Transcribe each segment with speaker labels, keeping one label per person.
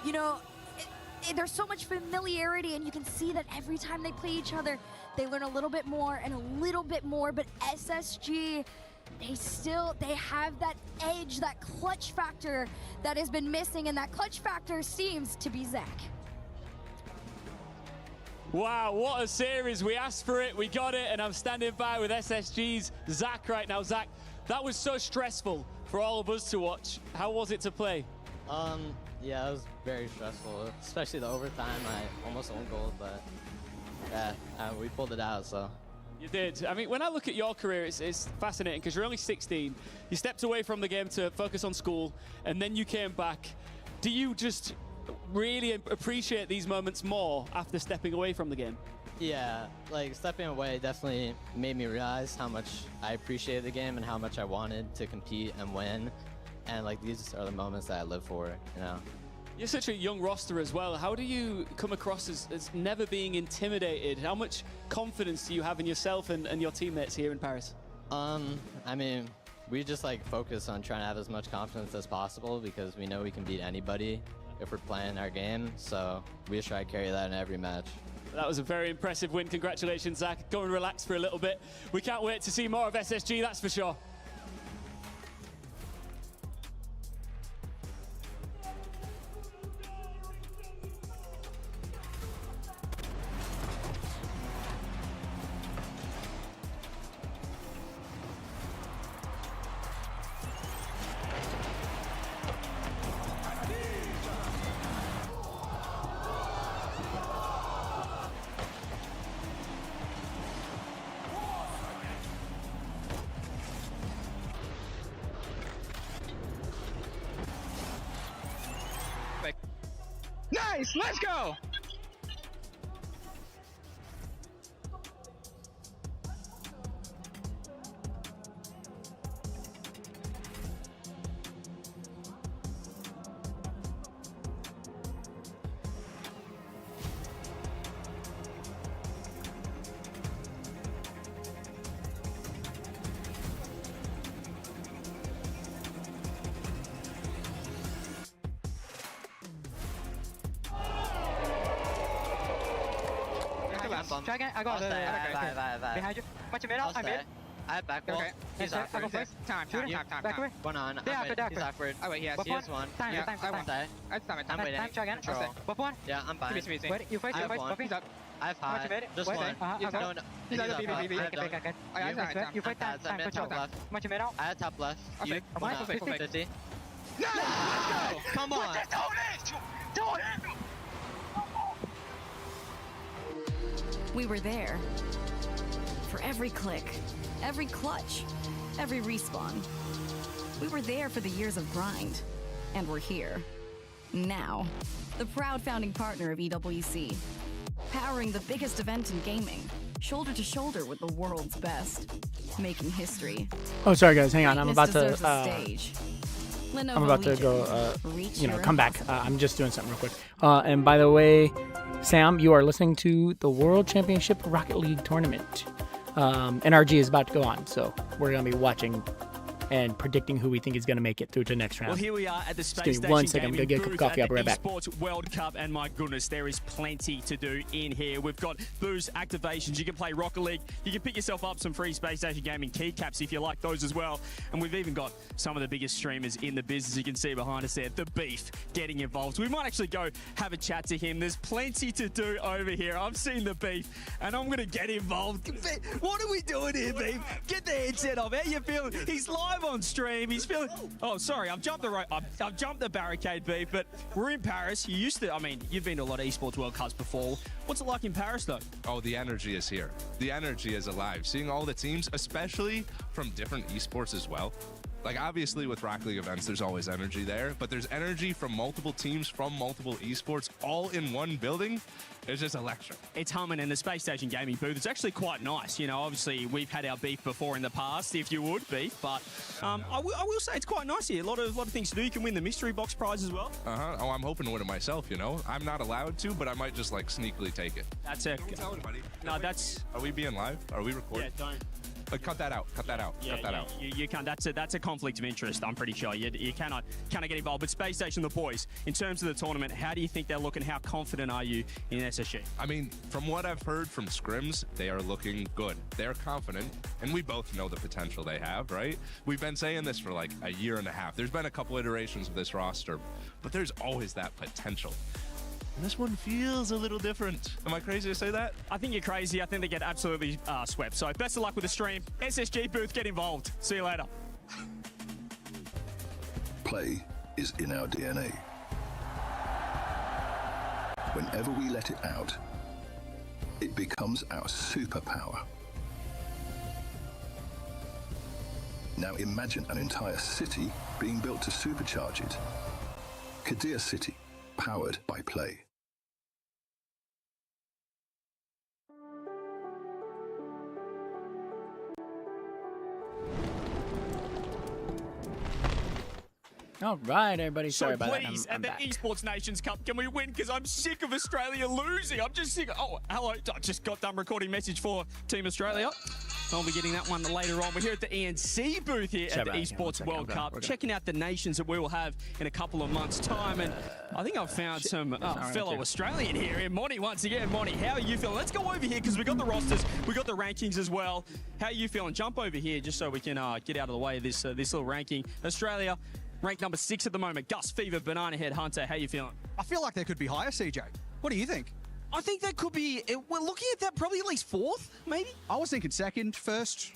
Speaker 1: you know, there's so much familiarity, and you can see that every time they play each other, they learn a little bit more and a little bit more. But SSG, they have that edge, that clutch factor that has been missing, and that clutch factor seems to be Zach.
Speaker 2: Wow, what a series. We asked for it, we got it, and I'm standing by with SSG's Zach right now. Zach, that was so stressful for all of us to watch. How was it to play?
Speaker 3: Yeah, it was very stressful, especially the overtime. I almost owned goal, but yeah, we pulled it out, so.
Speaker 2: You did. I mean, when I look at your career, it's fascinating because you're only 16. You stepped away from the game to focus on school, and then you came back. Do you just really appreciate these moments more after stepping away from the game?
Speaker 3: Yeah, like stepping away definitely made me realize how much I appreciated the game and how much I wanted to compete and win. And like these are the moments that I live for, you know.
Speaker 2: You're such a young roster as well. How do you come across as never being intimidated? How much confidence do you have in yourself and your teammates here in Paris?
Speaker 3: I mean, we just like focus on trying to have as much confidence as possible because we know we can beat anybody if we're playing our game. So we just try to carry that in every match.
Speaker 2: That was a very impressive win. Congratulations, Zach. Go and relax for a little bit. We can't wait to see more of SSG, that's for sure.
Speaker 4: Nice, let's go!
Speaker 5: Dragon, I got behind you. Watch your middle, I'm mid.
Speaker 3: I have back wall.
Speaker 5: Okay.
Speaker 3: He's
Speaker 5: I'll
Speaker 3: awkward.
Speaker 5: go first.
Speaker 4: Time.
Speaker 5: Back away.
Speaker 3: One on.
Speaker 5: Yeah,
Speaker 3: I'm mid.
Speaker 5: back.
Speaker 3: He's awkward.
Speaker 4: Oh wait, he has
Speaker 3: one.
Speaker 5: Time,
Speaker 4: Yeah,
Speaker 5: time.
Speaker 4: I won't.
Speaker 3: Stay. I'm waiting.
Speaker 5: Time, Dragon.
Speaker 3: Control.
Speaker 5: Buff one.
Speaker 3: Yeah, I'm fine.
Speaker 4: Easy.
Speaker 5: Wait, you fight,
Speaker 3: I have one.
Speaker 5: Buffy.
Speaker 4: He's up.
Speaker 3: I have
Speaker 5: Watch
Speaker 3: high.
Speaker 5: your mid.
Speaker 3: Just
Speaker 5: Wait,
Speaker 3: one.
Speaker 5: I'll
Speaker 4: He's
Speaker 5: go.
Speaker 4: up. He's
Speaker 3: He's
Speaker 4: up,
Speaker 3: up.
Speaker 4: BB.
Speaker 3: I have
Speaker 5: Okay.
Speaker 3: done.
Speaker 4: I got time.
Speaker 5: You fight time,
Speaker 3: I'm mid,
Speaker 5: control.
Speaker 3: top left.
Speaker 5: Watch your middle.
Speaker 3: I have top left.
Speaker 4: Okay.
Speaker 3: You.
Speaker 4: Full fake.
Speaker 3: 50.
Speaker 4: No!
Speaker 3: Come on.
Speaker 6: We were there. For every click, every clutch, every respawn. We were there for the years of grind. And we're here. Now. The proud founding partner of EWC. Powering the biggest event in gaming. Shoulder to shoulder with the world's best. Making history.
Speaker 7: Oh, sorry guys, hang on. I'm about
Speaker 6: Greatness
Speaker 7: to
Speaker 6: deserves a stage.
Speaker 7: I'm
Speaker 6: Lenovo
Speaker 7: about to
Speaker 6: Legion.
Speaker 7: go
Speaker 6: Reach
Speaker 7: you know,
Speaker 6: your
Speaker 7: come back.
Speaker 6: impossible.
Speaker 7: I'm just doing something real quick. And by the way, Sam, you are listening to the World Championship Rocket League tournament. NRG is about to go on, so we're going to be watching and predicting who we think is going to make it through to the next round.
Speaker 2: Well, here we are at the Space
Speaker 7: give me
Speaker 2: Station
Speaker 7: one second. I'm
Speaker 2: Gaming
Speaker 7: gonna get a cup of
Speaker 2: booth
Speaker 7: coffee.
Speaker 2: at
Speaker 7: I'll be right
Speaker 2: the
Speaker 7: back.
Speaker 2: Esports World Cup, and my goodness, there is plenty to do in here. We've got booze activations. You can play Rocket League. You can pick yourself up some free Space Station Gaming keycaps if you like those as well. And we've even got some of the biggest streamers in the business. You can see behind us there, The Beef, getting involved. We might actually go have a chat to him. There's plenty to do over here. I've seen The Beef, and I'm going to get involved. What are we doing here, Beef? Get the headset off. How you feeling? He's live on stream. He's feeling. Oh, sorry, I've jumped the barricade, Beef. But we're in Paris. You used to. I mean, you've been to a lot of esports World Cups before. What's it like in Paris, though?
Speaker 8: Oh, the energy is here. The energy is alive. Seeing all the teams, especially from different esports as well. Like, obviously, with Rocket League events, there's always energy there, but there's energy from multiple teams, from multiple esports, all in one building. It's just electric.
Speaker 2: It's humming in the Space Station Gaming booth. It's actually quite nice. You know, obviously, we've had our beef before in the past, if you would, Beef, but I will say it's quite nice here. A lot of things to do. You can win the mystery box prize as well.
Speaker 8: Oh, I'm hoping to win it myself, you know? I'm not allowed to, but I might just, like, sneakily take it.
Speaker 2: That's a...
Speaker 8: Don't tell anybody.
Speaker 2: No, that's...
Speaker 8: Are we being live? Are we recording?
Speaker 2: Yeah, don't.
Speaker 8: cut that out. Cut that out. Cut that out.
Speaker 2: You can't. That's a conflict of interest. I'm pretty sure you cannot get involved. But Space Station, the boys, in terms of the tournament, how do you think they're looking? How confident are you in SSG?
Speaker 8: I mean, from what I've heard from scrims, they are looking good. They're confident, and we both know the potential they have, right? We've been saying this for like a year and a half. There's been a couple iterations of this roster, but there's always that potential. And this one feels a little different. Am I crazy to say that?
Speaker 2: I think you're crazy. I think they get absolutely swept. So best of luck with the stream. SSG booth, get involved. See you later.
Speaker 9: Play is in our DNA. Whenever we let it out, it becomes our superpower. Now imagine an entire city being built to supercharge it. Kadir City, powered by Play.
Speaker 7: All right, everybody.
Speaker 2: So
Speaker 7: Sorry about that.
Speaker 2: please,
Speaker 7: I'm
Speaker 2: at the
Speaker 7: back.
Speaker 2: Esports Nations Cup, can we win? Because I'm sick of Australia losing. I'm just sick. Oh, hello. I just got done recording message for Team Australia. I'll be getting that one later on. We're here at the ENC booth here at the Esports World Cup, checking out the nations that we will have in a couple of months' time. And I think I've found some fellow Australian here. And Monty, once again, Monty, how are you feeling? Let's go over here because we got the rosters, we got the rankings as well. How are you feeling? Jump over here just so we can get out of the way of this little ranking. Australia, ranked number 6 at the moment. Gus Fever, Banana Head Hunter, how you feeling?
Speaker 10: I feel like they could be higher, CJ. What do you think?
Speaker 2: I think that could be, we're looking at that probably at least 4th, maybe?
Speaker 10: I was thinking second, first.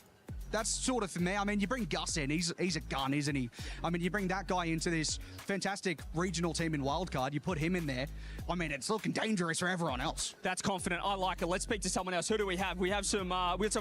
Speaker 10: That's sort of for me. I mean, you bring Gus in, he's a gun, isn't he? I mean, you bring that guy into this fantastic regional team in Wildcard, you put him in there. I mean, it's looking dangerous for everyone else.
Speaker 2: That's confident. I like it. Let's speak to someone else. Who do we have? We have some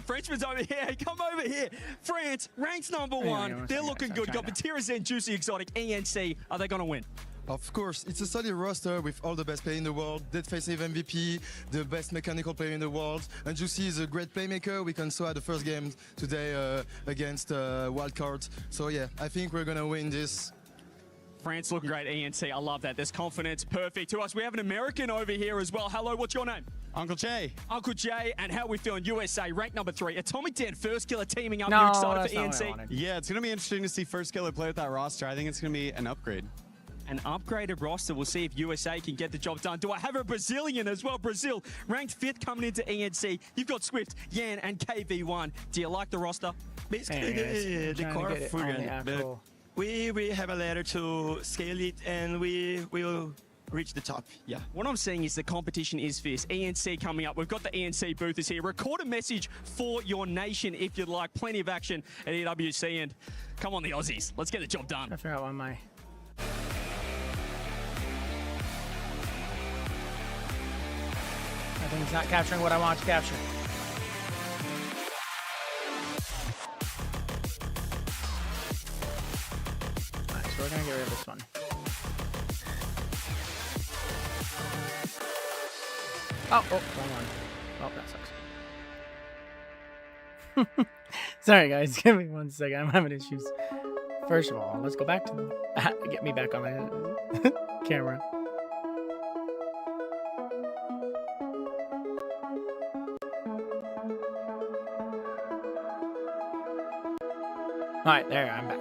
Speaker 2: Frenchmen over here. Hey, come over here. France, ranked number 1. They're looking good. Got Batira Zen, Juicy Exotic, ENC. Are they going to win?
Speaker 11: Of course, it's a solid roster with all the best players in the world, Deadface MVP, the best mechanical player in the world, and Juicy is a great playmaker. We can saw at the first game today against Wildcard. So yeah, I think we're gonna win this.
Speaker 2: France looking great, ENC. I love that. There's confidence. Perfect. To us, we have an American over here as well. Hello, what's your name?
Speaker 12: Uncle Jay.
Speaker 2: Uncle Jay, and how are we feeling? USA, ranked number 3. Atomic Dan, First Killer teaming up.
Speaker 7: No,
Speaker 2: You excited
Speaker 7: that's
Speaker 2: for
Speaker 7: not what I
Speaker 2: ENC?
Speaker 7: wanted.
Speaker 12: Yeah, it's going to be interesting to see First Killer play with that roster. I think it's going to be an upgrade.
Speaker 2: An upgraded roster. We'll see if USA can get the job done. Do I have a Brazilian as well? Brazil, ranked 5th coming into ENC. You've got Swift, Yan, and KV1. Do you like the roster?
Speaker 13: Basically, the core figure, but we have a ladder to scale it, and we will reach the top. Yeah.
Speaker 2: What I'm saying is the competition is fierce. ENC coming up. We've got the ENC boothers here. Record a message for your nation if you'd like. Plenty of action at EWC, and come on, the Aussies. Let's get the job done.
Speaker 7: I forgot why my... I think it's not capturing what I want to capture. Alright, so we're gonna get rid of this one. Oh, wrong one. Oh, that sucks. Sorry guys, give me 1 second. I'm having issues. First of all, let's go back to get me back on my camera. Alright, there, I'm back.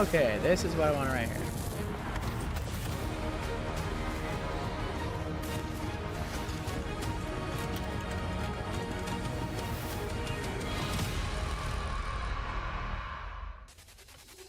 Speaker 7: Okay, this is what I want right here.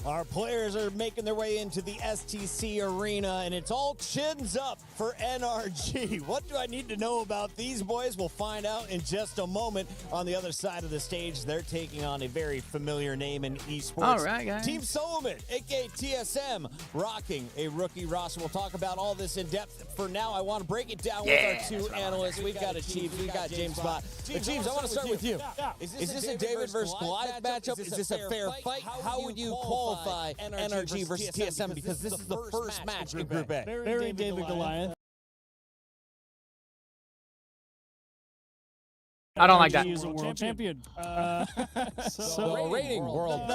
Speaker 14: Our players are making their way into the STC arena, and it's all chins up for NRG. What do I need to know about these boys? We'll find out in just a moment. On the other side of the stage, they're taking on a very familiar name in esports.
Speaker 7: All right, guys.
Speaker 14: Team Solomon, aka TSM, rocking a rookie roster. We'll talk about all this in depth. For now, I want to break it down with our 2 analysts. We've got Achieved, we've got James Bot. Achieved, I want to start with you. Is this a David versus Goliath matchup? Is this a fair fight? How would you qualify NRG versus TSM, because this is the first match in Group A?
Speaker 15: Very David Goliath.
Speaker 7: I don't like that.
Speaker 15: He is a world champion.
Speaker 14: The reigning world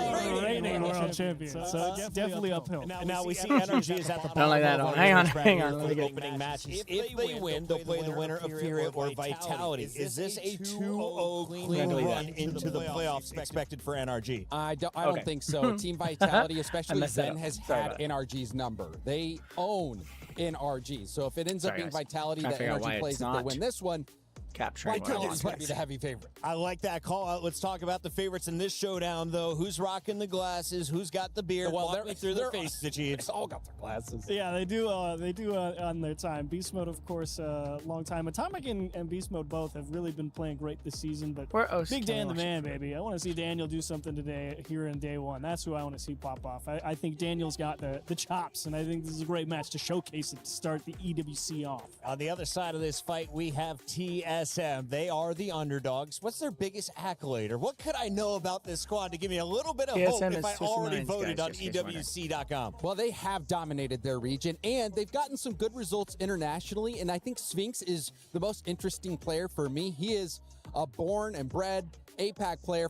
Speaker 15: champion. So it's definitely uphill.
Speaker 14: And now we see Energy is at the
Speaker 7: I don't like that at all. Hang on. Let me get
Speaker 14: opening matches. If they win, they'll play the winner of Fury or Vitality. Is this a 2-0 clean run into the playoffs expected for NRG?
Speaker 16: I don't think so. Team Vitality, especially Zen, has had NRG's number. They own NRG. So if it ends up being Vitality that NRG plays, if they win this one,
Speaker 7: capturing
Speaker 16: Vitality is going to be the heavy favorite.
Speaker 14: I like that call out. Let's talk about the favorites in this showdown, though. Who's rocking the glasses? Who's got the beard?
Speaker 16: Well,
Speaker 14: Walk me through their faces, the Chiefs.
Speaker 16: They all got their glasses.
Speaker 15: Yeah, they do. On their time. Beast Mode, of course, long time. Atomic and Beast Mode both have really been playing great this season. But Big Dan the man, baby. I want to see Daniel do something today here in day one. That's who I want to see pop off. I think Daniel's got the chops, and I think this is a great match to showcase it to start the EWC off.
Speaker 14: On the other side of this fight, we have TSM. They are the underdogs. What's their biggest accolade, or what could I know about this squad to give me a little bit of hope if I already voted on EWC.com?
Speaker 16: Well, they have dominated their region, and they've gotten some good results internationally, and I think Sphinx is the most interesting player for me. He is a born and bred APAC player.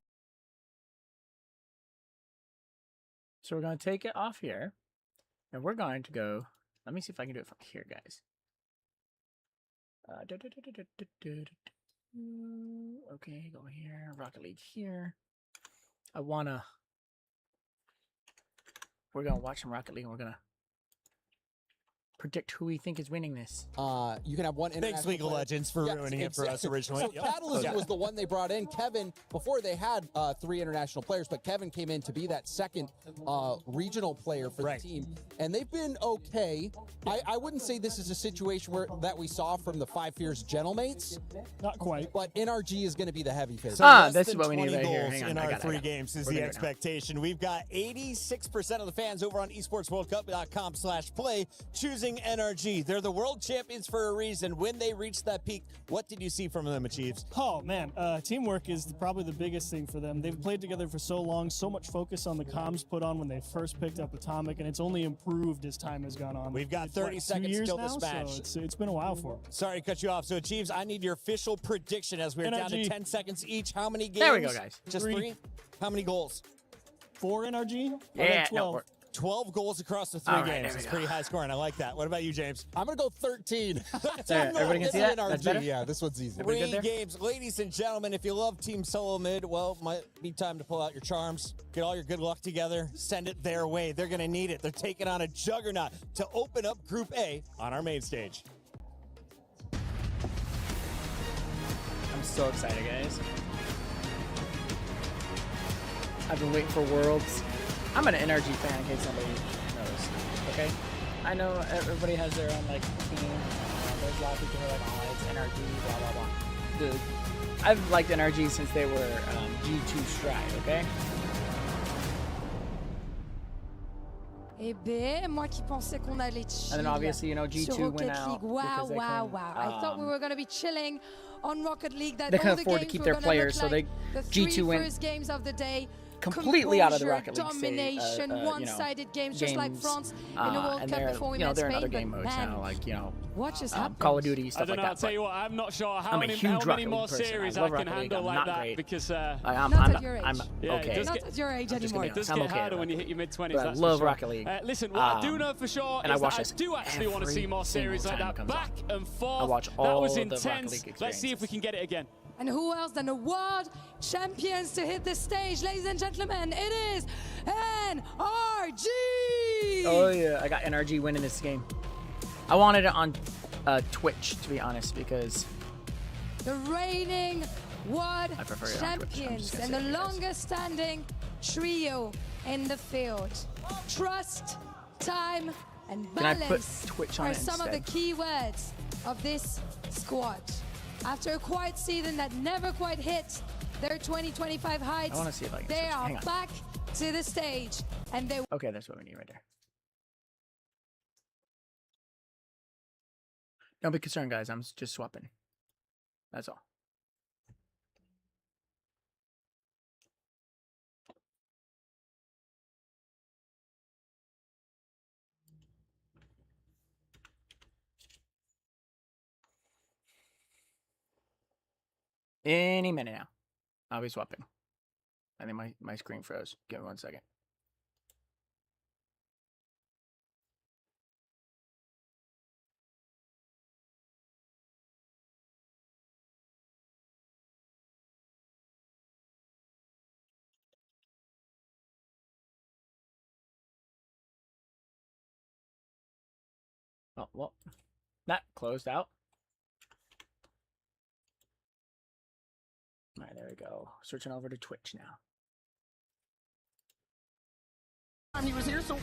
Speaker 7: So we're going to take it off here, and we're going to go. Let me see if I can do it from here, guys. Okay, go here. Rocket League here. We're gonna watch some Rocket League, and we're gonna predict who we think is winning this.
Speaker 16: You can have one international
Speaker 14: Thanks, League of
Speaker 16: player.
Speaker 14: Legends, for ruining it for us originally.
Speaker 16: So Catalyst was the one they brought in. Kevin, before they had 3 international players, but Kevin came in to be that second regional player for the team. And they've been okay. I wouldn't say this is a situation that we saw from the Five Fierce Gentlemates.
Speaker 15: Not quite.
Speaker 16: But NRG is going to be the heavy favorite.
Speaker 7: This is what we need right here.
Speaker 14: Goals in our 3 games is the expectation. We've got 86% of the fans over on esportsworldcup.com/play choosing NRG. They're the world champions for a reason. When they reach that peak, what did you see from them, Chiefs?
Speaker 15: Oh, man. Teamwork is probably the biggest thing for them. They've played together for so long, so much focus on the comms put on when they first picked up Atomic, and it's only improved as time has gone on.
Speaker 14: We've got 30 seconds till this match.
Speaker 15: So it's been a while for them.
Speaker 14: Sorry to cut you off. So, Chiefs, I need your official prediction as we're down to 10 seconds each. How many games?
Speaker 7: There we go, guys.
Speaker 14: Just 3? How many goals?
Speaker 15: 4 NRG?
Speaker 7: Yeah,
Speaker 15: 12.
Speaker 14: 12 goals across the 3 games. It's pretty high scoring. I like that. What about you, James?
Speaker 16: I'm going to go 13.
Speaker 7: Everybody can see that? That's better?
Speaker 16: Yeah, this one's easy.
Speaker 14: 3 games. Ladies and gentlemen, if you love Team Solo Mid, well, might be time to pull out your charms, get all your good luck together, send it their way. They're going to need it. They're taking on a juggernaut to open up Group A on our main stage.
Speaker 7: I'm so excited, guys. I've been waiting for Worlds. I'm an NRG fan in case somebody knows. Okay? I know everybody has their own, like, team. There's a lot of people who are like, oh, it's NRG, blah, blah, blah. Dude, I've liked NRG since they were G2 Stride, okay?
Speaker 17: Eh ben, moi qui pensais qu'on allait chill.
Speaker 7: And then obviously, you know, G2
Speaker 17: sur
Speaker 7: went
Speaker 17: Rocket
Speaker 7: out.
Speaker 17: League. Wow,
Speaker 7: because
Speaker 17: wow, wow. I thought we were going to be chilling on Rocket League. That
Speaker 7: they
Speaker 17: all
Speaker 7: can
Speaker 17: the
Speaker 7: afford to
Speaker 17: games
Speaker 7: keep
Speaker 17: were
Speaker 7: their
Speaker 17: gonna
Speaker 7: players,
Speaker 17: look
Speaker 7: so
Speaker 17: like
Speaker 7: they
Speaker 17: the
Speaker 7: G2
Speaker 17: 3
Speaker 7: went
Speaker 17: first games of the day.
Speaker 7: completely out of the
Speaker 17: Composure,
Speaker 7: Rocket League
Speaker 17: domination, one-sided games, just like France in the World
Speaker 7: and
Speaker 17: Cup
Speaker 7: they're,
Speaker 17: before we
Speaker 7: you know,
Speaker 17: met
Speaker 7: they're in
Speaker 17: Spain.
Speaker 7: other game
Speaker 17: But
Speaker 7: modes
Speaker 17: man,
Speaker 7: now, like, you know,
Speaker 17: what just happened?
Speaker 7: Call of Duty, stuff
Speaker 18: I don't know.
Speaker 7: like
Speaker 18: I'll
Speaker 7: that.
Speaker 18: tell you what, I'm not sure how
Speaker 7: I'm a
Speaker 18: many,
Speaker 7: huge
Speaker 18: how many
Speaker 7: Rocket
Speaker 18: more
Speaker 7: League person.
Speaker 18: series
Speaker 7: I
Speaker 18: I
Speaker 7: love
Speaker 18: can
Speaker 7: Rocket League.
Speaker 18: handle
Speaker 7: I'm
Speaker 18: like
Speaker 7: not
Speaker 18: that
Speaker 7: great.
Speaker 18: because
Speaker 17: Not at your age.
Speaker 7: I'm
Speaker 18: yeah,
Speaker 7: okay.
Speaker 18: it does
Speaker 17: Not
Speaker 18: get,
Speaker 17: at your age
Speaker 7: I'm just
Speaker 17: anymore.
Speaker 18: it does
Speaker 7: I'm
Speaker 18: get
Speaker 7: okay,
Speaker 18: harder
Speaker 7: but-
Speaker 18: when you hit your mid-20s.
Speaker 7: but I
Speaker 18: that's
Speaker 7: love
Speaker 18: for sure.
Speaker 7: Rocket League.
Speaker 18: Listen, what I do know for sure
Speaker 7: and I
Speaker 18: is
Speaker 7: watch
Speaker 18: that I
Speaker 7: this
Speaker 18: do actually want to see
Speaker 7: every
Speaker 18: more series
Speaker 7: single
Speaker 18: like
Speaker 7: time
Speaker 18: that,
Speaker 7: it comes
Speaker 18: back and forth.
Speaker 7: I watch
Speaker 18: That
Speaker 7: all
Speaker 18: was
Speaker 7: the Rocket
Speaker 18: intense.
Speaker 7: League
Speaker 18: Let's see if we can get it again.
Speaker 17: And who else than the world champions to hit the stage, ladies and gentlemen? It is NRG!
Speaker 7: Oh yeah, I got NRG winning this game. I wanted it on Twitch, to be honest, because
Speaker 17: The reigning world
Speaker 7: I prefer it on Twitch. I'm just
Speaker 17: champions
Speaker 7: gonna
Speaker 17: and
Speaker 7: say
Speaker 17: the
Speaker 7: it, guys.
Speaker 17: longest standing trio in the field. Trust, time, and
Speaker 7: Can I put
Speaker 17: balance
Speaker 7: Twitch on
Speaker 17: are
Speaker 7: it
Speaker 17: some of the
Speaker 7: instead?
Speaker 17: key words of this squad. After a quiet season that never quite hit their 2025 heights,
Speaker 7: I wanna see if I can
Speaker 17: they
Speaker 7: switch.
Speaker 17: are
Speaker 7: Hang on.
Speaker 17: back to the stage, and they
Speaker 7: okay, that's what we need right there. Don't be concerned, guys. I'm just swapping. That's all. Any minute now. I'll be swapping. I think my screen froze. Give me 1 second. Oh, well, that closed out. All right, there we go. Switching over to Twitch now.
Speaker 19: He was here, so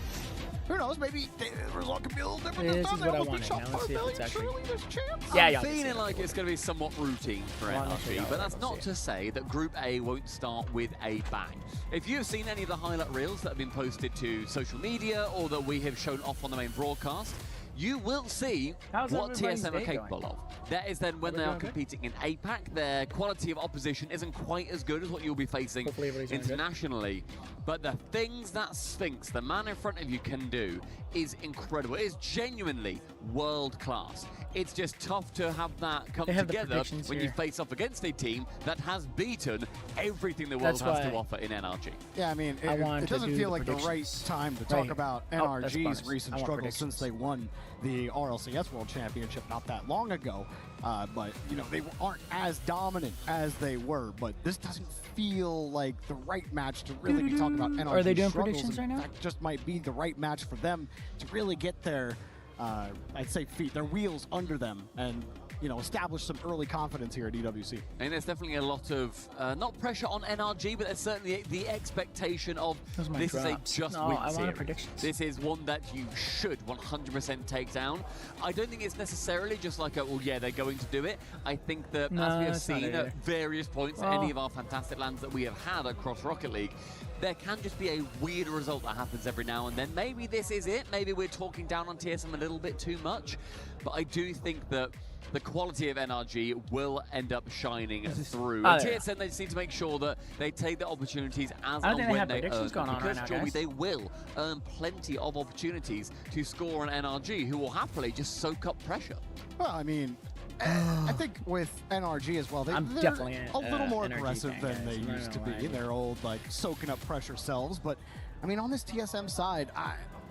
Speaker 19: who knows? Maybe the result could be a little different
Speaker 7: This
Speaker 19: this time.
Speaker 7: is what I
Speaker 19: They almost
Speaker 7: wanted.
Speaker 19: beat Shop
Speaker 7: Now let's see if it's
Speaker 19: Pavilion.
Speaker 7: actually-
Speaker 19: Surely there's a chance.
Speaker 7: Yeah,
Speaker 20: I'm
Speaker 7: yeah.
Speaker 20: feeling like it's going to be somewhat routine for NRG, but that's not to say that Group A won't start with a bang. If you have seen any of the highlight reels that have been posted to social media or that we have shown off on the main broadcast, you will see
Speaker 7: How's
Speaker 20: what
Speaker 7: everybody's
Speaker 20: TSM are
Speaker 7: day
Speaker 20: capable
Speaker 7: going?
Speaker 20: of. That is then when they are competing in APAC, their quality of opposition isn't quite as good as what you'll be facing internationally. But the things that Sphinx, the man in front of you, can do is incredible. It is genuinely world class. It's just tough to have that come
Speaker 7: They have the
Speaker 20: together
Speaker 7: predictions
Speaker 20: when
Speaker 7: here.
Speaker 20: you face off against a team that has beaten everything the world
Speaker 7: That's
Speaker 20: has to
Speaker 7: why-
Speaker 20: offer in NRG.
Speaker 19: Yeah, I mean,
Speaker 7: I
Speaker 19: it
Speaker 7: wanted to
Speaker 19: doesn't
Speaker 7: do
Speaker 19: feel
Speaker 7: the
Speaker 19: like the right
Speaker 7: predictions.
Speaker 19: time to
Speaker 7: Right
Speaker 19: talk
Speaker 7: here.
Speaker 19: about
Speaker 7: Oh, that's
Speaker 19: NRG's
Speaker 7: bonus.
Speaker 19: recent
Speaker 7: I want
Speaker 19: struggles
Speaker 7: predictions.
Speaker 19: since they won the RLCS World Championship not that long ago. But, you know, they aren't as dominant as they were. But this doesn't feel like the right match to really be talking about NRG's
Speaker 7: Are they doing
Speaker 19: struggles.
Speaker 7: predictions
Speaker 19: In
Speaker 7: right now?
Speaker 19: fact, just might be the right match for them to really get their, I'd say, their wheels under them and, you know, establish some early confidence here at EWC.
Speaker 20: And there's definitely a lot of, not pressure on NRG, but there's certainly the expectation of
Speaker 7: Those are my
Speaker 20: this
Speaker 7: drops.
Speaker 20: is a just
Speaker 7: No,
Speaker 20: win
Speaker 7: I want
Speaker 20: series.
Speaker 7: predictions.
Speaker 20: This is one that you should 100% take down. I don't think it's necessarily just like, well, yeah, they're going to do it. I think that
Speaker 7: No,
Speaker 20: as we have
Speaker 7: it's not
Speaker 20: seen
Speaker 7: either.
Speaker 20: at various points,
Speaker 7: Well-
Speaker 20: any of our fantastic lands that we have had across Rocket League, there can just be a weird result that happens every now and then. Maybe this is it. Maybe we're talking down on TSM a little bit too much. But I do think that the quality of NRG will end up shining through.
Speaker 7: Oh,
Speaker 20: And
Speaker 7: yeah.
Speaker 20: TSM, they just need to make sure that they take the opportunities as
Speaker 7: I
Speaker 20: and
Speaker 7: think they
Speaker 20: when
Speaker 7: have
Speaker 20: they earn
Speaker 7: predictions
Speaker 20: them.
Speaker 7: going on
Speaker 20: Because,
Speaker 7: right now,
Speaker 20: Joey,
Speaker 7: guys.
Speaker 20: they will earn plenty of opportunities to score on NRG, who will happily just soak up pressure.
Speaker 19: Well, I mean, I think with NRG as well,
Speaker 7: I'm
Speaker 19: they're
Speaker 7: definitely
Speaker 19: a little more
Speaker 7: NRG
Speaker 19: aggressive
Speaker 7: fan,
Speaker 19: than
Speaker 7: guys.
Speaker 19: they
Speaker 7: I'm not
Speaker 19: used to
Speaker 7: gonna
Speaker 19: be.
Speaker 7: lie.
Speaker 19: Their old, like, soaking up pressure selves. But, I mean, on this TSM side,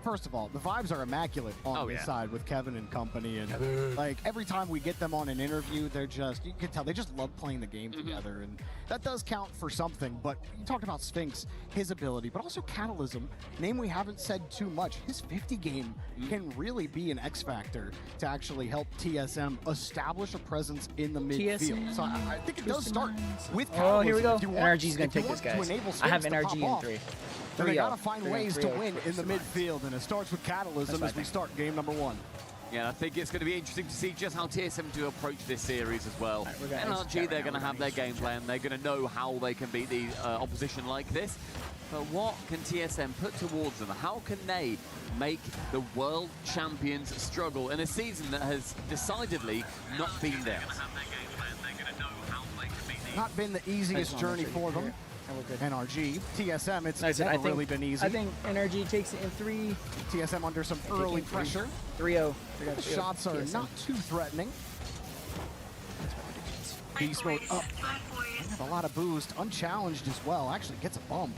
Speaker 19: first of all, the vibes are immaculate on this side with Kevin and company. And, like, every time we get them on an interview, they're just, you can tell, they just love playing the game together. And that does count for something. But you talked about Sphinx, his ability, but also Catalysm, name we haven't said too much. His 50 game can really be an X factor to actually help TSM establish a presence in the midfield.
Speaker 7: TSM.
Speaker 19: So I think it does start with Catalysm.
Speaker 7: Oh, here we go.
Speaker 19: If you want-
Speaker 7: NRG's going
Speaker 19: if
Speaker 7: to
Speaker 19: you
Speaker 7: take this,
Speaker 19: want to
Speaker 7: guys.
Speaker 19: enable
Speaker 7: I have
Speaker 19: Sphinx to
Speaker 7: NRG
Speaker 19: pop
Speaker 7: in
Speaker 19: off,
Speaker 7: 3.
Speaker 19: then they
Speaker 7: 3-0.
Speaker 19: gotta find
Speaker 7: They're
Speaker 19: ways to
Speaker 7: 3-0
Speaker 19: win in the
Speaker 7: first.
Speaker 19: midfield, and it starts with
Speaker 7: That's
Speaker 19: Catalysm
Speaker 7: what I
Speaker 19: as we
Speaker 7: think.
Speaker 19: start game number 1.
Speaker 20: Yeah, I think it's going to be interesting to see just how TSM do approach this series as well.
Speaker 7: Right, we're gonna
Speaker 20: NRG,
Speaker 7: execute
Speaker 20: they're
Speaker 7: right
Speaker 20: going to
Speaker 7: now.
Speaker 20: have their game plan. They're going to know how they can beat the opposition like this. But what can TSM put towards them? How can they make the world champions struggle in a season that has decidedly not been theirs?
Speaker 19: Not been the easiest
Speaker 7: one
Speaker 19: journey
Speaker 7: right
Speaker 19: for them.
Speaker 7: here. And we're good.
Speaker 19: NRG, TSM, it's
Speaker 7: Like I said,
Speaker 19: never
Speaker 7: I think,
Speaker 19: really been easy.
Speaker 7: I think NRG takes it in 3.
Speaker 19: TSM under some early pressure.
Speaker 7: 3-0.
Speaker 19: The shots are not too threatening. Beast mode up. They have a lot of boost, unchallenged as well. Actually gets a bump.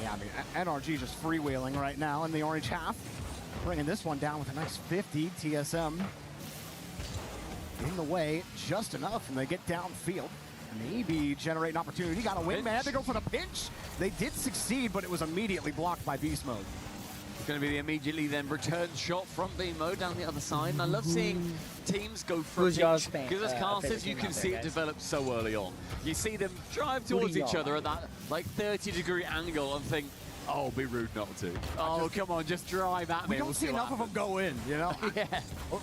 Speaker 19: Yeah, I mean, NRG just freewheeling right now in the orange half. Bringing this one down with a nice 50. TSM in the way just enough, and they get downfield. Maybe generate an opportunity. Got a win, man. They go for the pinch. They did succeed, but it was immediately blocked by Beast Mode.
Speaker 20: It's going to be the immediately then return shot from BMO down the other side. And I love seeing teams go for
Speaker 7: Who's
Speaker 20: a
Speaker 7: y'all's
Speaker 20: pinch.
Speaker 7: fan-
Speaker 20: Because as
Speaker 7: favorite
Speaker 20: casters, you
Speaker 7: team
Speaker 20: can
Speaker 7: out
Speaker 20: see
Speaker 7: there,
Speaker 20: it
Speaker 7: guys?
Speaker 20: develop so early on. You see them drive
Speaker 7: Who do
Speaker 20: towards each
Speaker 7: y'all
Speaker 20: other at that like 30-degree angle and think, oh, be rude not to. Oh, come on, just drive at me.
Speaker 19: We don't
Speaker 20: We'll
Speaker 19: see
Speaker 20: what
Speaker 19: enough of them go in, you know?
Speaker 20: Yeah.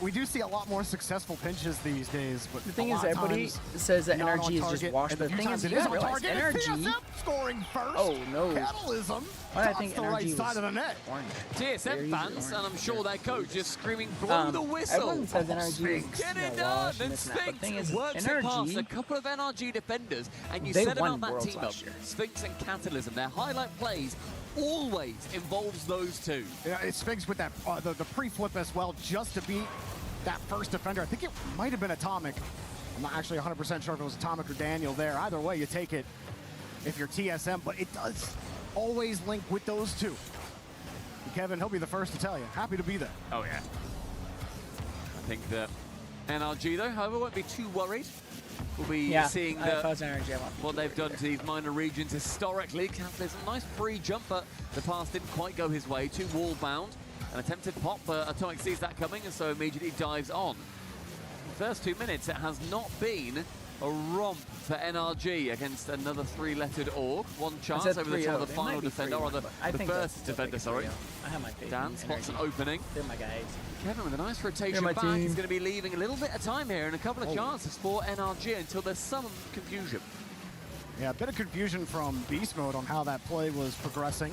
Speaker 19: We do see a lot more successful pinches these days, but
Speaker 7: The thing
Speaker 19: a
Speaker 7: is,
Speaker 19: lot of
Speaker 7: everybody
Speaker 19: times
Speaker 7: says that
Speaker 19: not
Speaker 7: NRG
Speaker 19: on
Speaker 7: is just
Speaker 19: target,
Speaker 7: washed,
Speaker 19: and
Speaker 7: but
Speaker 19: the
Speaker 7: the
Speaker 19: few
Speaker 7: thing
Speaker 19: times
Speaker 7: is,
Speaker 19: it
Speaker 7: you
Speaker 19: is
Speaker 7: gotta
Speaker 19: on
Speaker 7: realize
Speaker 19: target, it's
Speaker 7: NRG.
Speaker 19: TSM scoring first.
Speaker 7: Oh no!
Speaker 19: Catalysm.
Speaker 7: I
Speaker 19: Shots
Speaker 7: think
Speaker 19: the
Speaker 7: NRG
Speaker 19: right
Speaker 7: was
Speaker 19: side of the net.
Speaker 7: orange. Very
Speaker 20: TSM
Speaker 7: easy
Speaker 20: fans, and
Speaker 7: orange.
Speaker 20: I'm sure their coach is screaming, blow the whistle.
Speaker 7: Everyone says NRG is
Speaker 20: Get
Speaker 7: you know,
Speaker 20: it done.
Speaker 7: washed and
Speaker 20: And
Speaker 7: this and that, but the thing
Speaker 20: Sphinx
Speaker 7: is,
Speaker 20: works it past a
Speaker 7: NRG,
Speaker 20: couple of NRG defenders, and you
Speaker 7: they
Speaker 20: said
Speaker 7: won
Speaker 20: about that
Speaker 7: Worlds
Speaker 20: team up.
Speaker 7: last year.
Speaker 20: Sphinx and Catalysm, their highlight plays always involves those two.
Speaker 19: Yeah, it's Sphinx with that the pre-flip as well, just to beat that first defender. I think it might have been Atomic. I'm not actually 100% sure if it was Atomic or Daniel there. Either way, you take it if you're TSM, but it does always link with those two. And Kevin, he'll be the first to tell you. Happy to be there.
Speaker 20: Oh, yeah. I think that NRG, though, however, won't be too worried. We'll be seeing what they've done to these minor regions historically. There's a nice free jump, but the pass didn't quite go his way. Too wall bound. An attempted pop, but Atomic sees that coming and so immediately dives on. The first 2 minutes, it has not been a romp for NRG against another three-lettered org. One chance over the top of the final defender, or the first defender, sorry.
Speaker 7: I have my faith.
Speaker 20: Dan spots an opening.
Speaker 7: They're my guys.
Speaker 20: Kevin with a nice rotation back. He's going to be leaving a little bit of time here and a couple of chances for NRG until there's some confusion.
Speaker 19: Yeah, a bit of confusion from Beast Mode on how that play was progressing.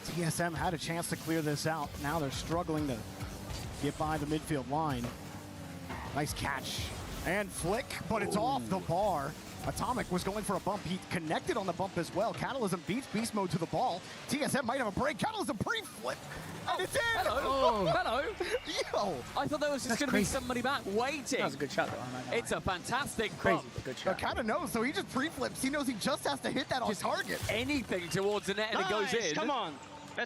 Speaker 19: TSM had a chance to clear this out. Now they're struggling to get by the midfield line. Nice catch and flick, but it's off the bar. Atomic was going for a bump. He connected on the bump as well. Catalysm beats Beast Mode to the ball. TSM might have a break. Catalysm pre-flip. And it's in!
Speaker 20: Hello! Hello!
Speaker 19: Yo!
Speaker 20: I thought there was just going to be somebody back waiting.
Speaker 7: That was a good shot, though.
Speaker 20: It's a fantastic
Speaker 7: crazy,
Speaker 20: bump.
Speaker 7: but good shot.
Speaker 19: Kind of knows, so he just pre-flips. He knows he just has to hit that on target.
Speaker 20: Anything towards the net and it goes in.
Speaker 18: Come on.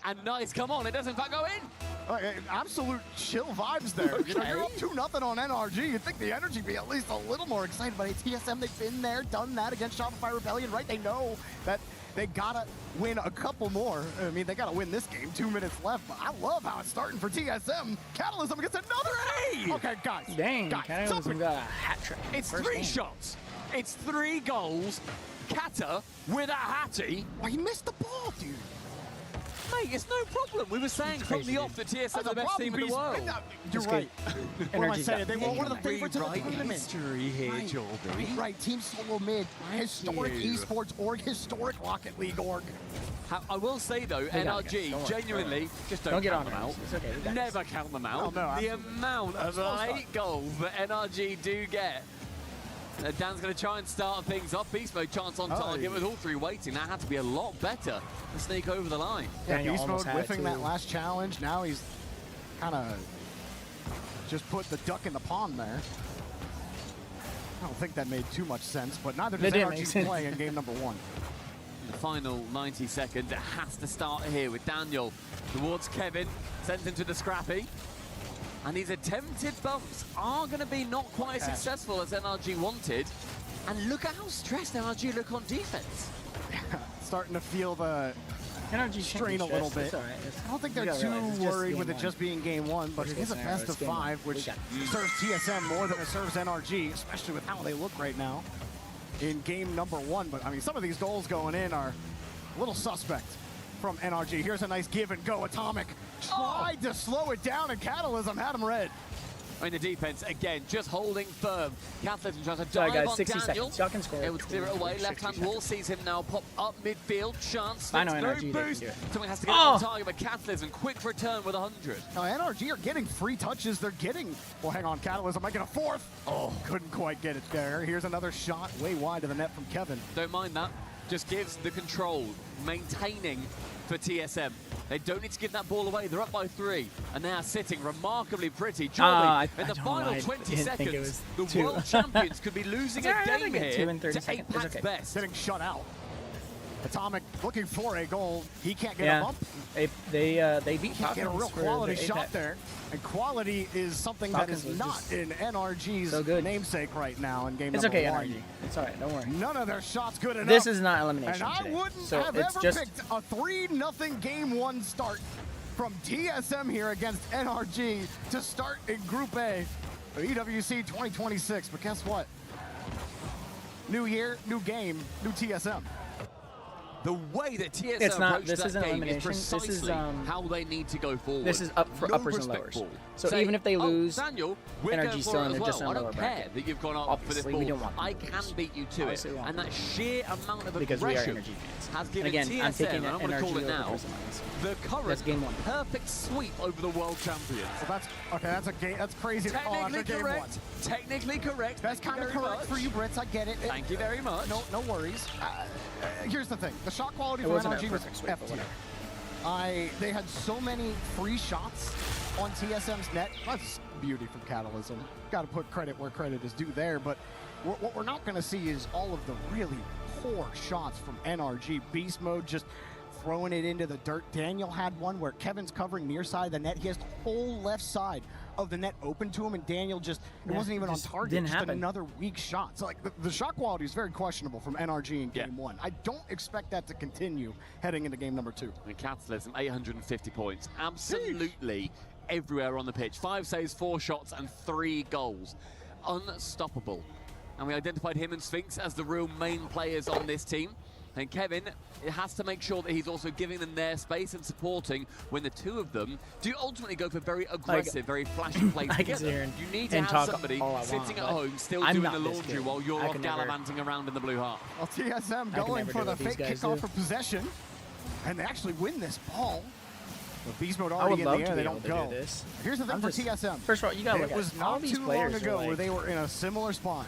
Speaker 20: And nice, come on. It does in fact go in.
Speaker 19: Absolute chill vibes there. You know, you're up 2-0 on NRG. You'd think the energy be at least a little more excited, but TSM, they've been there, done that against Shopify Rebellion, right? They know that they gotta win a couple more. I mean, they gotta win this game. 2 minutes left, but I love how it's starting for TSM. Catalysm gets another A! Okay, guys.
Speaker 7: Dang,
Speaker 19: guys,
Speaker 7: Catalysm got a hat trick.
Speaker 20: It's three shots. It's 3 goals. Kata with a hattie.
Speaker 19: Well, he missed the ball, dude.
Speaker 20: Mate, it's no problem. We were saying from the off that TSM are the best team in the world.
Speaker 19: You're right. What am I saying? They were one of the favorites in the tournament.
Speaker 20: History here, Jordy.
Speaker 19: Right, Team Solo Mid, historic esports org, historic Rocket League org.
Speaker 20: I will say though, NRG genuinely just don't
Speaker 7: get
Speaker 20: count
Speaker 7: on
Speaker 20: them out.
Speaker 7: It's okay.
Speaker 20: Never count them out. The amount of late goals that NRG do get. Dan's going to try and start things off. Beast Mode chance on target with all 3 waiting. That had to be a lot better to sneak over the line.
Speaker 19: Yeah, Beast Mode whiffing that last challenge. Now he's kind of just put the duck in the pond there. I don't think that made too much sense, but neither does NRG's play in game number 1.
Speaker 20: The final 90 seconds, it has to start here with Daniel towards Kevin, sends him to the scrappy. And these attempted bumps are going to be not quite as successful as NRG wanted. And look at how stressed NRG look on defense.
Speaker 19: Starting to feel the
Speaker 7: NRG
Speaker 19: strain a little bit.
Speaker 7: Right.
Speaker 19: I don't think they're too worried with it just being game 1, but it is a best of 5, which serves TSM more than it serves NRG, especially with how they look right now in game number 1. But I mean, some of these goals going in are a little suspect from NRG. Here's a nice give and go. Atomic tried to slow it down, and Catalysm had him red.
Speaker 20: In the defense, again, just holding firm. Catalysm tries to
Speaker 7: Sorry,
Speaker 20: dive
Speaker 7: guys,
Speaker 20: on
Speaker 7: 60
Speaker 20: Daniel.
Speaker 7: seconds. Y'all can score.
Speaker 20: Able to clear it away. Left-hand wall sees him now pop up midfield. Chance.
Speaker 7: I know
Speaker 20: NRG
Speaker 7: boost.
Speaker 20: Someone has to get on target, but Catalysm, quick return with 100.
Speaker 19: Now, NRG are getting free touches. They're getting... Well, hang on. Catalysm might get a 4th. Oh, couldn't quite get it there. Here's another shot way wide to the net from Kevin.
Speaker 20: Don't mind that. Just gives the control, maintaining for TSM. They don't need to give that ball away. They're up by 3, and they are sitting remarkably pretty. Jordy, in the final 20 seconds, the world champions could be losing a game here to APAC's best.
Speaker 19: Getting shut out. Atomic looking for a goal. He can't get a bump.
Speaker 7: They beat
Speaker 19: Can't get a real quality shot there. And quality is something that is not in NRG's namesake right now in game number 1.
Speaker 7: NRG. It's all right. Don't worry.
Speaker 19: None of their shots good enough.
Speaker 7: This is not elimination
Speaker 19: And I
Speaker 7: today.
Speaker 19: wouldn't
Speaker 7: So
Speaker 19: have
Speaker 7: it's
Speaker 19: ever
Speaker 7: just
Speaker 19: picked a 3-0 game 1 start from TSM here against NRG to start in Group A of EWC 2026. But guess what? New year, new game, new TSM.
Speaker 20: The way that TSM
Speaker 7: It's not-
Speaker 20: approached
Speaker 7: this
Speaker 20: that
Speaker 7: isn't
Speaker 20: game
Speaker 7: elimination.
Speaker 20: is
Speaker 7: This is,
Speaker 20: precisely how they need to go forward.
Speaker 7: This is up for uppers and
Speaker 20: respect
Speaker 7: lowers.
Speaker 20: ball.
Speaker 7: So
Speaker 20: Say,
Speaker 7: even if they lose,
Speaker 20: Daniel, we're
Speaker 7: NRG
Speaker 20: going
Speaker 7: still
Speaker 20: for
Speaker 7: in
Speaker 20: it
Speaker 7: the
Speaker 20: as
Speaker 7: just
Speaker 20: well. I
Speaker 7: lower
Speaker 20: don't care
Speaker 7: bracket.
Speaker 20: that you've gone up
Speaker 7: Obviously,
Speaker 20: for this
Speaker 7: we
Speaker 20: ball.
Speaker 7: don't want
Speaker 20: I
Speaker 7: them to
Speaker 20: can
Speaker 7: lose.
Speaker 20: beat you to
Speaker 7: Obviously, we
Speaker 20: it.
Speaker 7: want
Speaker 20: And
Speaker 7: them
Speaker 20: that sheer amount of
Speaker 7: because we are
Speaker 20: aggression
Speaker 7: NRG fans.
Speaker 20: has
Speaker 7: And
Speaker 20: given
Speaker 7: again, I'm
Speaker 20: TSM,
Speaker 7: taking
Speaker 20: and I'm going to
Speaker 7: NRG
Speaker 20: call it
Speaker 7: over
Speaker 20: now,
Speaker 7: Prismines.
Speaker 20: the current
Speaker 7: That's game 1.
Speaker 20: perfect sweep over the world champions.
Speaker 19: So that's okay. That's a game. That's crazy to call after
Speaker 20: Technically
Speaker 19: game
Speaker 20: correct.
Speaker 19: 1.
Speaker 20: Technically correct.
Speaker 19: That's kind of correct for you Brits. I get it.
Speaker 20: Thank you very much.
Speaker 19: No worries. Here's the thing. The shot quality
Speaker 7: It
Speaker 19: for
Speaker 7: wasn't a
Speaker 19: NRG was
Speaker 7: perfect sweep,
Speaker 19: F
Speaker 7: but
Speaker 19: tier.
Speaker 7: whatever.
Speaker 19: They had so many free shots on TSM's net. That's beauty from Catalysm. Got to put credit where credit is due there, but what we're not going to see is all of the really poor shots from NRG. Beast Mode just throwing it into the dirt. Daniel had one where Kevin's covering near side of the net. He has the whole left side of the net open to him, and Daniel just, it wasn't even on target, just another weak shot. So like the shot quality is very questionable from NRG in game one. I don't expect that to continue heading into game number 2.
Speaker 20: And Catalysm, 850 points. Absolutely everywhere on the pitch. 5 saves, 4 shots, and 3 goals. Unstoppable. And we identified him and Sphinx as the real main players on this team. And Kevin has to make sure that he's also giving them their space and supporting when the two of them do ultimately go for very aggressive, very flashy plays together. You need to have somebody sitting at home still doing the laundry while you're off gallivanting around in the blue half.
Speaker 19: Well, TSM going for the fake kickoff for possession, and they actually win this ball. With Beast Mode already in the air, they don't go. Here's the thing for TSM.
Speaker 7: First of all, you got to look
Speaker 19: at it. It was not too long ago where they were in a similar spot.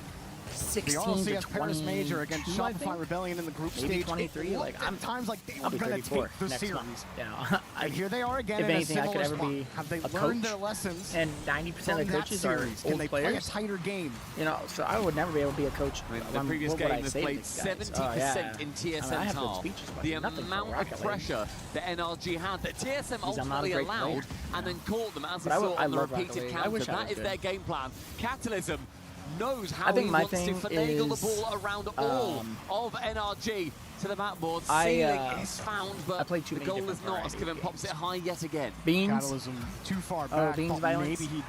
Speaker 7: 16 to 20,
Speaker 19: Paris Major against Shopify Rebellion in the group
Speaker 7: maybe
Speaker 19: stage.
Speaker 7: 23. Like I'm
Speaker 19: times like they were going to take the series.
Speaker 7: Yeah.
Speaker 19: And here they are again.
Speaker 7: If
Speaker 19: in
Speaker 7: anything,
Speaker 19: a
Speaker 7: I could ever
Speaker 19: spot.
Speaker 7: be
Speaker 19: Have they
Speaker 7: a
Speaker 19: learned
Speaker 7: coach?
Speaker 19: their lessons?
Speaker 7: And 90% of the coaches are old
Speaker 19: Can they
Speaker 7: players.
Speaker 19: play a tighter game?
Speaker 7: You know, so I would never be able to be a coach.
Speaker 20: I mean, the previous game has played 70% in TSM's half. The amount of pressure that NRG had, that TSM ultimately allowed and then caught them as they saw on the repeated counter. That is their game plan. Catalysm knows how he wants to finagle the ball around all of NRG to the backboard. Ceiling is found, but the goal is not as Kevin pops it high yet again.
Speaker 7: Beans?
Speaker 19: Catalysm too far back.
Speaker 7: Beans violence?
Speaker 19: Maybe he'd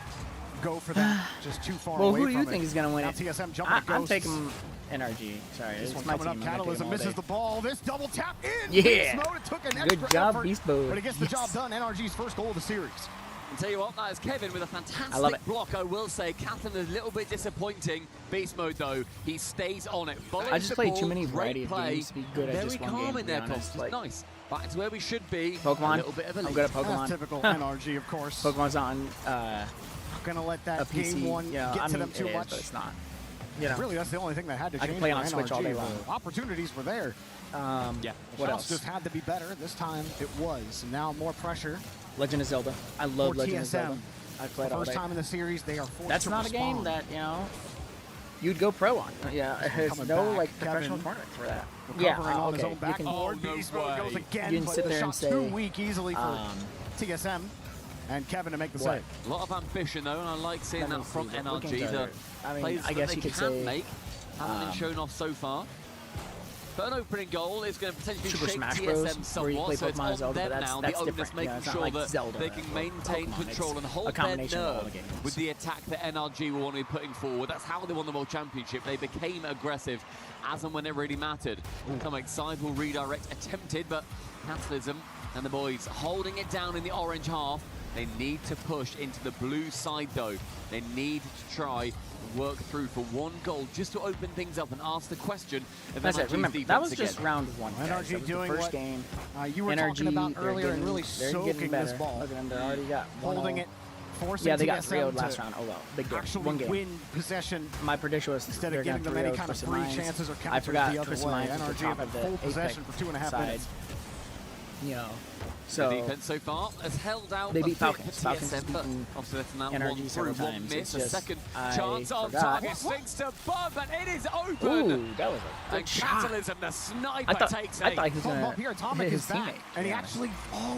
Speaker 19: go for that, just too far
Speaker 7: well,
Speaker 19: away
Speaker 7: who do you
Speaker 19: from
Speaker 7: think
Speaker 19: it.
Speaker 7: is going to win
Speaker 19: Now
Speaker 7: it?
Speaker 19: TSM jumping to
Speaker 7: I'm
Speaker 19: Ghosts.
Speaker 7: taking NRG. Sorry,
Speaker 19: This
Speaker 7: it's
Speaker 19: one
Speaker 7: my
Speaker 19: coming
Speaker 7: team.
Speaker 19: up, Catalysm misses the ball. This double tap in.
Speaker 7: Yeah.
Speaker 19: Beast Mode. It took an
Speaker 7: Good
Speaker 19: extra
Speaker 7: job,
Speaker 19: effort,
Speaker 7: Beast Mode.
Speaker 19: but it gets the job done. NRG's first goal of the series.
Speaker 20: I'll tell you what, that is Kevin with a fantastic block, I will say. Catherine is a little bit disappointing. Beast Mode, though, he stays on it.
Speaker 7: I just played too many variety of games to be good at just one game,
Speaker 20: Very calm in there,
Speaker 7: to be honest.
Speaker 20: Costa. Nice. Back to where we should be.
Speaker 7: Pokemon.
Speaker 20: A little bit of a
Speaker 7: I'm
Speaker 20: lead.
Speaker 7: good at Pokemon.
Speaker 19: That's typical NRG, of course.
Speaker 7: Pokemon's on
Speaker 19: Not gonna let that
Speaker 7: a PC.
Speaker 19: game one
Speaker 7: Yeah,
Speaker 19: get
Speaker 7: I
Speaker 19: to
Speaker 7: mean,
Speaker 19: them too
Speaker 7: it is,
Speaker 19: much.
Speaker 7: but it's not. You know,
Speaker 19: Really, that's the only thing that had to
Speaker 7: I
Speaker 19: change.
Speaker 7: can play
Speaker 19: for
Speaker 7: on Switch
Speaker 19: NRG.
Speaker 7: all day long.
Speaker 19: The opportunities were there.
Speaker 7: Yeah. What
Speaker 19: Shots
Speaker 7: else?
Speaker 19: just had to be better. This time it was. And now more pressure.
Speaker 7: Legend of Zelda. I love
Speaker 19: for
Speaker 7: Legend of
Speaker 19: TSM.
Speaker 7: Zelda. I played all
Speaker 19: First
Speaker 7: day.
Speaker 19: time in the series, they are forced
Speaker 7: That's
Speaker 19: to
Speaker 7: not a game
Speaker 19: respond.
Speaker 7: that, you know, you'd go pro on. Yeah, there's
Speaker 19: Coming
Speaker 7: no
Speaker 19: back,
Speaker 7: like professional
Speaker 19: Kevin
Speaker 7: tournament for that.
Speaker 19: Recovering on his
Speaker 7: okay.
Speaker 19: own
Speaker 7: You can,
Speaker 19: backboard. Beast Mode goes again,
Speaker 7: you can
Speaker 19: but
Speaker 7: sit
Speaker 19: the
Speaker 7: there and
Speaker 19: shot's
Speaker 7: say,
Speaker 19: too weak easily for TSM and Kevin to make the save.
Speaker 20: A lot of ambition, though, and I like seeing that from NRG. The
Speaker 7: I mean,
Speaker 20: plays
Speaker 7: I guess
Speaker 20: that
Speaker 7: you
Speaker 20: they
Speaker 7: could
Speaker 20: can
Speaker 7: say,
Speaker 20: make haven't been shown off so far. But an opening goal is going to potentially
Speaker 7: Super
Speaker 20: shake
Speaker 7: Smash Bros,
Speaker 20: TSM
Speaker 7: where you play
Speaker 20: somewhat, so it's
Speaker 7: Pokemon
Speaker 20: on
Speaker 7: Zelda,
Speaker 20: them
Speaker 7: but
Speaker 20: now.
Speaker 7: that's
Speaker 20: The onus
Speaker 7: different.
Speaker 20: making
Speaker 7: It's not
Speaker 20: sure
Speaker 7: like
Speaker 20: that
Speaker 7: Zelda
Speaker 20: they can
Speaker 7: or
Speaker 20: maintain
Speaker 7: Pokemon.
Speaker 20: control and
Speaker 7: It's
Speaker 20: hold
Speaker 7: a
Speaker 20: their
Speaker 7: combination of all the
Speaker 20: nerve
Speaker 7: games.
Speaker 20: with the attack that NRG will want to be putting forward. That's how they won the World Championship. They became aggressive as and when it really mattered. Come side will redirect, attempted, but Catalysm and the boys holding it down in the orange half. They need to push into the blue side, though. They need to try work through for one goal just to open things up and ask the question of
Speaker 7: That's it.
Speaker 20: NRG's
Speaker 7: Remember,
Speaker 20: defense
Speaker 7: that was
Speaker 20: again.
Speaker 7: just round one. guys.
Speaker 19: NRG
Speaker 7: That was
Speaker 19: doing
Speaker 7: the first
Speaker 19: what
Speaker 7: game.
Speaker 19: you were
Speaker 7: NRG,
Speaker 19: talking about
Speaker 7: they're
Speaker 19: earlier and really
Speaker 7: they're
Speaker 19: soaking
Speaker 7: getting better.
Speaker 19: this ball.
Speaker 7: Look at them, they already got
Speaker 19: Holding
Speaker 7: 1-0.
Speaker 19: it, forcing
Speaker 7: Yeah, they got
Speaker 19: TSM
Speaker 7: 3-0 last
Speaker 19: to
Speaker 7: round. Oh well, big deal.
Speaker 19: actually
Speaker 7: One game.
Speaker 19: win possession.
Speaker 7: My prediction was
Speaker 19: Instead
Speaker 7: they're
Speaker 19: of giving
Speaker 7: gonna
Speaker 19: them any
Speaker 7: 3-0
Speaker 19: kind of
Speaker 7: Twisted
Speaker 19: free
Speaker 7: Minds.
Speaker 19: chances or
Speaker 7: I
Speaker 19: counters
Speaker 7: forgot
Speaker 19: the other
Speaker 7: Twisted
Speaker 19: way.
Speaker 7: Minds was
Speaker 19: NRG
Speaker 7: the top
Speaker 19: have
Speaker 7: of the
Speaker 19: full
Speaker 7: Apex
Speaker 19: possession for 2.5
Speaker 7: side.
Speaker 19: minutes.
Speaker 7: You know,
Speaker 20: The
Speaker 7: so
Speaker 20: defense so far has held out
Speaker 7: they
Speaker 20: a
Speaker 7: beat
Speaker 20: bit
Speaker 7: Falcons.
Speaker 20: for
Speaker 7: Falcons
Speaker 20: TSM, but
Speaker 7: beaten
Speaker 20: obviously that's now
Speaker 7: NRG
Speaker 20: one through,
Speaker 7: several
Speaker 20: one
Speaker 7: times.
Speaker 20: miss,
Speaker 7: It's
Speaker 20: a
Speaker 7: just,
Speaker 20: second
Speaker 7: I
Speaker 20: chance on
Speaker 7: forgot.
Speaker 20: target. Sphinx to Bug, but it is open.
Speaker 7: Ooh, that was a
Speaker 20: And
Speaker 7: good shot.
Speaker 20: Catalysm, the sniper,
Speaker 7: I thought
Speaker 20: takes
Speaker 7: he was
Speaker 19: Well,
Speaker 7: gonna
Speaker 19: here, Atomic
Speaker 7: hit
Speaker 19: is
Speaker 7: his
Speaker 19: back,
Speaker 7: teammate.
Speaker 19: and he
Speaker 7: Yeah.
Speaker 19: actually,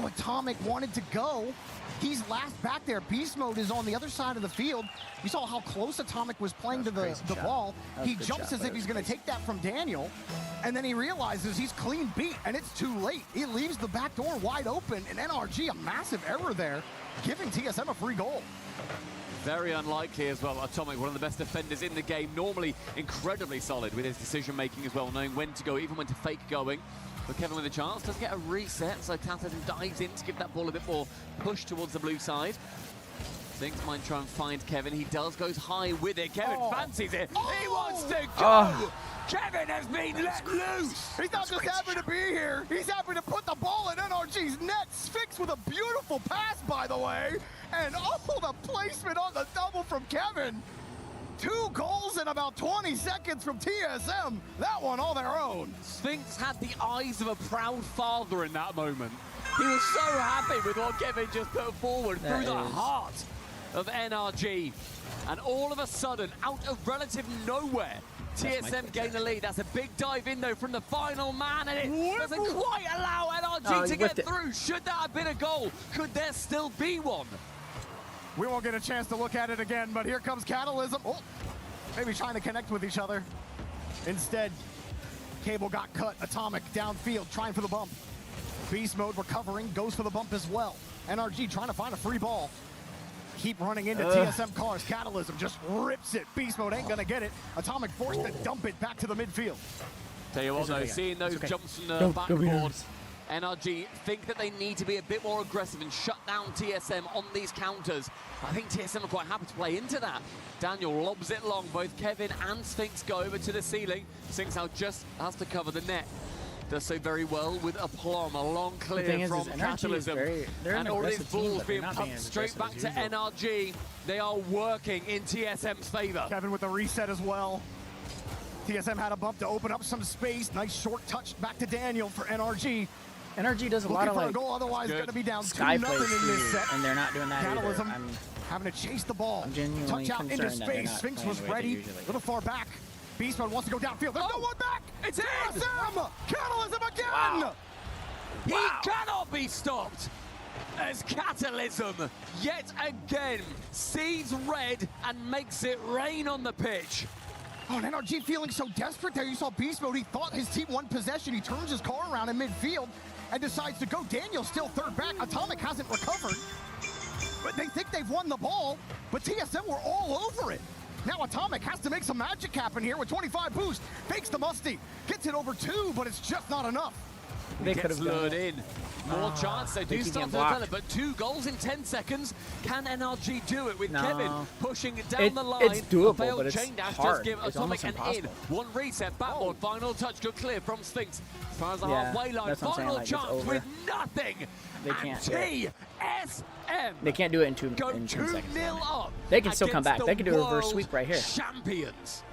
Speaker 19: Atomic wanted to go. He's last back there. Beast Mode is on the other side of the field. You saw how close Atomic was playing to the ball. He jumps as if he's going to take that from Daniel, and then he realizes he's clean beat, and it's too late. He leaves the back door wide open, and NRG, a massive error there, giving TSM a free goal.
Speaker 20: Very unlikely as well. Atomic, one of the best defenders in the game, normally incredibly solid with his decision-making as well, knowing when to go, even when to fake going. But Kevin with a chance, does get a reset, so Catalysm dives in to give that ball a bit more push towards the blue side. Sphinx might try and find Kevin. He does, goes high with it. Kevin fancies it. He wants to go! Kevin has been let loose!
Speaker 19: He's not just happy to be here. He's happy to put the ball in NRG's net. Sphinx with a beautiful pass, by the way. And the placement on the double from Kevin. 2 goals in about 20 seconds from TSM. That one all their own.
Speaker 20: Sphinx had the eyes of a proud father in that moment. He was so happy with what Kevin just put forward through the heart of NRG. And all of a sudden, out of relative nowhere, TSM gain the lead. That's a big dive in, though, from the final man, and it doesn't quite allow NRG to get through. Should that have been a goal? Could there still be one?
Speaker 19: We won't get a chance to look at it again, but here comes Catalysm. Oh, maybe trying to connect with each other. Instead, Cable got cut. Atomic downfield, trying for the bump. Beast Mode recovering, goes for the bump as well. NRG trying to find a free ball. Keep running into TSM cars. Catalysm just rips it. Beast Mode ain't gonna get it. Atomic forced to dump it back to the midfield.
Speaker 20: Tell you what, though, seeing those jumps from the backboard, NRG think that they need to be a bit more aggressive and shut down TSM on these counters. I think TSM are quite happy to play into that. Daniel lobs it long. Both Kevin and Sphinx go over to the ceiling. Sphinx now just has to cover the net. Does so very well with aplomb. A long clear from Catalysm. And all these balls being pumped straight back to NRG. They are working in TSM's favor.
Speaker 19: Kevin with the reset as well. TSM had a bump to open up some space. Nice short touch back to Daniel for NRG.
Speaker 7: NRG does a lot of like
Speaker 19: goal, otherwise going to be down
Speaker 7: sky
Speaker 19: 2-0
Speaker 7: plays
Speaker 19: in this set.
Speaker 7: and they're not doing that
Speaker 19: Catalysm
Speaker 7: either.
Speaker 19: having to chase the ball.
Speaker 7: I'm genuinely
Speaker 19: touch out into
Speaker 7: concerned that they're
Speaker 19: space.
Speaker 7: not
Speaker 19: Sphinx
Speaker 7: playing
Speaker 19: was
Speaker 7: the way they
Speaker 19: ready.
Speaker 7: usually
Speaker 19: A little far back. Beast Mode wants to go downfield. There's no one back.
Speaker 20: It's in.
Speaker 19: TSM! Catalysm again!
Speaker 20: Wow. He cannot be stopped as Catalysm yet again sees red and makes it rain on the pitch.
Speaker 19: Oh, and NRG feeling so desperate there. You saw Beast Mode. He thought his team won possession. He turns his car around in midfield and decides to go. Daniel still third back. Atomic hasn't recovered. But they think they've won the ball, but TSM were all over it. Now Atomic has to make some magic happen here with 25 boost. Fakes the Musty. Gets it over 2, but it's just not enough.
Speaker 7: They could have
Speaker 20: lured in. More chance. They do start to tell it, but 2 goals in 10 seconds. Can NRG do it with Kevin pushing it down the line?
Speaker 7: It's doable,
Speaker 20: a failed
Speaker 7: but it's
Speaker 20: chain dash
Speaker 7: hard.
Speaker 20: does give
Speaker 7: It's
Speaker 20: Atomic an
Speaker 7: almost
Speaker 20: in.
Speaker 7: impossible.
Speaker 20: One reset, backboard, final touch, good clear from Sphinx. As far as the
Speaker 7: Yeah,
Speaker 20: halfway line,
Speaker 7: that's what I'm saying,
Speaker 20: final
Speaker 7: like, it's
Speaker 20: chance
Speaker 7: over.
Speaker 20: with nothing.
Speaker 7: They can't do it.
Speaker 20: TSM
Speaker 7: They can't do it in 10
Speaker 20: go
Speaker 7: seconds.
Speaker 20: 2-0 up.
Speaker 7: They can still come back.
Speaker 20: against
Speaker 7: They can do a reverse
Speaker 20: the
Speaker 7: sweep right here.
Speaker 20: Champions.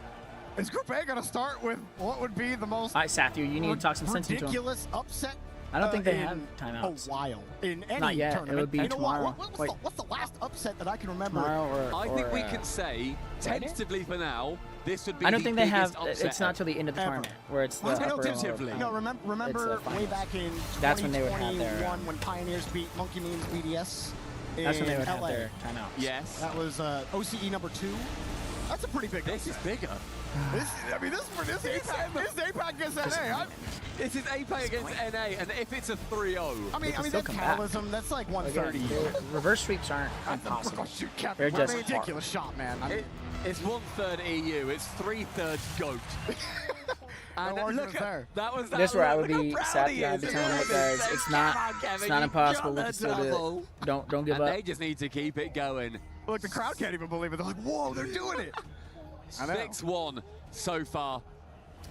Speaker 19: Is Group A going to start with what would be the most
Speaker 7: All right, Sathu, you need to talk some sense into them.
Speaker 19: ridiculous upset?
Speaker 7: I don't think they have timeouts.
Speaker 19: A while in any
Speaker 7: Not yet.
Speaker 19: tournament.
Speaker 7: It would be
Speaker 19: You know what?
Speaker 7: tomorrow.
Speaker 19: What's the last upset that I can remember?
Speaker 7: Tomorrow
Speaker 20: I think we can say, tentatively for now, this would be
Speaker 7: I don't
Speaker 20: the
Speaker 7: think they
Speaker 20: biggest
Speaker 7: have.
Speaker 20: upset
Speaker 7: It's not till the end of the
Speaker 19: ever.
Speaker 7: tournament where it's the upper
Speaker 20: Tentatively.
Speaker 19: No, remember way back in
Speaker 7: That's when they would have their,
Speaker 19: 2021 when Pioneers beat Monkey Means BDS in
Speaker 7: That's when they would have
Speaker 19: LA.
Speaker 7: their timeouts.
Speaker 20: Yes.
Speaker 19: That was OCE number 2. That's a pretty big
Speaker 20: This is
Speaker 19: upset.
Speaker 20: bigger.
Speaker 19: This APAC against NA.
Speaker 20: This is APAC against NA, and if it's a 3-0.
Speaker 19: I mean,
Speaker 7: still
Speaker 19: that's
Speaker 7: come back.
Speaker 19: Catalysm. That's like 130.
Speaker 7: Again, reverse sweeps aren't impossible.
Speaker 19: Shoot, Captain.
Speaker 7: They're
Speaker 19: What a
Speaker 7: just
Speaker 19: ridiculous shot, man. I mean,
Speaker 20: It's 1/3 EU, it's 3/3 GOAT. And
Speaker 19: No
Speaker 20: look
Speaker 19: arguments
Speaker 20: at
Speaker 19: there.
Speaker 20: that was that.
Speaker 7: This where I would
Speaker 20: look how
Speaker 7: be
Speaker 20: proud
Speaker 7: sad
Speaker 20: he
Speaker 7: to
Speaker 20: is.
Speaker 7: be telling you guys it's not impossible. We can still do it. Don't give
Speaker 20: And
Speaker 7: up.
Speaker 20: they just need to keep it going.
Speaker 19: look, the crowd can't even believe it. They're like, whoa, they're doing it. I know.
Speaker 20: 6-1 so far.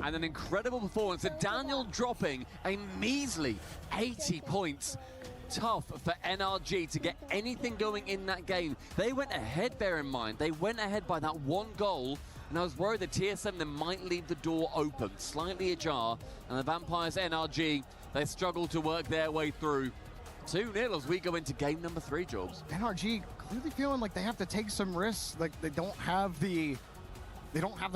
Speaker 20: And an incredible performance. And Daniel dropping a measly 80 points. Tough for NRG to get anything going in that game. They went ahead, bear in mind. They went ahead by that 1 goal. And I was worried that TSM then might leave the door open, slightly ajar. And the Vampires NRG, they struggle to work their way through. 2-0 as we go into game number 3, Jobs.
Speaker 19: NRG clearly feeling like they have to take some risks. Like they don't have the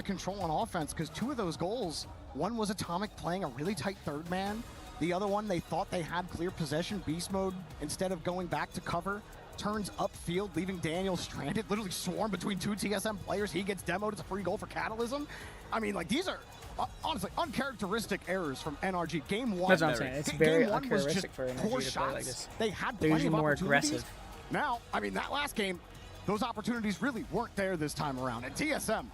Speaker 19: control on offense because 2 of those goals, one was Atomic playing a really tight third man. The other one, they thought they had clear possession. Beast Mode, instead of going back to cover, turns upfield, leaving Daniel stranded, literally swarmed between 2 TSM players. He gets demoed. It's a free goal for Catalysm. I mean, like, these are honestly uncharacteristic errors from NRG. Game 1.
Speaker 7: That's what I'm saying. It's very
Speaker 19: Game 1 was just
Speaker 7: uncharacteristic for NRG
Speaker 19: poor
Speaker 7: to play like
Speaker 19: shots.
Speaker 7: this.
Speaker 19: They had
Speaker 7: They're
Speaker 19: plenty
Speaker 7: usually
Speaker 19: of
Speaker 7: more
Speaker 19: opportunities.
Speaker 7: aggressive.
Speaker 19: Now, I mean, that last game, those opportunities really weren't there this time around. And TSM,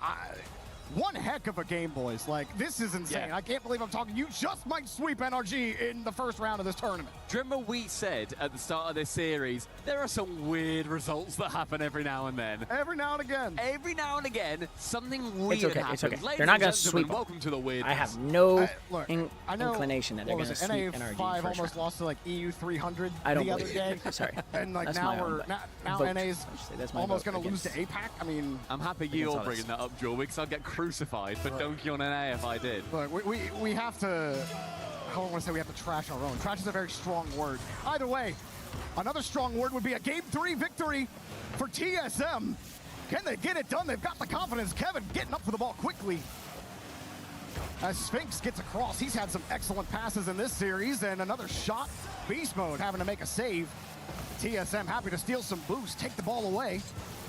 Speaker 19: one heck of a game, boys. Like, this is insane.
Speaker 20: Yeah.
Speaker 19: I can't believe I'm talking. You just might sweep NRG in the first round of this tournament.
Speaker 20: Remember we said at the start of this series, there are some weird results that happen every now and then.
Speaker 19: Every now and again.
Speaker 20: Every now and again, something weird
Speaker 7: It's okay.
Speaker 20: happens.
Speaker 7: It's okay.
Speaker 20: Ladies
Speaker 7: They're not
Speaker 20: and
Speaker 7: going to
Speaker 20: gentlemen,
Speaker 7: sweep.
Speaker 20: welcome to the weirdness.
Speaker 7: I have no
Speaker 19: Look, I know,
Speaker 7: inclination that they're
Speaker 19: what
Speaker 7: going
Speaker 19: was
Speaker 7: to
Speaker 19: it,
Speaker 7: sweep
Speaker 19: NA
Speaker 7: NRG
Speaker 19: 5
Speaker 7: first
Speaker 19: almost
Speaker 7: round.
Speaker 19: lost to like EU 300
Speaker 7: I don't
Speaker 19: the other
Speaker 7: believe
Speaker 19: day.
Speaker 7: it. Sorry.
Speaker 19: And like
Speaker 7: That's
Speaker 19: now
Speaker 7: my own,
Speaker 19: we're
Speaker 7: but
Speaker 19: now
Speaker 7: vote.
Speaker 19: NA's
Speaker 7: That's my
Speaker 19: almost
Speaker 7: vote
Speaker 19: going to lose to
Speaker 7: against-
Speaker 19: APAC. I mean,
Speaker 20: I'm happy
Speaker 7: Against
Speaker 20: you're
Speaker 7: all this.
Speaker 20: bringing that up, Joel, because I'd get crucified for dunking on NA if I did.
Speaker 19: look, we have to I don't want to say we have to trash our own. Trash is a very strong word. Either way, another strong word would be a Game 3 victory for TSM. Can they get it done? They've got the confidence. Kevin getting up for the ball quickly. As Sphinx gets across, he's had some excellent passes in this series, and another shot. Beast Mode having to make a save. TSM happy to steal some boost, take the ball away.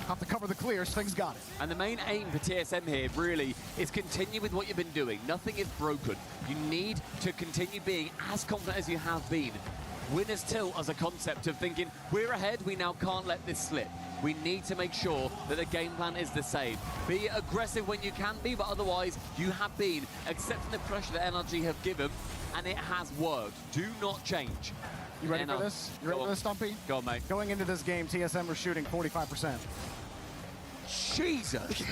Speaker 19: Have to cover the clear. Sphinx got it.
Speaker 20: And the main aim for TSM here really is continue with what you've been doing. Nothing is broken. You need to continue being as confident as you have been. Winner's tilt as a concept of thinking, we're ahead, we now can't let this slip. We need to make sure that the game plan is the same. Be aggressive when you can be, but otherwise you have been accepting the pressure that NRG have given, and it has worked. Do not change.
Speaker 19: You ready for this? You ready for this, Stumpy?
Speaker 20: Go on, mate.
Speaker 19: Going into this game, TSM were shooting 45%.
Speaker 20: Jesus.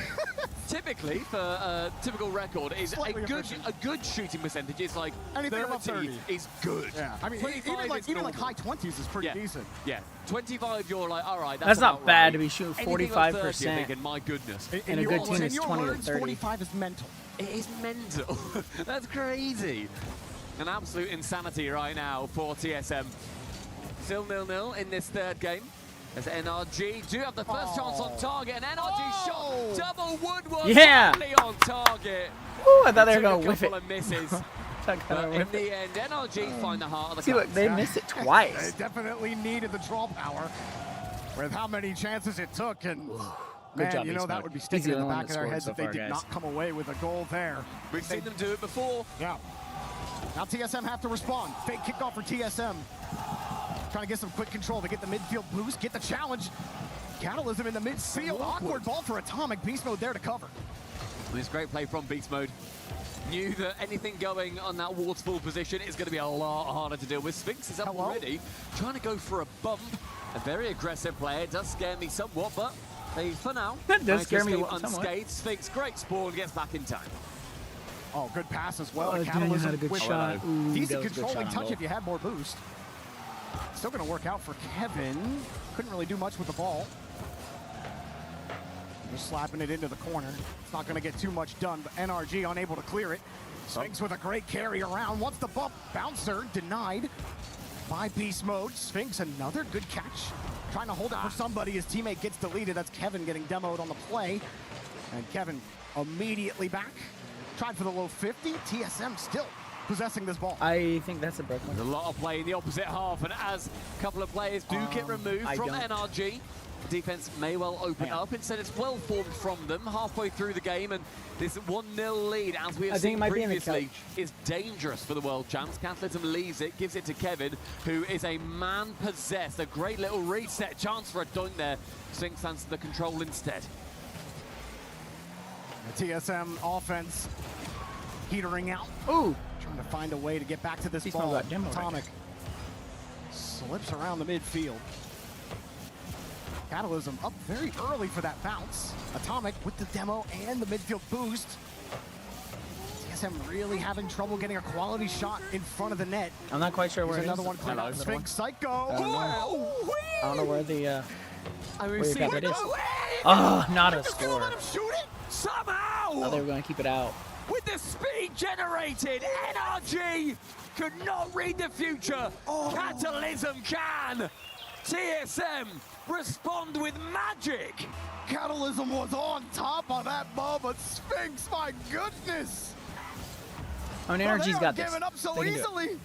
Speaker 20: Typically, for a typical record, is a good shooting percentage is like
Speaker 19: anything above 30
Speaker 20: is good.
Speaker 19: Yeah, I mean, even like high 20s is pretty decent.
Speaker 20: Yeah, 25, you're like, all right,
Speaker 7: that's not bad
Speaker 20: right.
Speaker 7: to be shooting
Speaker 20: 45%.
Speaker 7: 45%.
Speaker 20: You're thinking, my goodness.
Speaker 7: And a good team is 20 or 30.
Speaker 19: 45 is mental.
Speaker 20: It is mental. That's crazy. An absolute insanity right now for TSM. Still 0-0 in this third game. As NRG do have the first chance on target, and NRG shot double woodwork on target.
Speaker 7: Ooh, I thought they were going to whiff it.
Speaker 20: A couple of misses. But in the end, NRG find the heart of the
Speaker 7: See, look, they missed it twice.
Speaker 19: They definitely needed the draw power with how many chances it took. And man,
Speaker 7: job,
Speaker 19: you know, that would be sticking in the back of their heads
Speaker 7: so
Speaker 19: if they did not come away with a goal there.
Speaker 20: We've seen them do it before.
Speaker 19: Yeah. Now TSM have to respond. Fake kickoff for TSM. Trying to get some quick control to get the midfield boost, get the challenge. Catalysm in the midfield. Awkward ball for Atomic. Beast Mode there to cover.
Speaker 20: This great play from Beast Mode. Knew that anything going on that waterfall position is going to be a lot harder to deal with. Sphinx is up already, trying to go for a bump. A very aggressive play. It does scare me somewhat, but they, for now,
Speaker 7: that does scare me
Speaker 20: unscathed.
Speaker 7: somewhat.
Speaker 20: Sphinx, great spawn, gets back in time.
Speaker 19: Oh, good pass as well.
Speaker 7: Daniel had a good shot. Ooh,
Speaker 19: decent controlling touch if you had more boost. Still going to work out for Kevin. Couldn't really do much with the ball. Just slapping it into the corner. It's not going to get too much done, but NRG unable to clear it. Sphinx with a great carry around. Wants the bump. Bouncer denied by Beast Mode. Sphinx, another good catch. Trying to hold it for somebody. His teammate gets deleted. That's Kevin getting demoed on the play. And Kevin immediately back. Tried for the low 50. TSM still possessing this ball.
Speaker 7: I think that's a broken one.
Speaker 20: There's a lot of play in the opposite half, and as a couple of players do get removed from NRG, defense may well open up. Instead, it's well formed from them halfway through the game, and this 1-0 lead, as we have seen previously, is dangerous for the world champs. Catalysm leaves it, gives it to Kevin, who is a man possessed. A great little reset chance for a dunk there. Sphinx stands to the control instead.
Speaker 19: The TSM offense heatering out.
Speaker 7: Ooh.
Speaker 19: Trying to find a way to get back to this ball. Atomic slips around the midfield. Catalysm up very early for that bounce. Atomic with the demo and the midfield boost. TSM really having trouble getting a quality shot in front of the net.
Speaker 7: I'm not quite sure where
Speaker 19: another one cleared out. Sphinx Psycho.
Speaker 7: I don't know where the it is. Oh, not a score.
Speaker 20: Somehow!
Speaker 7: Oh, they were going to keep it out.
Speaker 20: With the speed generated, NRG could not read the future. Catalysm can. TSM respond with magic.
Speaker 19: Catalysm was on top of that ball, but Sphinx, my goodness.
Speaker 7: I mean, NRG's got this.
Speaker 19: Giving up so easily.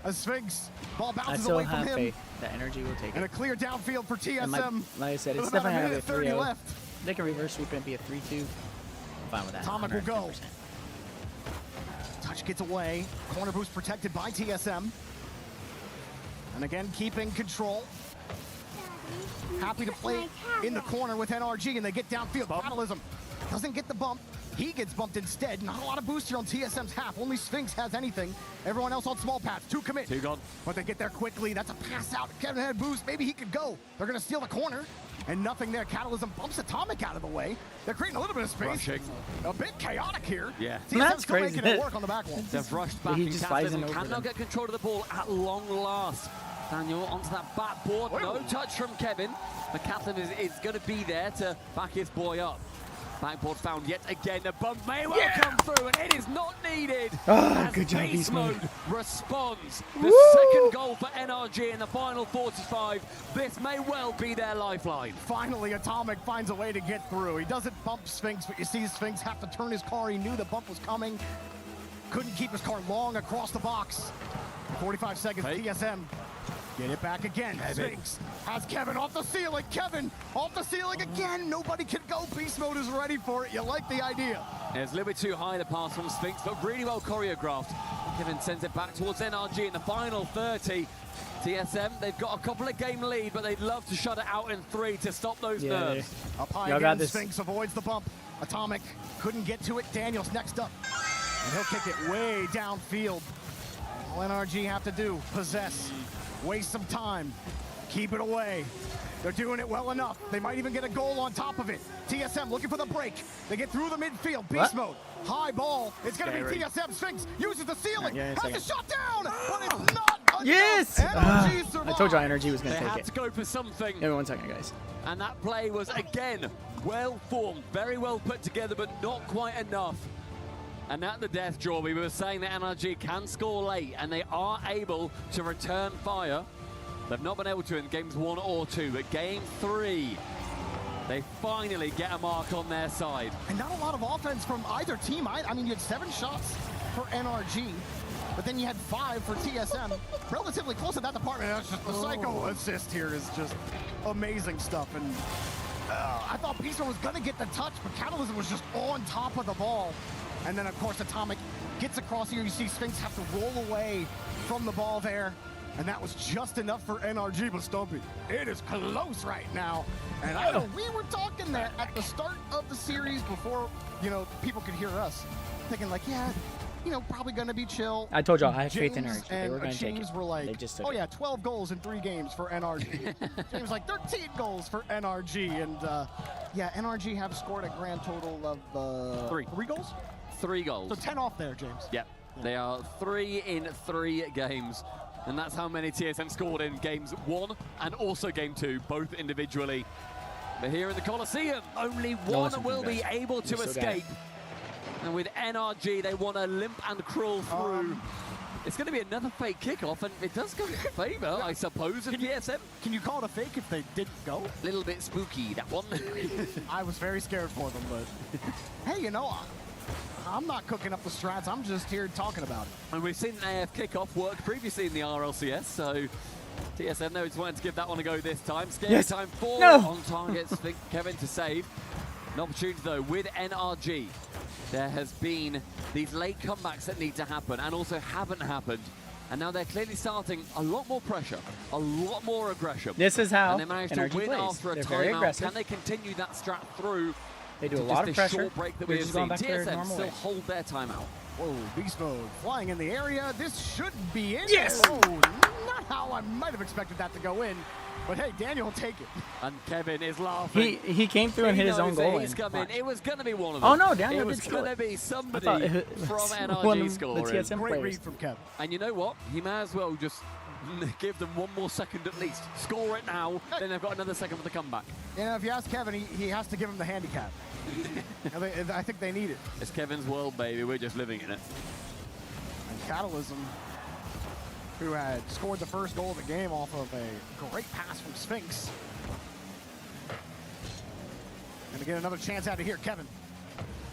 Speaker 19: A Sphinx ball bounces
Speaker 7: I
Speaker 19: away
Speaker 7: still
Speaker 19: from
Speaker 7: have
Speaker 19: him.
Speaker 7: faith that NRG will take it.
Speaker 19: And a clear downfield for TSM.
Speaker 7: Like I said, it's definitely going to be a 3-0. They can reverse sweep and be a 3-2. I'm fine with that.
Speaker 19: Atomic will go. Touch gets away. Corner boost protected by TSM. And again, keeping control. Happy to play in the corner with NRG, and they get downfield. Catalysm doesn't get the bump. He gets bumped instead. Not a lot of boost here on TSM's half. Only Sphinx has anything. Everyone else on small paths. 2 commit.
Speaker 20: 2 gone.
Speaker 19: But they get there quickly. That's a pass out. Kevin had boost. Maybe he could go. They're going to steal the corner. And nothing there. Catalysm bumps Atomic out of the way. They're creating a little bit of space.
Speaker 20: Rushing.
Speaker 19: A bit chaotic here.
Speaker 20: Yeah.
Speaker 19: TSM's still making it work on the back wall.
Speaker 20: They've rushed back, and Catalysm cannot get control of the ball at long last. Daniel onto that backboard. No touch from Kevin. But Catalysm is going to be there to back his boy up. Backboard found yet again. The bump may well come through, and it is not needed.
Speaker 7: Oh,
Speaker 20: as
Speaker 7: good job,
Speaker 20: Beast
Speaker 7: Beast Mode.
Speaker 20: responds. The
Speaker 7: Woo!
Speaker 20: second goal for NRG in the final 45. This may well be their lifeline.
Speaker 19: Finally, Atomic finds a way to get through. He doesn't bump Sphinx, but you see Sphinx have to turn his car. He knew the bump was coming. Couldn't keep his car long across the box. 45 seconds, TSM. Get it back again. Sphinx has Kevin off the ceiling. Kevin off the ceiling again. Nobody can go. Beast Mode is ready for it. You like the idea.
Speaker 20: It's a little bit too high, the pass from Sphinx, but really well choreographed. Kevin sends it back towards NRG in the final 30. TSM, they've got a couple of game lead, but they'd love to shut it out in 3 to stop those nerves.
Speaker 19: Up high again, Sphinx avoids the bump. Atomic couldn't get to it. Daniel's next up. And he'll kick it way downfield. All NRG have to do, possess. Waste some time, keep it away. They're doing it well enough. They might even get a goal on top of it. TSM looking for the break. They get through the midfield. Beast Mode, high ball. It's going to be TSM. Sphinx uses the ceiling. Has a shot down, but it's not enough.
Speaker 7: Yes!
Speaker 19: NRG
Speaker 7: I
Speaker 19: survives.
Speaker 7: told you Energy was going
Speaker 20: They
Speaker 7: to take
Speaker 20: had
Speaker 7: it.
Speaker 20: to go for something.
Speaker 7: Give me 1 second, guys.
Speaker 20: And that play was, again, well formed, very well put together, but not quite enough. And at the death draw, we were saying that NRG can score late, and they are able to return fire. They've not been able to in games 1 or 2, but game 3, they finally get a mark on their side.
Speaker 19: And not a lot of offense from either team. I mean, you had 7 shots for NRG, but then you had 5 for TSM. Relatively close in that department. That's just the psycho assist here is just amazing stuff. And I thought Beast Mode was going to get the touch, but Catalysm was just on top of the ball. And then, of course, Atomic gets across here. You see Sphinx have to roll away from the ball there. And that was just enough for NRG, but Stumpy, it is close right now. And I know we were talking that at the start of the series before, you know, people could hear us. Thinking like, yeah, you know, probably going to be chill.
Speaker 7: I told y'all, I have faith in
Speaker 19: James
Speaker 7: NRG. They were going to take
Speaker 19: James
Speaker 7: it.
Speaker 19: were like,
Speaker 7: They just took
Speaker 19: oh
Speaker 7: it.
Speaker 19: yeah, 12 goals in 3 games for NRG. James like 13 goals for NRG. And yeah, NRG have scored a grand total of 3 goals?
Speaker 20: 3 goals.
Speaker 19: So 10 off there, James.
Speaker 20: Yep. They are 3 in 3 games. And that's how many TSM scored in games 1 and also game 2, both individually. But here in the Coliseum, only one will be able to escape. And with NRG, they want to limp and crawl through. It's going to be another fake kickoff, and it does go in favor, I suppose, of TSM.
Speaker 19: Can you call it a fake if they didn't go?
Speaker 20: A little bit spooky, that one.
Speaker 19: I was very scared for them, but hey, you know, I'm not cooking up the strats. I'm just here talking about it.
Speaker 20: And we've seen an AF kickoff work previously in the RLCS, so TSM knows wanting to give that one a go this time. Scary time 4 on targets for Kevin to save. An opportunity, though, with NRG. There has been these late comebacks that need to happen and also haven't happened. And now they're clearly starting a lot more pressure, a lot more aggression.
Speaker 7: This is how
Speaker 20: and they managed
Speaker 7: NRG
Speaker 20: to win
Speaker 7: plays.
Speaker 20: after a
Speaker 7: They're very
Speaker 20: timeout.
Speaker 7: aggressive.
Speaker 20: Can they continue that strat through?
Speaker 7: They do a
Speaker 20: to
Speaker 7: lot
Speaker 20: just
Speaker 7: of
Speaker 20: this
Speaker 7: pressure.
Speaker 20: short break that
Speaker 7: They're
Speaker 20: we have
Speaker 7: just going
Speaker 20: seen?
Speaker 7: back their
Speaker 20: TSM
Speaker 7: normal
Speaker 20: still
Speaker 7: way.
Speaker 20: hold their timeout.
Speaker 19: Whoa, Beast Mode flying in the area. This should be in.
Speaker 20: Yes!
Speaker 19: Oh, not how I might have expected that to go in. But hey, Daniel will take it.
Speaker 20: And Kevin is laughing.
Speaker 7: He came through and hit his own
Speaker 20: knows that
Speaker 7: goal.
Speaker 20: He's
Speaker 7: in.
Speaker 20: coming. It was going to be one of
Speaker 7: Oh,
Speaker 20: them.
Speaker 7: no, Daniel
Speaker 20: It was
Speaker 7: did steal
Speaker 20: going
Speaker 7: it.
Speaker 20: to be
Speaker 7: I
Speaker 20: somebody
Speaker 7: thought it
Speaker 20: from
Speaker 7: was
Speaker 20: NRG
Speaker 7: one of the
Speaker 20: scoring.
Speaker 7: TSM
Speaker 19: Great
Speaker 7: players.
Speaker 19: read from Kevin.
Speaker 20: And you know what? He may as well just give them 1 more second at least. Score it now, then they've got another second for the comeback.
Speaker 19: Yeah, if you ask Kevin, he has to give him the handicap. I think they need it.
Speaker 20: It's Kevin's world, baby. We're just living in it.
Speaker 19: And Catalysm, who had scored the first goal of the game off of a great pass from Sphinx. Gonna get another chance out of here. Kevin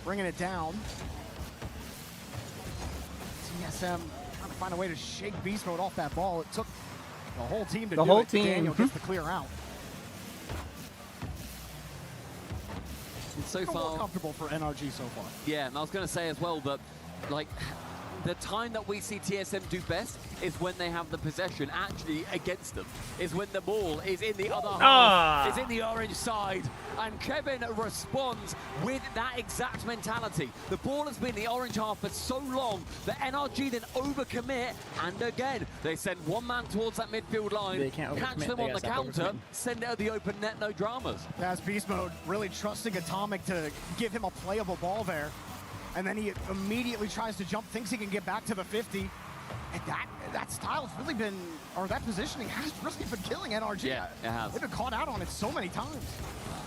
Speaker 19: bringing it down. TSM trying to find a way to shake Beast Mode off that ball. It took the whole team to do it. Daniel gets the clear out.
Speaker 20: And so
Speaker 19: More
Speaker 20: far,
Speaker 19: comfortable for NRG so far.
Speaker 20: yeah, and I was going to say as well that, like, the time that we see TSM do best is when they have the possession actually against them, is when the ball is in the other half, is in the orange side, and Kevin responds with that exact mentality. The ball has been in the orange half for so long that NRG then overcommit, and again, they send one man towards that midfield line,
Speaker 7: They can't
Speaker 20: catch
Speaker 7: overcommit,
Speaker 20: them
Speaker 7: they
Speaker 20: on the
Speaker 7: gotta stop
Speaker 20: counter,
Speaker 7: overcommitting.
Speaker 20: send it at the open net, no dramas.
Speaker 19: That's Beast Mode really trusting Atomic to give him a playable ball there. And then he immediately tries to jump, thinks he can get back to the 50. And that style's really been, or that positioning has really been killing NRG.
Speaker 20: Yeah, it has.
Speaker 19: They've been caught out on it so many times.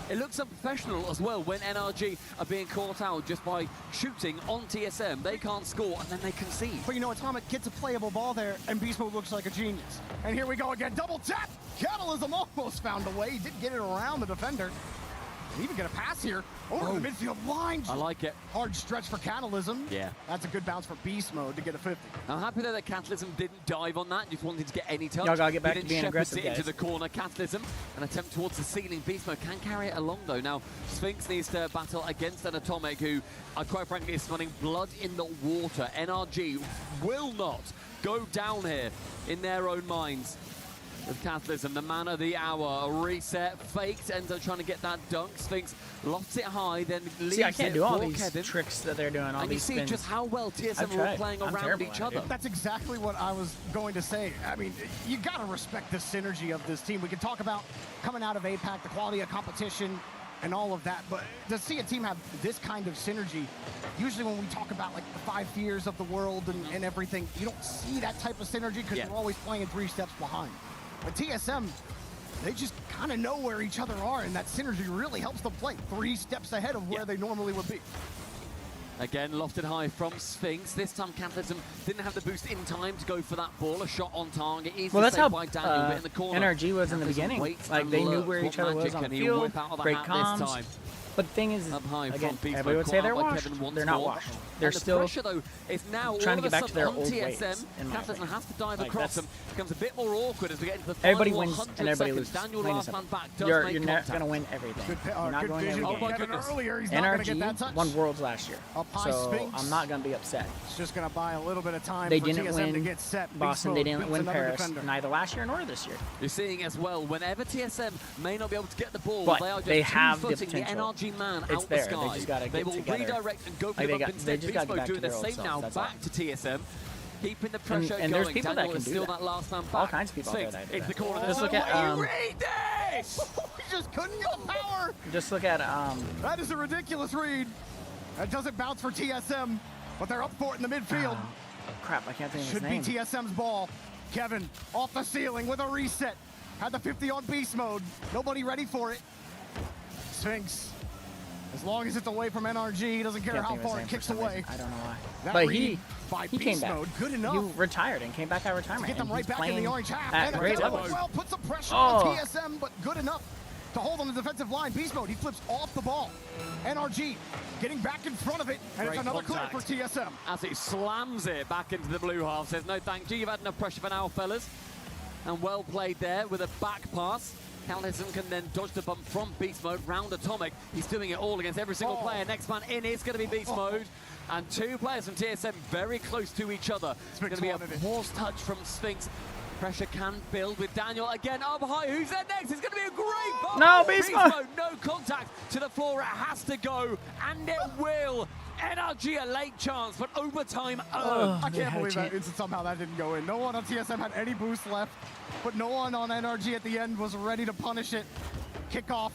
Speaker 20: It looks unprofessional as well when NRG are being caught out just by shooting on TSM. They can't score and then they concede.
Speaker 19: But you know, Atomic gets a playable ball there, and Beast Mode looks like a genius. And here we go again, double tap! Catalysm almost found a way. He did get it around the defender. He even get a pass here over the midfield line.
Speaker 20: I like it.
Speaker 19: Hard stretch for Catalysm.
Speaker 20: Yeah.
Speaker 19: That's a good bounce for Beast Mode to get a 50.
Speaker 20: I'm happy that Catalysm didn't dive on that, just wanted to get any touch.
Speaker 7: Y'all gotta get back
Speaker 20: He
Speaker 7: to
Speaker 20: then
Speaker 7: being
Speaker 20: shepherds
Speaker 7: aggressive,
Speaker 20: it into
Speaker 7: guys.
Speaker 20: the corner. Catalysm, an attempt towards the ceiling. Beast Mode can carry it along though. Now, Sphinx needs to battle against an Atomic who, quite frankly, is running blood in the water. NRG will not go down here in their own minds. With Catalysm, the man of the hour, a reset, faked, ends up trying to get that dunk. Sphinx lofts it high, then leaves
Speaker 7: See, I can't
Speaker 20: it
Speaker 7: do all
Speaker 20: for
Speaker 7: these
Speaker 20: Kevin.
Speaker 7: tricks that they're doing, all
Speaker 20: And
Speaker 7: these
Speaker 20: you see
Speaker 7: spins.
Speaker 20: just how well TSM
Speaker 7: I've
Speaker 20: are all
Speaker 7: tried.
Speaker 20: playing
Speaker 7: I'm
Speaker 20: around
Speaker 7: terrible
Speaker 20: each
Speaker 7: at it.
Speaker 20: other.
Speaker 19: That's exactly what I was going to say. I mean, you got to respect the synergy of this team. We can talk about coming out of APAC, the quality of competition, and all of that, but to see a team have this kind of synergy, usually when we talk about like the 5 fears of the world and everything, you don't see that type of synergy because you're always playing 3 steps behind. But TSM, they just kind of know where each other are, and that synergy really helps them play 3 steps ahead of where they normally would be.
Speaker 20: Again, lofted high from Sphinx. This time, Catalysm didn't have the boost in time to go for that ball. A shot on target. Easily
Speaker 7: Well, that's
Speaker 20: saved
Speaker 7: how
Speaker 20: by Daniel, but in the corner.
Speaker 7: NRG was in the
Speaker 20: Catalysm
Speaker 7: beginning.
Speaker 20: waits
Speaker 7: Like,
Speaker 20: and
Speaker 7: they knew
Speaker 20: lurks.
Speaker 7: where
Speaker 20: What
Speaker 7: each other was
Speaker 20: magic
Speaker 7: on
Speaker 20: can
Speaker 7: the
Speaker 20: he
Speaker 7: field,
Speaker 20: whip out of the
Speaker 7: great
Speaker 20: hat
Speaker 7: comms.
Speaker 20: this time?
Speaker 7: But the thing is,
Speaker 20: Up high
Speaker 7: again,
Speaker 20: from Beast
Speaker 7: everybody
Speaker 20: Mode,
Speaker 7: would say they're
Speaker 20: caught out by
Speaker 7: washed.
Speaker 20: Kevin once
Speaker 7: They're not
Speaker 20: more.
Speaker 7: washed. They're
Speaker 20: And the
Speaker 7: still
Speaker 20: pressure, though, is now all
Speaker 7: trying to
Speaker 20: of
Speaker 7: get
Speaker 20: a
Speaker 7: back to their
Speaker 20: sudden on
Speaker 7: old
Speaker 20: TSM.
Speaker 7: ways, in my
Speaker 20: Catalysm
Speaker 7: opinion.
Speaker 20: has to dive
Speaker 7: Like,
Speaker 20: across
Speaker 7: that's-
Speaker 20: them. Becomes a bit more awkward as we get into the final
Speaker 7: everybody wins
Speaker 20: 100
Speaker 7: and everybody
Speaker 20: seconds.
Speaker 7: loses.
Speaker 20: Daniel,
Speaker 7: Plain and
Speaker 20: last
Speaker 7: simple.
Speaker 20: man back, does
Speaker 7: You're
Speaker 20: make
Speaker 7: not
Speaker 20: contact.
Speaker 7: going to win everything. You're not
Speaker 19: good
Speaker 7: going
Speaker 19: vision
Speaker 7: every
Speaker 19: from
Speaker 7: game.
Speaker 19: Kevin earlier. He's not going to get that
Speaker 7: NRG
Speaker 19: touch.
Speaker 7: won Worlds last year,
Speaker 19: Up high,
Speaker 7: so
Speaker 19: Sphinx.
Speaker 7: I'm not going to be upset.
Speaker 19: It's just going to buy a little bit of time
Speaker 7: They
Speaker 19: for
Speaker 7: didn't
Speaker 19: TSM to
Speaker 7: win
Speaker 19: get set. Beast
Speaker 7: Boston. They
Speaker 19: Mode
Speaker 7: didn't
Speaker 19: beats
Speaker 7: win
Speaker 19: another
Speaker 7: Paris,
Speaker 19: defender.
Speaker 7: neither last year nor this year.
Speaker 20: You're seeing as well, whenever TSM may not be able to get the ball,
Speaker 7: But
Speaker 20: they are just
Speaker 7: they have the
Speaker 20: two-footing the
Speaker 7: potential.
Speaker 20: NRG man
Speaker 7: It's
Speaker 20: out
Speaker 7: there.
Speaker 20: the
Speaker 7: They
Speaker 20: sky.
Speaker 7: just gotta
Speaker 20: They
Speaker 7: get
Speaker 20: will
Speaker 7: together.
Speaker 20: redirect and go for
Speaker 7: Like,
Speaker 20: the
Speaker 7: they
Speaker 20: bump
Speaker 7: got-
Speaker 20: instead.
Speaker 7: they just gotta
Speaker 20: Beast
Speaker 7: get
Speaker 20: Mode
Speaker 7: back to
Speaker 20: doing the
Speaker 7: their old
Speaker 20: same
Speaker 7: selves,
Speaker 20: now,
Speaker 7: that's all.
Speaker 20: back to TSM. Keeping the pressure
Speaker 7: And there's
Speaker 20: going.
Speaker 7: people that
Speaker 20: Daniel
Speaker 7: can
Speaker 20: is
Speaker 7: do
Speaker 20: still
Speaker 7: that.
Speaker 20: that last man back.
Speaker 7: All kinds of people out there
Speaker 20: Sphinx
Speaker 7: that do
Speaker 20: into the
Speaker 7: that.
Speaker 20: corner.
Speaker 7: Just look
Speaker 20: There's
Speaker 7: at,
Speaker 20: no way you read this!
Speaker 19: He just couldn't get the power.
Speaker 7: Just look at
Speaker 19: That is a ridiculous read. That doesn't bounce for TSM, but they're up for it in the midfield.
Speaker 7: crap. I can't think of his
Speaker 19: Should
Speaker 7: name.
Speaker 19: be TSM's ball. Kevin off the ceiling with a reset. Had the 50 on beast mode. Nobody ready for it. Sphinx. As long as it's away from NRG, he doesn't care
Speaker 7: Can't
Speaker 19: how
Speaker 7: think of his
Speaker 19: far
Speaker 7: name
Speaker 19: it
Speaker 7: for
Speaker 19: kicks
Speaker 7: some
Speaker 19: away.
Speaker 7: reason. I don't know why.
Speaker 19: That
Speaker 7: But
Speaker 19: read by
Speaker 7: he
Speaker 19: beast
Speaker 7: came back.
Speaker 19: mode, good enough.
Speaker 7: He retired and came back out of retirement.
Speaker 19: To get them
Speaker 7: and
Speaker 19: right
Speaker 7: he's
Speaker 19: back in the
Speaker 7: playing
Speaker 19: orange half.
Speaker 7: at
Speaker 19: And
Speaker 7: great
Speaker 19: Kevin
Speaker 7: levels.
Speaker 19: well puts some pressure
Speaker 7: Oh.
Speaker 19: on TSM, but good enough to hold on the defensive line. Beast mode, he flips off the ball. NRG getting back in front of it, and
Speaker 20: Great
Speaker 19: it's another
Speaker 20: contact.
Speaker 19: clear for TSM.
Speaker 20: As it slams it back into the blue half. Says, no thank you, you've had enough pressure for now, fellas. And well played there with a back pass. Catalysm can then dodge the bump from Beast Mode round Atomic. He's doing it all against every single player. Next man in is going to be Beast Mode. And two players from TSM very close to each other. It's going to be a force touch from Sphinx. Pressure can build with Daniel again up high. Who's there next? It's going to be a great ball.
Speaker 7: No, Beast Mode.
Speaker 20: No contact to the floor. It has to go, and it will. NRG a late chance, but overtime earned.
Speaker 19: I can't believe that somehow that didn't go in. No one on TSM had any boost left, but no one on NRG at the end was ready to punish it. Kickoff,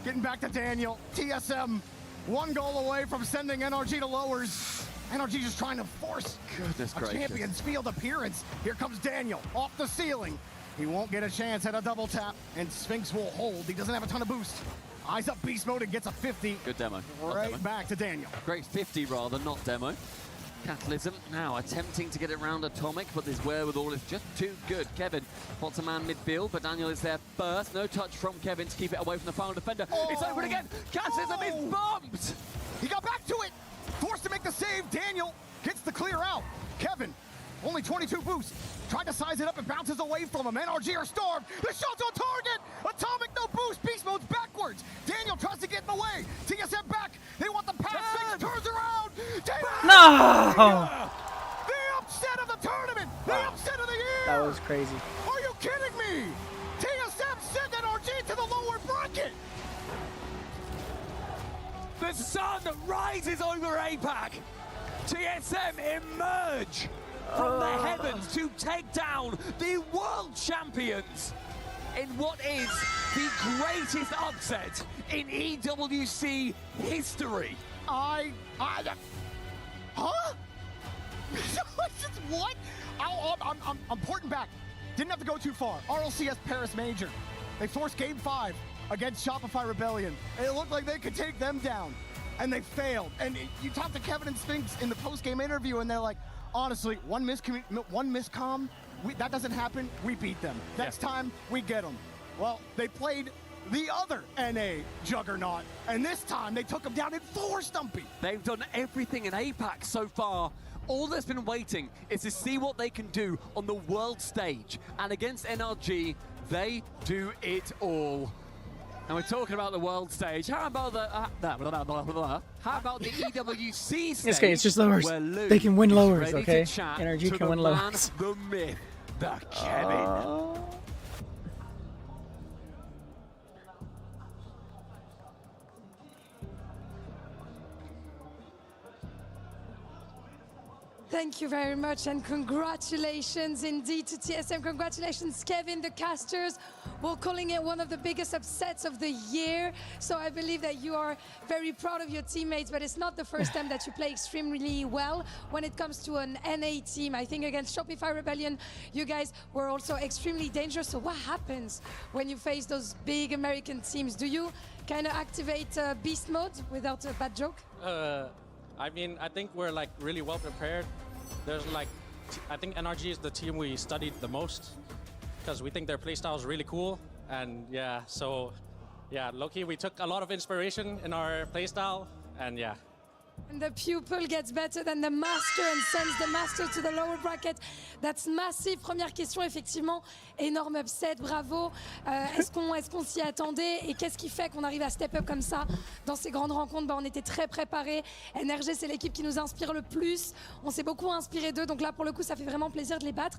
Speaker 19: getting back to Daniel. TSM, one goal away from sending NRG to lowers. NRG just trying to force
Speaker 20: Goodness
Speaker 19: a
Speaker 20: gracious.
Speaker 19: Champions Field appearance. Here comes Daniel, off the ceiling. He won't get a chance at a double tap, and Sphinx will hold. He doesn't have a ton of boost. Eyes up beast mode and gets a 50.
Speaker 20: Good demo. Not
Speaker 19: Right
Speaker 20: demo.
Speaker 19: back to Daniel.
Speaker 20: Great 50 rather, not demo. Catalysm now attempting to get it round Atomic, but this wherewithal is just too good. Kevin spots a man midfield, but Daniel is there first. No touch from Kevin to keep it away from the final defender. It's open again. Catalysm is bumped.
Speaker 19: He got back to it. Forced to make the save. Daniel gets the clear out. Kevin, only 22 boosts. Tried to size it up and bounces away from him. NRG are starved. The shot's on target. Atomic, no boost. Beast mode's backwards. Daniel tries to get in the way. TSM back. They want the pass. Sphinx turns around.
Speaker 7: No!
Speaker 19: The upset of the tournament. The upset of the year.
Speaker 7: That was crazy.
Speaker 19: Are you kidding me? TSM sent NRG to the lower bracket.
Speaker 20: The sun rises over APAC. TSM emerge from the heavens to take down the world champions in what is the greatest upset in EWC history.
Speaker 19: Huh? What? I'm porting back. Didn't have to go too far. RLCS Paris Major. They forced Game 5 against Shopify Rebellion. And it looked like they could take them down. And they failed. And you talk to Kevin and Spinks in the post-game interview, and they're like, honestly, one miscomm, that doesn't happen, we beat them. Next time, we get them. Well, they played the other NA juggernaut, and this time they took them down in 4, Stumpy.
Speaker 20: They've done everything in APAC so far. All that's been waiting is to see what they can do on the world stage. And against NRG, they do it all. And we're talking about the world stage. How about the EWC stage?
Speaker 7: This game, it's just lowers. They can win lowers, okay? NRG can win lowers.
Speaker 20: The myth, the Kevin.
Speaker 17: Thank you very much, and congratulations indeed to TSM. Congratulations, Kevin, the casters. We're calling it one of the biggest upsets of the year. So I believe that you are very proud of your teammates, but it's not the first time that you play extremely well when it comes to an NA team. I think against Shopify Rebellion, you guys were also extremely dangerous. So what happens when you face those big American teams? Do you kind of activate beast mode without a bad joke?
Speaker 21: I mean, I think we're like really well prepared. There's like, I think NRG is the team we studied the most because we think their playstyle is really cool. And yeah, so yeah, low-key, we took a lot of inspiration in our playstyle, and yeah.
Speaker 17: And the pupil gets better than the master and sends the master to the lower bracket. That's massive. Première question, effectivement, énorme upset, bravo. Est-ce qu'on s'y attendait et qu'est-ce qui fait qu'on arrive à step up comme ça dans ces grandes rencontres? On était très préparés. NRG, c'est l'équipe qui nous inspire le plus. On s'est beaucoup inspiré d'eux, donc là, pour le coup, ça fait vraiment plaisir de les battre.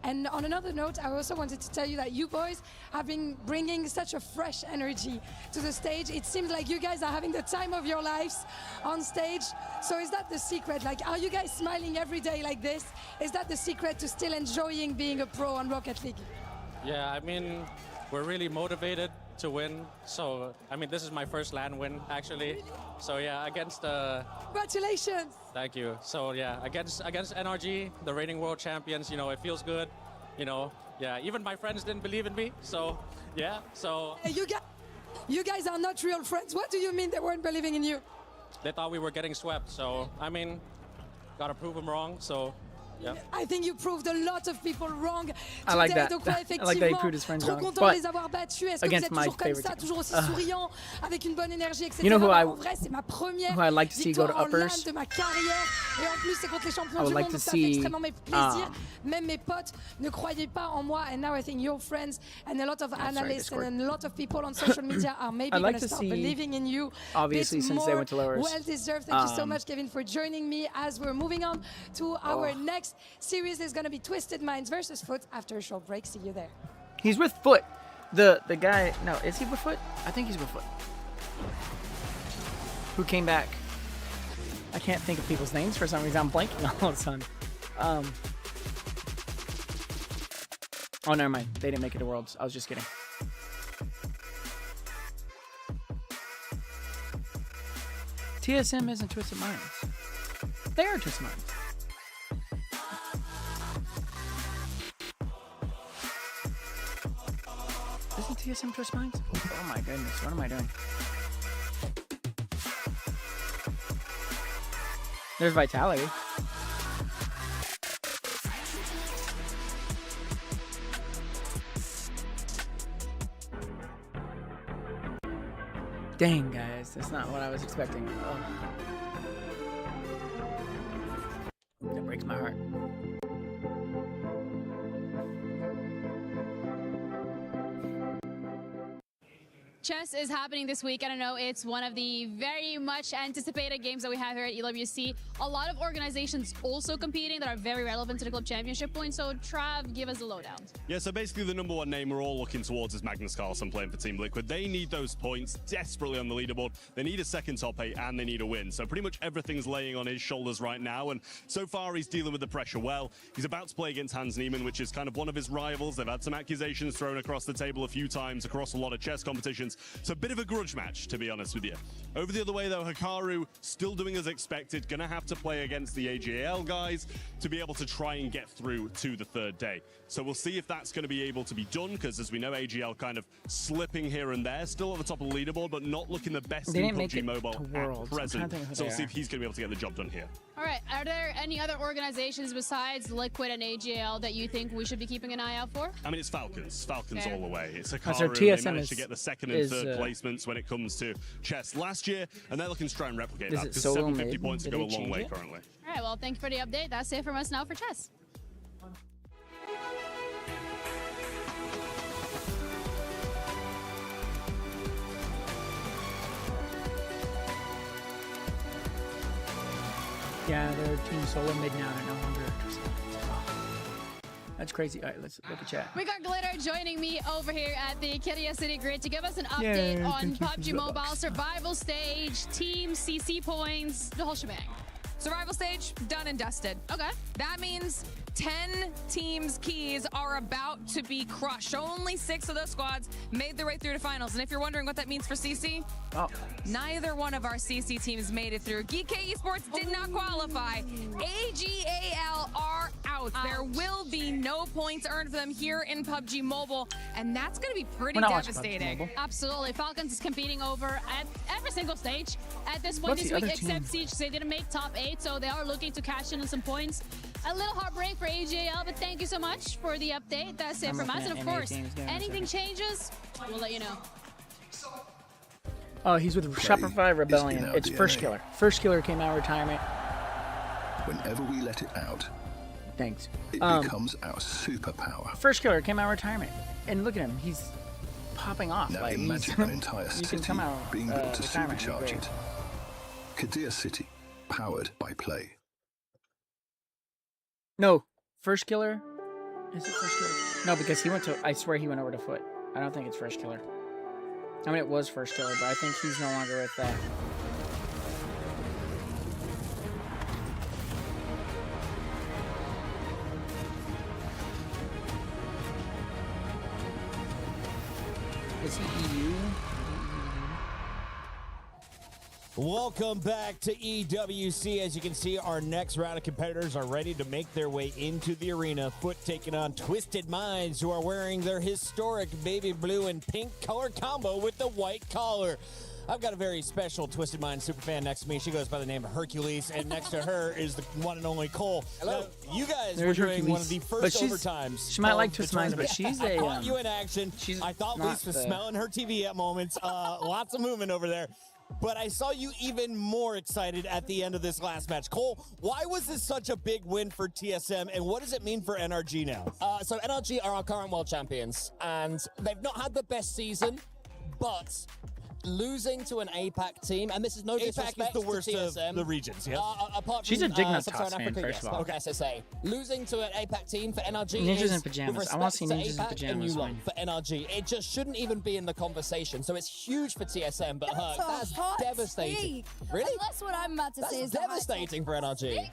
Speaker 17: And on another note, I also wanted to tell you that you boys have been bringing such a fresh energy to the stage. It seems like you guys are having the time of your lives on stage. So is that the secret? Like, are you guys smiling every day like this? Is that the secret to still enjoying being a pro on Rocket League?
Speaker 21: Yeah, I mean, we're really motivated to win. So, I mean, this is my first LAN win, actually. So, yeah, against...
Speaker 17: Congratulations!
Speaker 21: Thank you. So, yeah, against NRG, the reigning world champions, you know, it feels good. You know, yeah, even my friends didn't believe in me. So, yeah, so...
Speaker 17: You guys are not real friends. What do you mean they weren't believing in you?
Speaker 21: They thought we were getting swept. So, I mean, gotta prove them wrong. So, yeah.
Speaker 17: I think you proved a lot of people wrong today.
Speaker 7: I like that.
Speaker 17: Donc, ouais,
Speaker 7: I like that he proved his friends
Speaker 17: trop
Speaker 7: wrong.
Speaker 17: content de les avoir battus. Est-ce que vous êtes toujours comme ça,
Speaker 7: team.
Speaker 17: toujours aussi souriant, avec une bonne énergie, etc.
Speaker 7: You know who
Speaker 17: En vrai, c'est ma première
Speaker 7: I'd like to see go to
Speaker 17: victoire en LAN
Speaker 7: uppers?
Speaker 17: de ma carrière. Et en plus, c'est contre les champions
Speaker 7: I would
Speaker 17: du
Speaker 7: like
Speaker 17: monde.
Speaker 7: to
Speaker 17: Donc, ça fait
Speaker 7: see,
Speaker 17: extrêmement plaisir. Même mes potes ne croyaient pas en moi. And now I think your friends and a lot of analysts and a lot of people on social media are maybe going to start believing in you.
Speaker 7: Obviously, since they went to lowers.
Speaker 17: Well deserved. Thank you so much, Kevin, for joining me as we're moving on to our next series. Is going to be Twisted Minds versus Foot after a short break. See you there.
Speaker 7: He's with Foot. The guy, no, is he with Foot? I think he's with Foot. Who came back? I can't think of people's names for some reason. I'm blanking all of a sudden. Oh, never mind. They didn't make it to Worlds. I was just kidding. TSM isn't Twisted Minds. They are Twisted Minds. Isn't TSM Twisted Minds? Oh my goodness, what am I doing? There's Vitality. Dang, guys, that's not what I was expecting. Oh. That breaks my heart.
Speaker 22: Chess is happening this week. I don't know, it's one of the very much anticipated games that we have here at EWC. A lot of organizations also competing that are very relevant to the club championship point. So Trav, give us a lowdown.
Speaker 23: Yeah, so basically the number one name we're all looking towards is Magnus Carlsen playing for Team Liquid. They need those points desperately on the leaderboard. They need a second top 8 and they need a win. So pretty much everything's laying on his shoulders right now. And so far he's dealing with the pressure well. He's about to play against Hans Niemann, which is kind of one of his rivals. They've had some accusations thrown across the table a few times across a lot of chess competitions. So a bit of a grudge match, to be honest with you. Over the other way, though, Hikaru still doing as expected. Going to have to play against the AGL guys to be able to try and get through to the third day. So we'll see if that's going to be able to be done, because as we know, AGL kind of slipping here and there, still at the top of the leaderboard, but not looking the best in PUBG Mobile at present. So we'll see if he's going to be able to get the job done here.
Speaker 22: All right, are there any other organizations besides Liquid and AGL that you think we should be keeping an eye out for?
Speaker 23: I mean, it's Falcons. Falcons
Speaker 22: Fair.
Speaker 23: all the way. It's
Speaker 7: So
Speaker 23: Hikaru.
Speaker 7: TSM
Speaker 23: They managed to
Speaker 7: is-
Speaker 23: get the second and
Speaker 7: is,
Speaker 23: third placements when it comes to chess last year, and they're looking to try and replicate
Speaker 7: Is
Speaker 23: that,
Speaker 7: it
Speaker 23: because
Speaker 7: solo
Speaker 23: 750
Speaker 7: mid?
Speaker 23: points
Speaker 7: Did
Speaker 23: go
Speaker 7: they
Speaker 23: a long
Speaker 7: change
Speaker 23: way
Speaker 7: it?
Speaker 23: currently.
Speaker 22: All right, well, thank you for the update. That's it from us now for chess.
Speaker 7: Yeah, they're team solo mid now. They're no longer. That's crazy. All right, let's look at chat.
Speaker 22: We got Glitter joining me over here at the Kiria City Grid to give us an update
Speaker 7: Yay,
Speaker 22: on
Speaker 7: thank you for
Speaker 22: PUBG
Speaker 7: the
Speaker 22: Mobile
Speaker 7: bucks.
Speaker 22: Survival Stage, Team CC points, the whole shebang.
Speaker 1: Survival stage, done and dusted.
Speaker 22: Okay.
Speaker 1: That means 10 teams' keys are about to be crushed. Only 6 of those squads made their way through to finals. And if you're wondering what that means for CC, neither one of our CC teams made it through. GK Esports did not qualify. AGAL are out. There will be no points earned for them here in PUBG Mobile, and that's going to be pretty devastating.
Speaker 22: Absolutely. Falcons is competing over at every single stage at this point
Speaker 1: What's
Speaker 22: this
Speaker 1: the
Speaker 22: week,
Speaker 1: other
Speaker 22: except
Speaker 1: team?
Speaker 22: Siege. They didn't make top 8, so they are looking to cash in on some points. A little heartbreak for AJL, but thank you so much for the update. That's it
Speaker 7: I'm
Speaker 22: from us.
Speaker 7: looking
Speaker 22: And
Speaker 7: at
Speaker 22: of
Speaker 7: NA
Speaker 22: course,
Speaker 7: teams. Give me a
Speaker 22: anything changes, we'll let you know.
Speaker 7: Oh, he's with Shopify Rebellion.
Speaker 9: our
Speaker 7: It's First
Speaker 9: DNA.
Speaker 7: Killer. First Killer came out of retirement.
Speaker 9: Whenever we let it out,
Speaker 7: Thanks.
Speaker 9: it becomes our superpower.
Speaker 7: First Killer came out of retirement, and look at him. He's popping off.
Speaker 9: Now
Speaker 7: like
Speaker 9: imagine
Speaker 7: he's,
Speaker 9: an entire
Speaker 7: you
Speaker 9: city
Speaker 7: can come out
Speaker 9: being built to
Speaker 7: retirement.
Speaker 9: supercharge
Speaker 7: Great.
Speaker 9: it. Kadir City, powered by Play.
Speaker 7: No, First Killer. Is it First Killer? No, because he went to. I swear he went over to Foot. I don't think it's First Killer. I mean, it was First Killer, but I think he's no longer with that. Is he EU?
Speaker 14: Welcome back to EWC. As you can see, our next round of competitors are ready to make their way into the arena. Foot taking on Twisted Minds, who are wearing their historic baby blue and pink color combo with the white collar. I've got a very special Twisted Minds superfan next to me. She goes by the name of Hercules, and next to her is the one and only Cole. Hello. Now, you guys
Speaker 7: There's
Speaker 14: were doing
Speaker 7: Hercules.
Speaker 14: one of the
Speaker 7: But
Speaker 14: first
Speaker 7: she's-
Speaker 14: overtimes.
Speaker 7: she might
Speaker 14: of
Speaker 7: like
Speaker 14: the
Speaker 7: Twisted Minds, but
Speaker 14: tournament.
Speaker 7: she's
Speaker 14: I
Speaker 7: a,
Speaker 14: caught you in action. I thought
Speaker 7: not
Speaker 14: Lise was
Speaker 7: the-
Speaker 14: smelling her TV at moments. Lots of movement over there. But I saw you even more excited at the end of this last match. Cole, why was this such a big win for TSM, and what does it mean for NRG now?
Speaker 4: So NRG are our current world champions, and they've not had the best season, but losing to an APAC team, and this is no
Speaker 14: APAC is
Speaker 4: disrespect
Speaker 14: the worst
Speaker 4: to
Speaker 14: of
Speaker 4: TSM.
Speaker 14: the regions, yes?
Speaker 4: Apart
Speaker 7: She's
Speaker 4: from
Speaker 7: a Dignitas
Speaker 4: Sub-Saharan
Speaker 7: fan,
Speaker 4: Africa,
Speaker 7: first
Speaker 4: yes,
Speaker 7: of all.
Speaker 4: but SSA. Losing to an APAC team for NRG
Speaker 7: Ninjas
Speaker 4: is
Speaker 7: in pajamas.
Speaker 4: with
Speaker 7: I wanna see
Speaker 4: respect
Speaker 7: ninjas in
Speaker 4: to APAC
Speaker 7: pajamas,
Speaker 4: a new low
Speaker 7: fine.
Speaker 4: for NRG. It just shouldn't even be in the conversation. So it's huge for TSM, but
Speaker 5: That's a
Speaker 4: that's
Speaker 5: hot
Speaker 4: devastating.
Speaker 5: take.
Speaker 4: Really?
Speaker 5: And that's what I'm about to
Speaker 4: That's
Speaker 5: say. Is the hot take.
Speaker 4: devastating for NRG.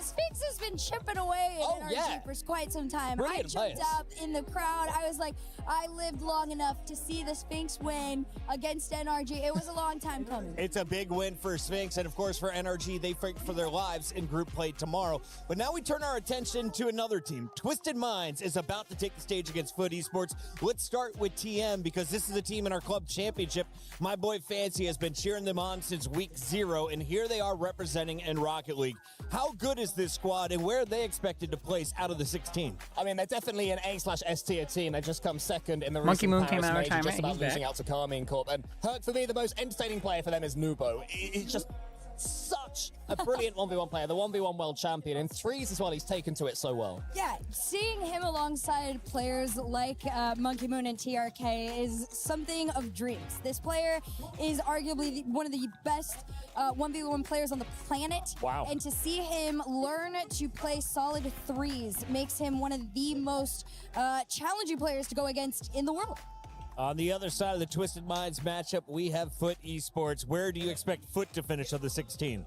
Speaker 5: Sphinx has been chipping away at NRG
Speaker 4: yeah.
Speaker 5: for quite some time.
Speaker 4: Brilliant
Speaker 5: I jumped
Speaker 4: players.
Speaker 5: up in the crowd. I was like, I lived long enough to see the Sphinx win against NRG. It was a long time coming.
Speaker 14: It's a big win for Sphinx, and of course for NRG, they fight for their lives in group play tomorrow. But now we turn our attention to another team. Twisted Minds is about to take the stage against Foot Esports. Let's start with TM, because this is a team in our club championship. My boy Fancy has been cheering them on since week 0, and here they are representing in Rocket League. How good is this squad, and where are they expected to place out of the 16?
Speaker 4: I mean, they're definitely an A/S tier team. They just come second in the
Speaker 7: Monkey
Speaker 4: recent
Speaker 7: Moon came
Speaker 4: Paris
Speaker 7: out of
Speaker 4: major,
Speaker 7: retirement.
Speaker 4: just about
Speaker 7: He's
Speaker 4: losing
Speaker 7: back.
Speaker 4: out to Carmine Corp. And Herc, for me, the most entertaining player for them is Nubo. He's just such a brilliant 1v1 player, the 1v1 world champion. In threes as well, he's taken to it so well.
Speaker 5: Yeah, seeing him alongside players like Monkey Moon and TRK is something of dreams. This player is arguably one of the best 1v1 players on the planet.
Speaker 4: Wow.
Speaker 5: And to see him learn to play solid threes makes him one of the most challenging players to go against in the world.
Speaker 14: On the other side of the Twisted Minds matchup, we have Foot Esports. Where do you expect Foot to finish of the 16?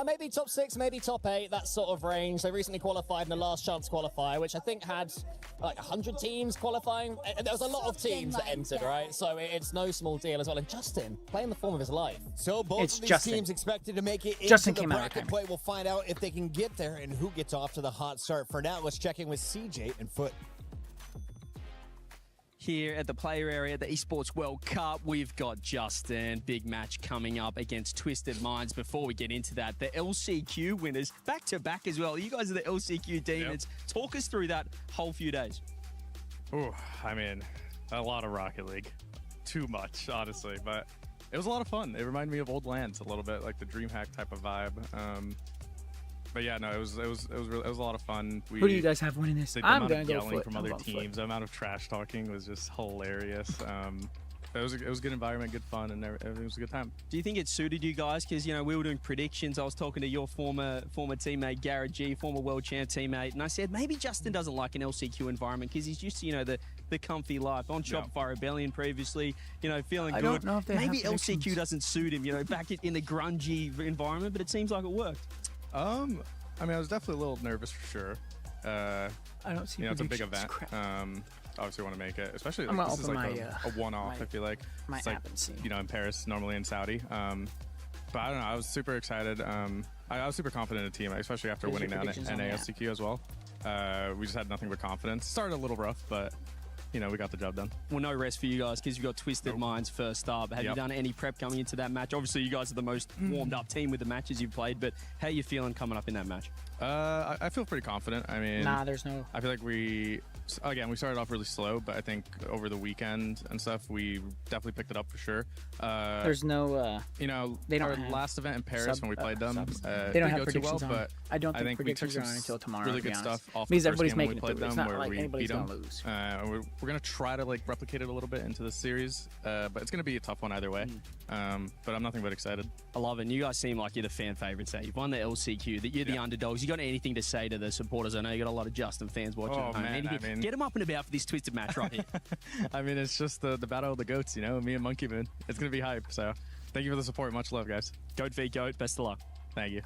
Speaker 4: Maybe top 6, maybe top 8, that sort of range. They recently qualified in the last chance qualifier, which I think had like 100 teams qualifying. There was a lot of teams that entered, right? So it's no small deal as well. And Justin, playing the form of his life.
Speaker 14: So both of these teams expected to make it
Speaker 7: Justin
Speaker 14: into the
Speaker 7: came out
Speaker 14: bracket play. We'll find out if they can get there and who gets off to the hot start. For now, let's check in with CJ and Foot.
Speaker 2: Here at the player area, the Esports World Cup, we've got Justin. Big match coming up against Twisted Minds. Before we get into that, the LCQ winners, back-to-back as well. You guys are the LCQ demons. Yep. Talk us through that whole few days.
Speaker 3: Ooh, I mean, a lot of Rocket League. Too much, honestly, but it was a lot of fun. It reminded me of old lands a little bit, like the DreamHack type of vibe. But yeah, no, it was a lot of fun.
Speaker 7: Who do you guys have winning this?
Speaker 3: I'm gonna go yelling from other teams. The amount of trash talking was just hilarious. It was a good environment, good fun, and everything was a good time.
Speaker 2: Do you think it suited you guys? Because, you know, we were doing predictions. I was talking to your former teammate, Garrett G, former world champ teammate, and I said maybe Justin doesn't like an LCQ environment because he's used to, you know, the comfy life. On Shopify Rebellion previously, you know, feeling good.
Speaker 7: I don't know if they
Speaker 2: maybe
Speaker 7: have
Speaker 2: LCQ doesn't suit him, you know, back in the grungy environment, but it seems like it worked.
Speaker 3: I mean, I was definitely a little nervous for sure.
Speaker 7: I don't see.
Speaker 3: You know, it's a big event. Obviously, want to make it, especially
Speaker 7: I'm
Speaker 3: like, this is like
Speaker 7: my,
Speaker 3: a one-off. I feel like
Speaker 7: my
Speaker 3: it's like
Speaker 7: app and see.
Speaker 3: You know, in Paris, normally in Saudi. But I don't know. I was super excited. I was super confident in the team, especially after winning that NALCQ as well. We just had nothing but confidence. Started a little rough, but you know, we got the job done.
Speaker 2: Well, no rest for you guys because you've got Twisted Minds first up. Have you done any prep coming into that match? Obviously, you guys are the most warmed up team with the matches you've played, but how are you feeling coming up in that match?
Speaker 3: I feel pretty confident. I mean,
Speaker 7: there's no.
Speaker 3: I feel like we started off really slow, but I think over the weekend and stuff, we definitely picked it up for sure.
Speaker 7: There's no.
Speaker 3: You know,
Speaker 7: they don't
Speaker 3: our
Speaker 7: have
Speaker 3: last event in Paris when we played them,
Speaker 7: they don't have
Speaker 3: go
Speaker 7: predictions
Speaker 3: too well,
Speaker 7: on.
Speaker 3: but
Speaker 7: I don't think
Speaker 3: we took
Speaker 7: predictions are on until tomorrow.
Speaker 3: Really good stuff off
Speaker 7: because
Speaker 3: the first
Speaker 7: everybody's
Speaker 3: game when
Speaker 7: making
Speaker 3: we played them,
Speaker 7: it's not
Speaker 3: where
Speaker 7: like
Speaker 3: we
Speaker 7: anybody's
Speaker 3: beat them.
Speaker 7: gonna lose.
Speaker 3: We're gonna try to like replicate it a little bit into the series, but it's gonna be a tough one either way. But I'm nothing but excited.
Speaker 2: I love it. And you guys seem like you're the fan favorites. You've won the LCQ. That you're the underdogs. You got anything to say to the supporters? I know you got a lot of Justin fans watching at home.
Speaker 3: Man,
Speaker 2: get them up and about for this Twisted match right here.
Speaker 3: I mean, it's just the battle of the goats, you know, me and Monkey Moon. It's gonna be hype. So thank you for the support. Much love, guys.
Speaker 2: Goat v Goat. Best of luck.
Speaker 3: Thank you.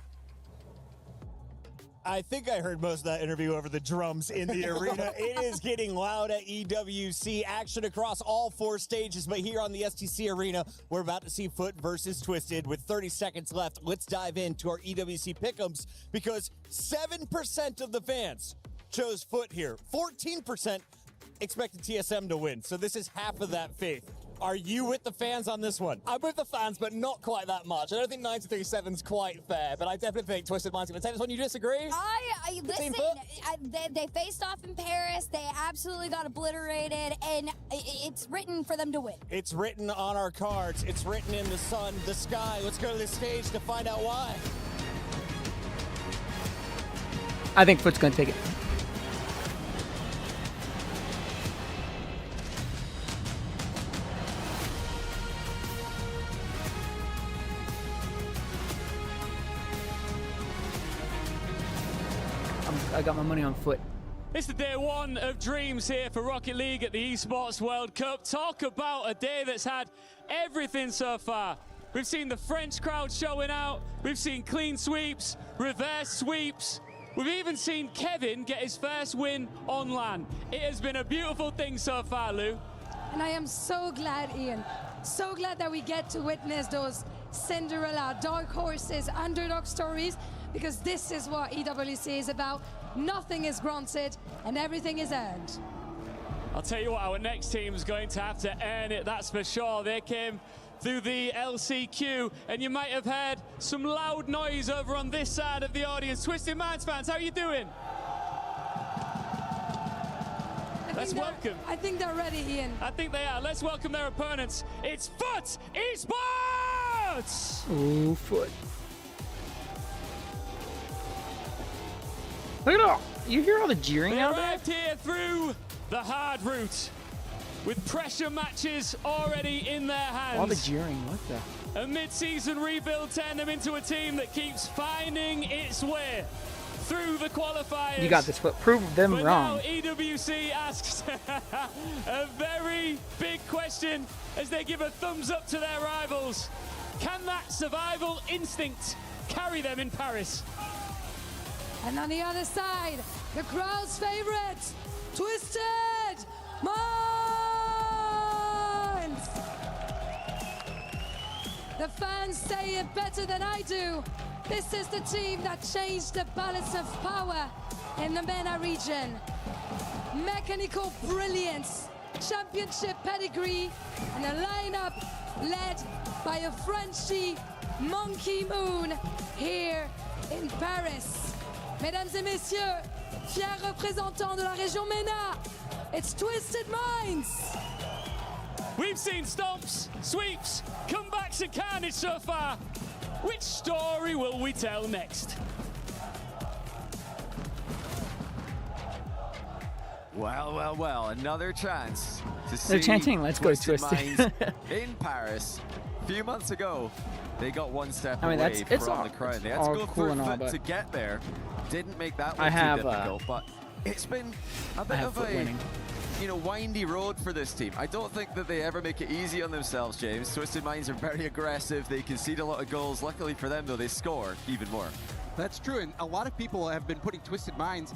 Speaker 14: I think I heard most of that interview over the drums in the arena. It is getting loud at EWC. Action across all 4 stages, but here on the STC Arena, we're about to see Foot versus Twisted. With 30 seconds left, let's dive into our EWC pick'ems because 7% of the fans chose Foot here. 14% expected TSM to win, so this is half of that faith. Are you with the fans on this one?
Speaker 4: I'm with the fans, but not quite that much. I don't think 93-7's quite fair, but I definitely think Twisted Minds are going to take this one. You disagree?
Speaker 5: Listen, they faced off in Paris. They absolutely got obliterated, and it's written for them to win.
Speaker 14: It's written on our cards. It's written in the sun, the sky. Let's go to the stage to find out why.
Speaker 7: I think Foot's going to take it. I got my money on Foot.
Speaker 18: It's the day one of dreams here for Rocket League at the Esports World Cup. Talk about a day that's had everything so far. We've seen the French crowd showing out. We've seen clean sweeps, reverse sweeps. We've even seen Kevin get his first win on LAN. It has been a beautiful thing so far, Lou.
Speaker 17: And I am so glad, Ian. So glad that we get to witness those Cinderella, dark horses, underdog stories, because this is what EWC is about. Nothing is granted and everything is earned.
Speaker 18: I'll tell you what, our next team is going to have to earn it, that's for sure. They came through the LCQ, and you might have heard some loud noise over on this side of the audience. Twisted Minds fans, how are you doing? Let's welcome.
Speaker 17: I think they're ready, Ian.
Speaker 18: I think they are. Let's welcome their opponents. It's Foot Esports!
Speaker 7: Oh, Foot. Look at all. You hear all the jeering out there?
Speaker 18: They arrived here through the hard route with pressure matches already in their hands.
Speaker 7: All the jeering. What the?
Speaker 18: A mid-season rebuild turned them into a team that keeps finding its way through the qualifiers.
Speaker 7: You got this, but prove them
Speaker 18: but
Speaker 7: wrong.
Speaker 18: Now EWC asks a very big question as they give a thumbs up to their rivals. Can that survival instinct carry them in Paris?
Speaker 17: And on the other side, the crowd's favorite, Twisted Minds. The fans say it better than I do. This is the team that changed the balance of power in the MENA region. Mechanical brilliance, championship pedigree, and a lineup led by a Frenchie, Monkey Moon, here in Paris. Mesdames et messieurs, fiers représentants de la région MENA, it's Twisted Minds.
Speaker 18: We've seen stomps, sweeps, comebacks and carnage so far. Which story will we tell next?
Speaker 6: Well, another chance to see
Speaker 7: They're chanting, let's go Twisted.
Speaker 6: Minds in Paris. A few months ago, they got one step away
Speaker 7: it's
Speaker 6: from
Speaker 7: all,
Speaker 6: the crown. They had
Speaker 7: all
Speaker 6: to go
Speaker 7: cool
Speaker 6: through
Speaker 7: and all,
Speaker 6: foot
Speaker 7: but
Speaker 6: to get there. Didn't make that
Speaker 7: I
Speaker 6: look
Speaker 7: have,
Speaker 6: too difficult, but it's been a bit of a windy road for this team. I don't think that they ever make it easy on themselves, James. Twisted Minds are very aggressive. They concede a lot of goals. Luckily for them, though, they score even more.
Speaker 8: That's true, and a lot of people have been putting Twisted Minds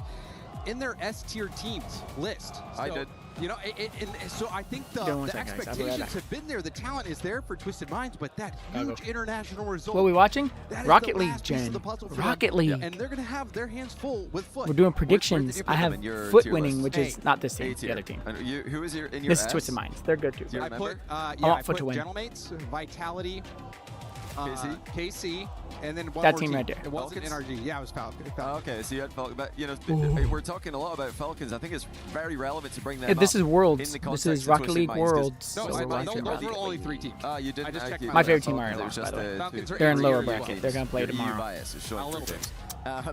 Speaker 8: in their S-tier teams list. So,
Speaker 6: I did.
Speaker 8: You know, so I think the expectations have been there. The talent is there for Twisted Minds, but that huge international result.
Speaker 7: What are we watching? Rocket League, Jen. Rocket League.
Speaker 8: And they're going to have their hands full with Foot.
Speaker 7: We're doing predictions. I have Foot winning, which is not this team, the other team.
Speaker 6: Who is in your
Speaker 7: This
Speaker 6: S?
Speaker 7: is Twisted Minds. They're good too.
Speaker 8: I put,
Speaker 7: I want Foot to win.
Speaker 8: Gentlemates, Vitality, KC, and then one
Speaker 7: that
Speaker 8: more
Speaker 7: team right there.
Speaker 8: It wasn't NRG. Yeah, it was Falcon.
Speaker 6: Okay, so you had Falcon, but we're talking a lot about Falcons. I think it's very relevant to bring them up.
Speaker 7: This is Worlds.
Speaker 6: In the
Speaker 7: This is Rocket League Worlds.
Speaker 8: No, those were only 3 teams.
Speaker 6: You didn't.
Speaker 8: I just checked
Speaker 7: my favorite team are lost, by the way. They're in lower bracket. They're going to play tomorrow.
Speaker 6: Bias is showing through.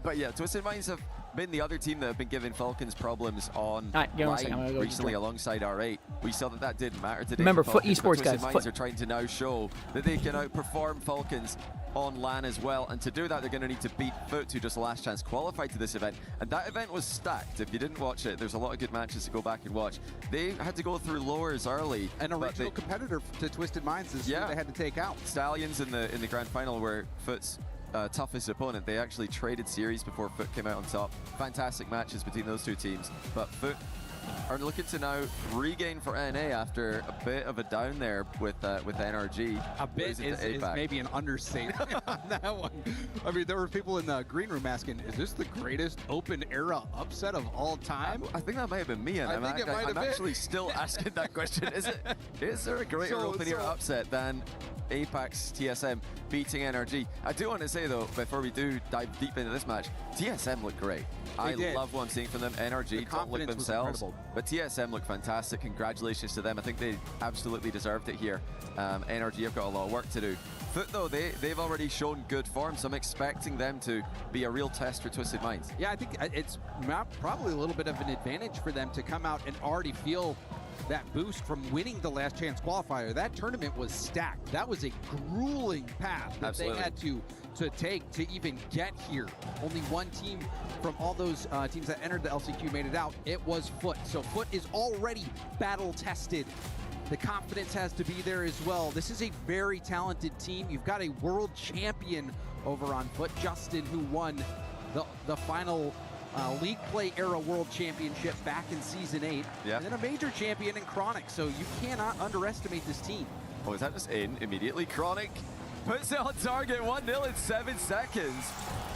Speaker 6: But yeah, Twisted Minds have been the other team that have been giving Falcons problems on line recently alongside R8. We saw that didn't matter today.
Speaker 7: Remember,
Speaker 6: for
Speaker 7: Foot
Speaker 6: Falcons,
Speaker 7: Esports,
Speaker 6: but
Speaker 7: guys.
Speaker 6: Twisted Minds are trying to now show that they can outperform Falcons on LAN as well, and to do that they're going to need to beat Foot, who just last chance qualified to this event, and that event was stacked. If you didn't watch it, there's a lot of good matches to go back and watch. They had to go through lowers early,
Speaker 8: and a regional competitor to Twisted Minds is who they had to take out.
Speaker 6: Stallions in the grand final were Foot's toughest opponent. They actually traded series before Foot came out on top. Fantastic matches between those two teams, but Foot are looking to now regain for NA after a bit of a down there with NRG.
Speaker 8: A bit is maybe an understatement on that one. I mean, there were people in the green room asking, is this the greatest open era upset of all time?
Speaker 6: I think that might have been me, and I'm actually still asking that question. Is there a greater open era upset than Apex TSM beating NRG? I do want to say, though, before we do dive deep into this match, TSM looked great. I love what I'm seeing from them. NRG don't look themselves, but TSM look fantastic. Congratulations to them. I think they absolutely deserved it here. NRG have got a lot of work to do. Foot, though, they've already shown good form, so I'm expecting them to be a real test for Twisted Minds.
Speaker 8: Yeah, I think it's probably a little bit of an advantage for them to come out and already feel that boost from winning the last chance qualifier. That tournament was stacked. That was a grueling path that they had to take to even get here. Only one team from all those teams that entered the LCQ made it out. It was Foot. So Foot is already battle tested. The confidence has to be there as well. This is a very talented team. You've got a world champion over on Foot, Justin, who won the final League Play Era World Championship back in Season 8. And then a major champion in Chronic, so you cannot underestimate this team.
Speaker 6: Oh, is that just in immediately? Chronic puts it on target, 1-0 in 7 seconds.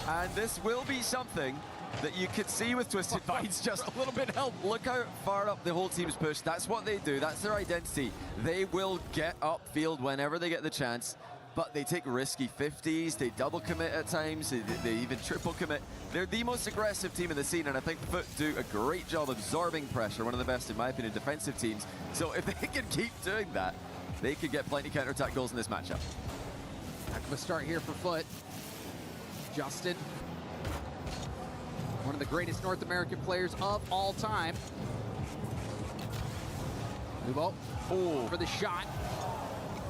Speaker 6: And this will be something that you could see with Twisted Minds. Just a little bit of help. Look how far up the whole team's pushed. That's what they do. That's their identity. They will get upfield whenever they get the chance. But they take risky 50s, they double commit at times, they even triple commit. They're the most aggressive team in the scene, and I think Foot do a great job absorbing pressure, one of the best, in my opinion, defensive teams. So if they can keep doing that, they could get plenty of counter-attack goals in this matchup.
Speaker 8: Heck of a start here for Foot. Justin, one of the greatest North American players of all time. Lubo for the shot.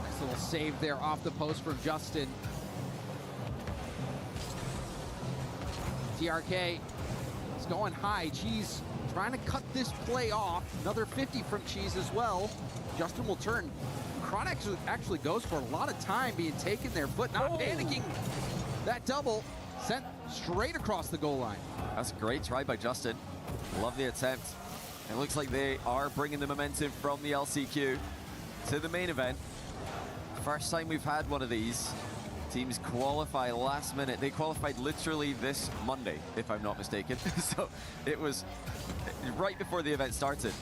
Speaker 8: Nice little save there off the post from Justin. TRK Cheese going high. Cheese trying to cut this play off. Another 50 from Cheese as well. Justin will turn. Chronic actually goes for a lot of time being taken there, but not panicking. That double sent straight across the goal line.
Speaker 6: That's a great try by Justin. Love the attempt. It looks like they are bringing the momentum from the LCQ to the main event. First time we've had one of these. Teams qualify last minute. They qualified literally this Monday, if I'm not mistaken. So it was right before the event started.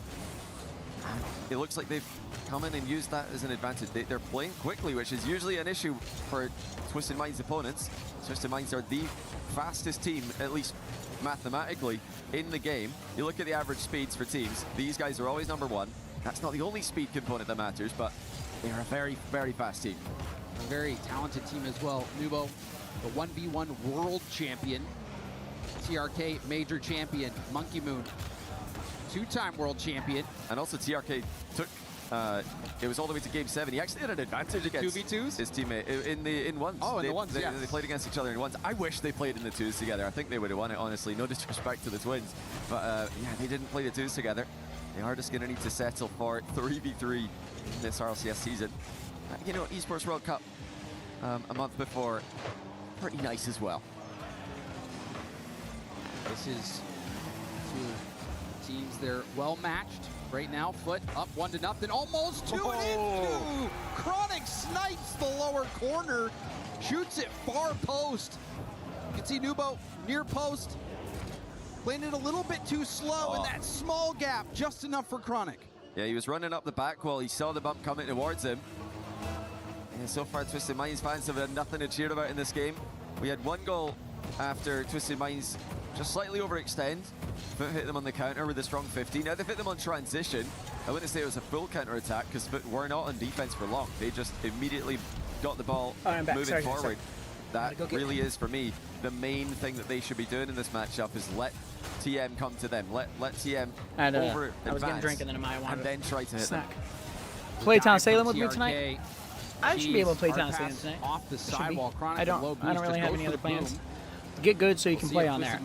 Speaker 6: It looks like they've come in and used that as an advantage. They're playing quickly, which is usually an issue for Twisted Minds opponents. Twisted Minds are the fastest team, at least mathematically, in the game. You look at the average speeds for teams, these guys are always #1. That's not the only speed component that matters, but they are a very, very fast team.
Speaker 8: A very talented team as well. Nubo, the 1v1 world champion. TRK major champion. Monkey Moon, 2-time world champion.
Speaker 6: And also TRK took, it was all the way to game 7. He actually had an advantage against
Speaker 8: 2v2s?
Speaker 6: his teammate in ones.
Speaker 8: Oh, in the ones, yeah.
Speaker 6: They played against each other in ones. I wish they played in the 2s together. I think they would have won it, honestly. No disrespect to the twins. But yeah, they didn't play the 2s together. They are just going to need to settle for 3v3 in this RLCS season. You know, Esports World Cup a month before, pretty nice as well.
Speaker 8: This is two teams, they're well matched right now. Foot up 1-0, almost 2 and 2. Chronic snipes the lower corner, shoots it far post. You can see Nubo near post, landed a little bit too slow in that small gap, just enough for Chronic.
Speaker 6: Yeah, he was running up the back wall. He saw the bump coming towards him. And so far, Twisted Minds fans have had nothing to cheer about in this game. We had 1 goal after Twisted Minds just slightly overextend. Foot hit them on the counter with a strong 50. Now they've hit them on transition. I wouldn't say it was a full counter attack because Foot were not on defense for long. They just immediately got the ball moving forward. That really is, for me, the main thing that they should be doing in this matchup is let TM come to them. Let TM over
Speaker 7: I was getting a drink and then I wanted
Speaker 6: and then try to hit them.
Speaker 7: Playtown Salem with me tonight? I should be able to play Town Salem tonight.
Speaker 8: Off the sidewall.
Speaker 7: I don't really have any other plans. Get good so you can play on there.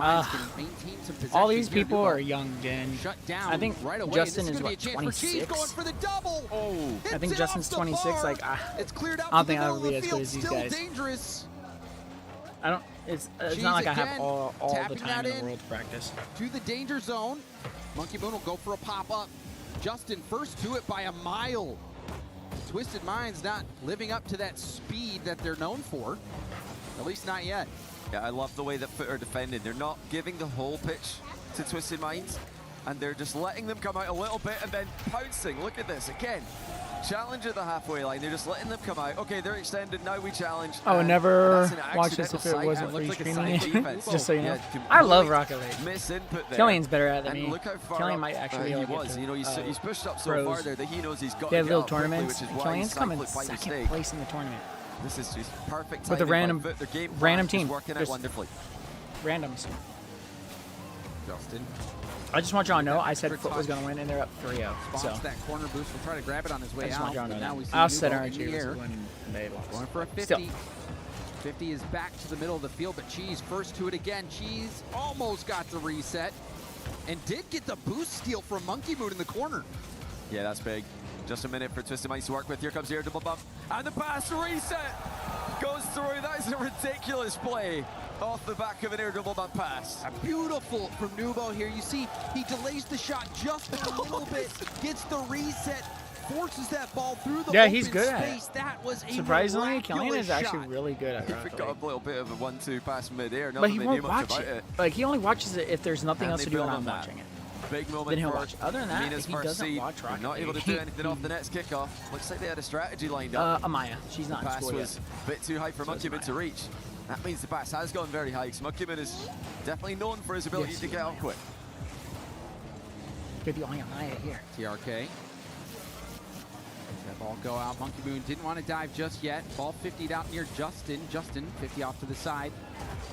Speaker 7: All these people are young, Jen. I think Justin is what, 26? I think Justin's 26. Like, I don't think I would be as good as these guys. I don't. It's not like I have all the time in the world to practice.
Speaker 8: To the danger zone. Monkey Moon will go for a pop up. Justin first to it by a mile. Twisted Minds not living up to that speed that they're known for. At least not yet.
Speaker 6: Yeah, I love the way that Foot are defending. They're not giving the whole pitch to Twisted Minds, and they're just letting them come out a little bit and then pouncing. Look at this again. Challenge at the halfway line. They're just letting them come out. Okay, they're extended. Now we challenge.
Speaker 7: I would never watch this if it wasn't for screening it. Just so you know. I love Rocket League.
Speaker 6: Miss input there.
Speaker 7: Killian's better at it than me.
Speaker 6: Look how far
Speaker 7: Killian might actually
Speaker 6: he was. You know, he's pushed up so far there that he knows he's got
Speaker 7: to
Speaker 6: get
Speaker 7: little
Speaker 6: up
Speaker 7: tournaments.
Speaker 6: quickly, which is
Speaker 7: Killian's
Speaker 6: why
Speaker 7: coming second place in the tournament.
Speaker 6: This is just perfect
Speaker 7: with a random team.
Speaker 6: Working out wonderfully.
Speaker 7: Randoms.
Speaker 8: Justin.
Speaker 7: I just want y'all to know I said Foot was going to win, and they're up 3-0. So
Speaker 8: that corner boost. We'll try to grab it on his way out.
Speaker 7: Now we see I'll set RNG
Speaker 8: going for a 50. Still. 50 is back to the middle of the field, but Cheese first to it again. Cheese almost got the reset and did get the boost steal from Monkey Moon in the corner.
Speaker 6: Yeah, that's big. Just a minute for Twisted Minds to work with. Here comes the air double bump. And the pass reset goes through. That is a ridiculous play off the back of an air double bump pass.
Speaker 8: Beautiful from Nubo here. You see, he delays the shot just a little bit, gets the reset, forces that ball through the
Speaker 7: open he's good space. At it.
Speaker 8: That was a
Speaker 7: surprisingly, Killian is actually really good at
Speaker 6: it. He got a little bit of a 1-2 pass mid-air.
Speaker 7: But he won't watch it. Like, he only watches it if there's nothing else to do and I'm watching it.
Speaker 6: Big moment
Speaker 7: then he'll watch. Other than that, he doesn't watch Rocket League.
Speaker 6: Not able to do anything off the next kickoff. Looks like they had a strategy lined up.
Speaker 7: Amaya. She's not
Speaker 6: in score yet. The pass was a bit too high for Monkey Moon to reach. That means the pass has gone very high, because Monkey Moon is definitely known for his ability to get out quick.
Speaker 7: Give you Amaya here.
Speaker 8: TRK. That ball go out. Monkey Moon didn't want to dive just yet. Ball 50'd out near Justin. Justin, 50 off to the side.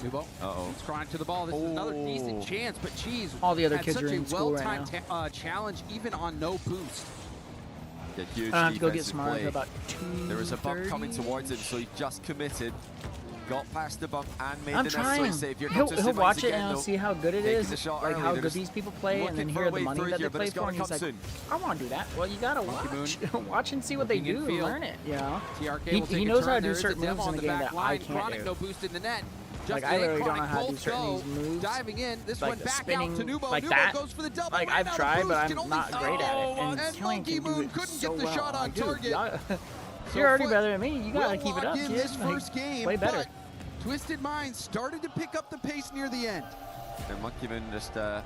Speaker 8: Nubo. He's crying to the ball. This is another decent chance, but Cheese
Speaker 7: all the other
Speaker 8: had
Speaker 7: kids
Speaker 8: such
Speaker 7: are in
Speaker 8: a
Speaker 7: school
Speaker 8: well-timed
Speaker 7: right now.
Speaker 8: Challenge, even on no boost.
Speaker 6: Huge
Speaker 7: I have to go get smart about 2
Speaker 6: There was a bump coming towards him, so he just committed. got past the bump and made
Speaker 7: I'm
Speaker 6: the
Speaker 7: trying.
Speaker 6: necessary save.
Speaker 7: He'll watch it and he'll see how good it
Speaker 6: Taking
Speaker 7: is,
Speaker 6: the shot
Speaker 7: like
Speaker 6: early.
Speaker 7: how
Speaker 6: They're
Speaker 7: good these people play, and then hear the money that they play for, and he's like, I want to do that. Well, you gotta watch. Watch and see what they do and learn it, you know? He knows how to do certain moves in the game that I can't do.
Speaker 8: No boost in the net.
Speaker 7: Like, I literally don't know how to do certain these moves.
Speaker 8: Diving in, this
Speaker 7: like
Speaker 8: one
Speaker 7: the
Speaker 8: back
Speaker 7: spinning,
Speaker 8: out to Nubo.
Speaker 7: like
Speaker 8: Nubo
Speaker 7: that.
Speaker 8: goes for the double.
Speaker 7: Like, I've tried, but I'm not great at it. And Killian can do it
Speaker 8: couldn't
Speaker 7: so
Speaker 8: get the
Speaker 7: well.
Speaker 8: shot on target.
Speaker 7: You're already better than me. You gotta keep it up,
Speaker 8: in
Speaker 7: kid.
Speaker 8: this first game,
Speaker 7: play better.
Speaker 8: but Twisted Minds started to pick up the pace near the end.
Speaker 6: And Monkey Moon just a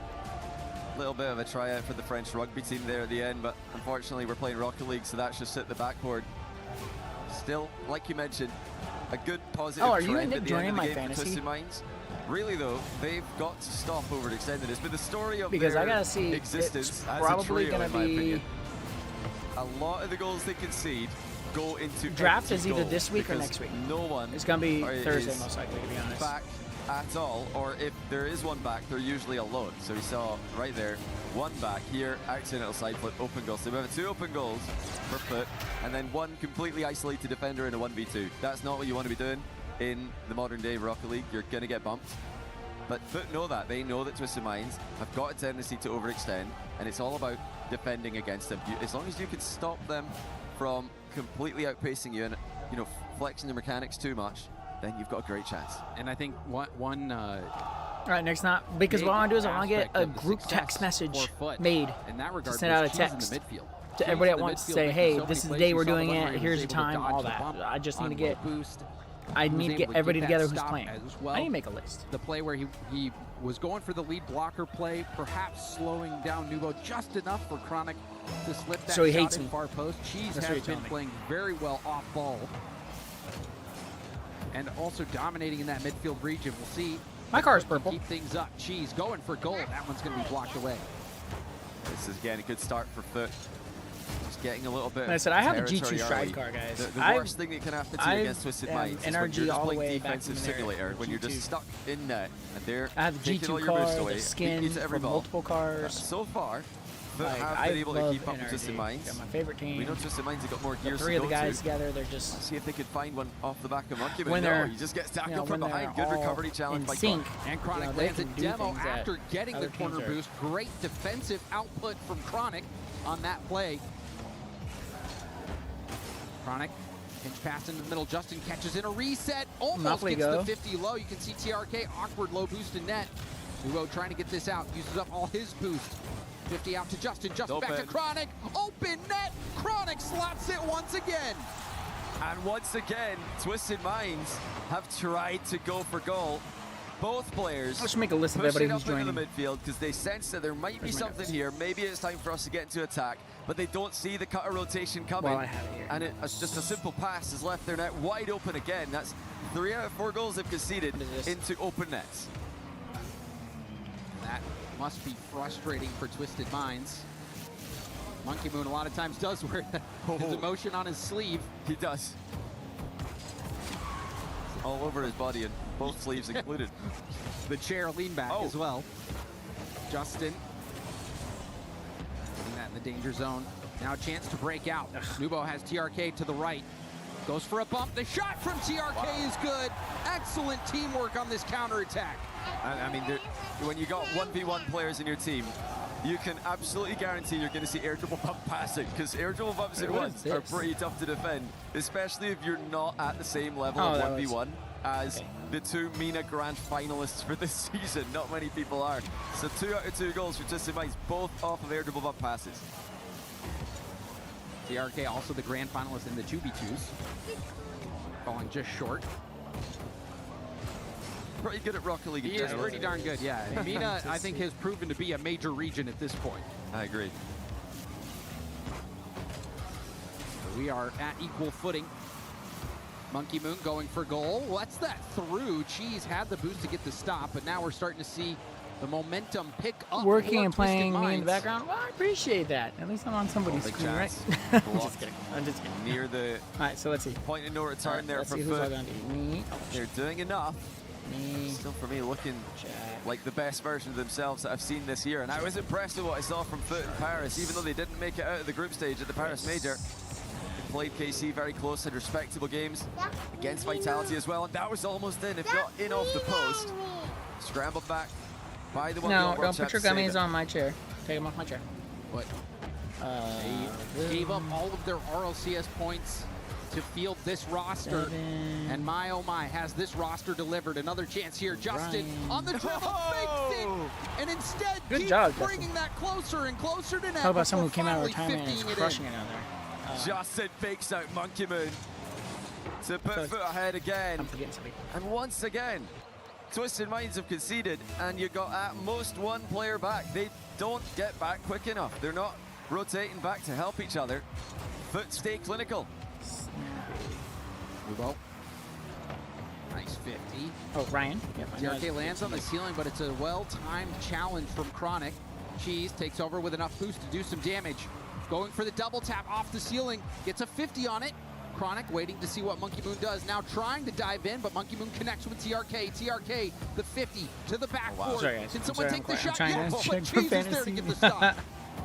Speaker 6: little bit of a tryout for the French rugby team there at the end, but unfortunately we're playing Rocket League, so that's just hit the backboard. Still, like you mentioned, a good positive
Speaker 7: are you
Speaker 6: trend
Speaker 7: and
Speaker 6: at
Speaker 7: Nick
Speaker 6: the end
Speaker 7: joining
Speaker 6: of the
Speaker 7: my
Speaker 6: game for
Speaker 7: fantasy?
Speaker 6: Twisted Minds. Really though, they've got to stop overextending this. But the story of
Speaker 7: Because
Speaker 6: their
Speaker 7: I gotta see,
Speaker 6: existence
Speaker 7: it's
Speaker 6: as
Speaker 7: probably
Speaker 6: a trio,
Speaker 7: gonna
Speaker 6: in my
Speaker 7: be
Speaker 6: opinion, a lot of the goals they concede go into
Speaker 7: draft
Speaker 6: empty
Speaker 7: is either
Speaker 6: goals
Speaker 7: this week or
Speaker 6: because
Speaker 7: next week.
Speaker 6: No one.
Speaker 7: It's gonna be
Speaker 6: is
Speaker 7: Thursday most likely, to be honest.
Speaker 6: Back at all, or if there is one back, they're usually alone. So we saw right there, one back here, accidental side flip, open goal. So we have 2 open goals per foot, and then 1 completely isolated defender in a 1v2. That's not what you want to be doing in the modern day Rocket League. You're gonna get bumped. But Foot know that. They know that Twisted Minds have got a tendency to overextend, and it's all about defending against them. As long as you can stop them from completely outpacing you and flexing the mechanics too much, then you've got a great chance.
Speaker 8: And I think one
Speaker 7: all right, next not because what I want to do is I want to get a group text message made
Speaker 8: in that regard,
Speaker 7: to send out a
Speaker 8: Cheese
Speaker 7: text
Speaker 8: in the midfield.
Speaker 7: to everybody at once to say, hey, this is the day we're doing it. Here's the time, all that. I just need to get. I need to get everybody together who's playing.
Speaker 8: Well.
Speaker 7: I need to make a list.
Speaker 8: The play where he was going for the lead blocker play, perhaps slowing down Nubo just enough for Chronic to slip that
Speaker 7: So he
Speaker 8: shot
Speaker 7: hates
Speaker 8: in
Speaker 7: me.
Speaker 8: far post. Cheese
Speaker 7: That's
Speaker 8: has been playing very well off ball. And also dominating in that midfield region. We'll see.
Speaker 7: My car is purple.
Speaker 8: Keep things up. Cheese going for goal. That one's going to be blocked away.
Speaker 6: This is again a good start for Foot. Just getting a little bit.
Speaker 7: Like I said, I have a
Speaker 6: territory
Speaker 7: G2 stride
Speaker 6: early.
Speaker 7: car, guys.
Speaker 6: The worst thing that can happen to you against Twisted Minds is when
Speaker 7: NRG
Speaker 6: you're just
Speaker 7: all the
Speaker 6: playing
Speaker 7: way back
Speaker 6: defensive
Speaker 7: from there.
Speaker 6: simulator, when you're just
Speaker 7: G2.
Speaker 6: stuck in net, and they're
Speaker 7: I have the
Speaker 6: taking all
Speaker 7: G2
Speaker 6: your boost
Speaker 7: car,
Speaker 6: away,
Speaker 7: the skin
Speaker 6: beating you to every
Speaker 7: from
Speaker 6: ball.
Speaker 7: multiple cars.
Speaker 6: So far, Foot
Speaker 7: Like,
Speaker 6: have
Speaker 7: I
Speaker 6: been able to
Speaker 7: love
Speaker 6: keep up with
Speaker 7: NRG.
Speaker 6: Twisted Minds.
Speaker 7: They're my favorite team.
Speaker 6: We know Twisted Minds have got more
Speaker 7: The
Speaker 6: gears
Speaker 7: 3
Speaker 6: to
Speaker 7: of the
Speaker 6: go
Speaker 7: guys
Speaker 6: to.
Speaker 7: together, they're just.
Speaker 6: Let's see if they could find one off the back of Monkey Moon.
Speaker 7: When
Speaker 6: No,
Speaker 7: they're,
Speaker 6: he just gets tackled
Speaker 7: you know,
Speaker 6: from
Speaker 7: when
Speaker 6: behind.
Speaker 7: they're
Speaker 6: Good
Speaker 7: all
Speaker 6: recovery challenge
Speaker 7: in
Speaker 6: by
Speaker 7: sync.
Speaker 6: Clark.
Speaker 8: And Chronic
Speaker 7: You know, they
Speaker 8: lands a
Speaker 7: can do
Speaker 8: demo
Speaker 7: things that
Speaker 8: after getting the
Speaker 7: other
Speaker 8: corner
Speaker 7: teams are-
Speaker 8: boost. Great defensive output from Chronic on that play. Chronic pinch pass into the middle. Justin catches in a reset. Almost
Speaker 7: Monopoly
Speaker 8: gets
Speaker 7: go.
Speaker 8: the 50 low. You can see TRK awkward low boost in net. Nubo trying to get this out. Uses up all his boost. 50 out to Justin. Justin back to Chronic. Open net. Chronic slots it once again.
Speaker 6: And once again, Twisted Minds have tried to go for goal. Both players
Speaker 7: Let's make a list of
Speaker 6: push it
Speaker 7: everybody
Speaker 6: up
Speaker 7: who's
Speaker 6: into the
Speaker 7: joining.
Speaker 6: midfield because they sense that there might be
Speaker 7: Where's my
Speaker 6: something
Speaker 7: notes?
Speaker 6: here. Maybe it's time for us to get into attack, but they don't see the cutter rotation coming.
Speaker 7: Well, I have it here.
Speaker 6: And it's just a simple pass has left their net wide open again. That's 3 out of 4 goals they've conceded into open nets.
Speaker 8: That must be frustrating for Twisted Minds. Monkey Moon a lot of times does wear his emotion on his sleeve.
Speaker 6: He does. All over his body and both sleeves included.
Speaker 8: The chair lean back as well. Justin putting that in the danger zone. Now a chance to break out. Nubo has TRK to the right. Goes for a bump. The shot from TRK is good. Excellent teamwork on this counterattack.
Speaker 6: I mean, when you got 1v1 players in your team, you can absolutely guarantee you're going to see air dribble bump passing, because air dribble bumps in one are pretty tough to defend, especially if you're not at the same level of 1v1 as the 2 MENA Grand finalists for this season. Not many people are. So 2 out of 2 goals for Twisted Minds, both off of air dribble bump passes.
Speaker 8: TRK also the grand finalist in the 2v2s. Falling just short.
Speaker 6: Pretty good at Rocket League.
Speaker 8: He is pretty darn good, yeah. And MENA, I think, has proven to be a major region at this point.
Speaker 6: I agree.
Speaker 8: We are at equal footing. Monkey Moon going for goal. What's that through? Cheese had the boost to get the stop, but now we're starting to see the momentum pick up.
Speaker 7: Working and playing me in the background. Well, I appreciate that. At least I'm on somebody's
Speaker 6: Big
Speaker 7: screen, right?
Speaker 6: chance.
Speaker 7: I'm just kidding. I'm just kidding.
Speaker 6: Near the
Speaker 7: All right, so let's see.
Speaker 6: point of no return there
Speaker 7: let's
Speaker 6: for
Speaker 7: see who's
Speaker 6: Foot.
Speaker 7: logged on to me.
Speaker 6: They're doing enough.
Speaker 7: Me.
Speaker 6: Still for me looking like the best version of themselves that I've seen this year. And I was impressed with what I saw from Foot in Paris, even though they didn't make it out of the group stage at the Paris Major. played KC very close and respectable games against Vitality as well, and that was almost in, if not in off the post. Scrambled back by the one.
Speaker 7: No, don't put your gummies on my chair. Take them off my chair.
Speaker 16: What? They gave up all of their RLCS points to field this roster. And my oh my, has this roster delivered. Another chance here. Justin on the dribble, fakes it, and instead keeps bringing that closer and closer to net.
Speaker 7: How about someone who came out of retirement and is crushing it out there?
Speaker 6: Justin fakes out Monkey Moon to put foot ahead again. And once again, Twisted Minds have conceded, and you got at most one player back. They don't get back quick enough. They're not rotating back to help each other. Foot stay clinical.
Speaker 16: Nubo. Nice 50.
Speaker 7: Oh, Ryan.
Speaker 16: TRK lands on the ceiling, but it's a well-timed challenge from Chronic. Cheese takes over with enough boost to do some damage. Going for the double tap off the ceiling. Gets a 50 on it. Chronic waiting to see what Monkey Moon does. Now trying to dive in, but Monkey Moon connects with TRK. TRK, the 50 to the backboard. Can someone take the shot? Yes, but Cheese is there to get the stop.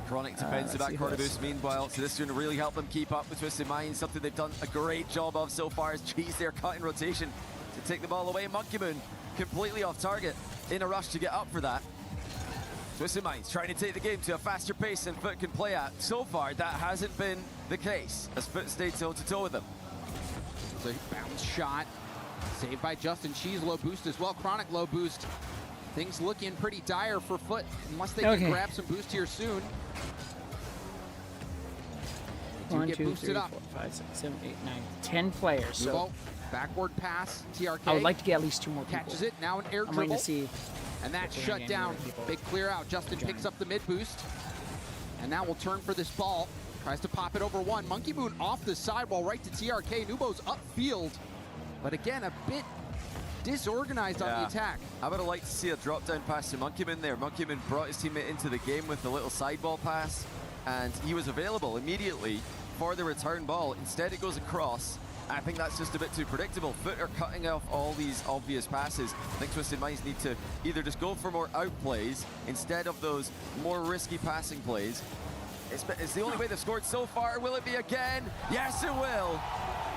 Speaker 6: Chronic defends the backcourt boost meanwhile, so this is going to really help them keep up with Twisted Minds, something they've done a great job of so far. As Cheese there cutting rotation to take the ball away. Monkey Moon completely off target, in a rush to get up for that. Twisted Minds trying to take the game to a faster pace than Foot can play at. So far, that hasn't been the case, as Foot stayed toe-to-toe with them.
Speaker 16: So bounce shot, saved by Justin. Cheese low boost as well. Chronic low boost. Things looking pretty dire for Foot, unless they can grab some boost here soon.
Speaker 7: 1, 2, 3, 4, 5, 6, 7, 8, 9, 10 players. So
Speaker 16: backward pass, TRK.
Speaker 7: I would like to get at least 2 more people.
Speaker 16: Catches it, now an air dribble.
Speaker 7: I'm going to see.
Speaker 16: And that's shut down. Big clear out. Justin picks up the mid boost. And now we'll turn for this ball. Tries to pop it over one. Monkey Moon off the sidewall right to TRK. Nubo's upfield. But again, a bit disorganized on the attack.
Speaker 6: I would have liked to see a drop down pass to Monkey Moon there. Monkey Moon brought his teammate into the game with a little sideball pass, and he was available immediately for the return ball. Instead, it goes across. I think that's just a bit too predictable. Foot are cutting off all these obvious passes. I think Twisted Minds need to either just go for more out plays instead of those more risky passing plays. It's the only way they've scored so far. Will it be again? Yes, it will.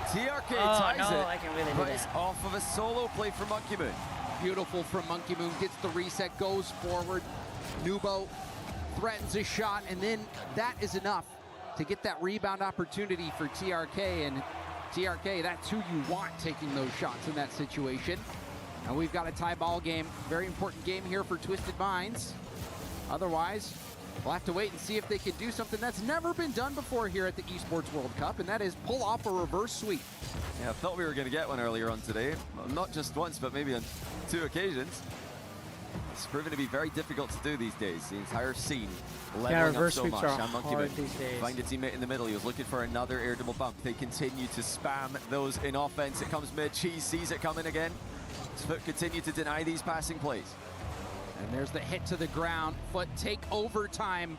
Speaker 6: TRK ties it, but it's off of a solo play for Monkey Moon.
Speaker 16: Beautiful from Monkey Moon. Gets the reset, goes forward. Nubo threatens a shot, and then that is enough to get that rebound opportunity for TRK. And TRK, that's who you want taking those shots in that situation. And we've got a tie ball game. Very important game here for Twisted Minds. Otherwise, we'll have to wait and see if they can do something that's never been done before here at the Esports World Cup, and that is pull off a reverse sweep.
Speaker 6: Yeah, I thought we were going to get one earlier on today. Not just once, but maybe on 2 occasions. It's proven to be very difficult to do these days. The entire scene leveling up so much. And Monkey Moon find a teammate in the middle. He was looking for another air dribble bump. They continue to spam those in offense. It comes mid. Cheese sees it coming again. Foot continue to deny these passing plays.
Speaker 16: And there's the hit to the ground. Foot take overtime.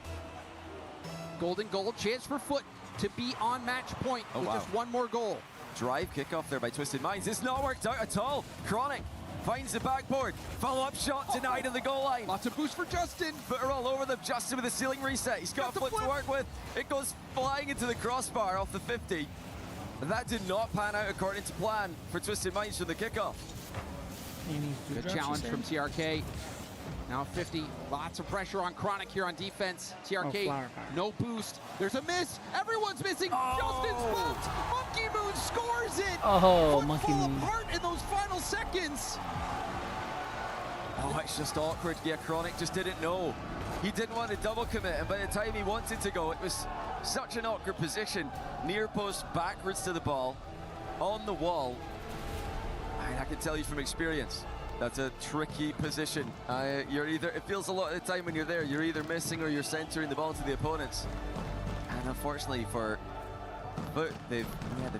Speaker 16: Golden goal, chance for Foot to be on match point with just one more goal.
Speaker 6: Drive kickoff there by Twisted Minds. It's not worked out at all. Chronic finds the backboard. Follow-up shot denied on the goal line.
Speaker 16: Lots of boost for Justin.
Speaker 6: Foot are all over them. Justin with a ceiling reset. He's got a foot to work with. It goes flying into the crossbar off the 50. That did not pan out according to plan for Twisted Minds from the kickoff.
Speaker 16: Good challenge from TRK. Now 50, lots of pressure on Chronic here on defense. TRK, no boost. There's a miss. Everyone's missing. Justin's bumped. Monkey Moon scores it.
Speaker 7: Oh, Monkey Moon.
Speaker 16: Apart in those final seconds.
Speaker 6: Oh, it's just awkward. Yeah, Chronic just didn't know. He didn't want to double commit, and by the time he wanted to go, it was such an awkward position. Near post, backwards to the ball, on the wall. I can tell you from experience, that's a tricky position. You're either, it feels a lot of the time when you're there, you're either missing or you're centering the ball to the opponents. And unfortunately for Foot, they've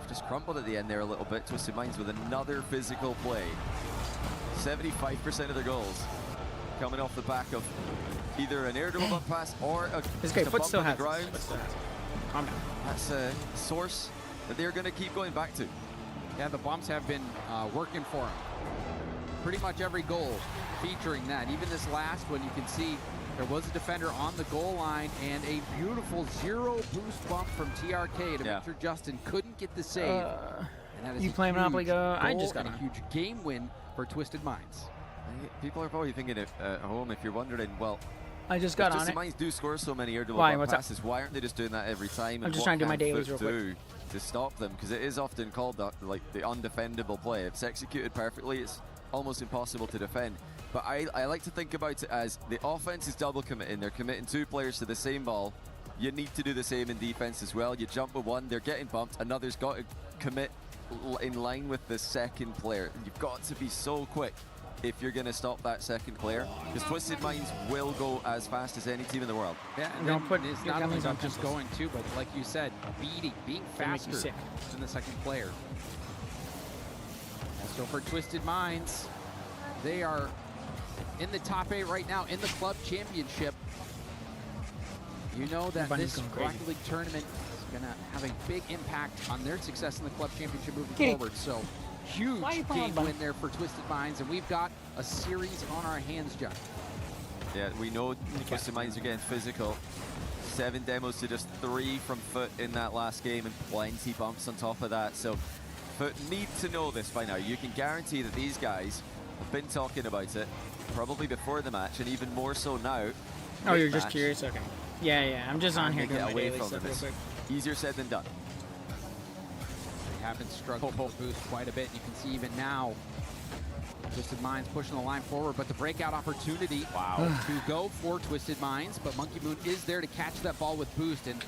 Speaker 6: just crumbled at the end there a little bit. Twisted Minds with another physical play. 75% of their goals coming off the back of either an air dribble pass or a
Speaker 7: Foot still has
Speaker 6: ground.
Speaker 7: Calm down.
Speaker 6: That's a source that they're going to keep going back to.
Speaker 16: Yeah, the bumps have been working for him. Pretty much every goal featuring that. Even this last one, you can see
Speaker 8: There was a defender on the goal line, and a beautiful zero boost bump from TRK to make sure Justin couldn't get the save. And that is
Speaker 7: You
Speaker 8: a
Speaker 7: play Monopoly
Speaker 8: huge
Speaker 7: Go? I
Speaker 8: goal
Speaker 7: just got
Speaker 8: and a
Speaker 7: on.
Speaker 8: huge game win for Twisted Minds.
Speaker 6: People are probably thinking at home, if you're wondering, well,
Speaker 7: I just got
Speaker 6: if
Speaker 7: on
Speaker 6: Twisted
Speaker 7: it.
Speaker 6: Minds do score so many air double
Speaker 7: Why?
Speaker 6: bump
Speaker 7: What's up?
Speaker 6: passes, why aren't they just doing that every time?
Speaker 7: I'm just trying to do my dailies
Speaker 6: Foot
Speaker 7: real quick.
Speaker 6: do to stop them? Because it is often called like the undefendable play. If it's executed perfectly, it's almost impossible to defend. But I like to think about it as the offense is double committing. They're committing 2 players to the same ball. You need to do the same in defense as well. You jump with one, they're getting bumped. Another's got to commit in line with the second player. You've got to be so quick if you're going to stop that second player, because Twisted Minds will go as fast as any team in the world.
Speaker 8: Yeah, and it's not only about just going too, but like you said, being faster than the second player. So for Twisted Minds, they are in the top 8 right now in the club championship. You know that this Rocket League tournament is going to have a big impact on their success in the club championship moving forward. So huge game win there for Twisted Minds, and we've got a series on our hands, John.
Speaker 6: Yeah, we know Twisted Minds are getting physical. 7 demos to just 3 from Foot in that last game, and plenty bumps on top of that. So Foot need to know this by now. You can guarantee that these guys have been talking about it probably before the match, and even more so now.
Speaker 7: Oh, you're just curious? Okay. Yeah, I'm just on here doing my
Speaker 6: away
Speaker 7: daily
Speaker 6: from
Speaker 7: stuff
Speaker 6: them.
Speaker 7: real quick.
Speaker 6: Easier said than done.
Speaker 8: They have been struggling to boost quite a bit. You can see even now, Twisted Minds pushing the line forward, but the breakout opportunity to go for Twisted Minds, but Monkey Moon is there to catch that ball with boost and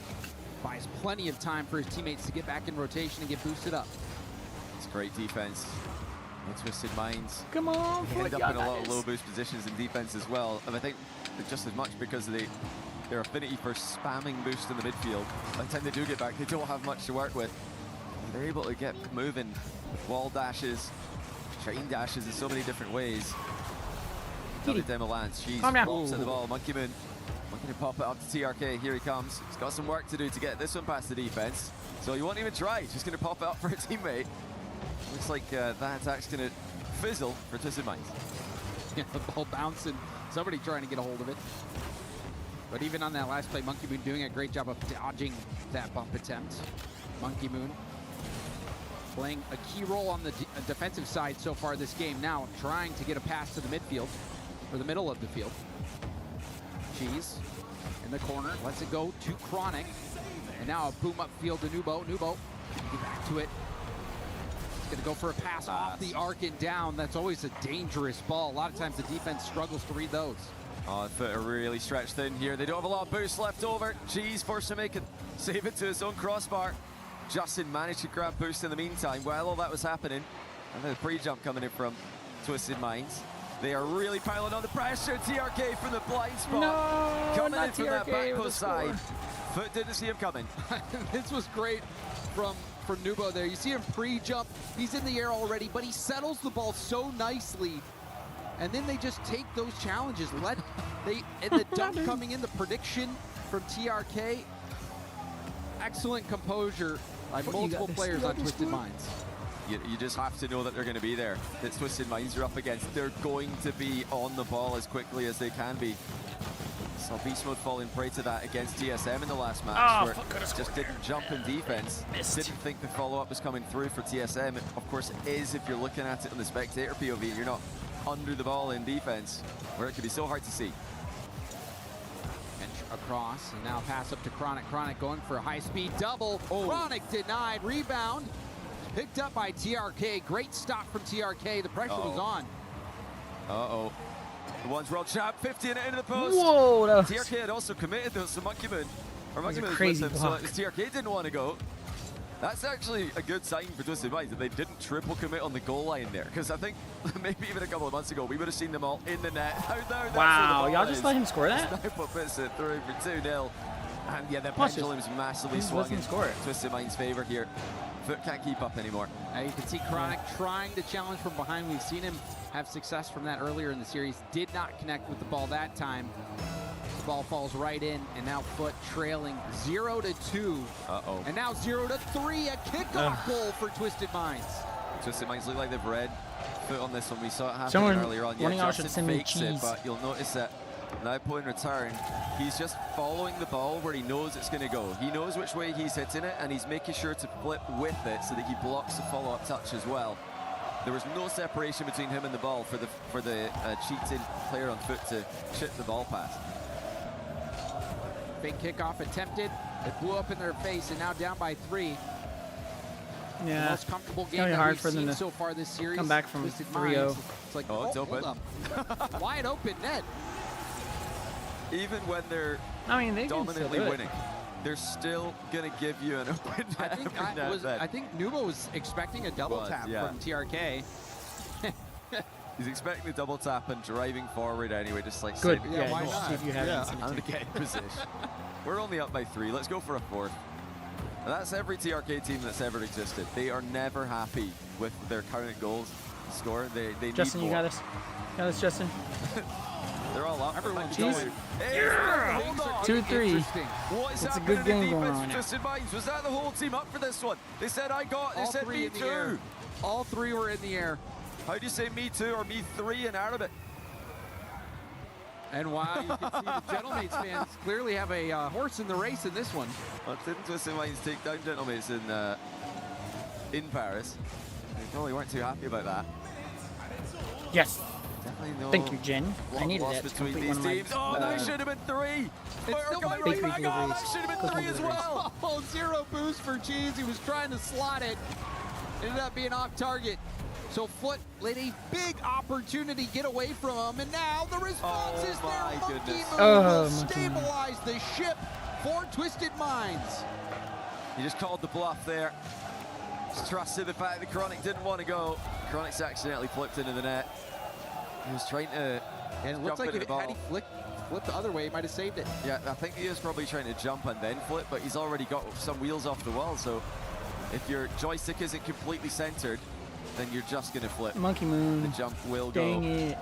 Speaker 8: buys plenty of time for his teammates to get back in rotation and get boosted up.
Speaker 6: It's great defense. And Twisted Minds.
Speaker 7: Come on,
Speaker 6: they end up in a lot of low boost positions in defense as well, and I think just as much because of their affinity for spamming boost in the midfield. By the time they do get back, they don't have much to work with. They're able to get moving with wall dashes, chain dashes in so many different ways. Another demo lands. She's pops at the ball. Monkey Moon looking to pop it up to TRK. Here he comes. He's got some work to do to get this one past the defense. So he won't even try. He's just going to pop it up for a teammate. Looks like that attack's going to fizzle for Twisted Minds.
Speaker 8: Yeah, the ball bouncing. Somebody trying to get a hold of it. But even on that last play, Monkey Moon doing a great job of dodging that bump attempt. Monkey Moon playing a key role on the defensive side so far this game. Now trying to get a pass to the midfield, or the middle of the field. Cheese in the corner, lets it go to Chronic. And now a boom upfield to Nubo. Nubo, get back to it. He's gonna go for a pass off the arc and down. That's always a dangerous ball. A lot of times the defense struggles to read those.
Speaker 6: Oh, Foot are really stretched in here. They don't have a lot of boost left over. Cheese forced to make it, save it to his own crossbar. Justin managed to grab boost in the meantime while all that was happening. And then the pre-jump coming in from Twisted Minds. They are really piling on the pressure. TRK from the blind spot. Coming in from that back post side. Foot didn't see him coming.
Speaker 8: This was great from Nubo there. You see him pre-jump. He's in the air already, but he settles the ball so nicely. And then they just take those challenges. And the dunk coming in, the prediction from TRK. Excellent composure by multiple players on Twisted Minds.
Speaker 6: You just have to know that they're going to be there. That Twisted Minds are up against. They're going to be on the ball as quickly as they can be. Saw Beast Mode falling prey to that against TSM in the last match, where just didn't jump in defense. Didn't think the follow-up was coming through for TSM. Of course it is if you're looking at it on the spectator POV and you're not under the ball in defense, where it can be so hard to see.
Speaker 8: And across, and now pass up to Chronic. Chronic going for a high-speed double. Chronic denied. Rebound picked up by TRK. Great stop from TRK. The pressure was on.
Speaker 6: Uh-oh. The one's world champ, 50 and into the post.
Speaker 7: Whoa!
Speaker 6: TRK had also committed those to Monkey Moon. Or Monkey Moon was
Speaker 7: crazy
Speaker 6: with him, so TRK didn't want to go. That's actually a good sign for Twisted Minds that they didn't triple commit on the goal line there, because I think maybe even a couple of months ago we would have seen them all in the net.
Speaker 7: Wow, y'all just let him score that?
Speaker 6: Sniper puts it through for 2-0. And yeah, the
Speaker 7: Plus
Speaker 6: pendulum's massively swung in Twisted Minds' favor here. Foot can't keep up anymore.
Speaker 8: You can see Chronic trying to challenge from behind. We've seen him have success from that earlier in the series. Did not connect with the ball that time. The ball falls right in, and now Foot trailing 0-2.
Speaker 6: Uh-oh.
Speaker 8: And now 0-3, a kickoff goal for Twisted Minds.
Speaker 6: Twisted Minds look like they've read Foot on this one. We saw it happen
Speaker 7: Someone
Speaker 6: earlier on.
Speaker 7: running
Speaker 6: Yeah,
Speaker 7: out should
Speaker 6: Justin
Speaker 7: send me
Speaker 6: fakes it,
Speaker 7: cheese.
Speaker 6: but you'll notice that Now in return, he's just following the ball where he knows it's going to go. He knows which way he's hitting it, and he's making sure to flip with it so that he blocks the follow-up touch as well. There was no separation between him and the ball for the cheated player on foot to chip the ball past.
Speaker 8: Big kickoff attempted. It blew up in their face, and now down by 3.
Speaker 7: Yeah,
Speaker 8: the most comfortable game
Speaker 7: it's
Speaker 8: that
Speaker 7: hard
Speaker 8: we've
Speaker 7: for them
Speaker 8: seen
Speaker 7: to
Speaker 8: so far this series.
Speaker 7: come back from 3-0.
Speaker 8: It's like,
Speaker 6: oh, it's
Speaker 8: hold
Speaker 6: open.
Speaker 8: up. Wide open net.
Speaker 6: Even when they're
Speaker 7: they
Speaker 6: dominantly winning, they're still going to give you an open net.
Speaker 8: I think Nubo was expecting a double tap from TRK.
Speaker 6: He's expecting the double tap and driving forward anyway, just like
Speaker 7: good.
Speaker 6: Saving
Speaker 7: Why not? See if you have
Speaker 6: and to get in position. We're only up by 3. Let's go for a 4th. And that's every TRK team that's ever existed. They are never happy with their current goals score. They
Speaker 7: Justin,
Speaker 6: need
Speaker 7: you
Speaker 6: more.
Speaker 7: got us. Got us, Justin.
Speaker 6: They're all up.
Speaker 8: Everyone's
Speaker 6: going.
Speaker 8: Yeah.
Speaker 7: 2-3.
Speaker 6: What's
Speaker 7: It's a good game going on now.
Speaker 6: Twisted Minds. Was that the whole team up for this one? They said I got. They
Speaker 8: All
Speaker 6: said
Speaker 8: 3
Speaker 6: me
Speaker 8: in the
Speaker 6: too.
Speaker 8: air. All 3 were in the air.
Speaker 6: How do you say me too or me 3 in Arabic?
Speaker 8: And wow, you can see the Gentlemates fans clearly have a horse in the race in this one.
Speaker 6: Well, didn't Twisted Minds take down Gentlemates in Paris? They probably weren't too happy about that.
Speaker 7: Yes.
Speaker 6: Definitely no
Speaker 7: Thank you, Jen. I needed
Speaker 6: loss
Speaker 7: that.
Speaker 6: between
Speaker 7: Complete
Speaker 6: these
Speaker 7: one of my,
Speaker 6: teams. Oh, that should have been 3.
Speaker 8: It's still
Speaker 6: coming right back. Oh, that should have been 3 as well.
Speaker 8: Oh, 0 boost for Cheese. He was trying to slot it. Ended up being off target. So Foot let a big opportunity get away from him, and now the response is there. Monkey Moon will stabilize the ship for Twisted Minds.
Speaker 6: He just called the bluff there. Just trusted the fact that Chronic didn't want to go. Chronic's accidentally flipped into the net. He was trying to
Speaker 8: and it looks like had he flipped the other way, he might have saved it.
Speaker 6: Yeah, I think he was probably trying to jump and then flip, but he's already got some wheels off the wall, so if your joystick isn't completely centered, then you're just going to flip.
Speaker 7: Monkey Moon.
Speaker 6: The jump will
Speaker 7: Dang
Speaker 6: go.
Speaker 7: it.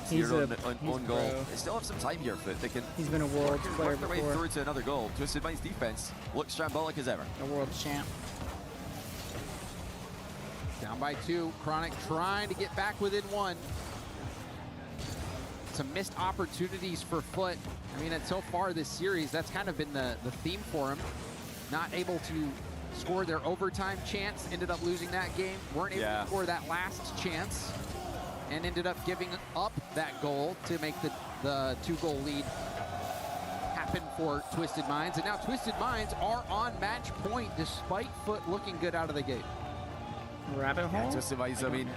Speaker 7: He's
Speaker 6: your
Speaker 7: a
Speaker 6: own goal. They still have some time here, Foot. They can
Speaker 7: He's been a world player
Speaker 6: work their way
Speaker 7: before.
Speaker 6: through to another goal. Twisted Minds defense looks shambolic as ever.
Speaker 7: A world champ.
Speaker 8: Down by 2. Chronic trying to get back within 1. Some missed opportunities for Foot. I mean, so far this series, that's kind of been the theme for him. Not able to score their overtime chance, ended up losing that game. Weren't able to score that last chance, and ended up giving up that goal to make the 2-goal lead happen for Twisted Minds. And now Twisted Minds are on match point despite Foot looking good out of the gate.
Speaker 7: Rabbit hole?
Speaker 6: Twisted Minds, I mean,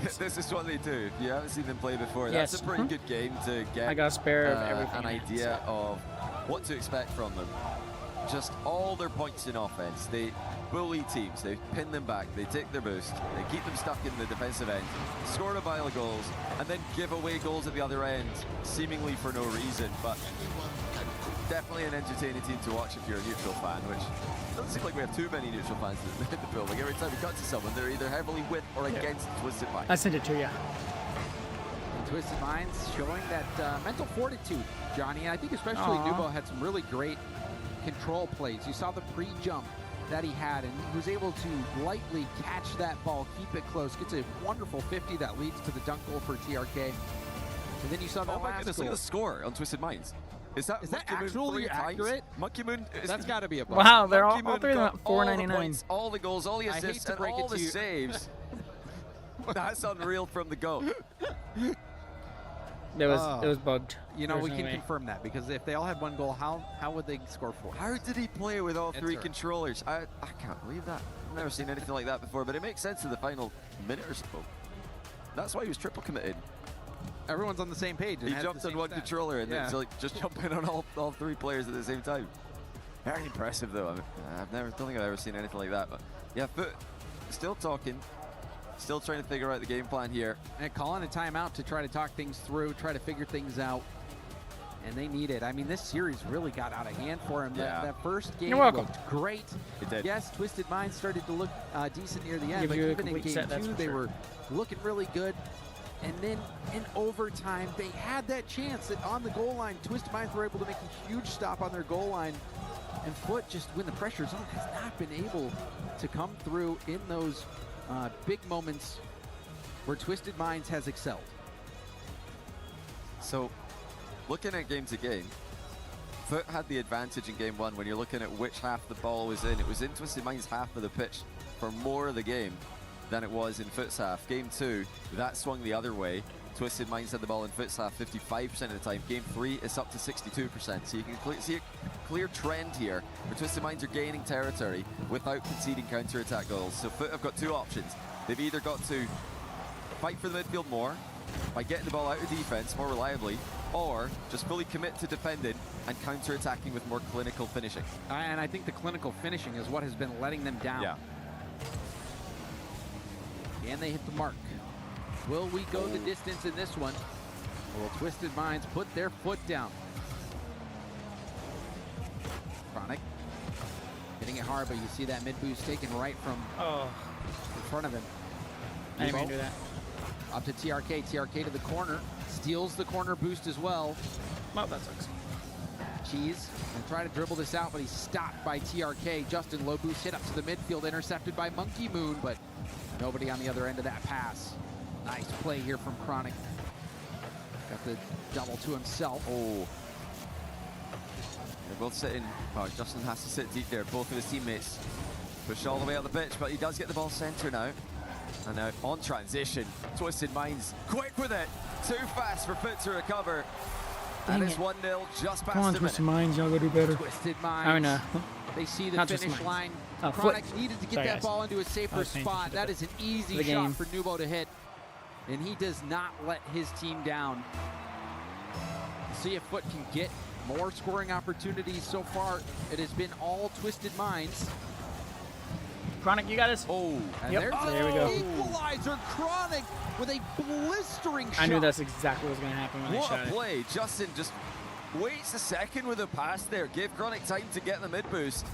Speaker 6: this is what they do. If you haven't seen them play before, that's a pretty good game to get
Speaker 7: I got a spare of everything.
Speaker 6: an idea of what to expect from them. Just all their points in offense. They bully teams, they pin them back, they take their boost, they keep them stuck in the defensive end, score a pile of goals, and then give away goals at the other end, seemingly for no reason. But definitely an entertaining team to watch if you're a neutral fan, which doesn't seem like we have too many neutral fans in the building. Every time we cut to someone, they're either heavily with or against Twisted Minds.
Speaker 7: I sent it to you.
Speaker 8: And Twisted Minds showing that mental fortitude, Johnny. And I think especially Nubo had some really great control plays. You saw the pre-jump that he had, and he was able to lightly catch that ball, keep it close, gets a wonderful 50 that leads to the dunk goal for TRK. And then you saw that last goal.
Speaker 6: Look at the score on Twisted Minds. Is that
Speaker 8: actually accurate?
Speaker 6: Monkey Moon.
Speaker 8: That's got to be a bug.
Speaker 7: Wow, they're all 3
Speaker 6: got
Speaker 7: $4.99.
Speaker 6: All the points, all the goals, all the assists, and all the saves. That's unreal from the go.
Speaker 7: It was bugged.
Speaker 8: You know, we can confirm that, because if they all had 1 goal, how would they score 4?
Speaker 6: How did he play with all 3 controllers? I can't believe that. I've never seen anything like that before, but it makes sense in the final minute or so. That's why he was triple committed.
Speaker 8: Everyone's on the same page.
Speaker 6: He jumped on 1 controller and then like, just jumping on all 3 players at the same time. Very impressive, though. I mean, don't think I've ever seen anything like that. But yeah, Foot still talking. Still trying to figure out the game plan here.
Speaker 8: And calling a timeout to try to talk things through, try to figure things out. And they need it. I mean, this series really got out of hand for him.
Speaker 6: Yeah.
Speaker 8: That first game looked great.
Speaker 6: It did.
Speaker 8: Yes, Twisted Minds started to look decent near the end,
Speaker 7: Give
Speaker 8: but
Speaker 7: you a
Speaker 8: even in
Speaker 7: complete
Speaker 8: game
Speaker 7: set,
Speaker 8: 2, they were looking really good. And then in overtime, they had that chance that on the goal line, Twisted Minds were able to make a huge stop on their goal line. And Foot, just when the pressure's on, has not been able to come through in those big moments where Twisted Minds has excelled.
Speaker 6: So looking at game to game, Foot had the advantage in game 1 when you're looking at which half the ball was in. It was in Twisted Mind's half of the pitch for more of the game than it was in Foot's half. Game 2, that swung the other way. Twisted Minds had the ball in Foot's half 55% of the time. Game 3, it's up to 62%. So you can see a clear trend here where Twisted Minds are gaining territory without conceding counter-attack goals. So Foot have got two options. They've either got to fight for the midfield more by getting the ball out of defense more reliably, or just fully commit to defending and counter-attacking with more clinical finishing.
Speaker 8: And I think the clinical finishing is what has been letting them down.
Speaker 6: Yeah.
Speaker 8: And they hit the mark. Will we go the distance in this one? Or will Twisted Minds put their foot down? Chronic hitting it hard, but you see that mid boost taken right from in front of him.
Speaker 7: I didn't mean to do that.
Speaker 8: Up to TRK. TRK to the corner. Steals the corner boost as well.
Speaker 7: Well, that sucks.
Speaker 8: Cheese and try to dribble this out, but he's stopped by TRK. Justin, low boost hit up to the midfield, intercepted by Monkey Moon, but nobody on the other end of that pass. Nice play here from Chronic. Got the double to himself.
Speaker 6: Oh. They're both sitting. Oh, Justin has to sit deep there. Both of his teammates push all the way out the pitch, but he does get the ball center now. And now on transition, Twisted Minds quick with it. Too fast for Foot to recover.
Speaker 7: Dang
Speaker 6: and it's
Speaker 7: it.
Speaker 6: 1-0 just past
Speaker 7: Come on,
Speaker 6: a
Speaker 7: Twisted
Speaker 6: minute.
Speaker 7: Minds, y'all gotta do better.
Speaker 8: Twisted Minds.
Speaker 7: I mean,
Speaker 8: they see the
Speaker 7: not Twisted
Speaker 8: finish
Speaker 7: Minds.
Speaker 8: line. Chronic needed to get
Speaker 7: Sorry,
Speaker 8: that
Speaker 7: guys.
Speaker 8: ball into a safer spot. That is an easy
Speaker 7: the
Speaker 8: shot
Speaker 7: game.
Speaker 8: for Nubo to hit. And he does not let his team down. See if Foot can get more scoring opportunities. So far, it has been all Twisted Minds.
Speaker 7: Chronic, you got us.
Speaker 6: Oh,
Speaker 8: and
Speaker 7: Yep.
Speaker 8: there's
Speaker 7: There we go.
Speaker 8: equalizer. Chronic with a blistering shot.
Speaker 7: I knew that's exactly what was gonna happen when I
Speaker 6: What
Speaker 7: shot
Speaker 6: a
Speaker 7: it.
Speaker 6: play. Justin just waits a second with a pass there. Gave Chronic time to get the mid boost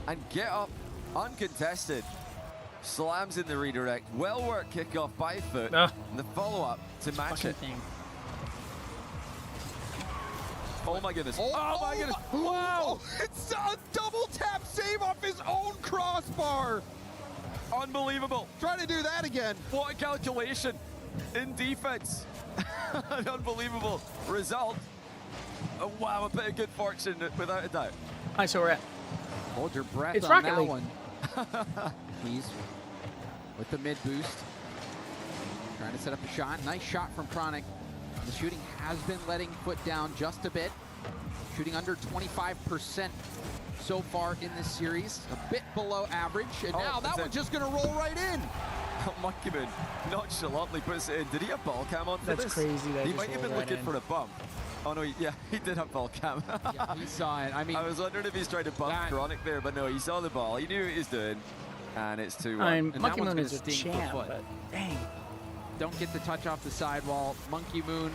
Speaker 6: and get up uncontested. Slams in the redirect. Well worked kickoff by Foot. And the follow-up to match it.
Speaker 7: Thing.
Speaker 6: Oh my goodness.
Speaker 8: Oh my goodness. Wow. It's a double tap save off his own crossbar.
Speaker 6: Unbelievable.
Speaker 8: Try to do that again.
Speaker 6: What a calculation in defense. An unbelievable result. Oh, wow, a bit of good fortune without a doubt.
Speaker 7: All right, so we're at.
Speaker 8: Hold your breath
Speaker 7: It's
Speaker 8: on
Speaker 7: Rocket
Speaker 8: that
Speaker 7: League.
Speaker 8: one. He's with the mid boost. Trying to set up a shot. Nice shot from Chronic. The shooting has been letting Foot down just a bit. Shooting under 25% so far in this series. A bit below average. And now that one's just going to roll right in.
Speaker 6: Monkey Moon nonchalantly puts it in. Did he have ball cam on for
Speaker 7: That's
Speaker 6: this?
Speaker 7: crazy that
Speaker 6: he
Speaker 7: just
Speaker 6: might have been
Speaker 7: rolled right
Speaker 6: looking
Speaker 7: in.
Speaker 6: for a bump. Oh no, yeah, he did have ball cam.
Speaker 8: Yeah, he saw it. I mean,
Speaker 6: I was wondering if he's trying to bump Chronic there, but no, he saw the ball. He knew what he was doing, and it's 2-1.
Speaker 7: I mean,
Speaker 8: And
Speaker 7: Monkey
Speaker 8: that one's
Speaker 7: Moon is
Speaker 8: gonna
Speaker 7: a
Speaker 8: sting for
Speaker 7: champ,
Speaker 8: Foot.
Speaker 7: but dang.
Speaker 8: Don't get the touch off the sidewall. Monkey Moon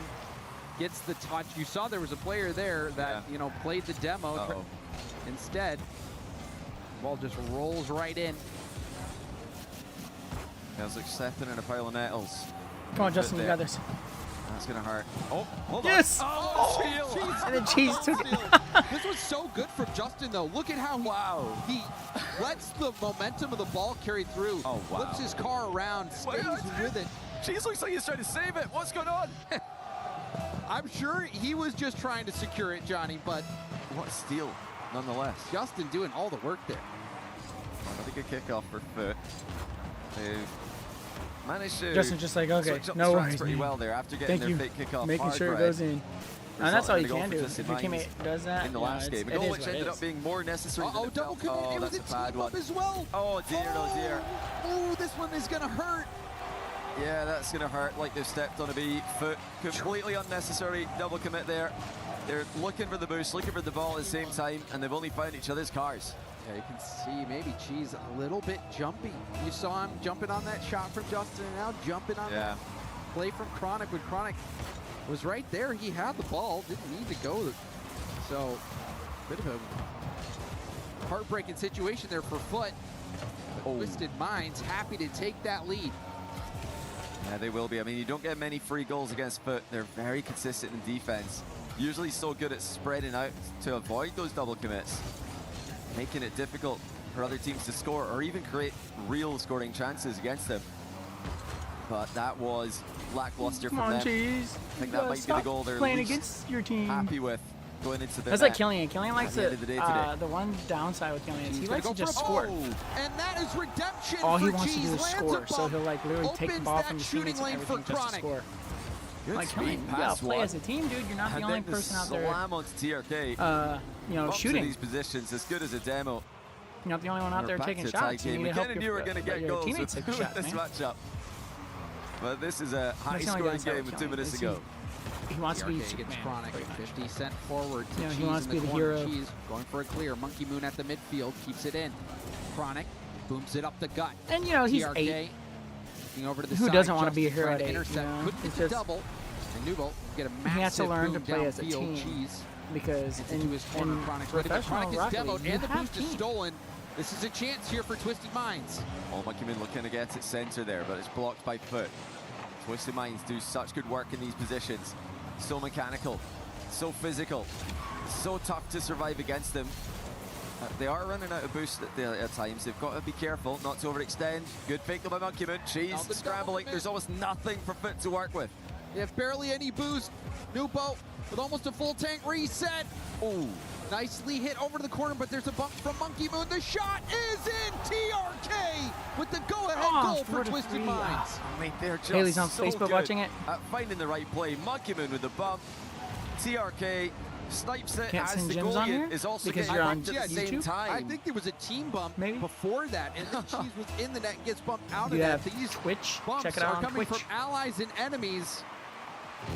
Speaker 8: gets the touch. You saw there was a player there that, you know, played the demo.
Speaker 6: Uh-oh.
Speaker 8: Instead, ball just rolls right in.
Speaker 6: Feels like stepping in a pile of nettles.
Speaker 7: Come on, Justin, you
Speaker 6: There.
Speaker 7: got this.
Speaker 6: That's gonna hurt. Oh, hold
Speaker 7: Yes!
Speaker 6: on. Oh,
Speaker 8: Cheese.
Speaker 7: And then Cheese took it.
Speaker 8: This was so good from Justin, though. Look at how he lets the momentum of the ball carry through.
Speaker 6: Oh, wow.
Speaker 8: Flips his car around, stays with it.
Speaker 6: Cheese looks like he's trying to save it. What's going on?
Speaker 8: I'm sure he was just trying to secure it, Johnny, but
Speaker 6: What a steal, nonetheless.
Speaker 8: Justin doing all the work there.
Speaker 6: Another good kickoff for Foot. They've managed to
Speaker 7: Justin's just like, okay,
Speaker 6: switch up
Speaker 7: no
Speaker 6: the strats
Speaker 7: worries,
Speaker 6: pretty
Speaker 7: man.
Speaker 6: well there after getting
Speaker 7: Thank
Speaker 6: their
Speaker 7: you.
Speaker 6: fake kickoff.
Speaker 7: Making
Speaker 6: hard
Speaker 7: sure it
Speaker 6: right.
Speaker 7: goes in. And that's all you
Speaker 6: Resulting
Speaker 7: can
Speaker 6: in a
Speaker 7: do.
Speaker 6: goal for
Speaker 7: If your
Speaker 6: Twisted
Speaker 7: teammate does that,
Speaker 6: in the
Speaker 7: yeah,
Speaker 6: last game. A
Speaker 7: it
Speaker 6: goal
Speaker 7: is
Speaker 6: which
Speaker 7: what it
Speaker 6: ended
Speaker 7: is.
Speaker 6: up being more necessary than
Speaker 8: Uh-oh,
Speaker 6: it
Speaker 8: double
Speaker 6: felt.
Speaker 8: commit.
Speaker 6: Oh,
Speaker 8: It was
Speaker 6: that's
Speaker 8: a
Speaker 6: a bad
Speaker 8: sweep
Speaker 6: one.
Speaker 8: up as well.
Speaker 6: Oh dear, oh dear.
Speaker 8: Oh, this one is going to hurt.
Speaker 6: Yeah, that's going to hurt like they've stepped on a bee. Foot completely unnecessary double commit there. They're looking for the boost, looking for the ball at the same time, and they've only found each other's cars.
Speaker 8: Yeah, you can see maybe Cheese a little bit jumpy. You saw him jumping on that shot from Justin and now jumping on that play from Chronic. When Chronic was right there, he had the ball, didn't need to go. So, bit of a heartbreaking situation there for Foot. But Twisted Minds happy to take that lead.
Speaker 6: Yeah, they will be. I mean, you don't get many free goals against Foot. They're very consistent in defense. Usually so good at spreading out to avoid those double commits, making it difficult for other teams to score or even create real scoring chances against them. but that was lackluster
Speaker 7: Come
Speaker 6: from
Speaker 7: on,
Speaker 6: them.
Speaker 7: Cheese.
Speaker 6: I think that might be the goal they're
Speaker 7: playing
Speaker 6: least
Speaker 7: against your team.
Speaker 6: happy with going into the
Speaker 7: That's like Killian. Killian likes
Speaker 6: the end of the day today.
Speaker 7: the one downside with Killian is he likes to just
Speaker 16: Oh,
Speaker 7: score.
Speaker 16: and that is redemption
Speaker 7: All he
Speaker 16: for
Speaker 7: wants to do
Speaker 16: Cheese.
Speaker 7: is
Speaker 16: Lands
Speaker 7: score,
Speaker 16: a
Speaker 7: so
Speaker 16: bump,
Speaker 7: he'll like literally take the
Speaker 16: opens
Speaker 7: ball
Speaker 16: that
Speaker 7: from his
Speaker 16: shooting
Speaker 7: teammates and
Speaker 16: lane for
Speaker 7: everything just to
Speaker 16: Chronic.
Speaker 7: score.
Speaker 6: Good
Speaker 7: Like
Speaker 6: speed
Speaker 7: Killian, you
Speaker 6: pass
Speaker 7: gotta play
Speaker 6: one.
Speaker 7: as a team, dude. You're not the
Speaker 6: And
Speaker 7: only
Speaker 6: then the
Speaker 7: person out there.
Speaker 6: slam onto TRK.
Speaker 7: You know,
Speaker 6: Bumps in
Speaker 7: shooting.
Speaker 6: these positions as good as a demo.
Speaker 7: You're not the only one out
Speaker 6: We're
Speaker 7: there
Speaker 6: back
Speaker 7: taking
Speaker 6: to a tie
Speaker 7: shots. You
Speaker 6: game.
Speaker 7: need
Speaker 6: We
Speaker 7: to help
Speaker 6: kind of knew we were going to get
Speaker 7: your
Speaker 6: goals
Speaker 7: teammates
Speaker 6: with
Speaker 7: take shots,
Speaker 6: this
Speaker 7: man.
Speaker 6: matchup. But this is a
Speaker 7: That's the only
Speaker 6: high-scoring
Speaker 7: downside
Speaker 6: game
Speaker 7: with
Speaker 6: with 2 minutes to
Speaker 7: Killian,
Speaker 6: go.
Speaker 7: He wants to be
Speaker 16: TRK gets
Speaker 7: Superman.
Speaker 16: Chronic.
Speaker 7: pretty much.
Speaker 16: 50 sent forward to
Speaker 7: You know, he
Speaker 16: Cheese
Speaker 7: wants
Speaker 16: in
Speaker 7: to
Speaker 16: the
Speaker 7: be the
Speaker 16: corner.
Speaker 7: hero.
Speaker 16: Cheese going for a clear. Monkey Moon at the midfield keeps it in. Chronic booms it up the gut.
Speaker 7: And, you know, he's
Speaker 16: TRK
Speaker 7: 8.
Speaker 16: looking over to the
Speaker 7: Who
Speaker 16: side.
Speaker 7: doesn't want to be a
Speaker 16: Justin
Speaker 7: hero
Speaker 16: trying
Speaker 7: at
Speaker 16: to
Speaker 7: 8?
Speaker 16: intercept.
Speaker 7: You know?
Speaker 16: Couldn't get
Speaker 7: It's
Speaker 16: the
Speaker 7: just,
Speaker 16: double. And Nubo get a
Speaker 7: he
Speaker 16: massive
Speaker 7: has to learn to
Speaker 16: boom
Speaker 7: play as a
Speaker 16: downfield.
Speaker 7: team.
Speaker 16: Cheese
Speaker 7: Because
Speaker 16: into his corner.
Speaker 7: in
Speaker 16: Chronic's ready, but
Speaker 7: professional
Speaker 16: Chronic is
Speaker 7: Rocket
Speaker 16: demoed,
Speaker 7: League,
Speaker 16: and the
Speaker 7: you have
Speaker 16: boost is
Speaker 7: team.
Speaker 16: stolen. This is a chance here for Twisted Minds.
Speaker 6: Oh, Monkey Moon looking to get it center there, but it's blocked by Foot. Twisted Minds do such good work in these positions. So mechanical, so physical, so tough to survive against them. They are running out of boost at times. They've got to be careful not to overextend. Good fake by Monkey Moon. Cheese scrambling. There's almost nothing for Foot to work with.
Speaker 16: They have barely any boost. Nubo with almost a full tank reset.
Speaker 6: Ooh.
Speaker 16: Nicely hit over to the corner, but there's a bump from Monkey Moon. The shot is in. TRK with the go-ahead goal for Twisted Minds.
Speaker 6: I mean, they're just
Speaker 7: Haley's on
Speaker 6: so
Speaker 7: Facebook
Speaker 6: good
Speaker 7: watching it.
Speaker 6: at finding the right play. Monkey Moon with the bump. TRK snipes it
Speaker 7: Can't
Speaker 6: as
Speaker 7: send
Speaker 6: the
Speaker 7: Jims on
Speaker 6: goalie
Speaker 7: here
Speaker 6: is also
Speaker 7: because
Speaker 6: getting
Speaker 7: you're on
Speaker 6: bumped at the same
Speaker 7: YouTube?
Speaker 6: time.
Speaker 16: I think there was a team bump before that, and then Cheese was in the net and gets bumped out
Speaker 7: You
Speaker 16: of that.
Speaker 7: have
Speaker 16: These
Speaker 7: Twitch.
Speaker 16: bumps
Speaker 7: Check it
Speaker 16: are
Speaker 7: out on
Speaker 16: coming
Speaker 7: Twitch.
Speaker 16: from allies and enemies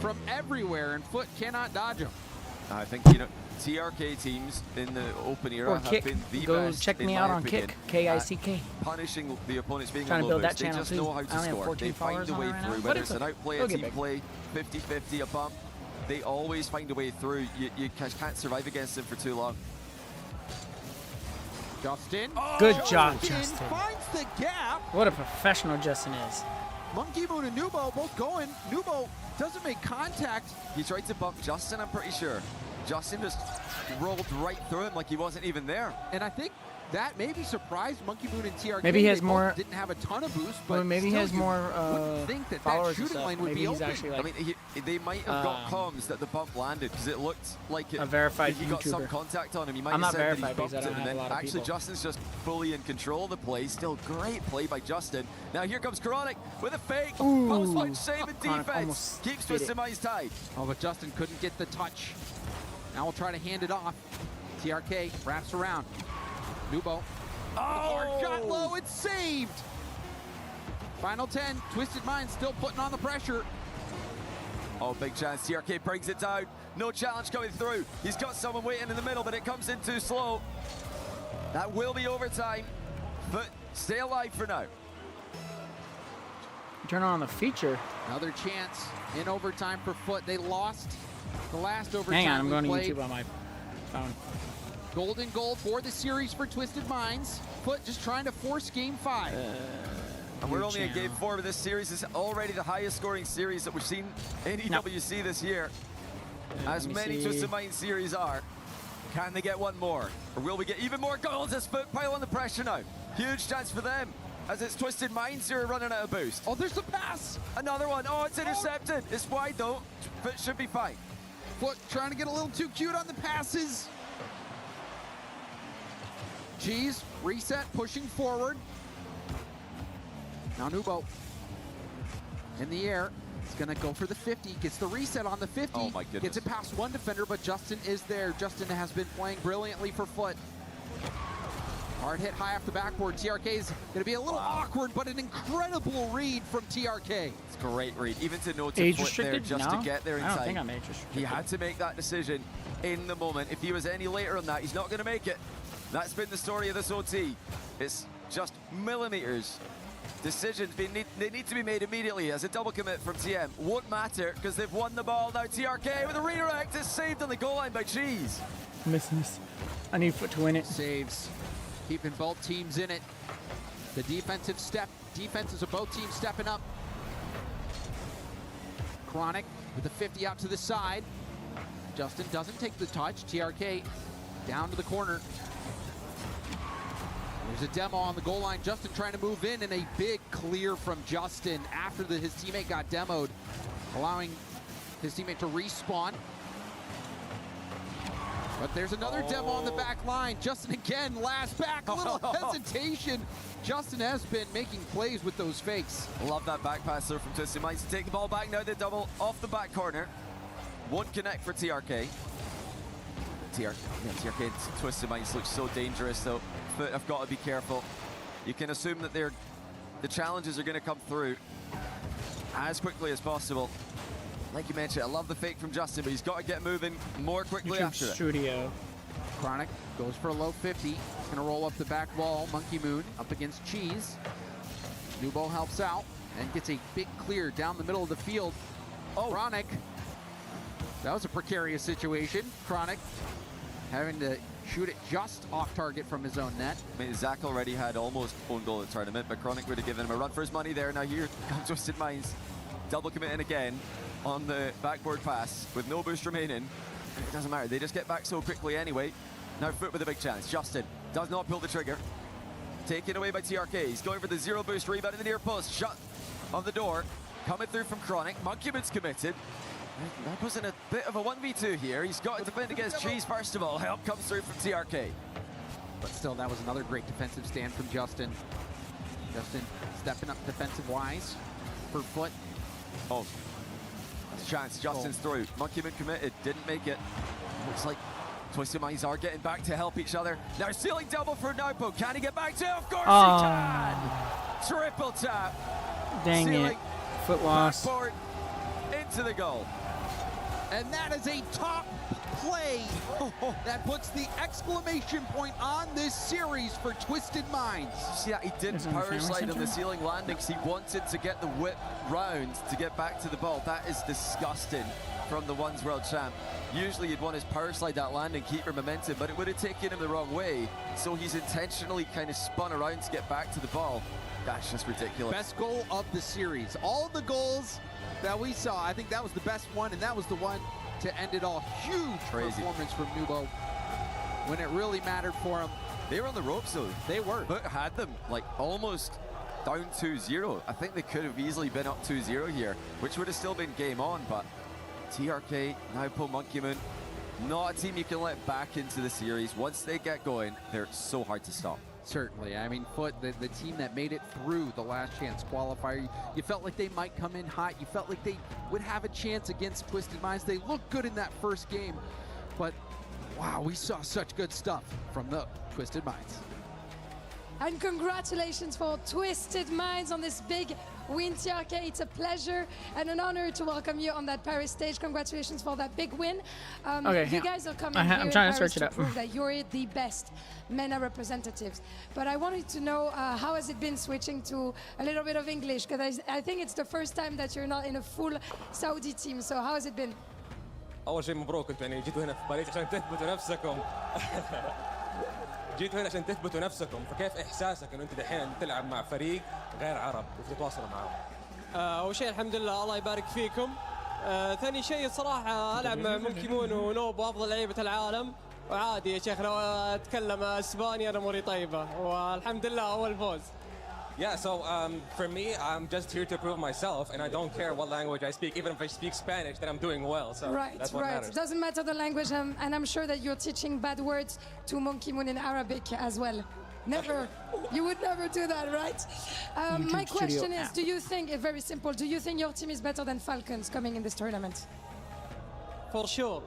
Speaker 16: from everywhere, and Foot cannot dodge them.
Speaker 6: I think, TRK teams in the open era
Speaker 7: Or
Speaker 6: have
Speaker 7: Kick.
Speaker 6: been the
Speaker 7: Go
Speaker 6: best,
Speaker 7: check
Speaker 6: in
Speaker 7: me
Speaker 6: my
Speaker 7: out on
Speaker 6: opinion,
Speaker 7: Kick. K-I-C-K.
Speaker 6: at punishing the opponents being
Speaker 7: Trying
Speaker 6: on
Speaker 7: to
Speaker 6: low
Speaker 7: build that
Speaker 6: boost. They
Speaker 7: channel
Speaker 6: just
Speaker 7: too.
Speaker 6: know how
Speaker 7: I
Speaker 6: to
Speaker 7: only have
Speaker 6: score.
Speaker 7: 14
Speaker 6: They find
Speaker 7: followers
Speaker 6: a
Speaker 7: on
Speaker 6: way
Speaker 7: it right now,
Speaker 6: through,
Speaker 7: but
Speaker 6: whether
Speaker 7: it's
Speaker 6: it's an
Speaker 7: okay.
Speaker 6: outplay, a
Speaker 7: It'll get
Speaker 6: team
Speaker 7: big.
Speaker 6: play, 50-50, a bump. They always find a way through. You can't survive against them for too long.
Speaker 16: Justin.
Speaker 7: Good job, Justin.
Speaker 16: Finds the gap.
Speaker 7: What a professional Justin is.
Speaker 16: Monkey Moon and Nubo both going. Nubo doesn't make contact.
Speaker 6: He tried to bump Justin, I'm pretty sure. Justin just rolled right through him like he wasn't even there.
Speaker 16: And I think that maybe surprised Monkey Moon and TRK.
Speaker 7: Maybe he has
Speaker 16: They both
Speaker 7: more-
Speaker 16: didn't have a ton of boost, but
Speaker 7: Well, maybe he
Speaker 16: still,
Speaker 7: has
Speaker 16: you
Speaker 7: more
Speaker 16: wouldn't think that
Speaker 7: followers and
Speaker 16: shooting
Speaker 7: stuff.
Speaker 16: lane would
Speaker 7: Maybe
Speaker 16: be
Speaker 7: he's
Speaker 16: open.
Speaker 7: actually
Speaker 6: I
Speaker 7: like
Speaker 6: mean, they might have got comms that the bump landed because it looked like it,
Speaker 7: a verified
Speaker 6: he got some
Speaker 7: YouTuber.
Speaker 6: contact on him. He might
Speaker 7: I'm
Speaker 6: have
Speaker 7: not
Speaker 6: said that he
Speaker 7: verified
Speaker 6: bumped
Speaker 7: because I
Speaker 6: him,
Speaker 7: don't
Speaker 6: and
Speaker 7: have
Speaker 6: then
Speaker 7: a lot of
Speaker 6: actually
Speaker 7: people.
Speaker 6: Justin's just fully in control of the play. Still great play by Justin. Now here comes Chronic with a fake. Post punch save and
Speaker 7: Chronic
Speaker 6: defense.
Speaker 7: almost
Speaker 6: Keeps
Speaker 7: did
Speaker 6: Twisted
Speaker 7: it.
Speaker 6: Minds tied.
Speaker 16: Oh, but Justin couldn't get the touch. Now we'll try to hand it off. TRK wraps around. Nubo. Oh! Hard shot low. It's saved. Final 10. Twisted Minds still putting on the pressure.
Speaker 6: Oh, big chance. TRK brings it down. No challenge coming through. He's got someone waiting in the middle, but it comes in too slow. That will be overtime, but stay alive for now.
Speaker 7: Turn on the feature.
Speaker 16: Another chance in overtime for Foot. They lost the last overtime.
Speaker 7: Hang on, I'm
Speaker 16: we
Speaker 7: going to
Speaker 16: played.
Speaker 7: YouTube on my phone.
Speaker 16: Golden goal for the series for Twisted Minds. Foot just trying to force game 5.
Speaker 6: And we're only in game 4 of this series. This is already the highest scoring series that we've seen in EWC this year. As many Twisted Minds series are. Can they get one more? Or will we get even more goals as Foot pile on the pressure now? Huge chance for them. As it's Twisted Minds who are running out of boost.
Speaker 16: Oh, there's the pass.
Speaker 6: Another one. Oh, it's intercepted. It's wide though. Foot should be fine.
Speaker 16: Foot trying to get a little too cute on the passes. Cheese, reset, pushing forward. Now Nubo in the air. He's gonna go for the 50. Gets the reset on the 50.
Speaker 6: Oh my goodness.
Speaker 16: Gets it past one defender, but Justin is there. Justin has been playing brilliantly for Foot. Hard hit high off the backboard. TRK is gonna be a little awkward, but an incredible read from TRK.
Speaker 6: It's a great read. Even to know to
Speaker 7: Age
Speaker 6: flip there
Speaker 7: restricted?
Speaker 6: just
Speaker 7: No.
Speaker 6: to get there in
Speaker 7: I don't
Speaker 6: time.
Speaker 7: think I'm age restricted.
Speaker 6: He had to make that decision in the moment. If he was any later on that, he's not gonna make it. That's been the story of this OT. It's just millimeters. Decisions they need to be made immediately as a double commit from TM. Won't matter because they've won the ball. Now TRK with a redirect is saved on the goal line by Cheese.
Speaker 7: Miss. I need Foot to win it.
Speaker 16: Saves, keeping both teams in it. The defenses of both teams stepping up. Chronic with the 50 out to the side. Justin doesn't take the touch. TRK down to the corner.
Speaker 8: There's a demo on the goal line. Justin trying to move in, and a big clear from Justin after his teammate got demoed, allowing his teammate to respawn. But there's another demo on the back line. Justin again, last back, a little hesitation. Justin has been making plays with those fakes.
Speaker 6: Love that back pass there from Twisted Minds. Take the ball back now, the double off the back corner. Won't connect for TRK. TRK and Twisted Minds look so dangerous, though. Foot have got to be careful. You can assume that the challenges are going to come through as quickly as possible. Like you mentioned, I love the fake from Justin, but he's got to get moving more quickly
Speaker 7: YouTube
Speaker 6: after
Speaker 7: Studio.
Speaker 8: Chronic goes for a low 50. He's going to roll up the back wall. Monkey Moon up against Cheese. Nubo helps out and gets a big clear down the middle of the field. Chronic. That was a precarious situation. Chronic having to shoot it just off target from his own net.
Speaker 6: I mean, Zach already had almost own goal in the tournament, but Chronic would have given him a run for his money there. Now here comes Twisted Minds, double committing again on the backboard pass with no boost remaining. And it doesn't matter, they just get back so quickly anyway. Now Foot with a big chance. Justin does not pull the trigger. Taken away by TRK. He's going for the zero boost rebound in the near post. Shut on the door. Coming through from Chronic. Monkey Moon's committed. That was in a bit of a 1v2 here. He's got to defend against Cheese first of all. Help comes through from TRK.
Speaker 8: But still, that was another great defensive stand from Justin. Justin stepping up defensive-wise for Foot.
Speaker 6: Oh, that's a chance. Justin's through. Monkey Moon committed. Didn't make it. Looks like Twisted Minds are getting back to help each other. Now stealing double for Naupo. Can he get back to it? Of course he can! Triple tap.
Speaker 7: Dang
Speaker 6: Stealing
Speaker 7: it. Foot loss.
Speaker 6: backboard into the goal.
Speaker 8: And that is a top play that puts the exclamation point on this series for Twisted Minds.
Speaker 6: Yeah, he didn't power slide on the ceiling landing because he wanted to get the whip round to get back to the ball. That is disgusting from the Ones World Champ. Usually he'd want his power slide that landing, keep her momentum, but it would have taken him the wrong way. So he's intentionally kind of spun around to get back to the ball. That's just ridiculous.
Speaker 8: Best goal of the series. All of the goals that we saw, I think that was the best one, and that was the one to end it all. Huge performance from Nubo when it really mattered for him.
Speaker 6: They were on the ropes though.
Speaker 8: They were.
Speaker 6: But had them like almost down 2-0. I think they could have easily been up 2-0 here, which would have still been game on, but TRK, Naupo, Monkey Moon, not a team you can let back into the series. Once they get going, they're so hard to stop.
Speaker 8: Certainly. I mean, Foot, the team that made it through the last chance qualifier, you felt like they might come in hot. You felt like they would have a chance against Twisted Minds. They looked good in that first game, but wow, we saw such good stuff from the Twisted Minds.
Speaker 17: And congratulations for Twisted Minds on this big win, TRK. It's a pleasure and an honor to welcome you on that Paris stage. Congratulations for that big win. You guys are coming here
Speaker 7: I'm trying to
Speaker 17: Paris
Speaker 7: search it up.
Speaker 17: prove that you're the best MENA representatives. But I wanted to know how has it been switching to a little bit of English? Because I think it's the first time that you're not in a full Saudi team. So how has it been?
Speaker 10: أول شيء مبروك أنتوا يعني جيتوا هنا في باريس عشان تثبتوا نفسكم. جيتوا هنا عشان تثبتوا نفسكم، فكيف إحساسك إنه أنت دحين تلعب مع فريق غير عرب وتتواصل معهم؟
Speaker 11: أول شيء الحمد لله الله يبارك فيكم. ثاني شيء صراحة ألعب مع مونكي مون ونوبو أفضل لعيبة العالم، وعادي يا شيخ لو أتكلم أسباني أنا أموري طيبة، والحمد لله أول فوز.
Speaker 10: Yeah, so for me, I'm just here to prove myself, and I don't care what language I speak. Even if I speak Spanish, then I'm doing well. So that's what matters.
Speaker 17: Doesn't matter the language, and I'm sure that you're teaching bad words to Monkey Moon in Arabic as well. Never, you would never do that, right? My question is, do you think, very simple, do you think your team is better than Falcons coming in this tournament?
Speaker 11: For sure.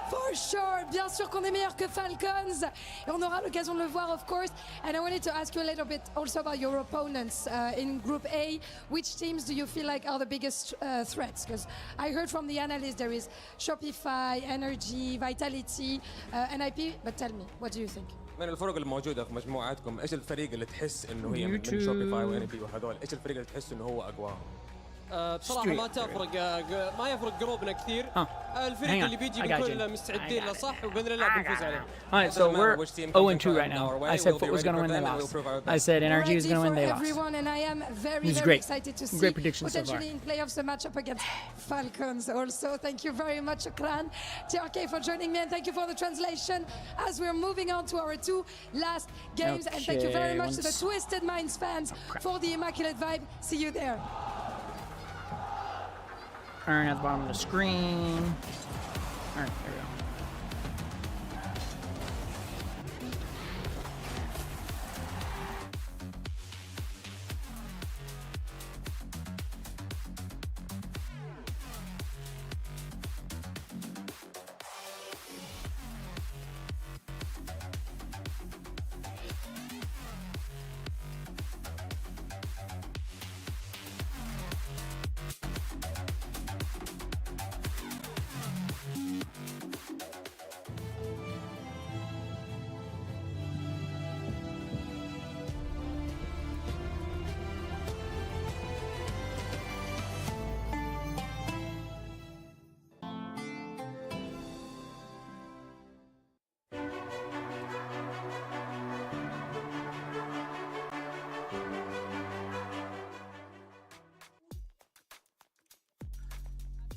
Speaker 17: For sure, bien sûr qu'on est meilleur que Falcons, et on aura l'occasion de le voir, of course. And I wanted to ask you a little bit also about your opponents in Group A. Which teams do you feel like are the biggest threats? Because I heard from the analysts there is Shopify, Energy, Vitality, NIP. But tell me, what do you think?
Speaker 10: من الفرق الموجودة في مجموعاتكم، إيش الفريق اللي تحس إنه هي من شوبيفاي وNIP وهذول؟ إيش الفريق اللي تحس إنه هو أقواهم؟
Speaker 11: بصراحة ما يفرق قلوبنا كثير. الفريق اللي بيجي بنكون مستعدين له صح وبإذن الله بنفوز عليه.
Speaker 7: All right, so we're 0-2 right now. I said Foot was going to win, they lost. I said NRG was going to win, they lost.
Speaker 17: Everyone, and I am very excited to see
Speaker 7: great prediction so far.
Speaker 17: potentially in playoffs a matchup against Falcons also. Thank you very much, Shukran. TRK for joining me, and thank you for the translation as we're moving on to our 2 last games. And thank you very much to the Twisted Minds fans for the Immaculate Vibe. See you there.
Speaker 7: Earn at the bottom of the screen. All right, there we go.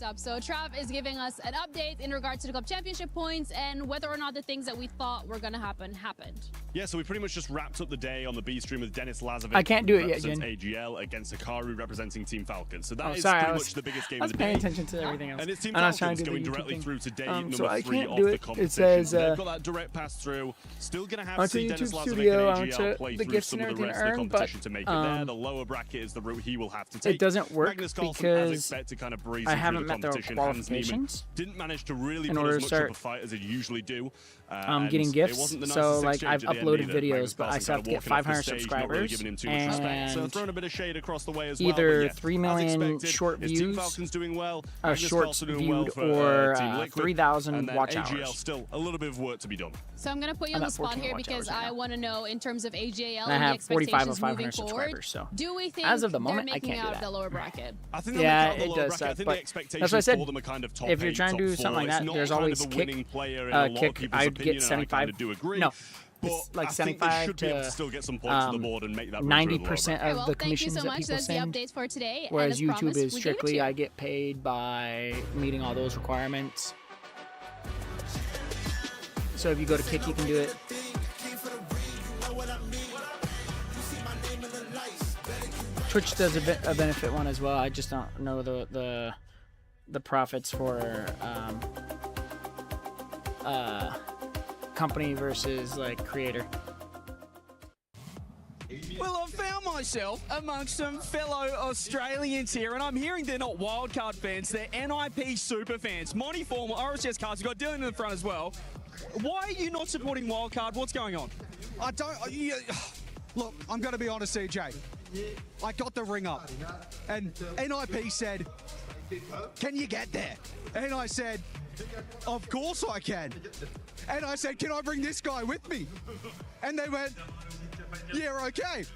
Speaker 22: Up. So Trav is giving us an update in regards to the club championship points and whether or not the things that we thought were going to happen happened.
Speaker 23: Yeah, so we pretty much just wrapped up the day on the B stream with Dennis Lazovic.
Speaker 7: I can't do it yet, Jen.
Speaker 23: AGL against Hikaru representing Team Falcons. So that is
Speaker 7: sorry,
Speaker 23: pretty much the biggest game of the day.
Speaker 7: I was paying attention to everything else.
Speaker 23: And it's Team
Speaker 7: and
Speaker 23: Falcons going directly through to day number
Speaker 7: so
Speaker 23: 3 of the competition.
Speaker 7: It says,
Speaker 23: they've got that direct pass through. Still going to have to see Dennis Lazovic
Speaker 7: studio,
Speaker 23: and AGL play through some of the rest of the competition to make it there. The lower bracket is the route he will have to take.
Speaker 7: It doesn't work
Speaker 23: Magnus Carlsen,
Speaker 7: because
Speaker 23: as expected, kind of breezing
Speaker 7: I
Speaker 23: through
Speaker 7: haven't
Speaker 23: the
Speaker 7: met the
Speaker 23: competition.
Speaker 7: qualifications.
Speaker 23: Didn't manage to really
Speaker 7: in
Speaker 23: put
Speaker 7: order
Speaker 23: as
Speaker 7: to
Speaker 23: much
Speaker 7: start
Speaker 23: of a fight as it usually do.
Speaker 7: getting gifts. So like I've uploaded videos, but I still have to get 500 subscribers and
Speaker 23: so throwing a bit of shade across the way as
Speaker 7: either
Speaker 23: well,
Speaker 7: 3 million short views, shorts viewed, or 3,000 watch hours.
Speaker 23: Still a little bit of work to be done.
Speaker 22: So I'm going to put you on the spot here because I want to know in terms of AJL
Speaker 7: and I have 45 of 500
Speaker 22: moving
Speaker 7: subscribers.
Speaker 22: Forward,
Speaker 7: So
Speaker 22: do we think
Speaker 7: as of the moment,
Speaker 22: they're
Speaker 7: I
Speaker 22: making
Speaker 7: can't do
Speaker 22: out
Speaker 7: that.
Speaker 22: the lower bracket?
Speaker 23: I think
Speaker 7: yeah, it does suck, but that's what I said. If you're trying to do something like that, there's always kick. I'd get 75. No. It's like 75 to 90% of the commissions that people send. Whereas YouTube is strictly I get paid by meeting all those requirements. So if you go to Kick, you can do it. Twitch does a benefit one as well. I just don't know the profits for company versus like creator.
Speaker 2: Well, I've found myself amongst some fellow Australians here, and I'm hearing they're not wildcard fans, they're NIP super fans. Monty Formal, RCS cards, we've got Dylan in the front as well. Why are you not supporting wildcard? What's going on?
Speaker 12: I don't... look, I'm going to be honest, CJ. I got the ring up, and NIP said, can you get there? And I said, of course I can. And I said, can I bring this guy with me? And they went, yeah, okay.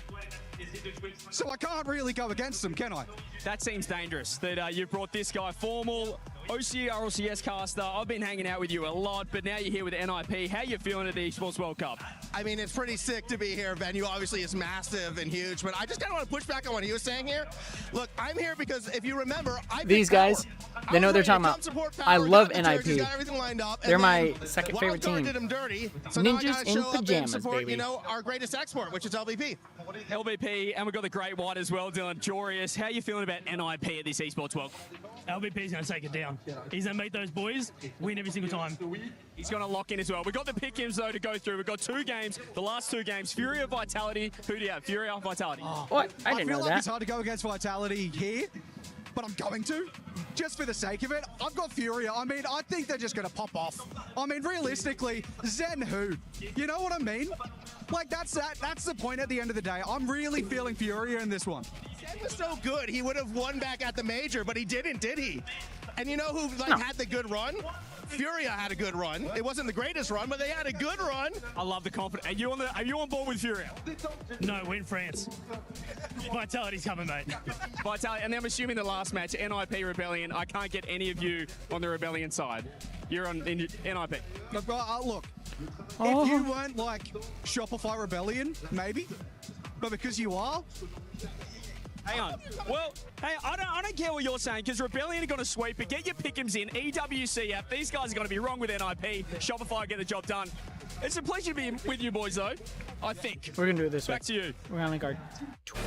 Speaker 12: So I can't really go against them, can I?
Speaker 2: That seems dangerous, that you brought this guy, Formal, OCR, RLCS caster. I've been hanging out with you a lot, but now you're here with NIP. How are you feeling at the Esports World Cup?
Speaker 13: I mean, it's pretty sick to be here. Venue obviously is massive and huge, but I just kind of want to push back on what he was saying here. Look, I'm here because if you remember,
Speaker 7: these guys, they know what they're talking about. I love NIP. They're my second favorite team. Ninjas in pajamas, baby.
Speaker 13: You know, our greatest export, which is LVP.
Speaker 2: LVP, and we've got the Great White as well, Dylan. Jorius, how are you feeling about NIP at this Esports World?
Speaker 15: LVP's going to take it down. He's going to meet those boys, win every single time.
Speaker 2: He's going to lock in as well. We've got the pick-ins, though, to go through. We've got 2 games, the last 2 games. Fury or Vitality? Who do you have? Fury or Vitality?
Speaker 7: What? I
Speaker 12: feel like it's hard to go against Vitality here, but I'm going to, just for the sake of it. I've got Furia. I mean, I think they're just going to pop off. I mean, realistically, Zen who? You know what I mean? Like, that's the point at the end of the day. I'm really feeling Furia in this one.
Speaker 13: Zen was so good, he would have won back at the major, but he didn't, did he? And you know who had the good run? Furia had a good run. It wasn't the greatest run, but they had a good run.
Speaker 2: I love the confidence. Are you on board with Furia?
Speaker 15: No, we're in France. Vitality's coming, mate.
Speaker 2: Vitality, and I'm assuming the last match, NIP Rebellion. I can't get any of you on the Rebellion side. You're on NIP.
Speaker 12: Look, if you weren't like Shopify Rebellion, maybe, but because you are.
Speaker 2: Hang on. Well, hey, I don't care what you're saying, because Rebellion are going to sweep it. Get your pick'ems in. EWCF. These guys are going to be wrong with NIP. Shopify get the job done. It's a pleasure to be with you boys, though. I think.
Speaker 7: We're going to do it this way.
Speaker 2: Back to you.
Speaker 7: We're going to link our Twitch.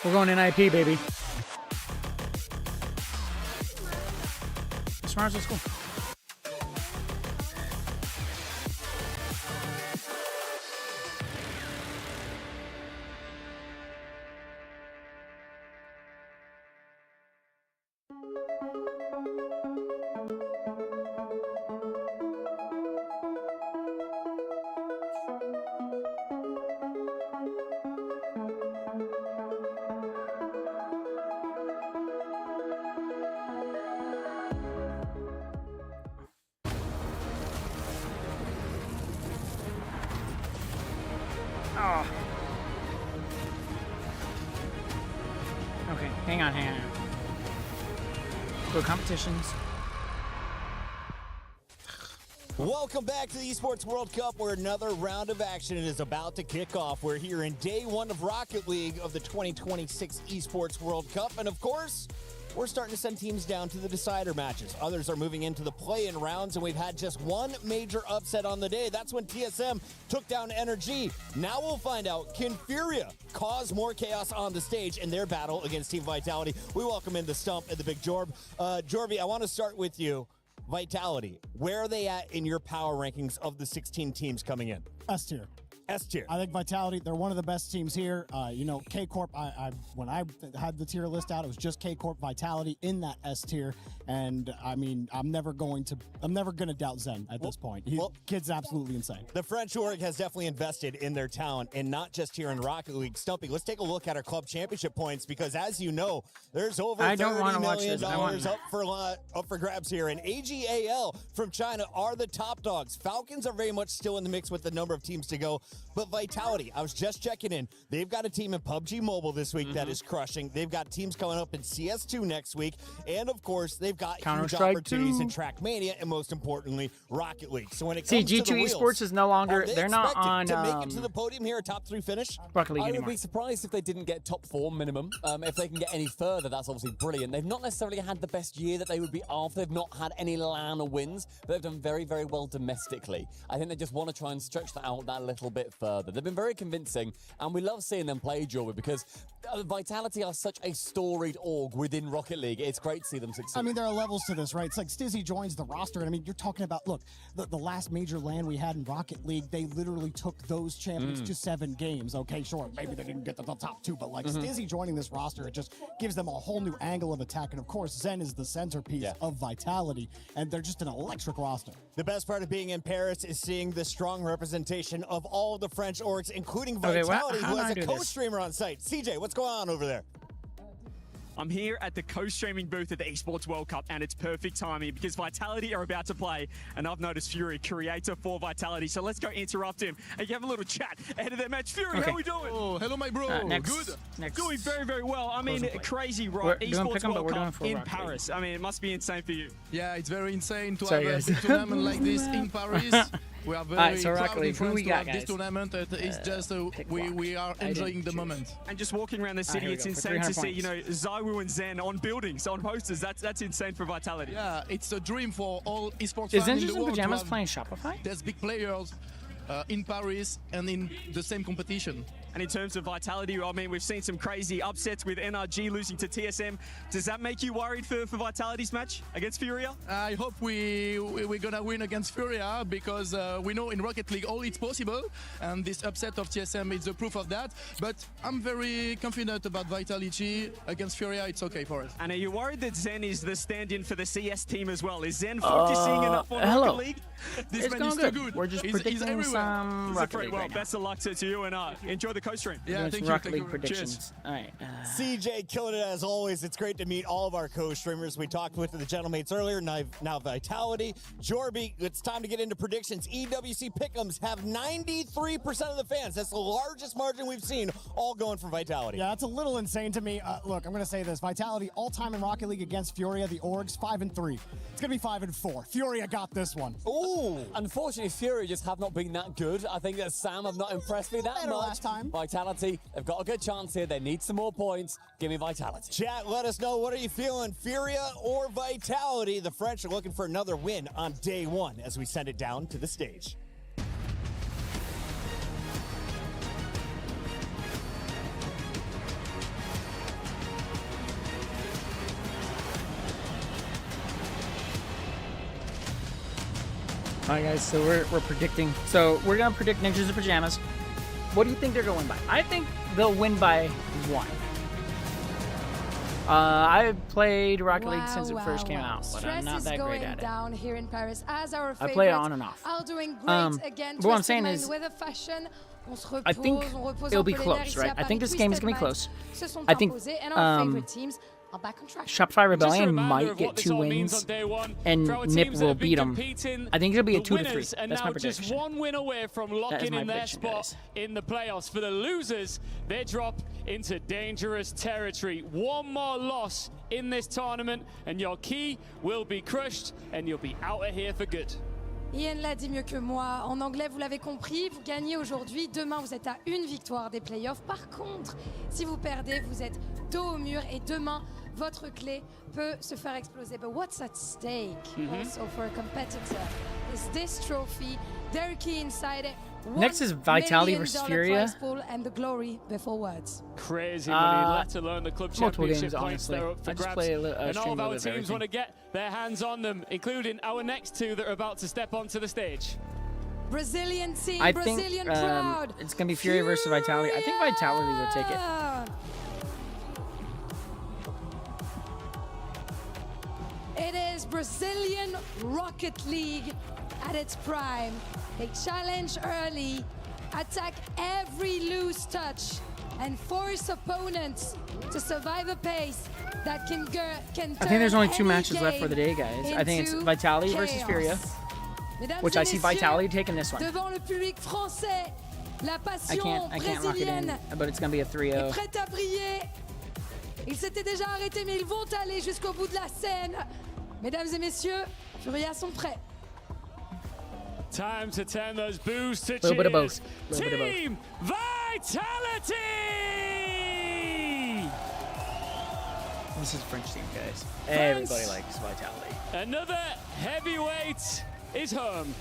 Speaker 7: We're going NIP, baby. Smarts, let's go. Oh. Okay, hang on. Go competitions.
Speaker 14: Welcome back to the Esports World Cup, where another round of action is about to kick off. We're here in day one of Rocket League of the 2026 Esports World Cup. And of course, we're starting to send teams down to the decider matches. Others are moving into the play-in rounds, and we've had just one major upset on the day. That's when TSM took down NRG. Now we'll find out, can Furia cause more chaos on the stage in their battle against Team Vitality? We welcome in the Stump and the Big Jorb. Jorby, I want to start with you. Vitality, where are they at in your power rankings of the 16 teams coming in?
Speaker 19: S tier.
Speaker 14: S tier.
Speaker 19: I think Vitality, they're one of the best teams here. K Corp, when I had the tier list out, it was just K Corp, Vitality in that S tier. And I mean, I'm never gonna doubt Zen at this point. Kid's absolutely insane.
Speaker 14: The French org has definitely invested in their talent, and not just here in Rocket League. Stumpy, let's take a look at our club championship points, because as you know, there's over $30 million up for grabs here. And AGAL from China are the top dogs. Falcons are very much still in the mix with the number of teams to go. But Vitality, I was just checking in. They've got a team in PUBG Mobile this week that is crushing. They've got teams coming up in CS2 next week. And, of course, they've got huge opportunities in Trackmania and, most importantly, Rocket League. So when it comes
Speaker 7: G2
Speaker 14: to the wheels,
Speaker 7: Esports is no longer, they're not on
Speaker 14: to make it to the podium here, a top 3 finish?
Speaker 7: Rocket League
Speaker 20: I
Speaker 7: anymore.
Speaker 20: would be surprised if they didn't get top 4 minimum. If they can get any further, that's obviously brilliant. They've not necessarily had the best year that they would be after. They've not had any LAN wins, but they've done very, very well domestically. I think they just want to try and stretch that out that little bit further. They've been very convincing, and we love seeing them play, Jorby, because Vitality are such a storied org within Rocket League. It's great to see them succeed.
Speaker 19: I mean, there are levels to this, right? It's like Stizzy joins the roster, and I mean, you're talking about, look, the last major LAN we had in Rocket League, they literally took those champions to 7 games. Okay, sure, maybe they didn't get to the top 2, but like Stizzy joining this roster, it just gives them a whole new angle of attack. And of course, Zen is the centerpiece of Vitality, and they're just an electric roster.
Speaker 14: The best part of being in Paris is seeing the strong representation of all of the French orgs, including Vitality, who has a co-streamer on site. CJ, what's going on over there?
Speaker 2: I'm here at the co-streaming booth at the Esports World Cup, and it's perfect timing because Vitality are about to play, and I've noticed Fury, creator for Vitality, so let's go interrupt him and have a little chat ahead of their match. Fury, how are we doing?
Speaker 23: Oh, hello, my bro. Good.
Speaker 2: Doing very, very well. I mean, crazy, right? Esports World Cup in Paris. I mean, it must be insane for you.
Speaker 23: Yeah, it's very insane to have a big tournament like this in Paris. We are very proud in France to have this tournament. It's just we are enjoying the moment.
Speaker 2: And just walking around the city, it's insane to see, ZywOo and Zen on buildings, on posters. That's insane for Vitality.
Speaker 23: Yeah, it's a dream for all esports
Speaker 7: Is
Speaker 23: fans
Speaker 7: Zen
Speaker 23: in
Speaker 7: just
Speaker 23: the
Speaker 7: in
Speaker 23: world.
Speaker 7: pajamas playing Shopify?
Speaker 23: There's big players in Paris and in the same competition.
Speaker 2: And in terms of Vitality, I mean, we've seen some crazy upsets with NRG losing to TSM. Does that make you worried for Vitality's match against Furia?
Speaker 1: I hope we're gonna win against Furia because we know in Rocket League all it's possible, and this upset of TSM is the proof of that. But I'm very confident about Vitality against Furia. It's okay for us.
Speaker 2: And are you worried that Zen is the stand-in for the CS team as well? Is Zen focusing enough on Rocket League?
Speaker 1: This
Speaker 7: It's
Speaker 1: man
Speaker 7: going
Speaker 1: is
Speaker 7: good.
Speaker 1: too good.
Speaker 7: We're just
Speaker 1: He's
Speaker 7: predicting
Speaker 1: everywhere.
Speaker 7: some Rocket
Speaker 2: Well,
Speaker 7: League right now.
Speaker 2: best of luck to you, and enjoy the co-stream.
Speaker 1: Yeah,
Speaker 7: Doing
Speaker 1: thank
Speaker 7: some
Speaker 1: you.
Speaker 7: Rocket
Speaker 1: Thank
Speaker 7: League
Speaker 1: you.
Speaker 7: predictions.
Speaker 1: Cheers.
Speaker 7: All right.
Speaker 14: CJ killing it as always. It's great to meet all of our co-streamers. We talked with the Gentlemates earlier, now Vitality. Jorby, it's time to get into predictions. EWC Pick'ems have 93% of the fans. That's the largest margin we've seen, all going for Vitality.
Speaker 19: Yeah, that's a little insane to me. Look, I'm going to say this. Vitality all-time in Rocket League against Furia, the Orgs, 5-3. It's going to be 5-4. Furia got this one.
Speaker 20: Ooh. Unfortunately, Fury just have not been that good. I think that Sam have not impressed me that
Speaker 19: Better
Speaker 20: much.
Speaker 19: last time.
Speaker 20: Vitality, they've got a good chance here. They need some more points. Give me Vitality.
Speaker 14: Chat, let us know, what are you feeling, Furia or Vitality? The French are looking for another win on day one as we send it down to the stage.
Speaker 7: All right, guys. So we're predicting. So we're gonna predict Ninjas in Pajamas. What do you think they're going by? I think they'll win by 1. I've played Rocket League since it first came out, but I'm not that great at it.
Speaker 17: Down here in Paris as our
Speaker 7: I play it on and off.
Speaker 17: are doing great again.
Speaker 7: But what I'm saying is,
Speaker 17: with a fashion, on se repose,
Speaker 7: I think
Speaker 17: on repose
Speaker 7: it'll
Speaker 17: un
Speaker 7: be
Speaker 17: peu les
Speaker 7: close,
Speaker 17: nerfs
Speaker 7: right?
Speaker 17: ici à
Speaker 7: I think
Speaker 17: Paris.
Speaker 7: this game is
Speaker 17: Twisted
Speaker 7: gonna be
Speaker 17: Minds
Speaker 7: close.
Speaker 17: se sont
Speaker 7: I think
Speaker 17: imposés, and our favorite teams are back on track.
Speaker 7: Shopify Rebellion
Speaker 18: reminder
Speaker 7: might
Speaker 18: of
Speaker 7: get
Speaker 18: what this
Speaker 7: 2
Speaker 18: all means
Speaker 7: wins,
Speaker 18: on day one.
Speaker 7: and
Speaker 18: For our
Speaker 7: Nip
Speaker 18: teams that
Speaker 7: will
Speaker 18: have been
Speaker 7: beat them.
Speaker 18: competing,
Speaker 7: I think it'll be a
Speaker 18: the
Speaker 7: 2 to 3.
Speaker 18: winners are
Speaker 7: That's
Speaker 18: now
Speaker 7: my prediction.
Speaker 18: just one win away from locking
Speaker 7: my
Speaker 18: in their
Speaker 7: prediction,
Speaker 18: spot
Speaker 7: guys.
Speaker 18: in the playoffs. For the losers, they drop into dangerous territory. One more loss in this tournament, and your key will be crushed, and you'll be out of here for good.
Speaker 17: Ian l'a dit mieux que moi. En anglais, vous l'avez compris, vous gagnez aujourd'hui. Demain, vous êtes à une victoire des playoffs. Par contre, si vous perdez, vous êtes dos au mur. Et demain, votre clé peut se faire exploser. But what's at stake also for a competitor is this trophy. Their key inside it.
Speaker 7: Next is Vitality versus Furia.
Speaker 17: Prize pool and the glory before words.
Speaker 18: Crazy money, let alone the club
Speaker 7: multiple
Speaker 18: championship
Speaker 7: games,
Speaker 18: points
Speaker 7: honestly.
Speaker 18: that are up for
Speaker 7: I just
Speaker 18: grabs.
Speaker 7: play a
Speaker 18: And all
Speaker 7: stream
Speaker 18: of our
Speaker 7: of
Speaker 18: teams
Speaker 7: everything.
Speaker 18: want to get their hands on them, including our next 2 that are about to step onto the stage.
Speaker 17: Brazilian team,
Speaker 7: I
Speaker 17: Brazilian
Speaker 7: think
Speaker 17: crowd.
Speaker 7: it's gonna be Furia versus Vitality. I think Vitality will take it.
Speaker 17: It is Brazilian Rocket League at its prime. They challenge early, attack every loose touch, and force opponents to survive a pace that can
Speaker 7: I think there's only 2 matches left for the day, guys. I think it's Vitality versus Furia, which I see Vitality taking this one.
Speaker 17: Devant le public français, la passion
Speaker 7: I can't lock it in,
Speaker 17: brésilienne
Speaker 7: but it's gonna be a
Speaker 17: est
Speaker 7: 3-0.
Speaker 17: prête à briller. Ils s'étaient déjà arrêtés, mais ils vont aller jusqu'au bout de la scène. Mesdames et messieurs, Furia sont prêts.
Speaker 18: Time to turn those boos to
Speaker 7: Little bit of
Speaker 18: cheers.
Speaker 7: both. Little bit of both.
Speaker 18: Team Vitality!
Speaker 7: This is a French team, guys. Everybody likes Vitality.
Speaker 18: Another heavyweight is home.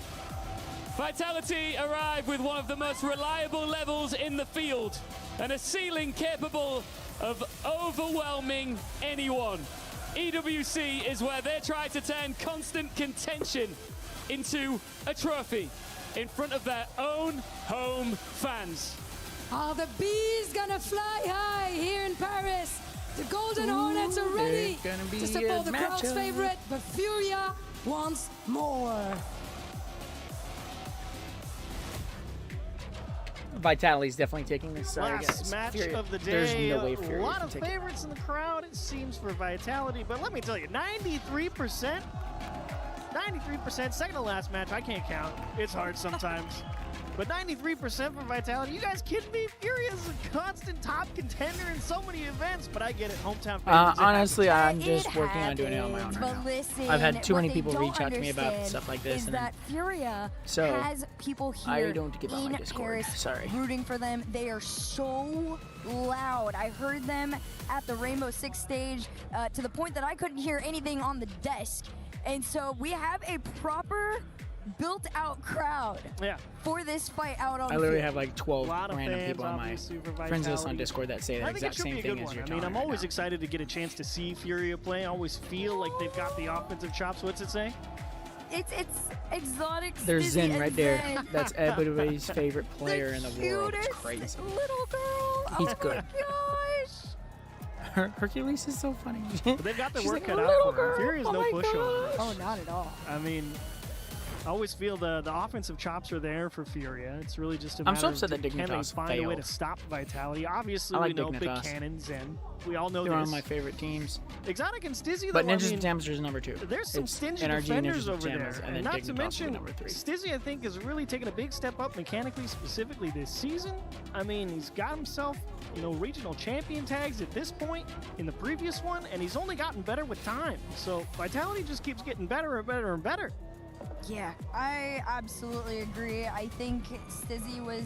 Speaker 18: Vitality arrive with one of the most reliable levels in the field and a ceiling capable of overwhelming anyone. EWC is where they try to turn constant contention into a trophy in front of their own home fans.
Speaker 17: Are the bees gonna fly high here in Paris? The Golden Hornets are ready
Speaker 7: they're gonna be
Speaker 17: to support the
Speaker 7: a
Speaker 17: crowd's
Speaker 7: matchup.
Speaker 17: favorite, but Furia wants more.
Speaker 7: Vitality's definitely taking this. Sorry,
Speaker 9: Last
Speaker 7: guys.
Speaker 9: match
Speaker 7: Furia,
Speaker 9: of the day.
Speaker 7: There's no way
Speaker 9: A
Speaker 7: Furia
Speaker 9: lot
Speaker 7: can
Speaker 9: of
Speaker 7: take it.
Speaker 9: favorites in the crowd, it seems, for Vitality. But let me tell you, 93%. 93%, second to last match. I can't count. It's hard sometimes. But 93% for Vitality. You guys kidding me? Furia is a constant top contender in so many events. But I get it. Hometown favorites.
Speaker 7: Honestly, I'm just working on doing it on my own
Speaker 5: But
Speaker 7: right now.
Speaker 5: listen,
Speaker 7: I've had too
Speaker 5: what
Speaker 7: many
Speaker 5: they
Speaker 7: people
Speaker 5: don't
Speaker 7: reach out to me about
Speaker 5: understand
Speaker 7: stuff like this,
Speaker 5: Is
Speaker 7: and
Speaker 5: that Furia
Speaker 7: So,
Speaker 5: has people
Speaker 7: I
Speaker 5: here
Speaker 7: don't get on
Speaker 5: in
Speaker 7: my Discord.
Speaker 5: Paris
Speaker 7: Sorry.
Speaker 5: rooting for them. They are so loud. I heard them at the Rainbow Six stage to the point that I couldn't hear anything on the desk. And so we have a proper built-out crowd for this fight out on
Speaker 7: I literally
Speaker 5: field.
Speaker 7: have like 12
Speaker 9: lot of
Speaker 7: random
Speaker 9: fans,
Speaker 7: people on my
Speaker 9: obviously, for
Speaker 7: friends list on
Speaker 9: Vitality.
Speaker 7: Discord that say the
Speaker 9: I think it
Speaker 7: exact
Speaker 9: should
Speaker 7: same
Speaker 9: be a
Speaker 7: thing
Speaker 9: good
Speaker 7: as
Speaker 9: one.
Speaker 7: you're
Speaker 9: I mean,
Speaker 7: telling
Speaker 9: I'm
Speaker 7: me right
Speaker 9: always
Speaker 7: now.
Speaker 9: excited to get a chance to see Furia play. I always feel like they've got the offensive chops. What's it say?
Speaker 5: It's exotic.
Speaker 7: There's
Speaker 5: Stizzy
Speaker 7: Zen
Speaker 5: and
Speaker 7: right there.
Speaker 5: Zen.
Speaker 7: That's everybody's favorite player in the world. It's
Speaker 5: Cutest
Speaker 7: crazy.
Speaker 5: little girl.
Speaker 7: He's
Speaker 5: Oh
Speaker 7: good.
Speaker 5: my gosh.
Speaker 7: Hercules is so funny.
Speaker 9: But they've got their
Speaker 7: She's
Speaker 9: work
Speaker 7: like,
Speaker 9: cut
Speaker 7: "Oh,
Speaker 9: out
Speaker 7: little
Speaker 9: for them.
Speaker 7: girl.
Speaker 9: Furia's
Speaker 7: Oh
Speaker 9: no
Speaker 7: my
Speaker 9: pushover.
Speaker 5: Oh, not at all.
Speaker 9: I mean, I always feel the offensive chops are there for Furia. It's really just a
Speaker 7: I'm
Speaker 9: matter
Speaker 7: so upset
Speaker 9: of
Speaker 7: that
Speaker 9: can they
Speaker 7: Dignitas
Speaker 9: find a way
Speaker 7: failed.
Speaker 9: to stop Vitality. Obviously,
Speaker 7: I like
Speaker 9: we know Big
Speaker 7: Dignitas.
Speaker 9: Cannon, Zen. We all know
Speaker 7: They're
Speaker 9: this.
Speaker 7: one of my favorite teams.
Speaker 9: Exotic and Stizzy,
Speaker 7: But
Speaker 9: though,
Speaker 7: Ninjas
Speaker 9: I mean,
Speaker 7: and Jammers is number 2.
Speaker 9: There's some
Speaker 7: It's
Speaker 9: stingy
Speaker 7: NRG,
Speaker 9: defenders
Speaker 7: Ninjas and
Speaker 9: over
Speaker 7: Jammers,
Speaker 9: there.
Speaker 7: and then
Speaker 9: not to
Speaker 7: Dignitas will be
Speaker 9: mention,
Speaker 7: number 3.
Speaker 9: Stizzy, I think, has really taken a big step up mechanically, specifically this season. I mean, he's got himself, regional champion tags at this point in the previous one, and he's only gotten better with time. So Vitality just keeps getting better and better and better.
Speaker 5: Yeah, I absolutely agree. I think Stizzy was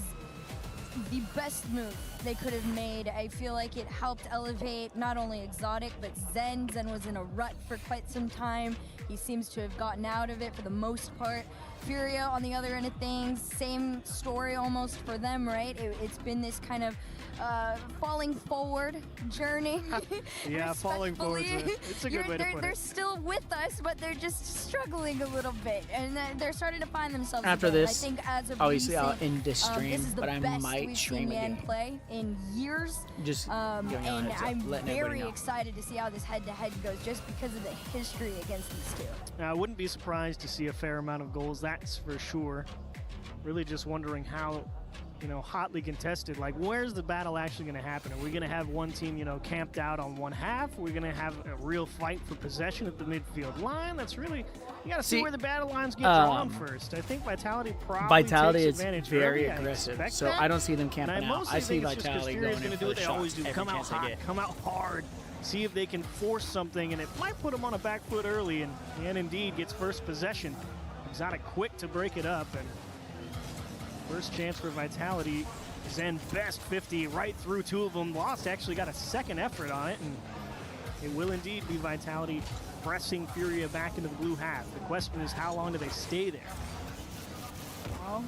Speaker 5: the best move they could have made. I feel like it helped elevate not only Exotic, but Zen. Zen was in a rut for quite some time. He seems to have gotten out of it for the most part. Furia, on the other end of things, same story almost for them, right? It's been this kind of falling forward journey.
Speaker 9: Yeah, falling forward. It's a good way to put
Speaker 5: They're
Speaker 9: it.
Speaker 5: still with us, but they're just struggling a little bit, and they're starting to find themselves.
Speaker 7: After
Speaker 5: again.
Speaker 7: this,
Speaker 5: I think as of
Speaker 7: obviously I'll
Speaker 5: recent,
Speaker 7: end this stream,
Speaker 5: this is the
Speaker 7: but I
Speaker 5: best
Speaker 7: might
Speaker 5: we've
Speaker 7: stream
Speaker 5: seen Yan
Speaker 7: again.
Speaker 5: play in years.
Speaker 7: Just
Speaker 5: and
Speaker 7: giving y'all a heads up,
Speaker 5: I'm
Speaker 7: letting everybody
Speaker 5: very
Speaker 7: know.
Speaker 5: excited to see how this head-to-head goes, just because of the history against these two.
Speaker 9: Now, I wouldn't be surprised to see a fair amount of goals, that's for sure. Really just wondering how, hotly contested, like where's the battle actually going to happen? Are we going to have one team, camped out on one half? Are we going to have a real fight for possession at the midfield line? That's really, you got to see where the battle lines get drawn first. I think Vitality probably
Speaker 7: Vitality
Speaker 9: takes
Speaker 7: is
Speaker 9: advantage
Speaker 7: very
Speaker 9: early. I
Speaker 7: aggressive,
Speaker 9: expect
Speaker 7: so
Speaker 9: that.
Speaker 7: I don't see them
Speaker 9: And
Speaker 7: camping out.
Speaker 9: mostly
Speaker 7: I see
Speaker 9: think it's just 'cause
Speaker 7: Vitality
Speaker 9: Furia's
Speaker 7: going in
Speaker 9: gonna
Speaker 7: for
Speaker 9: do
Speaker 7: the
Speaker 9: what they always
Speaker 7: shots
Speaker 9: do,
Speaker 7: every
Speaker 9: come out
Speaker 7: chance they
Speaker 9: hot,
Speaker 7: get.
Speaker 9: come out hard, see if they can force something, and it might put them on a back foot early, and indeed gets first possession. Exotic quick to break it up, and first chance for Vitality. Zen best 50 right through two of them. Lost actually got a second effort on it, and it will indeed be Vitality pressing Furia back into the blue half. The question is, how long do they stay there?
Speaker 5: Well,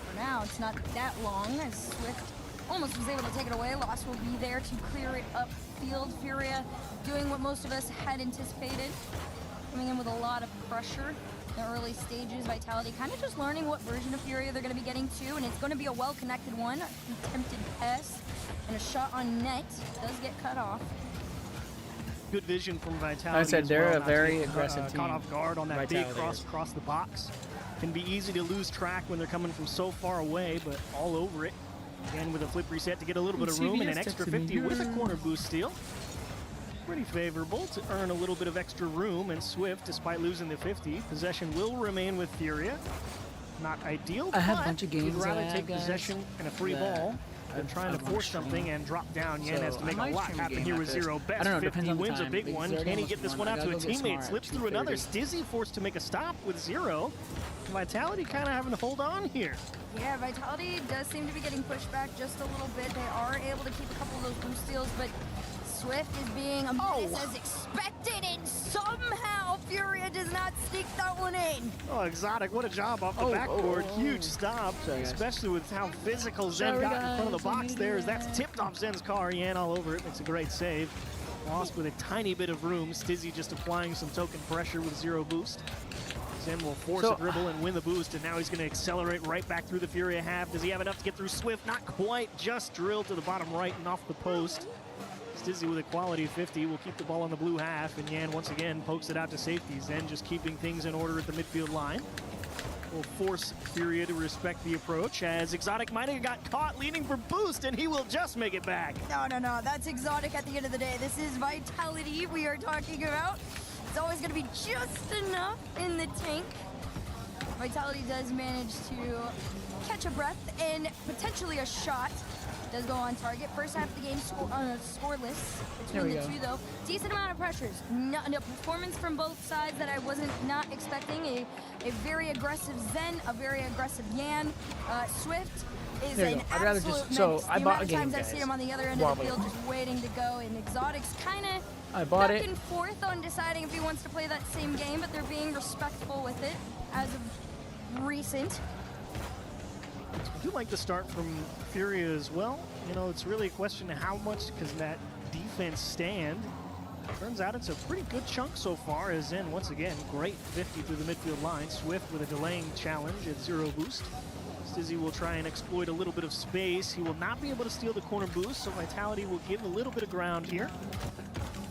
Speaker 5: for now, it's not that long, as Swift almost was able to take it away. Lost will be there to clear it upfield. Furia doing what most of us had anticipated, coming in with a lot of pressure in the early stages. Vitality kind of just learning what version of Furia they're going to be getting to, and it's going to be a well-connected one. A attempted pass and a shot on net does get cut off.
Speaker 9: Good vision from Vitality.
Speaker 7: I said
Speaker 9: as
Speaker 7: they're
Speaker 9: well,
Speaker 7: a
Speaker 9: not
Speaker 7: very
Speaker 9: to get,
Speaker 7: aggressive team.
Speaker 9: Caught off guard on that
Speaker 7: Vitality
Speaker 9: big cross
Speaker 7: is.
Speaker 9: across the box. Can be easy to lose track when they're coming from so far away, but all over it. Again, with a flip reset to get a little bit of room and an extra 50 with a corner boost steal. Pretty favorable to earn a little bit of extra room, and Swift, despite losing the 50, possession will remain with Furia. Not ideal,
Speaker 7: I have a
Speaker 9: but
Speaker 7: bunch of
Speaker 9: you'd
Speaker 7: games that
Speaker 9: rather
Speaker 7: I have,
Speaker 9: take
Speaker 7: guys,
Speaker 9: possession and a free
Speaker 7: that
Speaker 9: ball than trying to
Speaker 7: I wanna
Speaker 9: force
Speaker 7: stream.
Speaker 9: something and drop down. Yan
Speaker 7: So
Speaker 9: has to
Speaker 7: I
Speaker 9: make a
Speaker 7: might
Speaker 9: lot
Speaker 7: stream a
Speaker 9: happen
Speaker 7: game
Speaker 9: here with
Speaker 7: after this.
Speaker 9: 0.
Speaker 7: I
Speaker 9: Best
Speaker 7: don't know,
Speaker 9: 50
Speaker 7: depends on the
Speaker 9: wins a
Speaker 7: time,
Speaker 9: big
Speaker 7: because
Speaker 9: one.
Speaker 7: it's already
Speaker 9: Can he
Speaker 7: almost
Speaker 9: get this
Speaker 7: 1.
Speaker 9: one
Speaker 7: I
Speaker 9: out to
Speaker 7: gotta
Speaker 9: a
Speaker 7: go get
Speaker 9: teammate?
Speaker 7: smart.
Speaker 9: Slips through another. Stizzy forced to make a stop with 0. Vitality kind of having to hold on here.
Speaker 5: Yeah, Vitality does seem to be getting pushed back just a little bit. They are able to keep a couple of those boost steals, but Swift is being a menace as expected, and somehow Furia does not sneak that one in.
Speaker 9: Oh, Exotic, what a job off the backboard. Huge stop, especially with how physical Zen
Speaker 5: Sorry,
Speaker 9: got in front of the
Speaker 5: guys, I
Speaker 9: box
Speaker 5: need
Speaker 9: there,
Speaker 5: it.
Speaker 9: as that's tipped off Zen's car. Yan all over it, makes a great save. Lost with a tiny bit of room. Stizzy just applying some token pressure with 0 boost. Zen will force a dribble and win the boost, and now he's going to accelerate right back through the Furia half. Does he have enough to get through Swift? Not quite, just drilled to the bottom right and off the post. Stizzy with a quality 50 will keep the ball on the blue half, and Yan once again pokes it out to safety. Zen just keeping things in order at the midfield line. Will force Furia to respect the approach, as Exotic might have got caught leaning for boost, and he will just make it back.
Speaker 5: No, that's Exotic at the end of the day. This is Vitality we are talking about. It's always going to be just enough in the tank. Vitality does manage to catch a breath and potentially a shot. Does go on target. First half of the game scoreless
Speaker 7: There we
Speaker 5: between the
Speaker 7: go.
Speaker 5: two, though. Decent amount of pressures. No performance from both sides that I wasn't not expecting. A very aggressive Zen, a very aggressive Yan. Swift is
Speaker 7: There you
Speaker 5: an
Speaker 7: go. I'd rather
Speaker 5: absolute
Speaker 7: just- so
Speaker 5: menace.
Speaker 7: I
Speaker 5: The
Speaker 7: bought
Speaker 5: amount
Speaker 7: a
Speaker 5: of
Speaker 7: game,
Speaker 5: times I've
Speaker 7: guys.
Speaker 5: seen him on the other end of the
Speaker 7: Wobbly.
Speaker 5: field just waiting to go, and Exotic's kind of
Speaker 7: I bought
Speaker 5: back
Speaker 7: it.
Speaker 5: and forth on deciding if he wants to play that same game, but they're being respectful with it as of recent.
Speaker 9: I do like the start from Furia as well. You know, it's really a question of how much can that defense stand. Turns out it's a pretty good chunk so far, as Zen, once again, great 50 through the midfield line. Swift with a delaying challenge at 0 boost. Stizzy will try and exploit a little bit of space. He will not be able to steal the corner boost, so Vitality will give a little bit of ground here.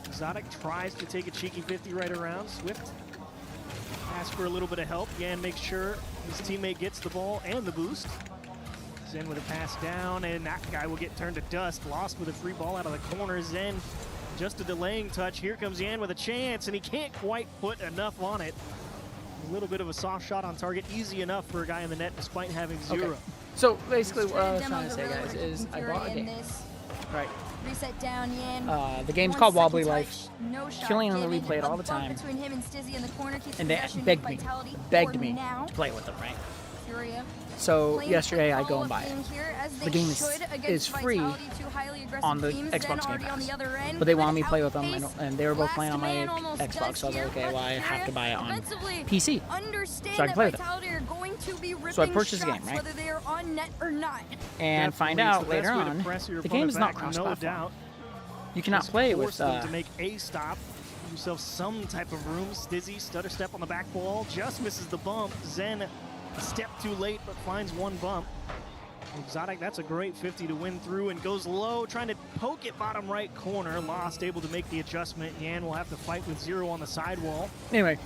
Speaker 9: Exotic tries to take a cheeky 50 right around. Swift asks for a little bit of help. Yan makes sure his teammate gets the ball and the boost. Zen with a pass down, and that guy will get turned to dust. Lost with a free ball out of the corner. Zen, just a delaying touch. Here comes Yan with a chance, and he can't quite put enough on it. A little bit of a soft shot on target. Easy enough for a guy in the net despite having 0.
Speaker 7: Okay. So basically what I was trying to say, guys, is I bought a game. Right.
Speaker 5: Reset down, Yan.
Speaker 7: The game's called Wobbly Life. Killian and Louis play it all the time. And they begged me to play with them, right? So yesterday I go and buy it. The game is free on the Xbox Game Pass, but they wanted me to play with them, and they were both playing on my Xbox, so I was like, okay, well, I have to buy it on PC, so I can play with them. So I purchased the game, right? And find out later on, the game is not cross-platform. You cannot play with...
Speaker 9: to make a stop. Himself some type of room. Stizzy, stutter step on the back wall, just misses the bump. Zen, a step too late, but finds one bump. Exotic, that's a great 50 to win through and goes low, trying to poke it bottom right corner. Lost, able to make the adjustment. Yan will have to fight with 0 on the sidewall.
Speaker 7: Anyway,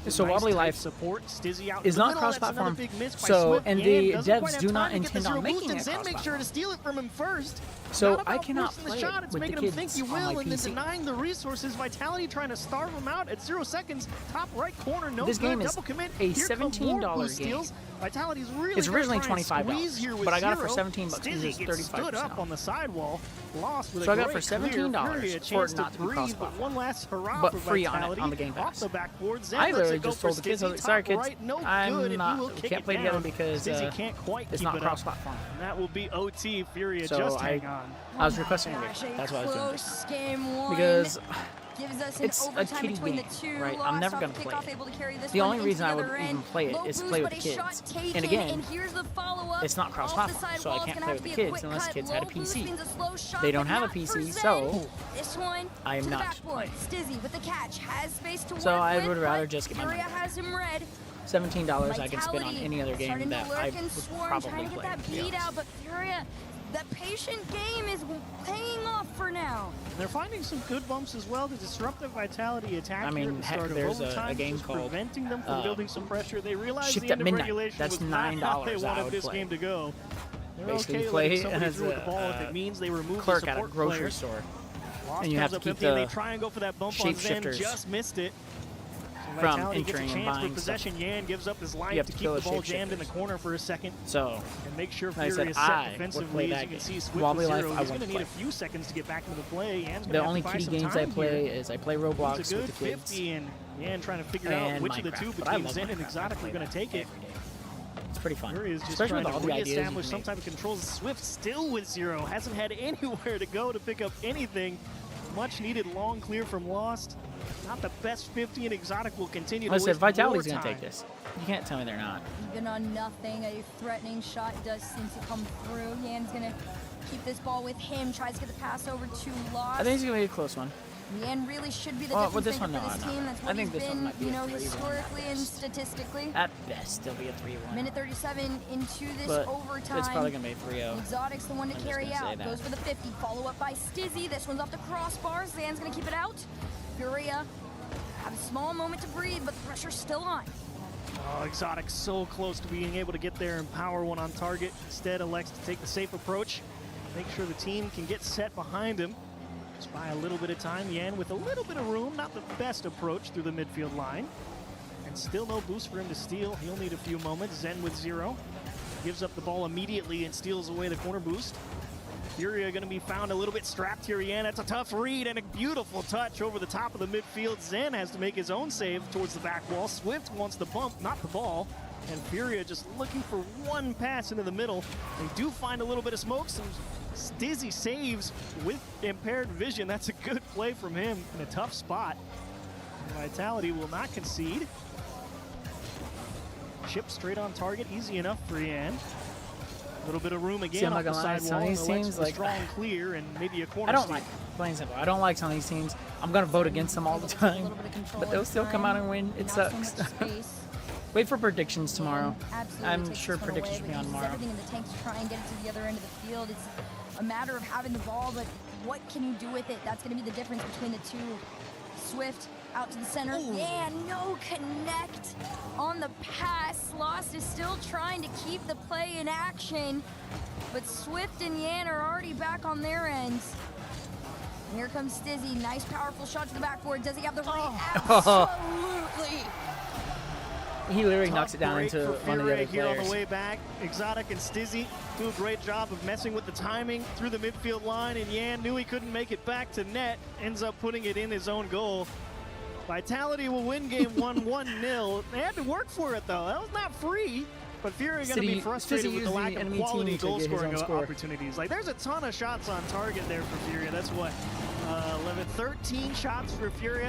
Speaker 7: so nice Wobbly Life
Speaker 9: support. Stizzy out
Speaker 7: is not cross-platform, so, and the devs do not intend on making it
Speaker 9: cross-platform. Make sure to steal it from him first.
Speaker 7: So I cannot play
Speaker 9: shot. It's
Speaker 7: with
Speaker 9: making
Speaker 7: the
Speaker 9: him
Speaker 7: kids
Speaker 9: think you
Speaker 7: on
Speaker 9: will,
Speaker 7: my
Speaker 9: and then
Speaker 7: PC.
Speaker 9: denying the resources. Vitality trying to starve him out at 0 seconds. Top right corner, no
Speaker 7: this
Speaker 9: good.
Speaker 7: game is
Speaker 9: Double commit.
Speaker 7: a
Speaker 9: Here come
Speaker 7: $17
Speaker 9: more
Speaker 7: game.
Speaker 9: steals. Vitality's really
Speaker 7: It's originally
Speaker 9: trying to squeeze
Speaker 7: $25,
Speaker 9: here with
Speaker 7: but I got it
Speaker 9: 0.
Speaker 7: for $17 because
Speaker 9: Stizzy
Speaker 7: it's
Speaker 9: gets
Speaker 7: 35%
Speaker 9: stood up
Speaker 7: off.
Speaker 9: on the sidewall. Lost with
Speaker 7: So
Speaker 9: a
Speaker 7: I got it
Speaker 9: great
Speaker 7: for $17
Speaker 9: clear.
Speaker 7: for
Speaker 9: chance
Speaker 7: it not to be
Speaker 9: breathe,
Speaker 7: cross-platform.
Speaker 9: but one last hurrah
Speaker 7: But
Speaker 9: for
Speaker 7: free
Speaker 9: Vitality.
Speaker 7: on the Game
Speaker 9: Off
Speaker 7: Pass.
Speaker 9: the backboard. Zen
Speaker 7: I
Speaker 9: lets
Speaker 7: literally
Speaker 9: it go
Speaker 7: just
Speaker 9: for
Speaker 7: told the kids, I was
Speaker 9: Stizzy.
Speaker 7: like, sorry
Speaker 9: Top
Speaker 7: kids,
Speaker 9: right, no
Speaker 7: I'm
Speaker 9: good, and he
Speaker 7: not,
Speaker 9: will
Speaker 7: we
Speaker 9: kick
Speaker 7: can't
Speaker 9: it
Speaker 7: play together
Speaker 9: down.
Speaker 7: because
Speaker 9: Stizzy can't quite
Speaker 7: it's
Speaker 9: keep
Speaker 7: not
Speaker 9: it up.
Speaker 7: cross-platform.
Speaker 9: And that will be OT. Furia
Speaker 7: So
Speaker 9: just hang on.
Speaker 7: I was requesting a game. That's what I was doing.
Speaker 5: Close game 1.
Speaker 7: Because
Speaker 5: gives us an
Speaker 7: it's a
Speaker 5: overtime
Speaker 7: kiddie
Speaker 5: between
Speaker 7: game,
Speaker 5: the two.
Speaker 7: right? I'm never going to play it. The only reason I would even play it is to play with the kids. And again, it's not cross-platform, so I can't play with the kids unless kids had a PC. They don't have a PC, so I am not playing.
Speaker 5: Stizzy with the catch has space to
Speaker 7: So
Speaker 5: work
Speaker 7: I
Speaker 5: with,
Speaker 7: would rather
Speaker 5: but
Speaker 7: just get my
Speaker 5: Furia
Speaker 7: money.
Speaker 5: has him red.
Speaker 7: $17 I can spend on any other game
Speaker 5: Starting
Speaker 7: that
Speaker 5: to lurk
Speaker 7: I
Speaker 5: and
Speaker 7: would
Speaker 5: swarm,
Speaker 7: probably
Speaker 5: trying to get
Speaker 7: play.
Speaker 5: that
Speaker 7: to be
Speaker 5: beat
Speaker 7: honest.
Speaker 5: out, but Furia, that patient game is paying off for now.
Speaker 9: They're finding some good bumps as well. The disruptive Vitality attack
Speaker 7: I mean,
Speaker 9: here at the
Speaker 7: heck,
Speaker 9: start of
Speaker 7: there's
Speaker 9: overtime
Speaker 7: a game
Speaker 9: was
Speaker 7: called
Speaker 9: preventing them from building some pressure. They realized
Speaker 7: Shift
Speaker 9: the
Speaker 7: at
Speaker 9: end of
Speaker 7: Midnight.
Speaker 9: regulation
Speaker 7: That's
Speaker 9: was not how they
Speaker 7: $9 I
Speaker 9: wanted
Speaker 7: would
Speaker 9: this
Speaker 7: play.
Speaker 9: game to go. They're
Speaker 7: Basically,
Speaker 9: okay
Speaker 7: you play
Speaker 9: letting somebody
Speaker 7: as
Speaker 9: through with the ball if
Speaker 7: a
Speaker 9: it means they remove
Speaker 7: clerk
Speaker 9: the
Speaker 7: at a
Speaker 9: support
Speaker 7: grocery
Speaker 9: player.
Speaker 7: store,
Speaker 9: Lost
Speaker 7: and you have
Speaker 9: comes
Speaker 7: to
Speaker 9: up
Speaker 7: keep
Speaker 9: empty, and they
Speaker 7: the
Speaker 9: try and go for that bump on Zen,
Speaker 7: shapeshifters
Speaker 9: just missed it. So
Speaker 7: from
Speaker 9: Vitality gets a
Speaker 7: entering and
Speaker 9: chance for
Speaker 7: buying
Speaker 9: possession.
Speaker 7: stuff.
Speaker 9: Yan gives up his life
Speaker 7: have
Speaker 9: to
Speaker 7: to
Speaker 9: keep
Speaker 7: kill
Speaker 9: the
Speaker 7: the
Speaker 9: ball jammed in the
Speaker 7: shapeshifters.
Speaker 9: corner for a second.
Speaker 7: So,
Speaker 9: and make sure
Speaker 7: like I
Speaker 9: Furia
Speaker 7: said,
Speaker 9: is set
Speaker 7: I would
Speaker 9: defensively.
Speaker 7: play
Speaker 9: As
Speaker 7: that
Speaker 9: you can
Speaker 7: game.
Speaker 9: see, Swift
Speaker 7: Wobbly
Speaker 9: with
Speaker 7: Life,
Speaker 9: 0.
Speaker 7: I
Speaker 9: He's going
Speaker 7: wouldn't
Speaker 9: to need a
Speaker 7: play.
Speaker 9: few seconds to get back into the play. Yan's
Speaker 7: The
Speaker 9: gonna
Speaker 7: only
Speaker 9: have to buy
Speaker 7: kiddie
Speaker 9: some
Speaker 7: games I
Speaker 9: time
Speaker 7: play
Speaker 9: here.
Speaker 7: is I play
Speaker 9: It's
Speaker 7: Roblox
Speaker 9: a good
Speaker 7: with the kids.
Speaker 9: 50, and Yan trying to figure out
Speaker 7: and
Speaker 9: which of the two
Speaker 7: Minecraft, but I
Speaker 9: between
Speaker 7: love
Speaker 9: Zen and
Speaker 7: Minecraft. I
Speaker 9: Exotic are
Speaker 7: play
Speaker 9: going to take it.
Speaker 7: It's pretty fun,
Speaker 9: Furia is just
Speaker 7: especially
Speaker 9: trying
Speaker 7: with all
Speaker 9: to
Speaker 7: the ideas you
Speaker 9: reestablish
Speaker 7: can
Speaker 9: some
Speaker 7: make.
Speaker 9: type of controls. Swift still with 0. Hasn't had anywhere to go to pick up anything. Much needed long clear from Lost. Not the best 50, and Exotic will continue to
Speaker 7: Like I said,
Speaker 9: waste
Speaker 7: Vitality's
Speaker 9: more
Speaker 7: going to
Speaker 9: time.
Speaker 7: take this. You can't tell me they're not.
Speaker 5: Even on nothing, a threatening shot does seem to come through. Yan's gonna keep this ball with him, tries to get the pass over to Lost.
Speaker 7: I think it's going to be a close one.
Speaker 5: Yan really should be the
Speaker 7: Oh,
Speaker 5: difference
Speaker 7: with this
Speaker 5: maker
Speaker 7: one,
Speaker 5: for
Speaker 7: no,
Speaker 5: this
Speaker 7: no.
Speaker 5: team. That's
Speaker 7: I
Speaker 5: what
Speaker 7: think
Speaker 5: he's
Speaker 7: this one
Speaker 5: been,
Speaker 7: might be
Speaker 5: you
Speaker 7: a
Speaker 5: know,
Speaker 7: 3-1.
Speaker 5: historically and statistically.
Speaker 7: At best, it'll be a 3-1.
Speaker 5: Minute 37 into this
Speaker 7: But
Speaker 5: overtime.
Speaker 7: it's probably going to be a 3-0.
Speaker 5: Exotic's the one to
Speaker 7: I'm just
Speaker 5: carry
Speaker 7: gonna say
Speaker 5: out.
Speaker 7: that.
Speaker 5: Goes for the 50. Follow up by Stizzy. This one's off the crossbar. Zan's gonna keep it out. Furia have a small moment to breathe, but the pressure's still on.
Speaker 9: Oh, Exotic so close to being able to get there and power one on target. Instead, elects to take the safe approach. Make sure the team can get set behind him. Just by a little bit of time. Yan with a little bit of room. Not the best approach through the midfield line. And still no boost for him to steal. He'll need a few moments. Zen with 0. Gives up the ball immediately and steals away the corner boost. Furia going to be found a little bit strapped here. Yan, that's a tough read and a beautiful touch over the top of the midfield. Zen has to make his own save towards the back wall. Swift wants the bump, not the ball. And Furia just looking for one pass into the middle. They do find a little bit of smoke. Some Stizzy saves with impaired vision. That's a good play from him in a tough spot. And Vitality will not concede. chip straight on target, easy enough for Yan. A little bit of room
Speaker 7: See,
Speaker 9: again
Speaker 7: I'm
Speaker 9: off
Speaker 7: not
Speaker 9: the
Speaker 7: gonna lie,
Speaker 9: sidewall.
Speaker 7: some of these
Speaker 9: and
Speaker 7: teams,
Speaker 9: a
Speaker 7: like,
Speaker 9: strong clear and maybe a corner
Speaker 7: I don't
Speaker 9: steal.
Speaker 7: like, plain simple, I don't like some of these teams. I'm going to vote against them all the time, but they'll still come out and win. It sucks. Wait for predictions tomorrow.
Speaker 5: Absolutely
Speaker 7: I'm
Speaker 5: takes
Speaker 7: sure
Speaker 5: this one
Speaker 7: predictions
Speaker 5: away,
Speaker 7: will be
Speaker 5: but
Speaker 7: on
Speaker 5: he uses
Speaker 7: tomorrow.
Speaker 5: everything in the tank to try and get it to the other end of the field. It's a matter of having the ball, but what can you do with it? That's going to be the difference between the two. Swift out to the center. Yeah, no connect on the pass. Lost is still trying to keep the play in action, but Swift and Yan are already back on their ends. And here comes Stizzy. Nice, powerful shot to the backboard. Does he have the read? Absolutely.
Speaker 7: He literally knocks it down
Speaker 9: Break
Speaker 7: into
Speaker 9: for
Speaker 7: one of the
Speaker 9: Fury
Speaker 7: other
Speaker 9: here on
Speaker 7: players.
Speaker 9: the way back. Exotic and Stizzy do a great job of messing with the timing through the midfield line, and Yan knew he couldn't make it back to net. Ends up putting it in his own goal. Vitality will win game 1 1-0. They had to work for it though. That was not free. But Fury are going to be frustrated with the lack of quality goal scoring opportunities. Like, there's a ton of shots on target there for Fury. That's what, 11, 13 shots for Fury.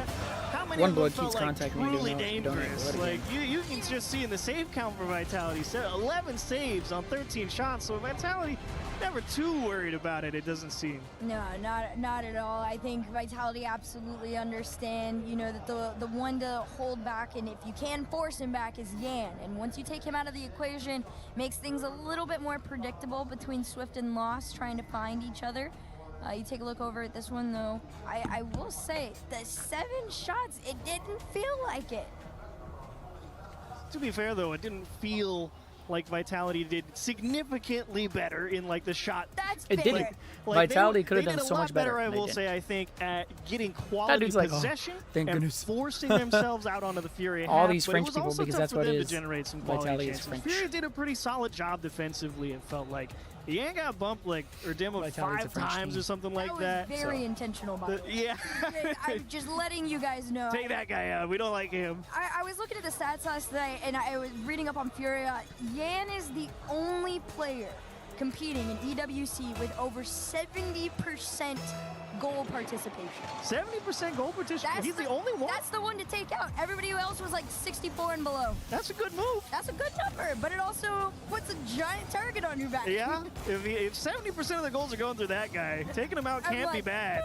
Speaker 9: How many
Speaker 7: One
Speaker 9: of them
Speaker 7: blood
Speaker 9: felt
Speaker 7: keeps
Speaker 9: like
Speaker 7: contacting me,
Speaker 9: truly
Speaker 7: don't even
Speaker 9: dangerous?
Speaker 7: let it
Speaker 9: Like, you can just see in the save count for Vitality, 11 saves on 13 shots. So Vitality never too worried about it, it doesn't seem.
Speaker 5: No, not at all. I think Vitality absolutely understand, you know, that the one to hold back, and if you can force him back, is Yan. And once you take him out of the equation, makes things a little bit more predictable between Swift and Lost trying to find each other. You take a look over at this one, though. I will say, the 7 shots, it didn't feel like it.
Speaker 9: To be fair, though, it didn't feel like Vitality did significantly better in like the shot.
Speaker 5: That's
Speaker 7: It didn't. Vitality could have done so much better.
Speaker 9: I
Speaker 7: and they
Speaker 9: will
Speaker 7: didn't.
Speaker 9: say, I think, at getting
Speaker 7: That
Speaker 9: quality
Speaker 7: dude's like, oh,
Speaker 9: possession
Speaker 7: thank
Speaker 9: and
Speaker 7: goodness.
Speaker 9: forcing themselves out onto the Fury.
Speaker 7: All
Speaker 9: half,
Speaker 7: these
Speaker 9: but
Speaker 7: French
Speaker 9: it was
Speaker 7: people,
Speaker 9: also
Speaker 7: because
Speaker 9: tough
Speaker 7: that's
Speaker 9: for
Speaker 7: what
Speaker 9: them
Speaker 7: it
Speaker 9: to
Speaker 7: is.
Speaker 9: generate some quality
Speaker 7: Vitality is
Speaker 9: chances.
Speaker 7: French.
Speaker 9: Fury did a pretty solid job defensively and felt like Yan got bumped like or demoed
Speaker 7: Vitality's a
Speaker 9: 5
Speaker 7: French
Speaker 9: times
Speaker 7: team.
Speaker 9: or something like that.
Speaker 5: Was very intentional, by the way.
Speaker 9: Yeah.
Speaker 5: I'm just letting you guys know.
Speaker 9: Take that guy out. We don't like him.
Speaker 5: I was looking at the stats last night, and I was reading up on Furia. Yan is the only player competing in EWC with over 70% goal participation.
Speaker 9: 70% goal participation. He's the only one.
Speaker 5: That's the one to take out. Everybody else was like 64 and below.
Speaker 9: That's a good move.
Speaker 5: That's a good number, but it also puts a giant target on your back.
Speaker 9: Yeah, if 70% of the goals are going through that guy, taking him out
Speaker 5: I'm
Speaker 9: can't be
Speaker 5: like,
Speaker 9: bad.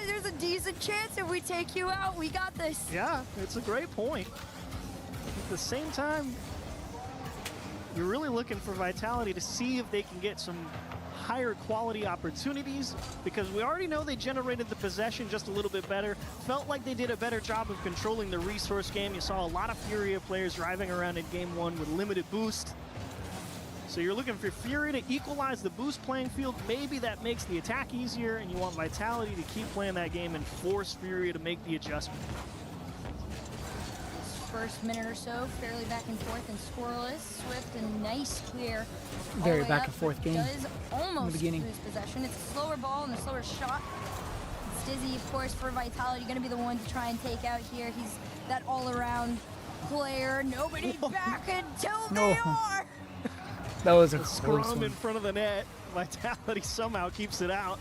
Speaker 5: There's a decent chance if we take you out, we got this.
Speaker 9: Yeah, it's a great point. At the same time, you're really looking for Vitality to see if they can get some higher quality opportunities, because we already know they generated the possession just a little bit better. Felt like they did a better job of controlling the resource game. You saw a lot of Furia players driving around in game 1 with limited boost. So you're looking for Fury to equalize the boost playing field. Maybe that makes the attack easier, and you want Vitality to keep playing that game and force Fury to make the adjustment.
Speaker 5: First minute or so, fairly back and forth and scoreless. Swift and nice clear. all
Speaker 7: Very
Speaker 5: the way
Speaker 7: back
Speaker 5: up,
Speaker 7: and forth
Speaker 5: but
Speaker 7: game
Speaker 5: Does
Speaker 7: in
Speaker 5: almost
Speaker 7: the beginning.
Speaker 5: lose possession. It's a slower ball and a slower shot. Stizzy, of course, for Vitality, going to be the one to try and take out here. He's that all-around player. Nobody back until they are.
Speaker 7: That was a
Speaker 9: The
Speaker 7: close
Speaker 9: scrum in
Speaker 7: one.
Speaker 9: front of the net. Vitality somehow keeps it out.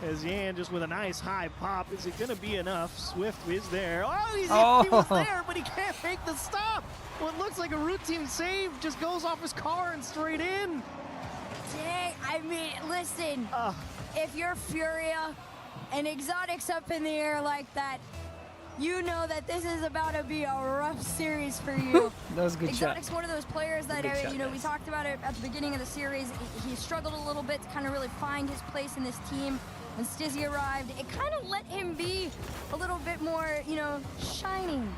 Speaker 9: As Yan just with a nice high pop. Is it going to be enough? Swift is there. Oh, he was there, but he can't make the stop. What looks like a routine save just goes off his car and straight in.
Speaker 5: Dang, I mean, listen, if you're Furia and Exotic's up in the air like that, you know that this is about to be a rough series for you.
Speaker 7: That was a good shot.
Speaker 5: Exotic's one of those players that,
Speaker 7: Good shot,
Speaker 5: we
Speaker 7: guys.
Speaker 5: talked about it at the beginning of the series. He struggled a little bit to kind of really find his place in this team. When Stizzy arrived, it kind of let him be a little bit more, shining,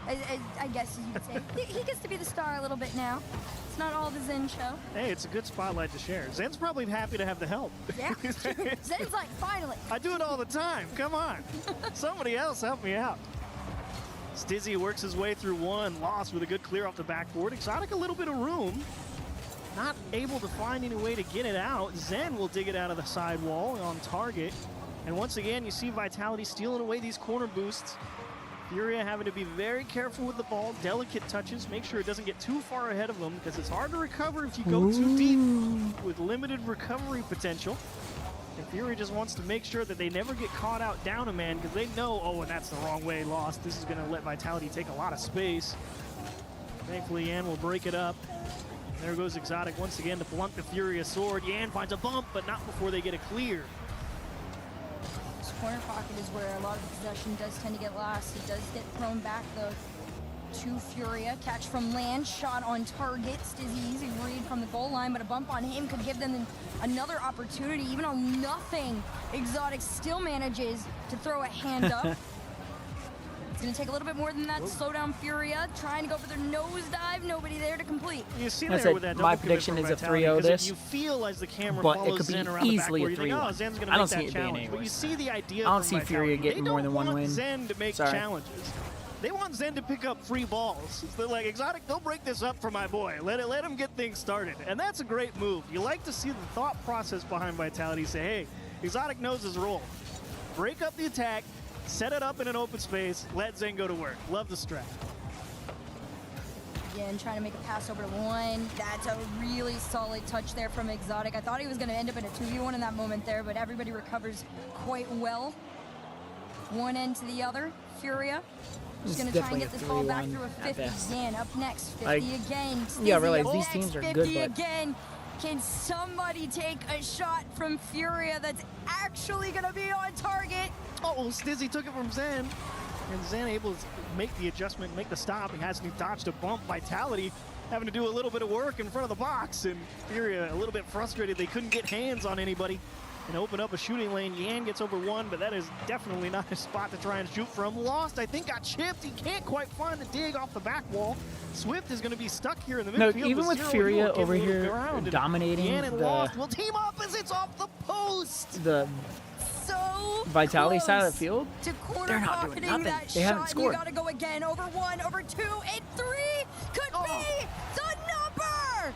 Speaker 5: I guess you could say. He gets to be the star a little bit now. It's not all the Zen show.
Speaker 9: Hey, it's a good spotlight to share. Zen's probably happy to have the help.
Speaker 5: Yeah, Zen's like, finally.
Speaker 9: I do it all the time. Come on. Somebody else help me out. Stizzy works his way through one. Lost with a good clear off the backboard. Exotic a little bit of room. Not able to find any way to get it out. Zen will dig it out of the sidewall on target. And once again, you see Vitality stealing away these corner boosts. Furia having to be very careful with the ball. Delicate touches. Make sure it doesn't get too far ahead of them, because it's hard to recover if you go too deep with limited recovery potential. And Fury just wants to make sure that they never get caught out down a man, because they know, oh, and that's the wrong way, Lost. This is going to let Vitality take a lot of space. Thankfully, Yan will break it up. There goes Exotic once again to blunt the Furia sword. Yan finds a bump, but not before they get a clear.
Speaker 5: This corner pocket is where a lot of the possession does tend to get lost. It does get thrown back, though, to Furia. Catch from land, shot on target. Stizzy easy read from the goal line, but a bump on him could give them another opportunity. Even on nothing, Exotic still manages to throw a hand up. It's going to take a little bit more than that to slow down Furia. Trying to go for their nosedive. Nobody there to complete.
Speaker 9: You see
Speaker 7: That's
Speaker 9: there
Speaker 7: it.
Speaker 9: with that
Speaker 7: My
Speaker 9: double pivot
Speaker 7: prediction
Speaker 9: from
Speaker 7: is a
Speaker 9: Vitality,
Speaker 7: 3-0
Speaker 9: because
Speaker 7: this.
Speaker 9: You feel as the camera
Speaker 7: But it
Speaker 9: follows
Speaker 7: could be
Speaker 9: Zen around
Speaker 7: easily
Speaker 9: the back,
Speaker 7: a
Speaker 9: you think,
Speaker 7: 3-1.
Speaker 9: oh, Zen's gonna
Speaker 7: I don't
Speaker 9: make
Speaker 7: see
Speaker 9: that
Speaker 7: it being
Speaker 9: challenge.
Speaker 7: any
Speaker 9: But you
Speaker 7: worse.
Speaker 9: see the idea
Speaker 7: I don't
Speaker 9: from
Speaker 7: see Furia
Speaker 9: Vitality.
Speaker 7: getting
Speaker 9: They
Speaker 7: more than
Speaker 9: don't
Speaker 7: one
Speaker 9: want
Speaker 7: win.
Speaker 9: Zen to make
Speaker 7: Sorry.
Speaker 9: challenges. They want Zen to pick up free balls. They're like, Exotic, go break this up for my boy. Let him get things started. And that's a great move. You like to see the thought process behind Vitality say, hey, Exotic knows his role. Break up the attack, set it up in an open space, let Zen go to work. Love the strat.
Speaker 5: Again, trying to make a pass over to one. That's a really solid touch there from Exotic. I thought he was going to end up in a 2v1 in that moment there, but everybody recovers quite well. One end to the other. Furia. Just going to try and get this ball back through a 50 again. Up next, 50 again.
Speaker 7: Yeah, I
Speaker 5: Stizzy
Speaker 7: realize
Speaker 5: up
Speaker 7: these
Speaker 5: next,
Speaker 7: teams are
Speaker 5: 50
Speaker 7: good, but
Speaker 5: again. Can somebody take a shot from Furia that's actually going to be on target?
Speaker 9: Oh, Stizzy took it from Zen. And Zen able to make the adjustment, make the stop. He hasn't dodged a bump. Vitality having to do a little bit of work in front of the box. And Furia a little bit frustrated. They couldn't get hands on anybody and open up a shooting lane. Yan gets over one, but that is definitely not a spot to try and shoot from. Lost, I think, got chipped. He can't quite find the dig off the back wall. Swift is going to be stuck here in the midfield.
Speaker 7: No, even with Furia over here dominating
Speaker 9: Yan and
Speaker 7: the
Speaker 9: Lost will team up as it's off the post.
Speaker 7: the
Speaker 5: So
Speaker 7: Vitality side of
Speaker 5: close
Speaker 7: the field,
Speaker 5: to corner
Speaker 7: they're not doing
Speaker 5: pocketing
Speaker 7: nothing.
Speaker 5: that
Speaker 7: They haven't
Speaker 5: shot.
Speaker 7: scored.
Speaker 5: You got to go again. Over one, over two, and three could be the number.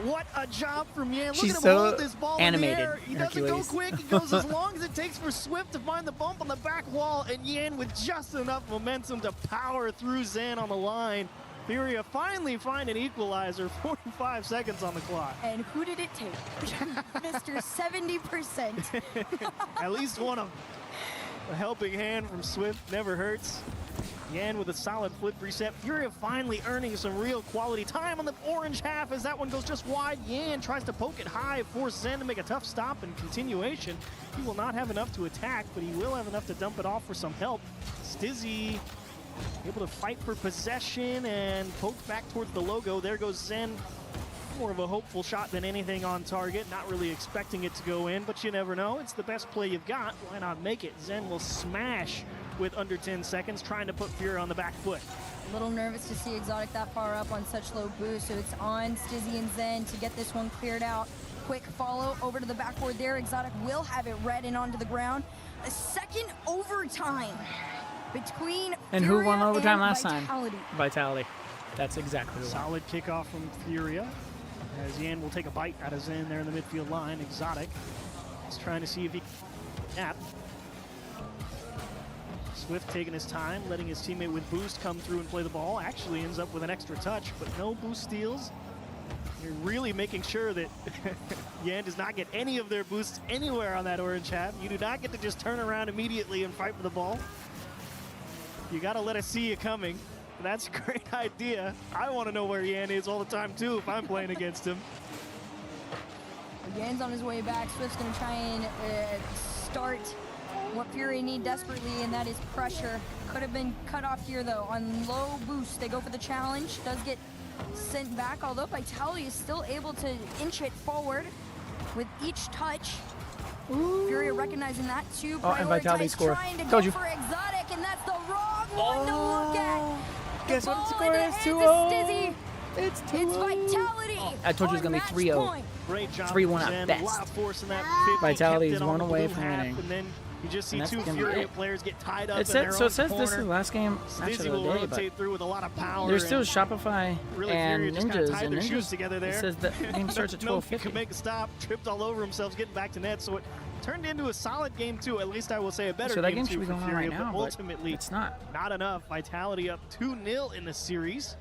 Speaker 9: What a job from Yan. Look
Speaker 7: She's
Speaker 9: at him
Speaker 7: so
Speaker 9: hold this ball
Speaker 7: animated,
Speaker 9: in the air. He doesn't go
Speaker 7: Hercules.
Speaker 9: quick. He goes as long as it takes for Swift to find the bump on the back wall, and Yan with just enough momentum to power through Zen on the line. Furia finally find an equalizer, 45 seconds on the clock.
Speaker 5: And who did it take? Mr. 70%.
Speaker 9: At least one of them. A helping hand from Swift never hurts. Yan with a solid flip reset. Furia finally earning some real quality time on the orange half as that one goes just wide. Yan tries to poke it high, force Zen to make a tough stop in continuation. He will not have enough to attack, but he will have enough to dump it off for some help. Stizzy able to fight for possession and poke back towards the logo. There goes Zen. More of a hopeful shot than anything on target. Not really expecting it to go in, but you never know. It's the best play you've got. Why not make it? Zen will smash with under 10 seconds, trying to put Furia on the back foot.
Speaker 5: A little nervous to see Exotic that far up on such low boost, so it's on Stizzy and Zen to get this one cleared out. Quick follow over to the backboard there. Exotic will have it read and onto the ground. A second overtime between
Speaker 7: and who won
Speaker 5: Furia
Speaker 7: overtime
Speaker 5: and
Speaker 7: last
Speaker 5: Vitality.
Speaker 7: time? Vitality. That's exactly the one.
Speaker 9: Solid kickoff from Furia. As Yan will take a bite out of Zen there in the midfield line. Exotic is trying to see if he can snap. Swift taking his time, letting his teammate with boost come through and play the ball. Actually ends up with an extra touch, but no boost steals. You're really making sure that Yan does not get any of their boosts anywhere on that orange half. You do not get to just turn around immediately and fight for the ball. You got to let us see you coming. That's a great idea. I want to know where Yan is all the time, too, if I'm playing against him.
Speaker 5: Yan's on his way back. Swift's going to try and start what Fury need desperately, and that is pressure. Could have been cut off here, though. On low boost, they go for the challenge. Does get sent back, although Vitality is still able to inch it forward with each touch. Furia recognizing that too.
Speaker 7: Oh, and Vitality score.
Speaker 5: Trying to
Speaker 7: Told
Speaker 5: go
Speaker 7: you.
Speaker 5: for Exotic, and that's the wrong one to look at.
Speaker 7: Guess what the
Speaker 5: Ball
Speaker 7: score
Speaker 5: in the
Speaker 7: is?
Speaker 5: hands
Speaker 7: 2-0.
Speaker 5: of Stizzy. It's Vitality.
Speaker 7: I told you it was going to be 3-0.
Speaker 9: Great job.
Speaker 7: 3-1
Speaker 9: Zen.
Speaker 7: at
Speaker 9: A
Speaker 7: best.
Speaker 9: lot of force in that 50.
Speaker 7: Vitality
Speaker 9: Kept
Speaker 7: is
Speaker 9: it on
Speaker 7: one
Speaker 9: the
Speaker 7: away
Speaker 9: blue
Speaker 7: from
Speaker 9: half,
Speaker 7: winning.
Speaker 9: And then you just see
Speaker 7: And
Speaker 9: two
Speaker 7: that's gonna be
Speaker 9: Furia
Speaker 7: it.
Speaker 9: players get tied up
Speaker 7: It
Speaker 9: in their
Speaker 7: said, so
Speaker 9: own
Speaker 7: it says this
Speaker 9: corner.
Speaker 7: is the last game match
Speaker 9: Stizzy
Speaker 7: of
Speaker 9: will
Speaker 7: the day,
Speaker 9: rotate
Speaker 7: but
Speaker 9: through with a lot of power.
Speaker 7: there's still
Speaker 9: and
Speaker 7: Shopify
Speaker 9: really
Speaker 7: and
Speaker 9: Furia just kinda
Speaker 7: Ninjas,
Speaker 9: tied
Speaker 7: and
Speaker 9: their shoes
Speaker 7: Ninjas.
Speaker 9: together there.
Speaker 7: It says the game starts at
Speaker 9: No one
Speaker 7: 12:50.
Speaker 9: could make a stop, tripped all over themselves, getting back to net. So it turned into a solid game two. At least I will say a better
Speaker 7: So that
Speaker 9: game
Speaker 7: game
Speaker 9: two
Speaker 7: should be
Speaker 9: for
Speaker 7: going on
Speaker 9: Furia,
Speaker 7: right now,
Speaker 9: but
Speaker 7: but
Speaker 9: ultimately
Speaker 7: it's not.
Speaker 9: Not enough. Vitality up 2-0 in the series.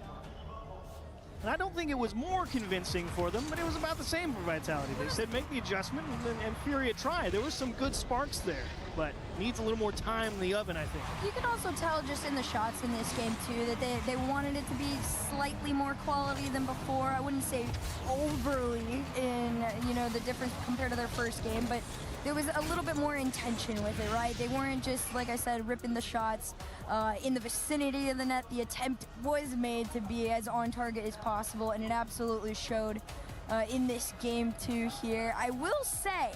Speaker 9: And I don't think it was more convincing for them, but it was about the same for Vitality. They said make the adjustment, and Furia tried. There were some good sparks there. but needs a little more time in the oven, I think.
Speaker 5: You can also tell just in the shots in this game too that they wanted it to be slightly more quality than before. I wouldn't say overly in, you know, the difference compared to their first game, but there was a little bit more intention with it, right? They weren't just, like I said, ripping the shots in the vicinity of the net. The attempt was made to be as on target as possible, and it absolutely showed in this game too here. I will say,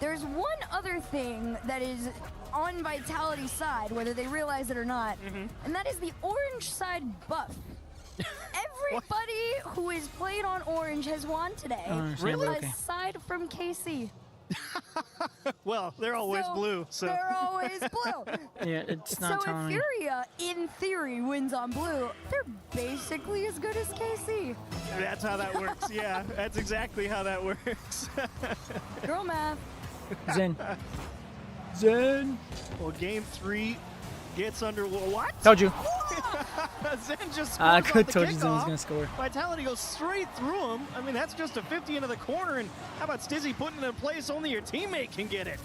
Speaker 5: there's one other thing that is on Vitality's side, whether they realize it or not, and that is the orange side buff. Everybody who has played on orange has won today, aside from KC.
Speaker 9: Well, they're always blue, so.
Speaker 5: They're always blue.
Speaker 7: Yeah, it's not
Speaker 5: so
Speaker 7: telling.
Speaker 5: if Furia, in theory, wins on blue, they're basically as good as KC.
Speaker 9: That's how that works, yeah. That's exactly how that works.
Speaker 5: Girl math.
Speaker 7: Zen. Zen.
Speaker 9: Well, game 3 gets under. What?
Speaker 7: Told you.
Speaker 9: Zen just
Speaker 7: I
Speaker 9: scores off the
Speaker 7: told you Zen was
Speaker 9: kickoff.
Speaker 7: gonna score.
Speaker 9: Vitality goes straight through him. I mean, that's just a 50 into the corner. And how about Stizzy putting it in place only your teammate can get it?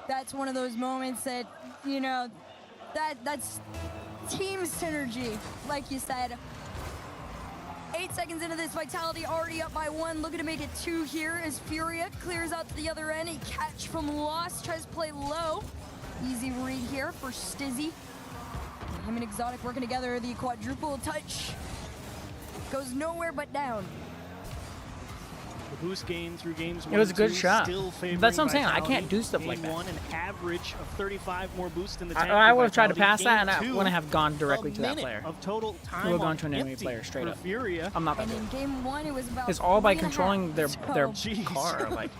Speaker 5: That's one of those moments that, you know, that's team synergy, like you said. 8 seconds into this, Vitality already up by 1, looking to make it 2 here as Furia clears out to the other end. A catch from Lost, tries to play low. Easy read here for Stizzy. Him and Exotic working together, the quadruple touch goes nowhere but down.
Speaker 9: The boost gain through games 1
Speaker 7: It was a
Speaker 9: and
Speaker 7: good
Speaker 9: 2
Speaker 7: shot.
Speaker 9: still favoring
Speaker 7: That's what I'm saying. I
Speaker 9: Vitality.
Speaker 7: can't do stuff
Speaker 9: Game
Speaker 7: like that.
Speaker 9: 1, an average of 35 more boost in the tank.
Speaker 7: I
Speaker 9: for
Speaker 7: would have tried to
Speaker 9: Vitality.
Speaker 7: pass that, and I
Speaker 9: Game 2,
Speaker 7: wouldn't have gone directly
Speaker 9: a
Speaker 7: to that
Speaker 9: minute
Speaker 7: player.
Speaker 9: of total
Speaker 7: I
Speaker 9: time
Speaker 7: would have gone
Speaker 9: on
Speaker 7: to an enemy
Speaker 9: empty
Speaker 7: player straight
Speaker 9: for
Speaker 7: up.
Speaker 9: Furia.
Speaker 7: I'm not
Speaker 5: And
Speaker 7: gonna
Speaker 5: in
Speaker 7: do it.
Speaker 5: game 1, it was about
Speaker 7: It's all by
Speaker 5: 3.5.
Speaker 7: controlling their
Speaker 5: So,
Speaker 7: car, like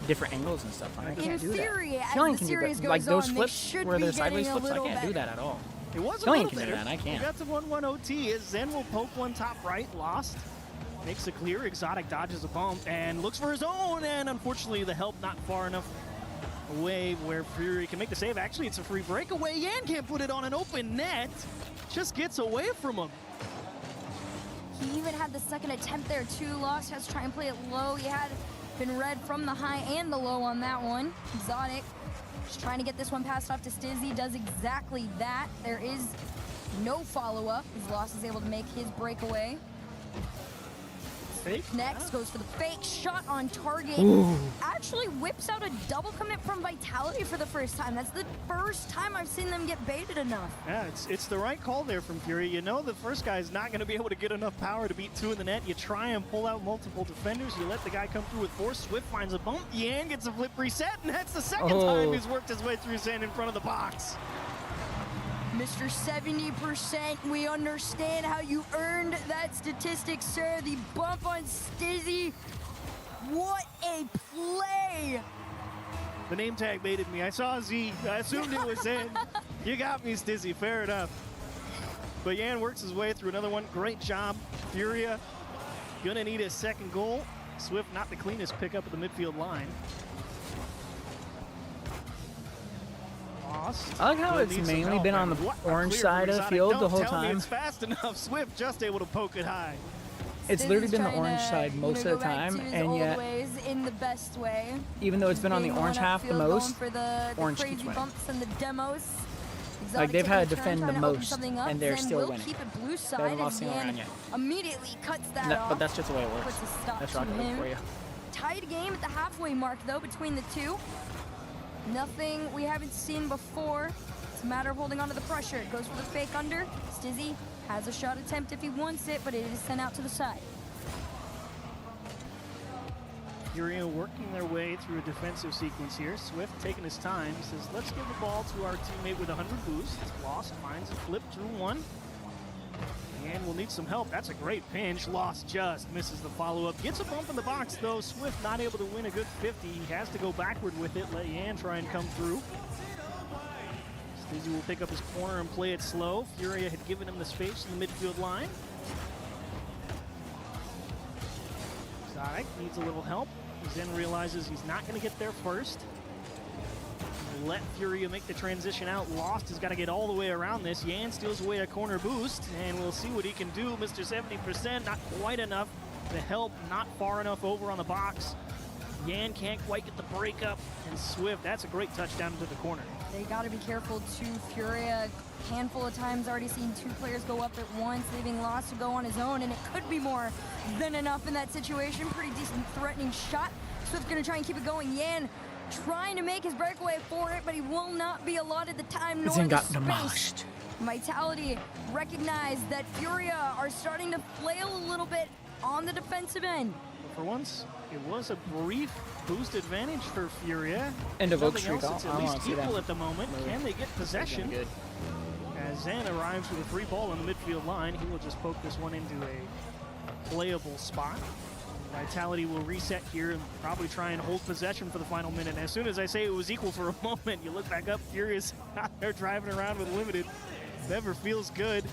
Speaker 7: different angles and stuff. I
Speaker 5: In
Speaker 7: can't do
Speaker 5: theory,
Speaker 7: that.
Speaker 5: as
Speaker 7: Killing
Speaker 5: the
Speaker 7: can do
Speaker 5: series
Speaker 7: that. Like
Speaker 5: goes
Speaker 7: those
Speaker 5: on, they
Speaker 7: flips
Speaker 5: should
Speaker 7: where
Speaker 5: be
Speaker 7: they're sideways
Speaker 5: getting a
Speaker 7: flips, I
Speaker 5: little
Speaker 7: can't do
Speaker 5: better.
Speaker 7: that at all.
Speaker 9: It was a
Speaker 7: Killing
Speaker 9: little
Speaker 7: can do
Speaker 9: better.
Speaker 7: that, I can't.
Speaker 9: We got to 1-1 OT as Zen will poke one top right, Lost. Makes a clear, Exotic dodges a bump and looks for his own, and unfortunately the help not far enough away where Fury can make the save. Actually, it's a free breakaway. Yan can't put it on an open net. Just gets away from him.
Speaker 5: He even had the second attempt there too. Lost has to try and play it low. He had been read from the high and the low on that one. Exotic just trying to get this one passed off to Stizzy. Does exactly that. There is no follow-up as Lost is able to make his breakaway.
Speaker 9: Fake?
Speaker 5: Next goes for the fake shot on target.
Speaker 9: Ooh.
Speaker 5: Actually whips out a double commit from Vitality for the first time. That's the first time I've seen them get baited enough.
Speaker 9: Yeah, it's the right call there from Fury. You know the first guy is not going to be able to get enough power to beat 2 in the net. You try and pull out multiple defenders. You let the guy come through with force. Swift finds a bump. Yan gets a flip reset, and that's the second time he's worked his way through Zen in front of the box.
Speaker 5: Mr. 70%, we understand how you earned that statistic, sir. The bump on Stizzy. What a play!
Speaker 9: The name tag baited me. I saw Z. I assumed it was Zen. You got me, Stizzy. Fair enough. But Yan works his way through another one. Great job. Furia gonna need a second goal. Swift not the cleanest pickup at the midfield line. Lost.
Speaker 7: I like how
Speaker 9: Gonna
Speaker 7: it's
Speaker 9: need some
Speaker 7: mainly
Speaker 9: help,
Speaker 7: been on
Speaker 9: and
Speaker 7: the
Speaker 9: what a
Speaker 7: orange
Speaker 9: clear
Speaker 7: side
Speaker 9: from
Speaker 7: of the
Speaker 9: Exotic.
Speaker 7: field
Speaker 9: Don't
Speaker 7: the whole
Speaker 9: tell me
Speaker 7: time.
Speaker 9: it's fast enough. Swift just able to poke it high.
Speaker 7: It's
Speaker 5: Stizzy's
Speaker 7: literally been the
Speaker 5: trying
Speaker 7: orange
Speaker 5: to,
Speaker 7: side most
Speaker 5: go
Speaker 7: of the
Speaker 5: back
Speaker 7: time,
Speaker 5: to his
Speaker 7: and
Speaker 5: old
Speaker 7: yet,
Speaker 5: ways in the best way.
Speaker 7: even though it's been on the
Speaker 5: Being
Speaker 7: orange
Speaker 5: one
Speaker 7: half the
Speaker 5: upfield, going
Speaker 7: most,
Speaker 5: for the
Speaker 7: orange
Speaker 5: crazy
Speaker 7: keeps winning.
Speaker 5: bumps and the demos.
Speaker 7: Like, they've
Speaker 5: Exotic
Speaker 7: had to
Speaker 5: taking a turn,
Speaker 7: defend the
Speaker 5: trying to open
Speaker 7: most,
Speaker 5: something up.
Speaker 7: and they're
Speaker 5: Zen
Speaker 7: still
Speaker 5: will
Speaker 7: winning.
Speaker 5: keep it blue
Speaker 7: They
Speaker 5: side
Speaker 7: haven't
Speaker 5: as
Speaker 7: lost anyone
Speaker 5: Yan
Speaker 7: yet.
Speaker 5: immediately cuts that
Speaker 7: No,
Speaker 5: off.
Speaker 7: but that's just the way it works.
Speaker 5: Puts a stop
Speaker 7: That's
Speaker 5: to
Speaker 7: Rocket League
Speaker 5: him.
Speaker 7: for you.
Speaker 5: Tied game at the halfway mark, though, between the two. Nothing we haven't seen before. It's a matter of holding on to the pressure. It goes for the fake under. Stizzy has a shot attempt if he wants it, but it is sent out to the side.
Speaker 9: Furia working their way through a defensive sequence here. Swift taking his time. Says, let's give the ball to our teammate with 100 boost. Lost finds a flip through one. And we'll need some help. That's a great pinch. Lost just misses the follow-up. Gets a bump in the box, though. Swift not able to win a good 50. He has to go backward with it. Let Yan try and come through. Stizzy will pick up his corner and play it slow. Furia had given him the space in the midfield line. Exotic needs a little help. Zen realizes he's not going to get there first. Let Furia make the transition out. Lost has got to get all the way around this. Yan steals away a corner boost, and we'll see what he can do. Mr. 70%, not quite enough. The help not far enough over on the box. Yan can't quite get the break up, and Swift, that's a great touchdown into the corner.
Speaker 5: They got to be careful too. Furia, a handful of times already seen 2 players go up at once, leaving Lost to go on his own, and it could be more than enough in that situation. Pretty decent threatening shot. Swift's gonna try and keep it going. Yan trying to make his breakaway for it, but he will not be allotted the time nor
Speaker 7: Zen
Speaker 5: the
Speaker 7: got
Speaker 5: space.
Speaker 7: demolished.
Speaker 5: Vitality recognized that Furia are starting to flail a little bit on the defensive end.
Speaker 9: For once, it was a brief boost advantage for Furia.
Speaker 7: End of Oak
Speaker 9: Nothing
Speaker 7: Street.
Speaker 9: else, it's
Speaker 7: I
Speaker 9: at
Speaker 7: wanna
Speaker 9: least
Speaker 7: see that.
Speaker 9: equal at the moment. Can they get possession?
Speaker 7: Good.
Speaker 9: As Zen arrives with a free ball on the midfield line, he will just poke this one into a playable spot. Vitality will reset here and probably try and hold possession for the final minute. As soon as I say it was equal for a moment, you look back up, Furious out there driving around with limited. Never feels good.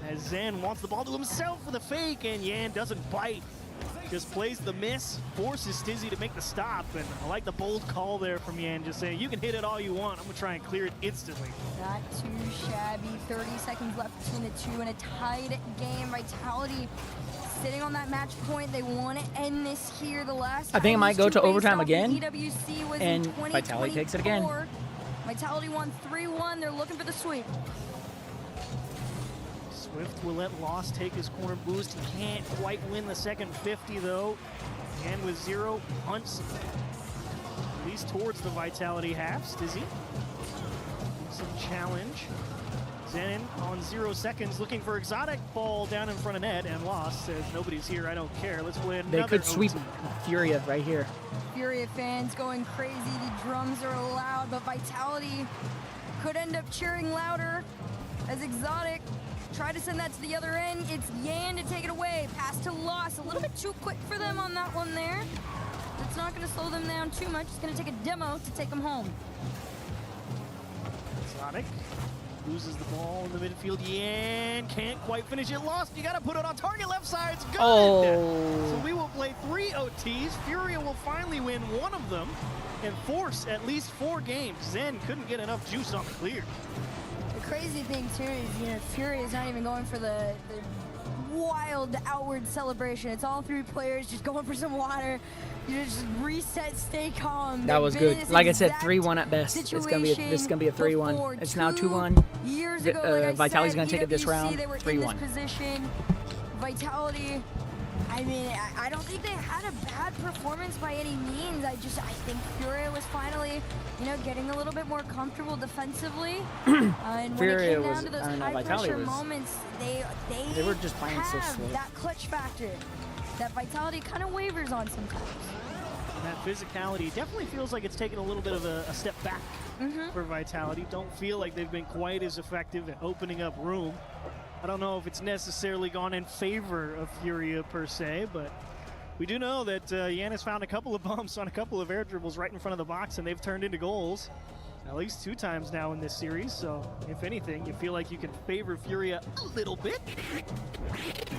Speaker 9: As Zen wants the ball to himself with a fake, and Yan doesn't bite. Just plays the miss, forces Stizzy to make the stop, and I like the bold call there from Yan, just saying, you can hit it all you want, I'm gonna try and clear it instantly.
Speaker 5: Not too shabby. 30 seconds left between the two in a tied game. Vitality sitting on that match point. They want to end this here. The last
Speaker 7: I think it
Speaker 5: time
Speaker 7: might
Speaker 5: these
Speaker 7: go
Speaker 5: two
Speaker 7: to
Speaker 5: faced
Speaker 7: overtime
Speaker 5: off in
Speaker 7: again,
Speaker 5: EWC was
Speaker 7: and
Speaker 5: in
Speaker 7: Vitality takes it again.
Speaker 5: 2024. Vitality won 3-1. They're looking for the sweep.
Speaker 9: Swift will let Lost take his corner boost. He can't quite win the second 50 though. And with 0 punts, at least towards the Vitality half. Stizzy, some challenge. Zenin on 0 seconds, looking for Exotic, ball down in front of net, and Lost says, nobody's here, I don't care. Let's play another
Speaker 7: They could sweep
Speaker 9: OT.
Speaker 7: Furia right here.
Speaker 5: Furia fans going crazy. The drums are loud, but Vitality could end up cheering louder as Exotic try to send that to the other end. It's Yan to take it away. Pass to Lost. A little bit too quick for them on that one there. It's not going to slow them down too much. It's going to take a demo to take them home.
Speaker 9: Exotic loses the ball in the midfield. Yan can't quite finish it. Lost. You got to put it on target left side. It's good.
Speaker 7: Oh.
Speaker 9: So we will play 3 OTs. Furia will finally win one of them and force at least 4 games. Zen couldn't get enough juice on the clear.
Speaker 5: The crazy thing too is, you know, Fury is not even going for the wild outward celebration. It's all 3 players just going for some water. You just reset, stay calm.
Speaker 7: That was good. Like I said, 3-1 at best. This is gonna be a 3-1. It's now 2-1.
Speaker 5: Years ago, like
Speaker 7: Vitality's gonna
Speaker 5: said,
Speaker 7: take it this
Speaker 5: EWC,
Speaker 7: round.
Speaker 5: They were in
Speaker 7: 3-1.
Speaker 5: this position. Vitality. I mean, I don't think they had a bad performance by any means. I think Furia was finally, you know, getting a little bit more comfortable defensively. And when
Speaker 7: Furia
Speaker 5: it came
Speaker 7: was-
Speaker 5: down to those
Speaker 7: I don't know,
Speaker 5: high
Speaker 7: Vitality
Speaker 5: pressure
Speaker 7: was-
Speaker 5: moments,
Speaker 7: They were just playing so
Speaker 5: have
Speaker 7: slow.
Speaker 5: that clutch factor that Vitality kind of wavers on sometimes.
Speaker 9: That physicality definitely feels like it's taken a little bit of a step back for Vitality. Don't feel like they've been quite as effective at opening up room. I don't know if it's necessarily gone in favor of Furia per se, but we do know that Yan has found a couple of bumps on a couple of air dribbles right in front of the box, and they've turned into goals at least 2 times now in this series. So if anything, you feel like you can favor Furia a little bit.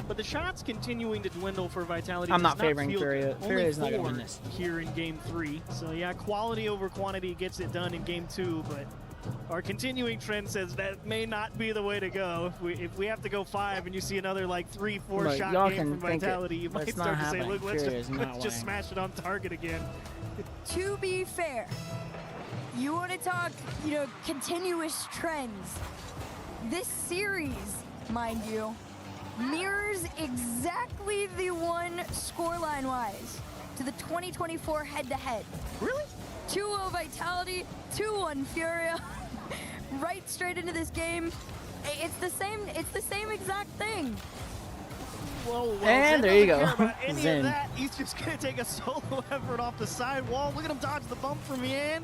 Speaker 9: But the shots continuing to dwindle for Vitality.
Speaker 7: I'm
Speaker 9: does
Speaker 7: not favoring
Speaker 9: feel
Speaker 7: Furia.
Speaker 9: only
Speaker 7: Furia's not gonna
Speaker 9: 4
Speaker 7: win this.
Speaker 9: here in game 3. So yeah, quality over quantity gets it done in game 2, but our continuing trend says that may not be the way to go. If we have to go 5 and you see another like 3-4
Speaker 7: Look,
Speaker 9: shot
Speaker 7: y'all
Speaker 9: game
Speaker 7: can
Speaker 9: from
Speaker 7: think it.
Speaker 9: Vitality, you might
Speaker 7: That's not
Speaker 9: start to say,
Speaker 7: happening.
Speaker 9: look, let's
Speaker 7: Furia's not
Speaker 9: just
Speaker 7: winning.
Speaker 9: smash it on target again.
Speaker 5: To be fair, you want to talk, you know, continuous trends. This series, mind you, mirrors exactly the one scoreline-wise to the 2024 head-to-head.
Speaker 9: Really?
Speaker 5: 2-0 Vitality, 2-1 Furia. Right straight into this game. It's the same exact thing.
Speaker 9: Whoa,
Speaker 7: And
Speaker 9: Zen
Speaker 7: there you
Speaker 9: doesn't
Speaker 7: go.
Speaker 9: care about any
Speaker 7: Zen.
Speaker 9: of that. He's just gonna take a solo effort off the side wall. Look at him dodge the bump from Yan.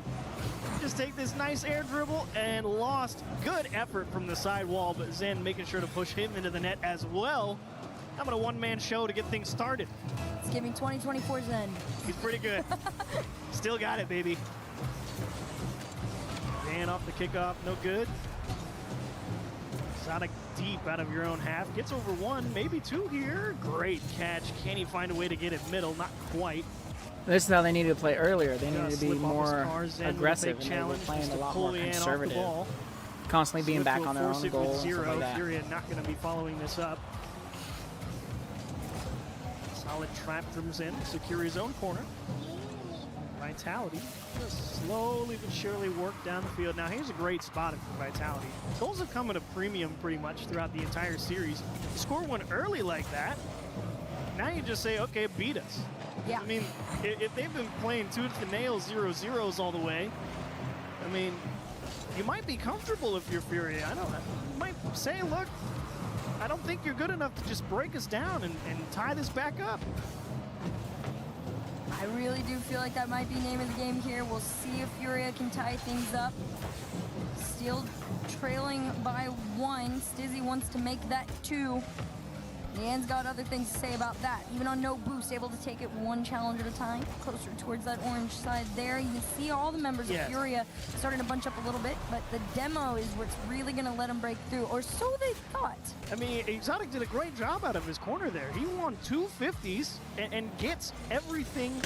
Speaker 9: Just take this nice air dribble and Lost. Good effort from the side wall, but Zen making sure to push him into the net as well. How about a one-man show to get things started?
Speaker 5: It's giving 2024 Zen.
Speaker 9: He's pretty good. Still got it, baby. Man off the kickoff, no good. Exotic deep out of your own half. Gets over 1, maybe 2 here. Great catch. Can he find a way to get it middle? Not quite.
Speaker 7: This is how they needed to play earlier. They needed to be
Speaker 9: Slip off his
Speaker 7: more
Speaker 9: car. Zen with a
Speaker 7: aggressive,
Speaker 9: big
Speaker 7: and they were
Speaker 9: challenge
Speaker 7: playing
Speaker 9: just
Speaker 7: a
Speaker 9: to
Speaker 7: lot
Speaker 9: pull
Speaker 7: more
Speaker 9: Yan off the
Speaker 7: conservative.
Speaker 9: ball.
Speaker 7: Constantly being
Speaker 9: Swift
Speaker 7: back
Speaker 9: will
Speaker 7: on their
Speaker 9: force
Speaker 7: own
Speaker 9: it
Speaker 7: goal
Speaker 9: with
Speaker 7: and stuff
Speaker 9: 0.
Speaker 7: like that.
Speaker 9: Furia not going to be following this up. Solid trap from Zen. Secure his own corner. Vitality just slowly but surely work down the field. Now here's a great spot for Vitality. Goals have come at a premium pretty much throughout the entire series. You score one early like that, now you just say, okay, beat us.
Speaker 5: Yeah.
Speaker 9: I mean, if they've been playing tooth and nail 0-0s all the way, I mean, you might be comfortable if you're Furia. I don't know. You might say, look, I don't think you're good enough to just break us down and tie this back up.
Speaker 5: I really do feel like that might be name of the game here. We'll see if Furia can tie things up. Still trailing by 1. Stizzy wants to make that 2. Yan's got other things to say about that. Even on no boost, able to take it one challenge at a time, closer towards that orange side there. You can see all the members of Furia starting to bunch up a little bit, but the demo is what's really going to let them break through, or so they thought.
Speaker 9: I mean, Exotic did a great job out of his corner there. He won 2 50s and gets everything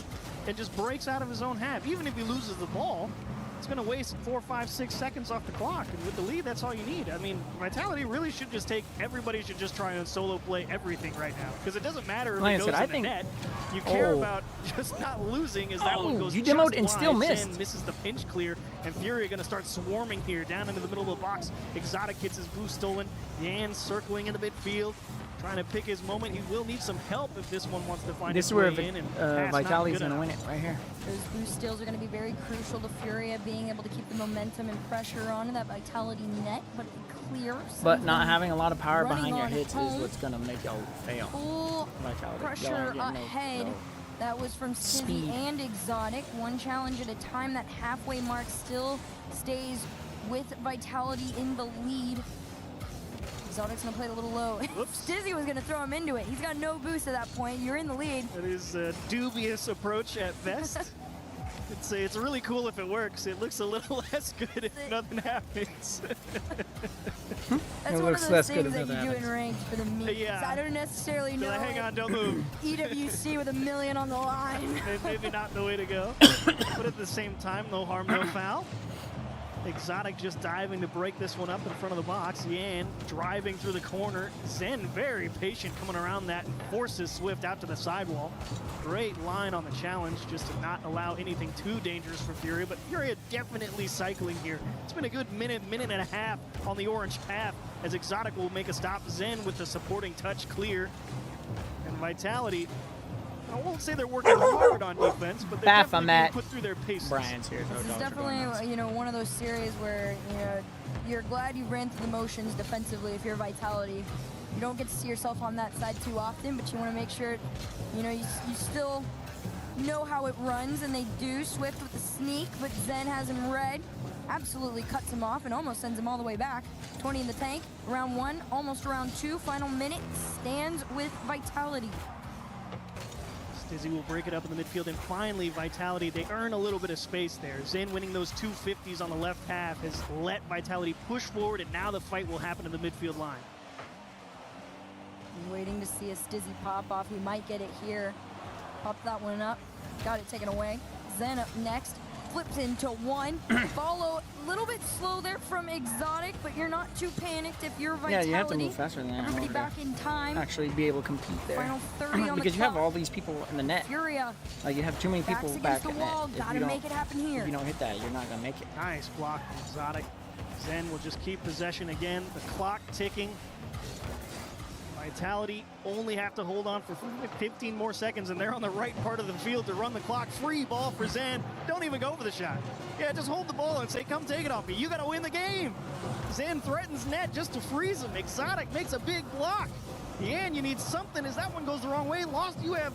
Speaker 9: and just breaks out of his own half. Even if he loses the ball, it's going to waste 4, 5, 6 seconds off the clock. And with the lead, that's all you need. I mean, Vitality really should just everybody should just try and solo play everything right now. Because it doesn't matter if it goes in the net. You care about just not losing as that one goes
Speaker 7: you
Speaker 9: just
Speaker 7: demoed and still
Speaker 9: wide.
Speaker 7: missed.
Speaker 9: Zen misses the pinch clear, and Fury going to start swarming here down into the middle of the box. Exotic gets his boost stolen. Yan circling in the midfield, trying to pick his moment. He will need some help if this one wants to find
Speaker 7: This
Speaker 9: his
Speaker 7: is where
Speaker 9: way in. And
Speaker 7: Vitality's going to win it right here.
Speaker 5: Those boost steals are going to be very crucial to Furia being able to keep the momentum and pressure on that Vitality net, but clear.
Speaker 7: But not having a lot of power
Speaker 5: running
Speaker 7: behind your
Speaker 5: on
Speaker 7: hits
Speaker 5: home.
Speaker 7: is what's going to make y'all fail.
Speaker 5: Full
Speaker 7: Vitality.
Speaker 5: pressure
Speaker 7: Y'all get
Speaker 5: ahead.
Speaker 7: no
Speaker 5: That was from Stizzy
Speaker 7: Speed.
Speaker 5: and Exotic. One challenge at a time. That halfway mark still stays with Vitality in the lead. Exotic's gonna play it a little low. Stizzy was gonna throw him into it. He's got no boost at that point. You're in the lead.
Speaker 9: That is a dubious approach at best. It's really cool if it works. It looks a little less good if nothing happens.
Speaker 5: That's one of those things that you do in ranked for the memes.
Speaker 9: Yeah.
Speaker 5: I don't necessarily know.
Speaker 9: Hang on, don't move.
Speaker 5: EWC with $1 million on the line.
Speaker 9: Maybe not the way to go. But at the same time, no harm, no foul. Exotic just diving to break this one up in front of the box. Yan driving through the corner. Zen very patient coming around that and forces Swift out to the sidewall. Great line on the challenge just to not allow anything too dangerous for Furia, but Furia definitely cycling here. It's been a good minute and a half on the orange path as Exotic will make a stop. Zen with the supporting touch clear. And Vitality, I won't say they're working hard on defense, but they're definitely being put through their paces.
Speaker 7: Brian's here.
Speaker 5: This is definitely, one of those series where, you're glad you ran through the motions defensively if you're Vitality. You don't get to see yourself on that side too often, but you want to make sure, you still know how it runs, and they do. Swift with the sneak, but Zen has him red. Absolutely cuts him off and almost sends him all the way back. 20 in the tank. Round 1, almost round 2. Final minute stands with Vitality.
Speaker 9: Stizzy will break it up in the midfield, and finally Vitality, they earn a little bit of space there. Zen winning those 2 50s on the left half has let Vitality push forward, and now the fight will happen in the midfield line.
Speaker 5: I'm waiting to see a Stizzy pop off. He might get it here. Popped that one up. Got it taken away. Zen up next. Flips into 1. Follow a little bit slow there from Exotic, but you're not too panicked if you're Vitality.
Speaker 7: Yeah, you have to move faster than that.
Speaker 5: Everybody back in time.
Speaker 7: Actually be able to compete there.
Speaker 5: Final 30 on the
Speaker 7: because you have
Speaker 5: clock.
Speaker 7: all these people in the net.
Speaker 5: Furia.
Speaker 7: Like you have too many people back
Speaker 5: the
Speaker 7: in
Speaker 5: wall.
Speaker 7: net.
Speaker 5: Gotta make it happen here.
Speaker 7: If you don't hit that, you're not gonna make it.
Speaker 9: Nice block from Exotic. Zen will just keep possession again. The clock ticking. Vitality only have to hold on for 15 more seconds, and they're on the right part of the field to run the clock. Free ball for Zen. Don't even go for the shot. Yeah, just hold the ball and say, come take it off me. You got to win the game. Zen threatens net just to freeze him. Exotic makes a big block. Yan, you need something as that one goes the wrong way. Lost, you have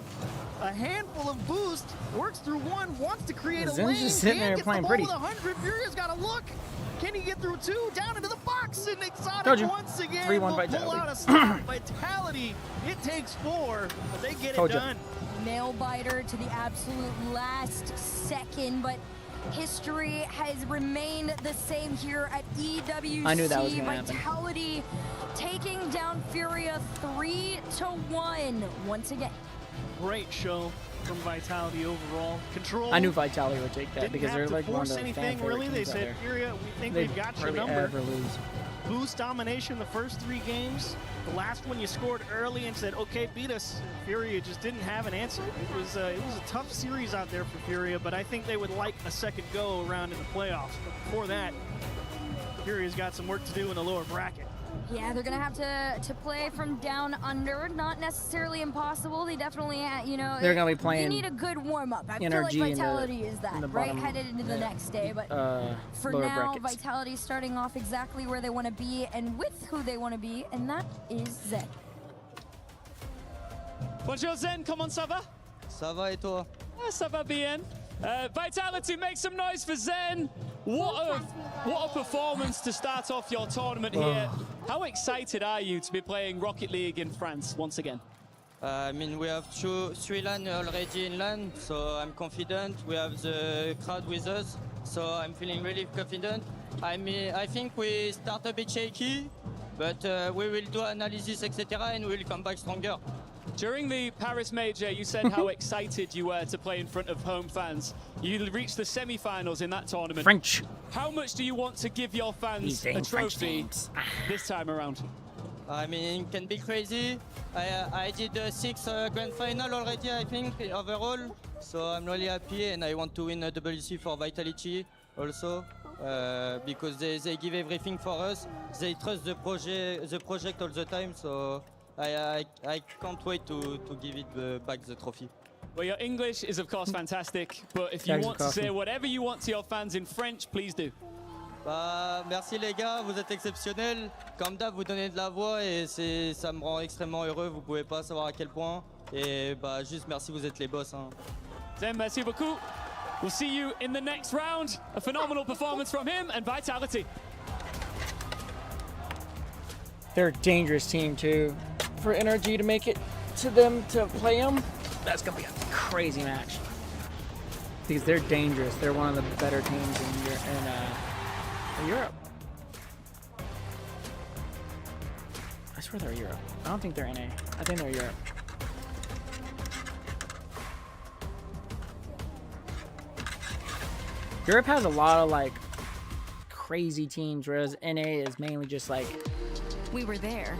Speaker 9: a handful of boost. Works through 1, wants to create a
Speaker 7: Zen's
Speaker 9: lane.
Speaker 7: just sitting there
Speaker 9: gets
Speaker 7: playing
Speaker 9: the ball
Speaker 7: pretty.
Speaker 9: with 100. Furia's got to look. Can he get through 2? Down into the box, and
Speaker 7: Told
Speaker 9: Exotic
Speaker 7: you.
Speaker 9: once again
Speaker 7: 3-1
Speaker 9: will pull
Speaker 7: Vitality.
Speaker 9: out a stop. Vitality, it takes 4, but they get
Speaker 7: Told
Speaker 9: it
Speaker 7: you.
Speaker 9: done.
Speaker 5: Nail biter to the absolute last second, but history has remained the same here at EWC.
Speaker 7: I knew that was gonna happen.
Speaker 5: Vitality taking down Furia 3-1 once again.
Speaker 9: Great show from Vitality overall. Control.
Speaker 7: I knew Vitality would take that
Speaker 9: Didn't
Speaker 7: because
Speaker 9: have
Speaker 7: they're
Speaker 9: to
Speaker 7: like one of
Speaker 9: force
Speaker 7: the
Speaker 9: anything,
Speaker 7: fan
Speaker 9: really.
Speaker 7: favorite
Speaker 9: They
Speaker 7: teams out
Speaker 9: said,
Speaker 7: there.
Speaker 9: Furia, we think
Speaker 7: They
Speaker 9: we've got your
Speaker 7: hardly
Speaker 9: number.
Speaker 7: ever lose.
Speaker 9: boost domination the first 3 games. The last one you scored early and said, okay, beat us. Furia just didn't have an answer. It was a tough series out there for Furia, but I think they would like a second go around in the playoffs. But before that, Furia's got some work to do in the lower bracket.
Speaker 5: Yeah, they're going to have to play from down under. Not necessarily impossible. They definitely,
Speaker 7: They're gonna be playing
Speaker 5: They need a good warm-up. I feel like
Speaker 7: Energy in the-
Speaker 5: Vitality is
Speaker 7: in
Speaker 5: that,
Speaker 7: the
Speaker 5: right?
Speaker 7: bottom,
Speaker 5: Headed into the next day. But for
Speaker 7: lower
Speaker 5: now,
Speaker 7: brackets.
Speaker 5: Vitality starting off exactly where they want to be and with who they want to be, and that is Zen.
Speaker 18: Bonjour Zen, comment ça va?
Speaker 3: Ça va et toi?
Speaker 18: Ça va bien. Vitality, make some noise for Zen. What a performance to start off your tournament here. How excited are you to be playing Rocket League in France once again?
Speaker 3: I mean, we have 3 LAN already in LAN, so I'm confident. We have the crowd with us, so I'm feeling really confident. I mean, I think we start a bit shaky, but we will do analysis, etc., and we will come back stronger.
Speaker 18: During the Paris Major, you said how excited you were to play in front of home fans. You reached the semi-finals in that tournament.
Speaker 7: French.
Speaker 18: How much do you want to give your fans
Speaker 7: He's
Speaker 18: a
Speaker 7: saying French
Speaker 18: trophy
Speaker 7: names.
Speaker 18: this time around?
Speaker 3: I mean, it can be crazy. I did 6 grand final already, I think, overall. So I'm really happy, and I want to win a WC for Vitality also, because they give everything for us. They trust the project all the time. So I can't wait to give it back the trophy.
Speaker 18: Well, your English is of course fantastic, but if you
Speaker 3: Thanks,
Speaker 18: want to say whatever you want to your fans in French, please do.
Speaker 3: Bah, merci les gars, vous êtes exceptionnels. Comme d'hab, vous donnez de la voix et ça me rend extrêmement heureux. Vous pouvez pas savoir à quel point. Et bah, juste merci, vous êtes les boss. Hein.
Speaker 18: Zen, merci beaucoup. We'll see you in the next round. A phenomenal performance from him and Vitality.
Speaker 7: They're a dangerous team too. For NRG to make it to them to play them, that's gonna be a crazy match. Because they're dangerous. They're one of the better teams in Europe. I swear they're Europe. I don't think they're NA. I think they're Europe. Europe has a lot of like crazy teams, whereas NA is mainly just like
Speaker 4: we were there.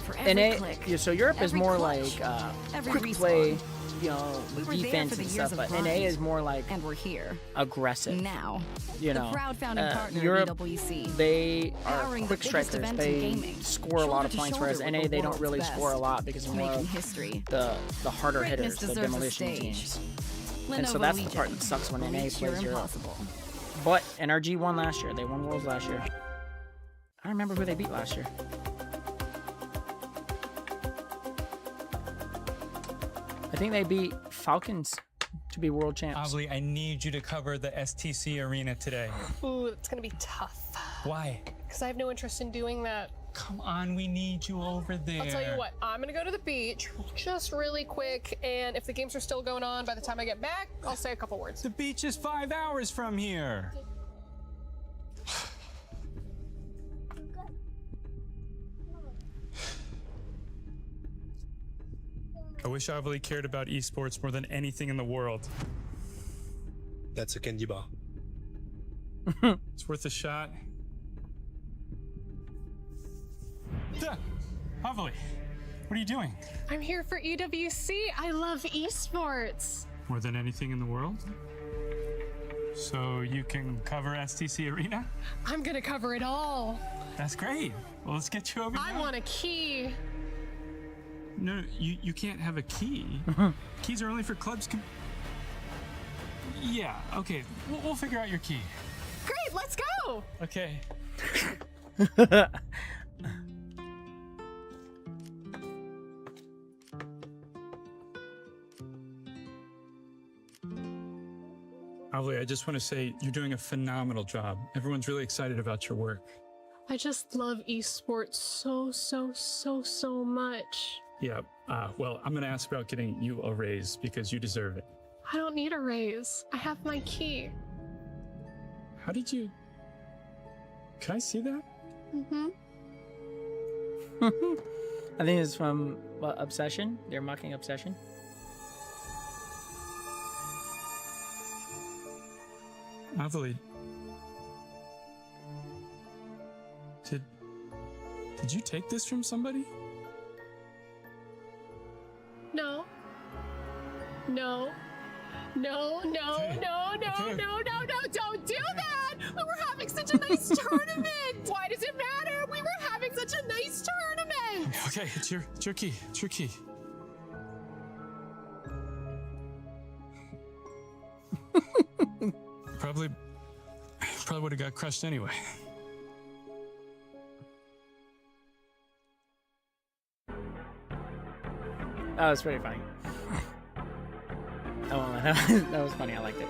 Speaker 4: For every
Speaker 7: NA.
Speaker 4: click,
Speaker 7: Yeah, so Europe is
Speaker 4: every
Speaker 7: more
Speaker 4: clutch,
Speaker 7: like
Speaker 4: every
Speaker 7: quick
Speaker 4: respawn.
Speaker 7: play, you know,
Speaker 4: We were there
Speaker 7: defense
Speaker 4: for the
Speaker 7: and
Speaker 4: years
Speaker 7: stuff.
Speaker 4: of
Speaker 7: But
Speaker 4: grind,
Speaker 7: NA is more like
Speaker 4: and we're here
Speaker 7: aggressive.
Speaker 4: now.
Speaker 7: You
Speaker 4: the
Speaker 7: know,
Speaker 4: proud founding partner
Speaker 7: Europe,
Speaker 4: of EWC.
Speaker 7: they are
Speaker 4: Powering
Speaker 7: quick
Speaker 4: the biggest
Speaker 7: strikers.
Speaker 4: event in
Speaker 7: They
Speaker 4: gaming.
Speaker 7: score a lot of
Speaker 4: Shoulder to
Speaker 7: points,
Speaker 4: shoulder
Speaker 7: whereas
Speaker 4: with
Speaker 7: NA
Speaker 4: the
Speaker 7: they don't
Speaker 4: world's
Speaker 7: really
Speaker 4: best.
Speaker 7: score a lot because of more
Speaker 4: Making
Speaker 7: of
Speaker 4: history.
Speaker 7: the harder
Speaker 4: Greatness
Speaker 7: hitters, the
Speaker 4: deserves a
Speaker 7: demolition
Speaker 4: stage.
Speaker 7: teams. And so
Speaker 4: Lenovo
Speaker 7: that's the
Speaker 4: Legion.
Speaker 7: part that sucks when NA
Speaker 4: Reach your
Speaker 7: plays Europe.
Speaker 4: impossible.
Speaker 7: But NRG won last year. They won Worlds last year. I don't remember who they beat last year. I think they beat Falcons to be world champs.
Speaker 21: Obviously, I need you to cover the STC arena today.
Speaker 24: Ooh, it's gonna be tough.
Speaker 21: Why?
Speaker 24: Because I have no interest in doing that.
Speaker 21: Come on, we need you over there.
Speaker 24: I'll tell you what, I'm gonna go to the beach just really quick, and if the games are still going on by the time I get back, I'll say a couple words.
Speaker 21: The beach is 5 hours from here. I wish Avali cared about esports more than anything in the world.
Speaker 25: That's a candy bar.
Speaker 21: It's worth a shot. Avali, what are you doing?
Speaker 24: I'm here for EWC. I love esports.
Speaker 21: More than anything in the world? So you can cover STC Arena?
Speaker 24: I'm gonna cover it all.
Speaker 21: That's great. Well, let's get you over
Speaker 24: I
Speaker 21: there.
Speaker 24: want a key.
Speaker 21: No, you can't have a key. Keys are only for clubs. Yeah, okay. We'll figure out your key.
Speaker 24: Great, let's go.
Speaker 21: Okay. Avli, I just want to say you're doing a phenomenal job. Everyone's really excited about your work.
Speaker 24: I just love esports so much.
Speaker 21: Yeah, well, I'm going to ask about getting you a raise because you deserve it.
Speaker 24: I don't need a raise. I have my key.
Speaker 21: How did you... Can I see that?
Speaker 24: Mm-hmm.
Speaker 7: I think it's from Obsession. They're mocking Obsession.
Speaker 21: Avali. Did you take this from somebody?
Speaker 24: No. No. No, no,
Speaker 21: Okay.
Speaker 24: no, no,
Speaker 21: Okay.
Speaker 24: no, no, no, don't do that! We were having such a nice tournament! Why does it matter? We were having such a nice tournament!
Speaker 21: Okay, it's your key. It's your key. Probably would have got crushed anyway.
Speaker 7: That was pretty funny. Oh, that was funny. I liked it.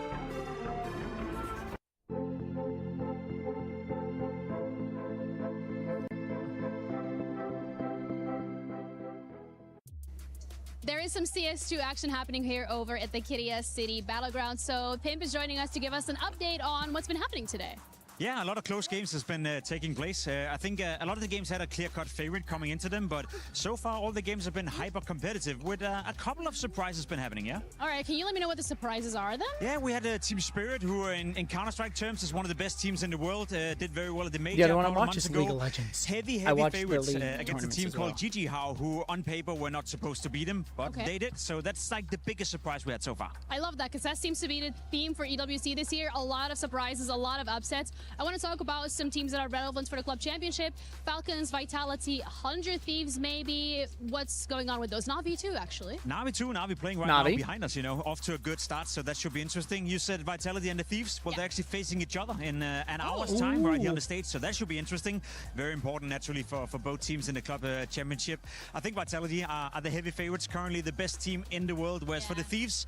Speaker 22: There is some CS2 action happening here over at the Kiria City Battleground. So Pimp is joining us to give us an update on what's been happening today.
Speaker 6: Yeah, a lot of close games has been taking place. I think a lot of the games had a clear-cut favorite coming into them, but so far all the games have been hyper-competitive with a couple of surprises been happening, yeah?
Speaker 22: All right, can you let me know what the surprises are then?
Speaker 6: Yeah, we had Team Spirit, who in Counter-Strike terms is one of the best teams in the world, did very well at the major.
Speaker 7: The other one I
Speaker 6: a couple of
Speaker 7: watch is
Speaker 6: months
Speaker 7: League of
Speaker 6: ago.
Speaker 7: Legends.
Speaker 6: Heavy
Speaker 7: I watched the
Speaker 6: favorites
Speaker 7: League
Speaker 6: against a
Speaker 7: tournaments
Speaker 6: team
Speaker 7: as
Speaker 6: called
Speaker 7: well.
Speaker 6: GG How, who on paper were not supposed to beat them, but
Speaker 22: Okay.
Speaker 6: they did. So that's like the biggest surprise we had so far.
Speaker 22: I love that because that seems to be the theme for EWC this year. A lot of surprises, a lot of upsets. I want to talk about some teams that are relevant for the club championship. Falcons, Vitality, 100 Thieves maybe. What's going on with those? Na'Vi too, actually.
Speaker 6: Na'Vi too, Na'Vi playing right
Speaker 7: Na'Vi.
Speaker 6: now behind us, off to a good start, so that should be interesting. You said Vitality and the Thieves, well, they're actually facing each other in an hour's time right here on the stage, so that should be interesting. Very important, naturally, for both teams in the club championship. I think Vitality are the heavy favorites, currently the best team in the world, whereas for the Thieves,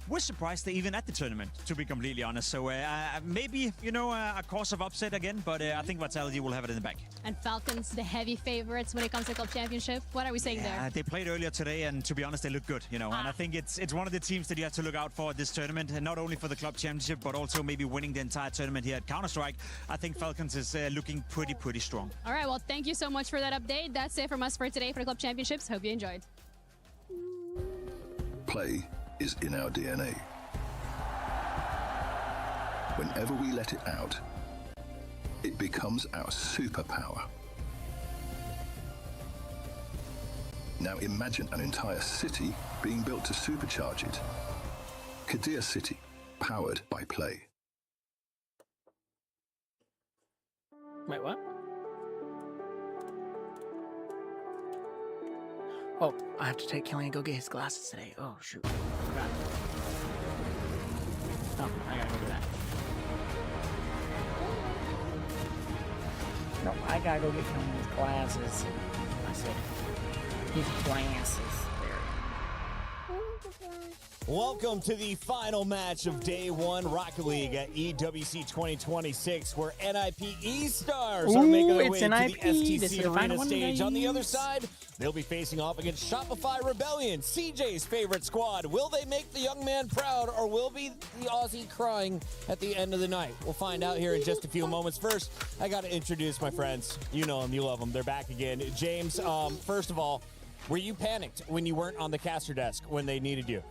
Speaker 6: we're surprised they're even at the tournament, to be completely honest. So maybe, a cause of upset again, but I think Vitality will have it in the bag.
Speaker 22: And Falcons, the heavy favorites when it comes to club championship. What are we saying there?
Speaker 6: They played earlier today, and to be honest, they look good, And I think it's one of the teams that you have to look out for at this tournament, and not only for the club championship, but also maybe winning the entire tournament here at Counter-Strike. I think Falcons is looking pretty strong.
Speaker 22: All right, well, thank you so much for that update. That's it from us for today for the club championships. Hope you enjoyed.
Speaker 8: Play is in our DNA. Whenever we let it out, it becomes our superpower. Now imagine an entire city being built to supercharge it. Kadir City, powered by Play.
Speaker 7: Wait, what? Oh, I have to take Kelly and go get his glasses today. Oh, shoot. I forgot. Oh, I gotta go do that. No, I gotta go get Kelly his glasses. I said, his glasses.
Speaker 14: Welcome to the final match of Day 1 Rocket League at EWC 2026, where NIP E-Stars are making their way to the
Speaker 7: NIP. This is
Speaker 14: STC
Speaker 7: the
Speaker 14: Arena
Speaker 7: final one,
Speaker 14: stage. On the other
Speaker 7: guys.
Speaker 14: side, they'll be facing off against Shopify Rebellion, CJ's favorite squad. Will they make the young man proud, or will be the Aussie crying at the end of the night? We'll find out here in just a few moments. First, I got to introduce my friends. You know them, you love them. They're back again. James, first of all, were you panicked when you weren't on the caster desk when they needed you?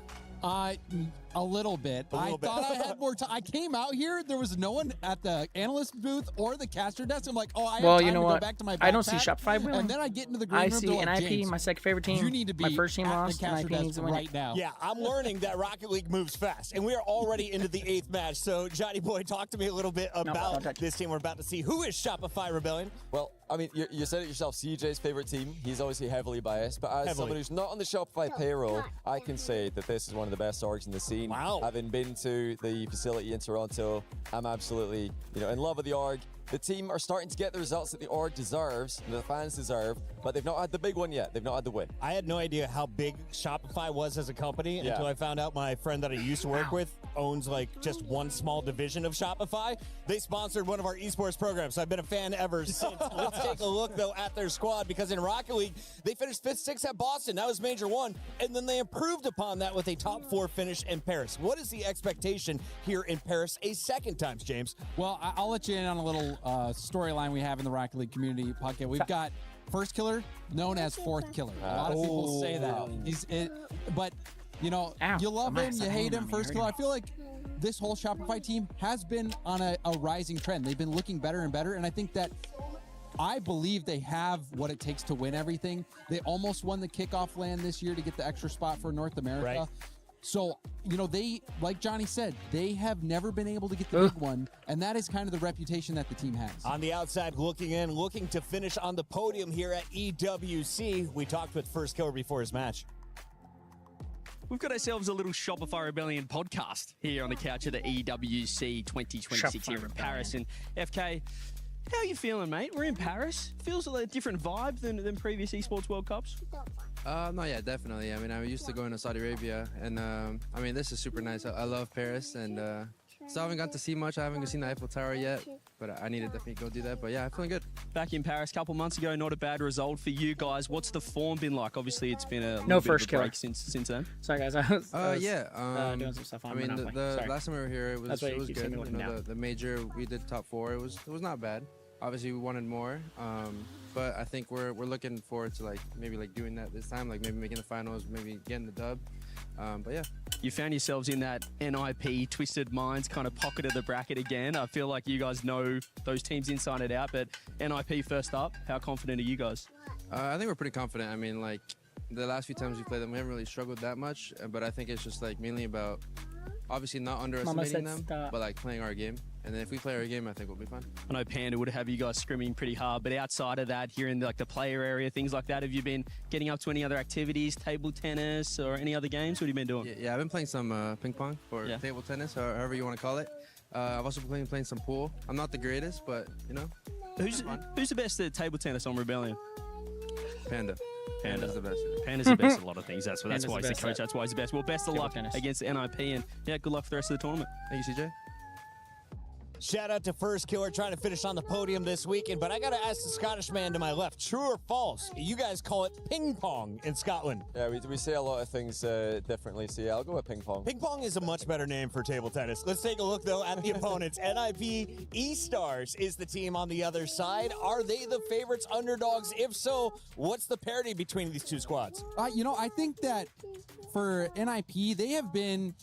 Speaker 10: A little bit. I thought I had more time. I came out here. There was no one at the analyst booth or the caster desk. I'm like, oh, I have
Speaker 7: Well,
Speaker 10: time
Speaker 7: you know
Speaker 10: to
Speaker 7: what?
Speaker 10: go back to my backpack.
Speaker 7: I don't see Shopify winning.
Speaker 10: And then I get into the green
Speaker 7: I
Speaker 10: room.
Speaker 7: see
Speaker 10: they're like,
Speaker 7: NIP,
Speaker 10: James,
Speaker 7: my second favorite team.
Speaker 10: You need to be
Speaker 7: my first team
Speaker 10: at
Speaker 7: lost,
Speaker 10: the caster
Speaker 7: NIP
Speaker 10: desk
Speaker 7: needs to win
Speaker 10: right
Speaker 7: it.
Speaker 10: now.
Speaker 14: Yeah, I'm learning that Rocket League moves fast, and we are already into the 8th match. So, Johnny Boy, talk to me a little bit about this team we're about to see. Who is Shopify Rebellion?
Speaker 11: Well, I mean, you said it yourself, CJ's favorite team. He's obviously heavily biased, but as someone who's not on the Shopify payroll, I can say that this is one of the best orgs in the scene.
Speaker 14: Wow.
Speaker 11: Having been to the facility in Toronto, I'm absolutely, in love with the org. The team are starting to get the results that the org deserves, and the fans deserve, but they've not had the big one yet. They've not had the win.
Speaker 14: I had no idea how big Shopify was as a company until I found out my friend that I used to work with owns just one small division of Shopify. They sponsored one of our esports programs, so I've been a fan ever since. Let's take a look, though, at their squad, because in Rocket League, they finished 5th, 6th at Boston. That was Major 1, and then they improved upon that with a top 4 finish in Paris. What is the expectation here in Paris a second time, James?
Speaker 10: Well, I'll let you in on a little storyline we have in the Rocket League community podcast. We've got First Killer, known as Fourth Killer. A lot of people say that. But, you love him, you hate him, First Killer. I feel like this whole Shopify team has been on a rising trend. They've been looking better and better, and I think that I believe they have what it takes to win everything. They almost won the kickoff LAN this year to get the extra spot for North America.
Speaker 7: Right.
Speaker 10: So, they, like Johnny said, they have never been able to get the big one, and that is kind of the reputation that the team has.
Speaker 14: On the outside looking in, looking to finish on the podium here at EWC. We talked with First Killer before his match.
Speaker 2: We've got ourselves a little Shopify Rebellion podcast here on the couch at the EWC 2026 here in Paris. And FK, how are you feeling, mate? We're in Paris. Feels a different vibe than previous Esports World Cups?
Speaker 12: No, yeah, definitely. I mean, I'm used to going to Saudi Arabia, and this is super nice. I love Paris, and still haven't got to see much. I haven't seen the Eiffel Tower yet, but I need to definitely go do that. But yeah, I'm feeling good.
Speaker 2: Back in Paris a couple months ago, not a bad result for you guys. What's the form been like? Obviously, it's been a
Speaker 7: No
Speaker 2: little bit
Speaker 7: first
Speaker 2: of a
Speaker 7: killer.
Speaker 2: break since then.
Speaker 7: Sorry, guys. I was
Speaker 12: doing
Speaker 7: some stuff on
Speaker 12: I mean,
Speaker 7: Monopoly.
Speaker 12: the
Speaker 7: Sorry.
Speaker 12: last time we were here, it was
Speaker 7: That's why you
Speaker 12: good.
Speaker 7: keep saying me looking down.
Speaker 12: The major, we did top 4. It was not bad. Obviously, we wanted more, but I think we're looking forward to maybe doing that this time, maybe making the finals, maybe getting the dub. But yeah,
Speaker 2: You found yourselves in that NIP Twisted Minds kind of pocket of the bracket again. I feel like you guys know those teams inside and out, but NIP first up, how confident are you guys?
Speaker 12: I think we're pretty confident. I mean, the last few times we played them, we haven't really struggled that much, but I think it's just mainly about obviously not underestimating them, but playing our game. And then if we play our game, I think we'll be fine.
Speaker 2: I know Panda would have you guys scrimming pretty hard, but outside of that, here in the player area, things like that, have you been getting up to any other activities, table tennis or any other games? What have you been doing?
Speaker 12: Yeah, I've been playing some ping pong or table tennis, or however you want to call it. I've also been playing some pool. I'm not the greatest, but
Speaker 2: Who's the best at table tennis on Rebellion?
Speaker 12: Panda. Panda's the best.
Speaker 2: Panda's the best at a lot of things. That's
Speaker 12: Panda's
Speaker 2: why he's
Speaker 12: the
Speaker 2: the coach.
Speaker 12: best.
Speaker 2: That's why he's the best. Well, best of
Speaker 12: Table
Speaker 2: luck
Speaker 12: tennis.
Speaker 2: against NIP, and good luck for the rest of the tournament.
Speaker 12: Thank you, CJ.
Speaker 14: Shout out to First Killer trying to finish on the podium this weekend, but I got to ask the Scottish man to my left, true or false? You guys call it ping pong in Scotland.
Speaker 11: Yeah, we say a lot of things differently, so yeah, I'll go with ping pong.
Speaker 14: Ping pong is a much better name for table tennis. Let's take a look, though, at the opponents. NIP E-Stars is the team on the other side. Are they the favorites, underdogs? If so, what's the parity between these two squads?
Speaker 10: I think that for NIP, they have been,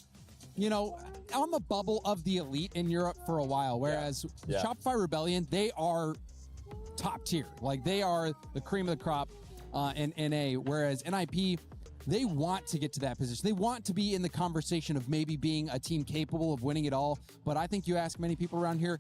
Speaker 10: on the bubble of the elite in Europe for a while, whereas
Speaker 11: Yeah.
Speaker 10: Shopify Rebellion, they are top tier. They are the cream of the crop in NA, whereas NIP, they want to get to that position. They want to be in the conversation of maybe being a team capable of winning it all. But I think you ask many people around here,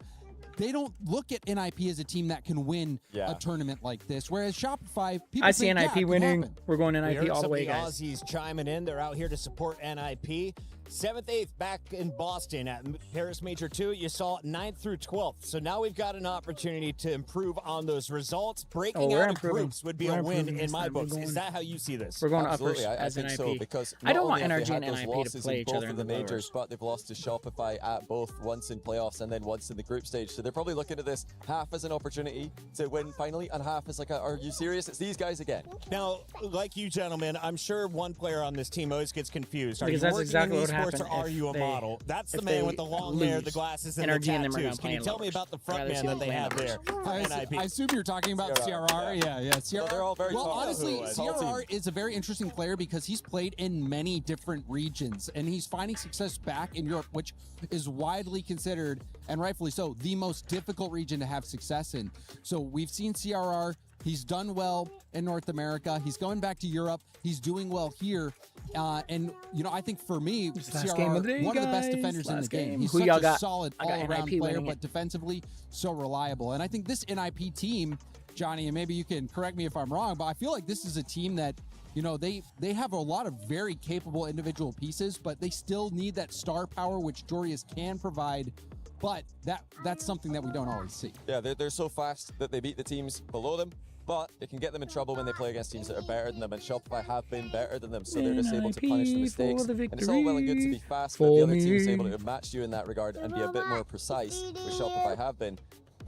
Speaker 10: they don't look at NIP as a team that can win a tournament like this. Whereas Shopify, people
Speaker 7: I see
Speaker 10: think,
Speaker 7: NIP
Speaker 10: it can
Speaker 7: winning.
Speaker 10: happen.
Speaker 7: We're going
Speaker 14: We
Speaker 7: NIP
Speaker 14: heard
Speaker 7: all the
Speaker 14: some
Speaker 7: way,
Speaker 14: of the
Speaker 7: guys.
Speaker 14: Aussies chiming in. They're out here to support NIP. 7th, 8th back in Boston at Paris Major 2. You saw 9th through 12th. So now we've got an opportunity to improve on those results. Breaking
Speaker 7: we're
Speaker 14: out of
Speaker 7: improving.
Speaker 14: groups would be
Speaker 7: We're
Speaker 14: a win
Speaker 7: improving
Speaker 14: in
Speaker 7: this
Speaker 14: my
Speaker 7: time. We're
Speaker 14: books.
Speaker 7: going-
Speaker 14: Is that how you see this?
Speaker 7: We're going
Speaker 11: Absolutely,
Speaker 7: uppers
Speaker 11: I
Speaker 7: as
Speaker 11: think
Speaker 7: NIP.
Speaker 11: so, because
Speaker 7: I don't
Speaker 11: not
Speaker 7: want
Speaker 11: only have
Speaker 7: NRG
Speaker 11: they
Speaker 7: and
Speaker 11: had those
Speaker 7: NIP to
Speaker 11: losses
Speaker 7: play
Speaker 11: in
Speaker 7: each
Speaker 11: both
Speaker 7: other
Speaker 11: of
Speaker 7: in
Speaker 11: the
Speaker 7: the
Speaker 11: majors,
Speaker 7: lowers.
Speaker 11: but they've lost to Shopify at both, once in playoffs and then once in the group stage. So they're probably looking at this half as an opportunity to win finally, and half as are you serious? It's these guys again.
Speaker 14: Now, like you gentlemen, I'm sure one player on this team always gets confused. Are
Speaker 7: Because
Speaker 14: you
Speaker 7: that's
Speaker 14: working
Speaker 7: exactly
Speaker 14: in
Speaker 7: what
Speaker 14: esports
Speaker 7: happened
Speaker 14: or are
Speaker 7: if
Speaker 14: you a
Speaker 7: they-
Speaker 14: model? That's the
Speaker 7: if
Speaker 14: man
Speaker 7: they
Speaker 14: with the long hair,
Speaker 7: lose.
Speaker 14: the glasses, and
Speaker 7: NRG
Speaker 14: the
Speaker 7: and them are
Speaker 14: tattoos.
Speaker 7: gonna
Speaker 14: Can
Speaker 7: play
Speaker 14: you
Speaker 7: in
Speaker 14: tell me
Speaker 7: lowers.
Speaker 14: about the
Speaker 7: I'd rather
Speaker 14: front man
Speaker 7: see
Speaker 14: that
Speaker 7: them
Speaker 14: they
Speaker 7: play in
Speaker 14: have there?
Speaker 7: lowers.
Speaker 14: for NIP?
Speaker 10: I assume you're talking about CRR. Yeah. CRR.
Speaker 11: they're all very
Speaker 10: well,
Speaker 11: tall.
Speaker 10: honestly,
Speaker 11: Tall
Speaker 10: CRR is a very interesting player because he's played in many different regions and he's finding success back in Europe, which is widely considered, and rightfully so, the most difficult region to have success in. So we've seen CRR. He's done well in North America. He's going back to Europe. He's doing well here. And, I think for me,
Speaker 7: last game of the day,
Speaker 10: one of the best
Speaker 7: guys.
Speaker 10: defenders in the
Speaker 7: Last
Speaker 10: game.
Speaker 7: game.
Speaker 10: He's
Speaker 7: Who
Speaker 10: such
Speaker 7: y'all
Speaker 10: a
Speaker 7: got?
Speaker 10: solid
Speaker 7: I got
Speaker 10: all-around
Speaker 7: NIP
Speaker 10: player,
Speaker 7: winning
Speaker 10: but
Speaker 7: it.
Speaker 10: defensively so reliable. And I think this NIP team, Johnny, and maybe you can correct me if I'm wrong, but I feel like this is a team that, they have a lot of very capable individual pieces, but they still need that star power, which Jorius can provide. But that's something that we don't always see.
Speaker 11: Yeah, they're so fast that they beat the teams below them, but it can get them in trouble when they play against teams that are better than them, and Shopify have been better than them, so they're just able to punish the
Speaker 7: NIP
Speaker 11: mistakes.
Speaker 7: for the
Speaker 11: And it's all well and good to be
Speaker 7: victory
Speaker 11: fast, but if the
Speaker 7: for
Speaker 11: other team is
Speaker 7: me.
Speaker 11: able to match you in that regard and be a bit more precise, which Shopify have been,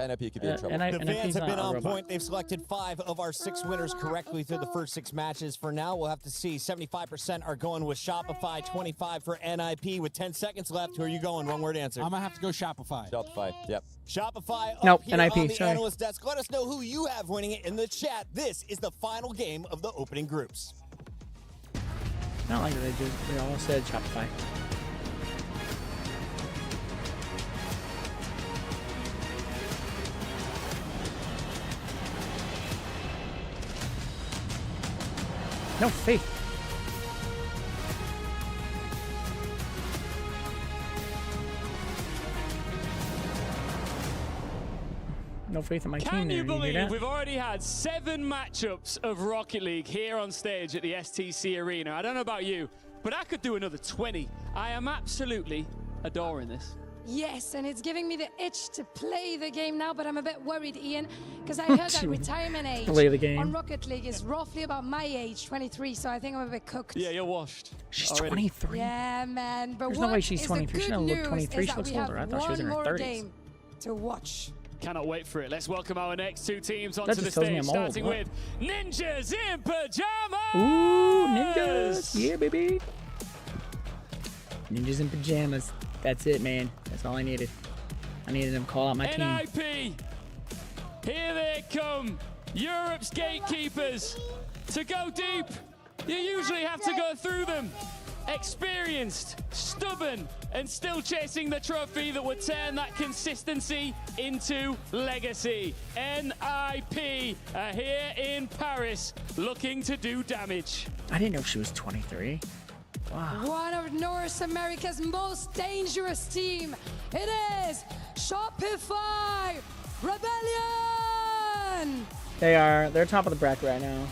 Speaker 11: NIP could be in trouble.
Speaker 14: The fans have been on point. They've selected 5 of our 6 winners correctly through the first 6 matches. For now, we'll have to see. 75% are going with Shopify, 25 for NIP. With 10 seconds left, who are you going? One-word answer.
Speaker 10: I'm going to have to go Shopify.
Speaker 11: Shopify, yep.
Speaker 14: Shopify up
Speaker 7: Nope,
Speaker 14: here
Speaker 7: NIP,
Speaker 14: on the
Speaker 7: sorry.
Speaker 14: analyst desk. Let us know who you have winning it in the chat. This is the final game of the opening groups.
Speaker 7: Not like they all said Shopify. No faith. No faith in my team.
Speaker 18: Can
Speaker 7: there.
Speaker 18: you
Speaker 7: hear
Speaker 18: believe
Speaker 7: that?
Speaker 18: we've already had 7 matchups of Rocket League here on stage at the STC Arena? I don't know about you, but I could do another 20. I am absolutely adoring this.
Speaker 17: Yes, and it's giving me the itch to play the game now, but I'm a bit worried, Ian, because I heard that retirement age
Speaker 7: Play the game.
Speaker 17: on Rocket League is roughly about my age, 23, so I think I'm a bit cooked.
Speaker 18: Yeah, you're washed.
Speaker 7: She's
Speaker 18: already.
Speaker 7: 23.
Speaker 17: Yeah, man. But
Speaker 7: There's
Speaker 17: what
Speaker 7: no way she's
Speaker 17: is
Speaker 7: 23.
Speaker 17: the
Speaker 7: She
Speaker 17: good
Speaker 7: doesn't look
Speaker 17: news
Speaker 7: 23.
Speaker 17: is
Speaker 7: She
Speaker 17: that
Speaker 7: looks
Speaker 17: we have
Speaker 7: older. I thought she was in her
Speaker 17: one more
Speaker 7: 30s.
Speaker 17: game to watch.
Speaker 18: Cannot wait for it. Let's welcome our next 2 teams onto
Speaker 7: That
Speaker 18: the
Speaker 7: just tells me
Speaker 18: stage,
Speaker 7: I'm old.
Speaker 18: starting
Speaker 7: What?
Speaker 18: with Ninjas in Pajamas!
Speaker 7: Ooh, ninjas. Yeah, baby. Ninjas in pajamas. That's it, man. That's all I needed. I needed them to call out my team.
Speaker 18: NIP! Here they come! Europe's gatekeepers! To go deep, you usually have to go through them. Experienced, stubborn, and still chasing the trophy that would turn that consistency into legacy. NIP are here in Paris looking to do damage.
Speaker 7: I didn't know she was 23. Wow.
Speaker 17: One of North America's most dangerous team. It is Shopify Rebellion!
Speaker 7: They're top of the bracket right now.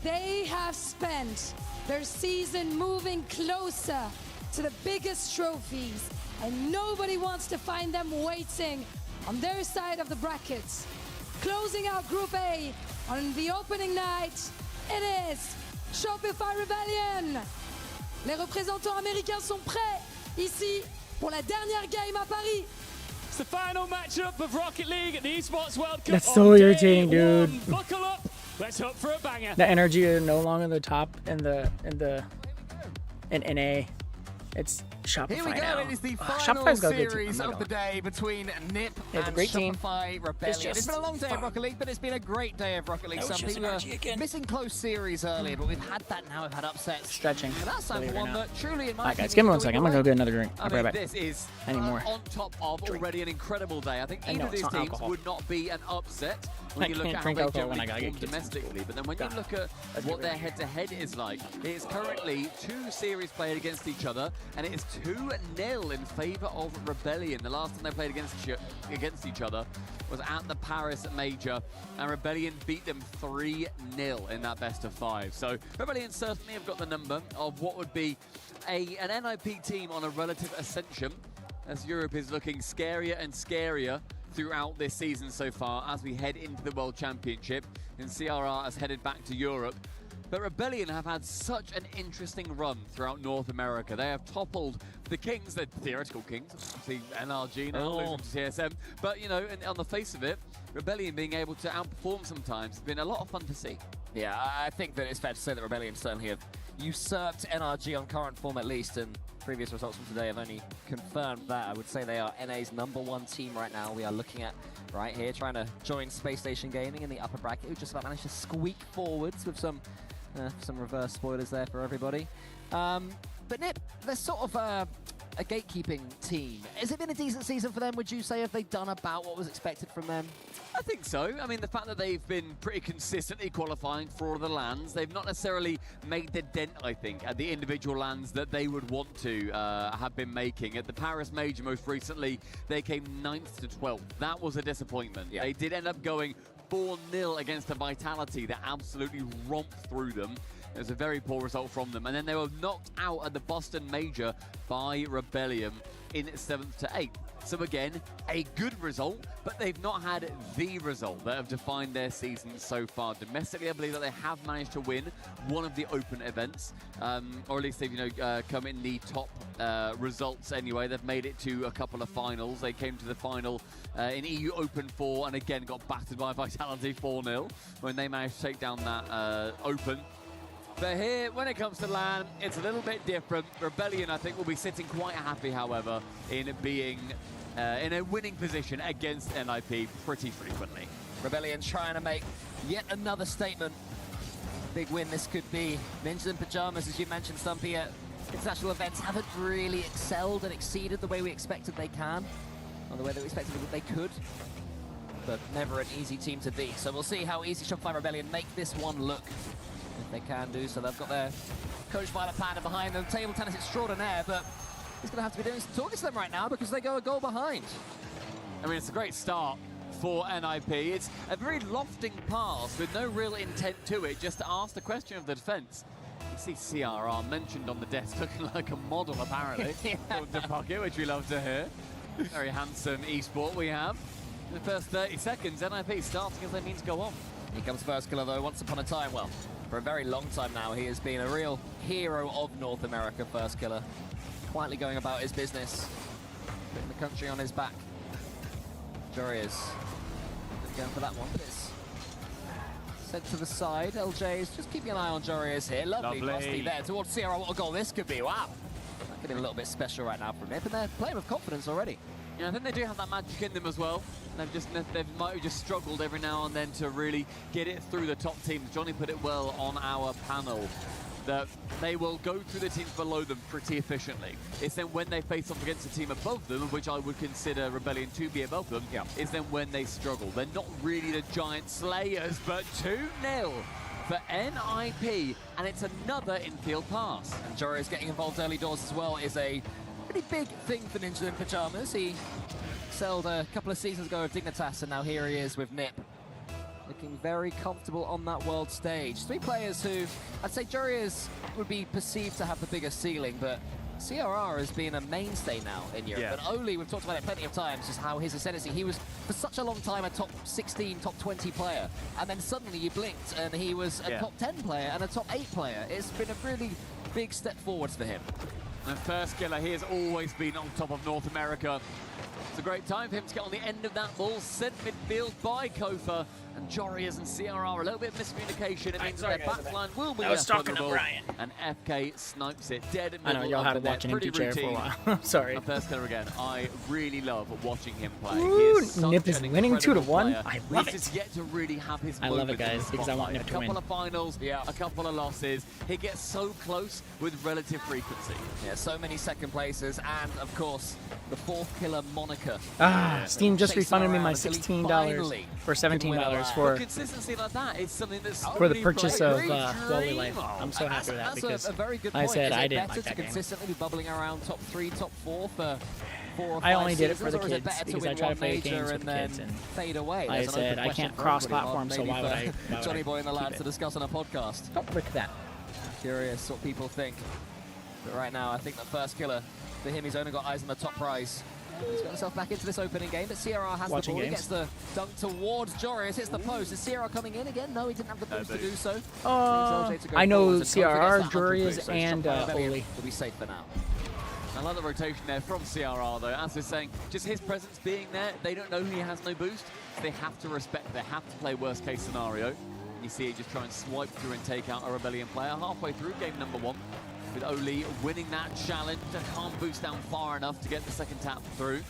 Speaker 17: They have spent their season moving closer to the biggest trophies, and nobody wants to find them waiting on their side of the brackets. Closing out Group A on the opening night, it is Shopify Rebellion. Les représentants américains sont prêts ici pour la dernière game à Paris.
Speaker 18: It's the final matchup of Rocket League at the Esports World Cup.
Speaker 7: That's so
Speaker 18: on
Speaker 7: irritating,
Speaker 18: day
Speaker 7: dude.
Speaker 18: one. Buckle up. Let's hope for a banger.
Speaker 7: The energy is no longer the top in NA. It's Shopify
Speaker 1: Here we go.
Speaker 7: now.
Speaker 1: It is the
Speaker 7: Shopify's
Speaker 1: final
Speaker 7: got a good team.
Speaker 1: series
Speaker 7: I'm
Speaker 1: of
Speaker 7: not
Speaker 1: the day between NIP
Speaker 7: Yeah, it's a
Speaker 1: and
Speaker 7: great team.
Speaker 1: Shopify Rebellion. It's been a long day of Rocket League, but it's been a great day of Rocket League.
Speaker 7: Oh,
Speaker 1: Some
Speaker 7: she's
Speaker 1: people are
Speaker 7: energy again.
Speaker 1: missing close series earlier, but we've had that now. We've had upsets.
Speaker 7: Stretching.
Speaker 1: And that's
Speaker 7: Believe it or
Speaker 1: one
Speaker 7: not.
Speaker 1: that truly, in my
Speaker 7: Alright, guys,
Speaker 1: opinion,
Speaker 7: give me 1
Speaker 1: is
Speaker 7: second. I'm
Speaker 1: going
Speaker 7: gonna go
Speaker 1: away.
Speaker 7: get another drink. I'll be right back.
Speaker 14: This is
Speaker 7: Anymore.
Speaker 14: on top of already an incredible day. I think
Speaker 7: I
Speaker 14: either
Speaker 7: know,
Speaker 14: of
Speaker 7: it's
Speaker 14: these
Speaker 7: not
Speaker 14: teams
Speaker 7: alcohol.
Speaker 14: would not be an upset
Speaker 7: I
Speaker 14: when you look
Speaker 7: can't
Speaker 14: at how
Speaker 7: drink
Speaker 14: they
Speaker 7: alcohol when
Speaker 14: generally
Speaker 7: I gotta
Speaker 14: perform
Speaker 7: get kids.
Speaker 14: domestically. But then when you look at what their head-to-head is like, it is currently 2 series played against each other, and it is 2-0 in favour of Rebellion. The last time they played against each other was at the Paris Major, and Rebellion beat them 3-0 in that best of 5. So Rebellion certainly have got the number of what would be an NIP team on a relative ascension, as Europe is looking scarier and scarier throughout this season so far as we head into the World Championship, and CRR has headed back to Europe. But Rebellion have had such an interesting run throughout North America. They have toppled the Kings, the theoretical Kings, obviously NRG now, losing to TSM. But, you know, on the face of it, Rebellion being able to outperform sometimes has been a lot of fun to see.
Speaker 1: Yeah, I think that it's fair to say that Rebellion certainly have usurped NRG on current form at least, and previous results from today have only confirmed that. I would say they are NA's #1 team right now. We are looking at right here, trying to join Space Station Gaming in the upper bracket, who just about managed to squeak forwards with some reverse spoilers there for everybody. But NIP, they're sort of a gatekeeping team. Has it been a decent season for them, would you say? Have they done about what was expected from them?
Speaker 14: I think so. I mean, the fact that they've been pretty consistently qualifying for all the lands, they've not necessarily made the dent, I think, at the individual lands that they would want to have been making. At the Paris Major most recently, they came 9th to 12th. That was a disappointment.
Speaker 1: Yeah.
Speaker 14: They did end up going 4-0 against a Vitality that absolutely romped through them. It was a very poor result from them. And then they were knocked out at the Boston Major by Rebellion in 7th to 8th. So again, a good result, but they've not had the result that have defined their season so far. Domestically, I believe that they have managed to win one of the open events, or at least they've come in the top results anyway. They've made it to a couple of finals. They came to the final in EU Open 4 and again got battered by Vitality 4-0 when they managed to take down that Open. But here, when it comes to LAN, it's a little bit different. Rebellion, I think, will be sitting quite happy, however, in being in a winning position against NIP pretty frequently.
Speaker 1: Rebellion trying to make yet another statement. Big win this could be. Ninjas in Pajamas, as you mentioned, Stumpy, at international events haven't really excelled and exceeded the way we expected they can, or the way that we expected they could. But never an easy team to beat. So we'll see how easy Shopify Rebellion make this one look. if they can do so. They've got their coach Violet Panda behind them, table tennis extraordinaire, but he's going to have to be doing some talking to them right now because they go a goal behind.
Speaker 13: I mean, it's a great start for NIP. It's a very lofting pass with no real intent to it, just to ask the question of the defense. You see CRR mentioned on the desk looking like a model, apparently, of the pocket, which we love to hear. Very handsome esport we have. In the first 30 seconds, NIP starting as they mean to go on.
Speaker 1: Here comes First Killer, though. Once upon a time, well, for a very long time now, he has been a real hero of North America, First Killer. Quietly going about his business, putting the country on his back. Jorius going for that one, but it's sent to the side. LJ's just keeping an eye on Jorius here. Lovely. Frosty there towards Sierra. What a goal this could be. Wow. That could be a little bit special right now from Nip, and they're playing with confidence already.
Speaker 13: Yeah, I think they do have that magic in them as well. They might have just struggled every now and then to really get it through the top teams. Johnny put it well on our panel, that they will go through the teams below them pretty efficiently. It's then when they face off against a team above them, which I would consider Rebellion to be above them, is then when they struggle. They're not really the giant slayers, but 2-0 for NIP, and it's another infield pass.
Speaker 1: And Jorius getting involved early doors as well is a pretty big thing for Ninja in Pyjamas. He excelled a couple of seasons ago with Dignitas, and now here he is with Nip. Looking very comfortable on that world stage. Three players who, I'd say Jorius would be perceived to have the biggest ceiling, but CRR has been a mainstay now in Europe. And Oli, we've talked about it plenty of times, just how his ascendancy, he was for such a long time a top 16, top 20 player, and then suddenly you blinked and he was a top 10 player and a top 8 player. It's been a really big step forwards for him.
Speaker 13: And First Killer, he has always been on top of North America. It's a great time for him to get on the end of that ball, sent midfield by Kofa, and Jorius and CRR, a little bit of miscommunication. It means that their backline will be left vulnerable, and FK snipes it dead in the middle.
Speaker 7: I know, y'all had to watch an empty chair for a while. Sorry.
Speaker 13: First Killer again, I really love watching him play.
Speaker 7: Ooh, Nip is winning 2-1. I love it.
Speaker 13: He's yet to really have his
Speaker 7: I love it, guys, because I want Nip to win.
Speaker 13: A couple of finals, a couple of losses. He gets so close with relative frequency.
Speaker 1: Yeah, so many second places, and of course, the Fourth Killer moniker.
Speaker 7: Steam just refunded me my $16 for $17 for
Speaker 13: consistency like that is something that's
Speaker 7: for the purchase of Wally Life. I'm so happy with that because
Speaker 1: a very good
Speaker 7: I said I didn't
Speaker 1: like that game. Consistently be bubbling around top 3, top 4 for 4 or 5
Speaker 7: I only did it
Speaker 1: seasons,
Speaker 7: for the
Speaker 1: or is it
Speaker 7: kids
Speaker 1: better
Speaker 7: because
Speaker 1: to
Speaker 7: I
Speaker 1: win
Speaker 7: try to
Speaker 1: one
Speaker 7: play
Speaker 1: major
Speaker 7: games with
Speaker 1: and
Speaker 7: the
Speaker 1: then
Speaker 7: kids and
Speaker 1: fade away?
Speaker 7: I
Speaker 1: There's an
Speaker 7: said
Speaker 1: open
Speaker 7: I
Speaker 1: question
Speaker 7: can't
Speaker 1: for
Speaker 7: cross-platform, so
Speaker 1: everybody,
Speaker 7: why would I?
Speaker 1: for Johnny Boy and the lads to discuss on a podcast.
Speaker 7: Don't break that.
Speaker 1: Curious what people think. But right now, I think that First Killer, for him, he's only got eyes on the top prize. He's got himself back into this opening game, but CRR has the ball. He gets the dunk towards Jorius, hits the post. Is CRR coming in again? No, he didn't have the boost to do so.
Speaker 7: I know CRR, Jorius, and Oli.
Speaker 1: Will be safe for now.
Speaker 13: I love the rotation there from CRR, though. As they're saying, just his presence being there, they don't know he has no boost. So they have to respect, they have to play worst-case scenario. And you see it just try and swipe through and take out a Rebellion player halfway through game number 1. With Oli winning that challenge. Can't boost down far enough to get the second tap through.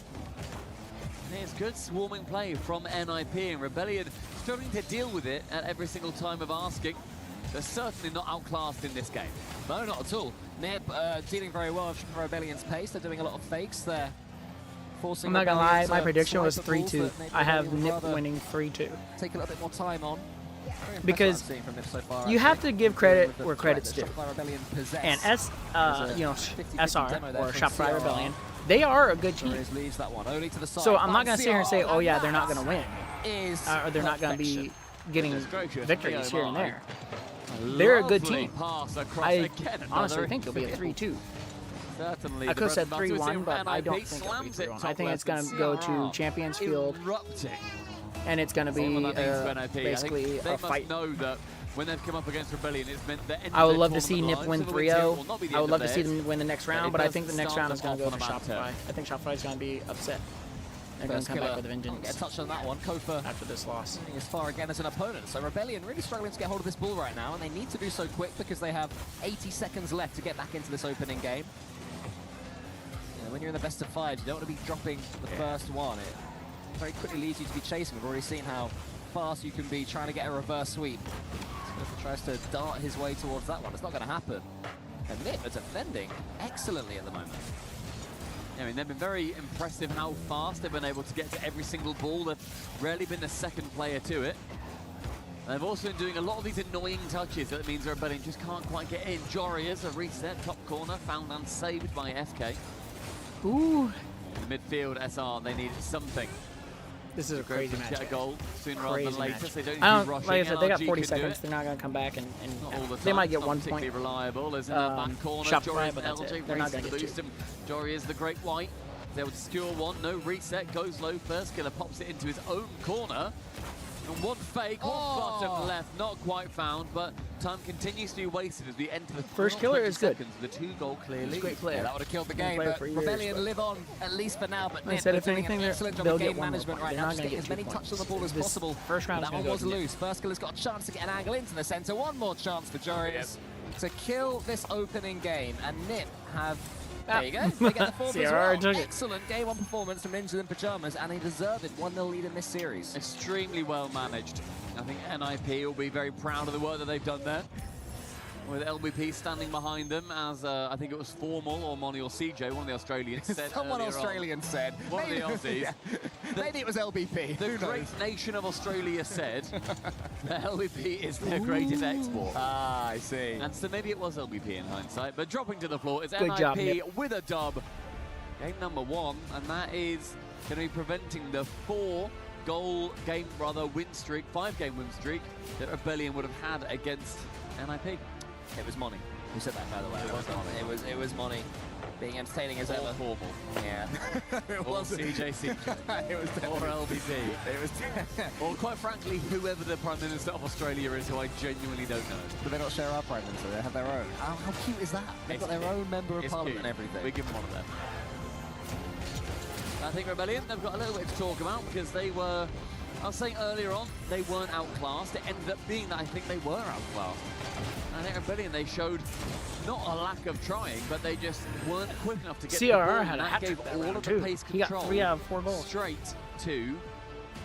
Speaker 13: And it's good swarming play from NIP, and Rebellion struggling to deal with it at every single time of asking. They're certainly not outclassed in this game.
Speaker 1: No, not at all. Nip dealing very well with Rebellion's pace. They're doing a lot of fakes. They're forcing.
Speaker 7: I'm not gonna lie, my prediction was
Speaker 1: swipe at
Speaker 7: 3-2.
Speaker 1: balls
Speaker 7: I have Nip winning 3-2.
Speaker 1: Take a little bit more time on.
Speaker 7: Because you have to give credit where credit's due. And SR or Shopify Rebellion, they are a good team. So I'm not gonna sit here and say, oh yeah, they're not gonna win, or they're not gonna be getting victories here and there. They're a good team. I honestly think it'll be a 3-2. I could have said 3-1, but I don't think it'll be 3-1. I think it's gonna go to Champions Field. And it's going to be basically a fight.
Speaker 13: Know that when they've come up against Rebellion, it's meant that
Speaker 7: I would love to see Nip win 3-0. I would love to see them win the next round, but I think the next round is going to go to Shopify. I think Shopify is going to be upset. They're going to come back with a vengeance.
Speaker 1: Get a touch on that one. Kofa
Speaker 7: after this loss.
Speaker 1: As far again as an opponent. So Rebellion really struggling to get hold of this ball right now, and they need to do so quick because they have 80 seconds left to get back into this opening game. You know, when you're in the best of 5, you don't want to be dropping the first one. It very quickly leads you to be chasing. We've already seen how fast you can be trying to get a reverse sweep. He tries to dart his way towards that one. It's not going to happen. And Nip are defending excellently at the moment.
Speaker 13: Yeah, I mean, they've been very impressive how fast they've been able to get to every single ball. They've rarely been the second player to it. They've also been doing a lot of these annoying touches. That means Rebellion just can't quite get in. Jorius, a reset, top corner, found and saved by FK.
Speaker 7: Ooh.
Speaker 13: In the midfield, SR, they need something.
Speaker 7: This is a crazy match.
Speaker 13: Get a goal sooner rather than later. So they don't
Speaker 7: I
Speaker 13: need
Speaker 7: don't,
Speaker 13: rushing.
Speaker 7: like I said, they got
Speaker 13: NRG
Speaker 7: 40
Speaker 13: can do
Speaker 7: seconds.
Speaker 13: it.
Speaker 7: They're not going to come back and
Speaker 13: Not all the
Speaker 7: they
Speaker 13: time.
Speaker 7: might get
Speaker 13: Not
Speaker 7: 1
Speaker 13: particularly
Speaker 7: point.
Speaker 13: reliable. There's in the back corner.
Speaker 7: Shot
Speaker 13: Jorius
Speaker 7: but that's
Speaker 13: LJ
Speaker 7: it. They're not
Speaker 13: racing
Speaker 7: going
Speaker 13: to
Speaker 7: to get
Speaker 13: boost him. Jory is the Great White. They would secure one. No reset. Goes low. First killer pops it into his own corner. And one fake, one bottom left, not quite found, but time continues to be wasted as we enter the
Speaker 7: First
Speaker 13: final
Speaker 7: killer
Speaker 13: 20
Speaker 7: is good.
Speaker 13: seconds with a 2-goal clear
Speaker 7: He's a
Speaker 13: lead.
Speaker 7: great player.
Speaker 1: Yeah, that would have killed the
Speaker 7: Been
Speaker 1: game,
Speaker 7: playing
Speaker 1: but
Speaker 7: for years,
Speaker 1: Rebellion
Speaker 7: but-
Speaker 1: live on, at least for now. But
Speaker 7: I
Speaker 1: Nip,
Speaker 7: said
Speaker 1: they're
Speaker 7: if
Speaker 1: doing
Speaker 7: anything,
Speaker 1: an excellent job
Speaker 7: they'll
Speaker 1: of
Speaker 7: get
Speaker 1: game
Speaker 7: one more
Speaker 1: management
Speaker 7: point.
Speaker 1: right
Speaker 7: They're
Speaker 1: now,
Speaker 7: not
Speaker 1: just
Speaker 7: gonna
Speaker 1: getting
Speaker 7: get
Speaker 1: as many
Speaker 7: 2
Speaker 1: touches on the
Speaker 7: points.
Speaker 1: ball as
Speaker 7: This
Speaker 1: possible.
Speaker 7: first round
Speaker 1: But
Speaker 7: is
Speaker 1: that one
Speaker 7: gonna
Speaker 1: was
Speaker 7: go to Nip.
Speaker 1: loose. First killer's got a chance to get an angle into the centre. One more chance for Jorius to kill this opening game, and Nip have... There you go. They get the fourth as
Speaker 7: CRR took
Speaker 1: well.
Speaker 7: it.
Speaker 1: Excellent game 1 performance from Ninja in Pyjamas, and a deserved 1-0 lead in this series.
Speaker 13: Extremely well managed. I think NIP will be very proud of the work that they've done there. With LBP standing behind them as, I think it was Formal or Moni or CJ, one of the Australians said
Speaker 1: Someone
Speaker 13: earlier
Speaker 1: Australian said.
Speaker 13: One of the Aussies.
Speaker 1: Yeah. Maybe it was LBP.
Speaker 13: The
Speaker 1: Who
Speaker 13: great
Speaker 1: knows?
Speaker 13: nation of Australia said that LBP is their greatest export.
Speaker 1: Ah, I see.
Speaker 13: And so maybe it was LBP in hindsight. But dropping to the floor is
Speaker 7: Good
Speaker 13: NIP
Speaker 7: job, Nip.
Speaker 13: with a dub. Game number 1, and that is going to be preventing the 5-game win streak that Rebellion would have had against NIP.
Speaker 1: It was Moni who said that, by the way. It was Moni. Being entertaining as ever.
Speaker 13: Formal.
Speaker 1: Yeah. It
Speaker 13: Or
Speaker 1: wasn't.
Speaker 13: CJ.
Speaker 1: It was
Speaker 13: Or LBP.
Speaker 1: It was.
Speaker 13: Or quite frankly, whoever the Prime Minister of Australia is, who I genuinely don't know.
Speaker 1: Do they not share our Prime Minister? They have their own. How cute is that? They've got their own member of
Speaker 13: It's
Speaker 1: Parliament
Speaker 13: cute.
Speaker 1: and everything.
Speaker 13: We give them one of them. I think Rebellion, they've got a little bit to talk about because they were, I was saying earlier on, they weren't outclassed. It ended up being that I think they were outclassed. And I think Rebellion, they showed not a lack of trying, but they just weren't quick enough to get the ball.
Speaker 7: CRR
Speaker 13: And
Speaker 7: had a
Speaker 13: that
Speaker 7: hat-trick
Speaker 13: gave
Speaker 7: that
Speaker 13: all
Speaker 7: round
Speaker 13: of the
Speaker 7: too.
Speaker 13: pace
Speaker 7: He got
Speaker 13: control
Speaker 7: 3 out of 4 goals.
Speaker 13: straight to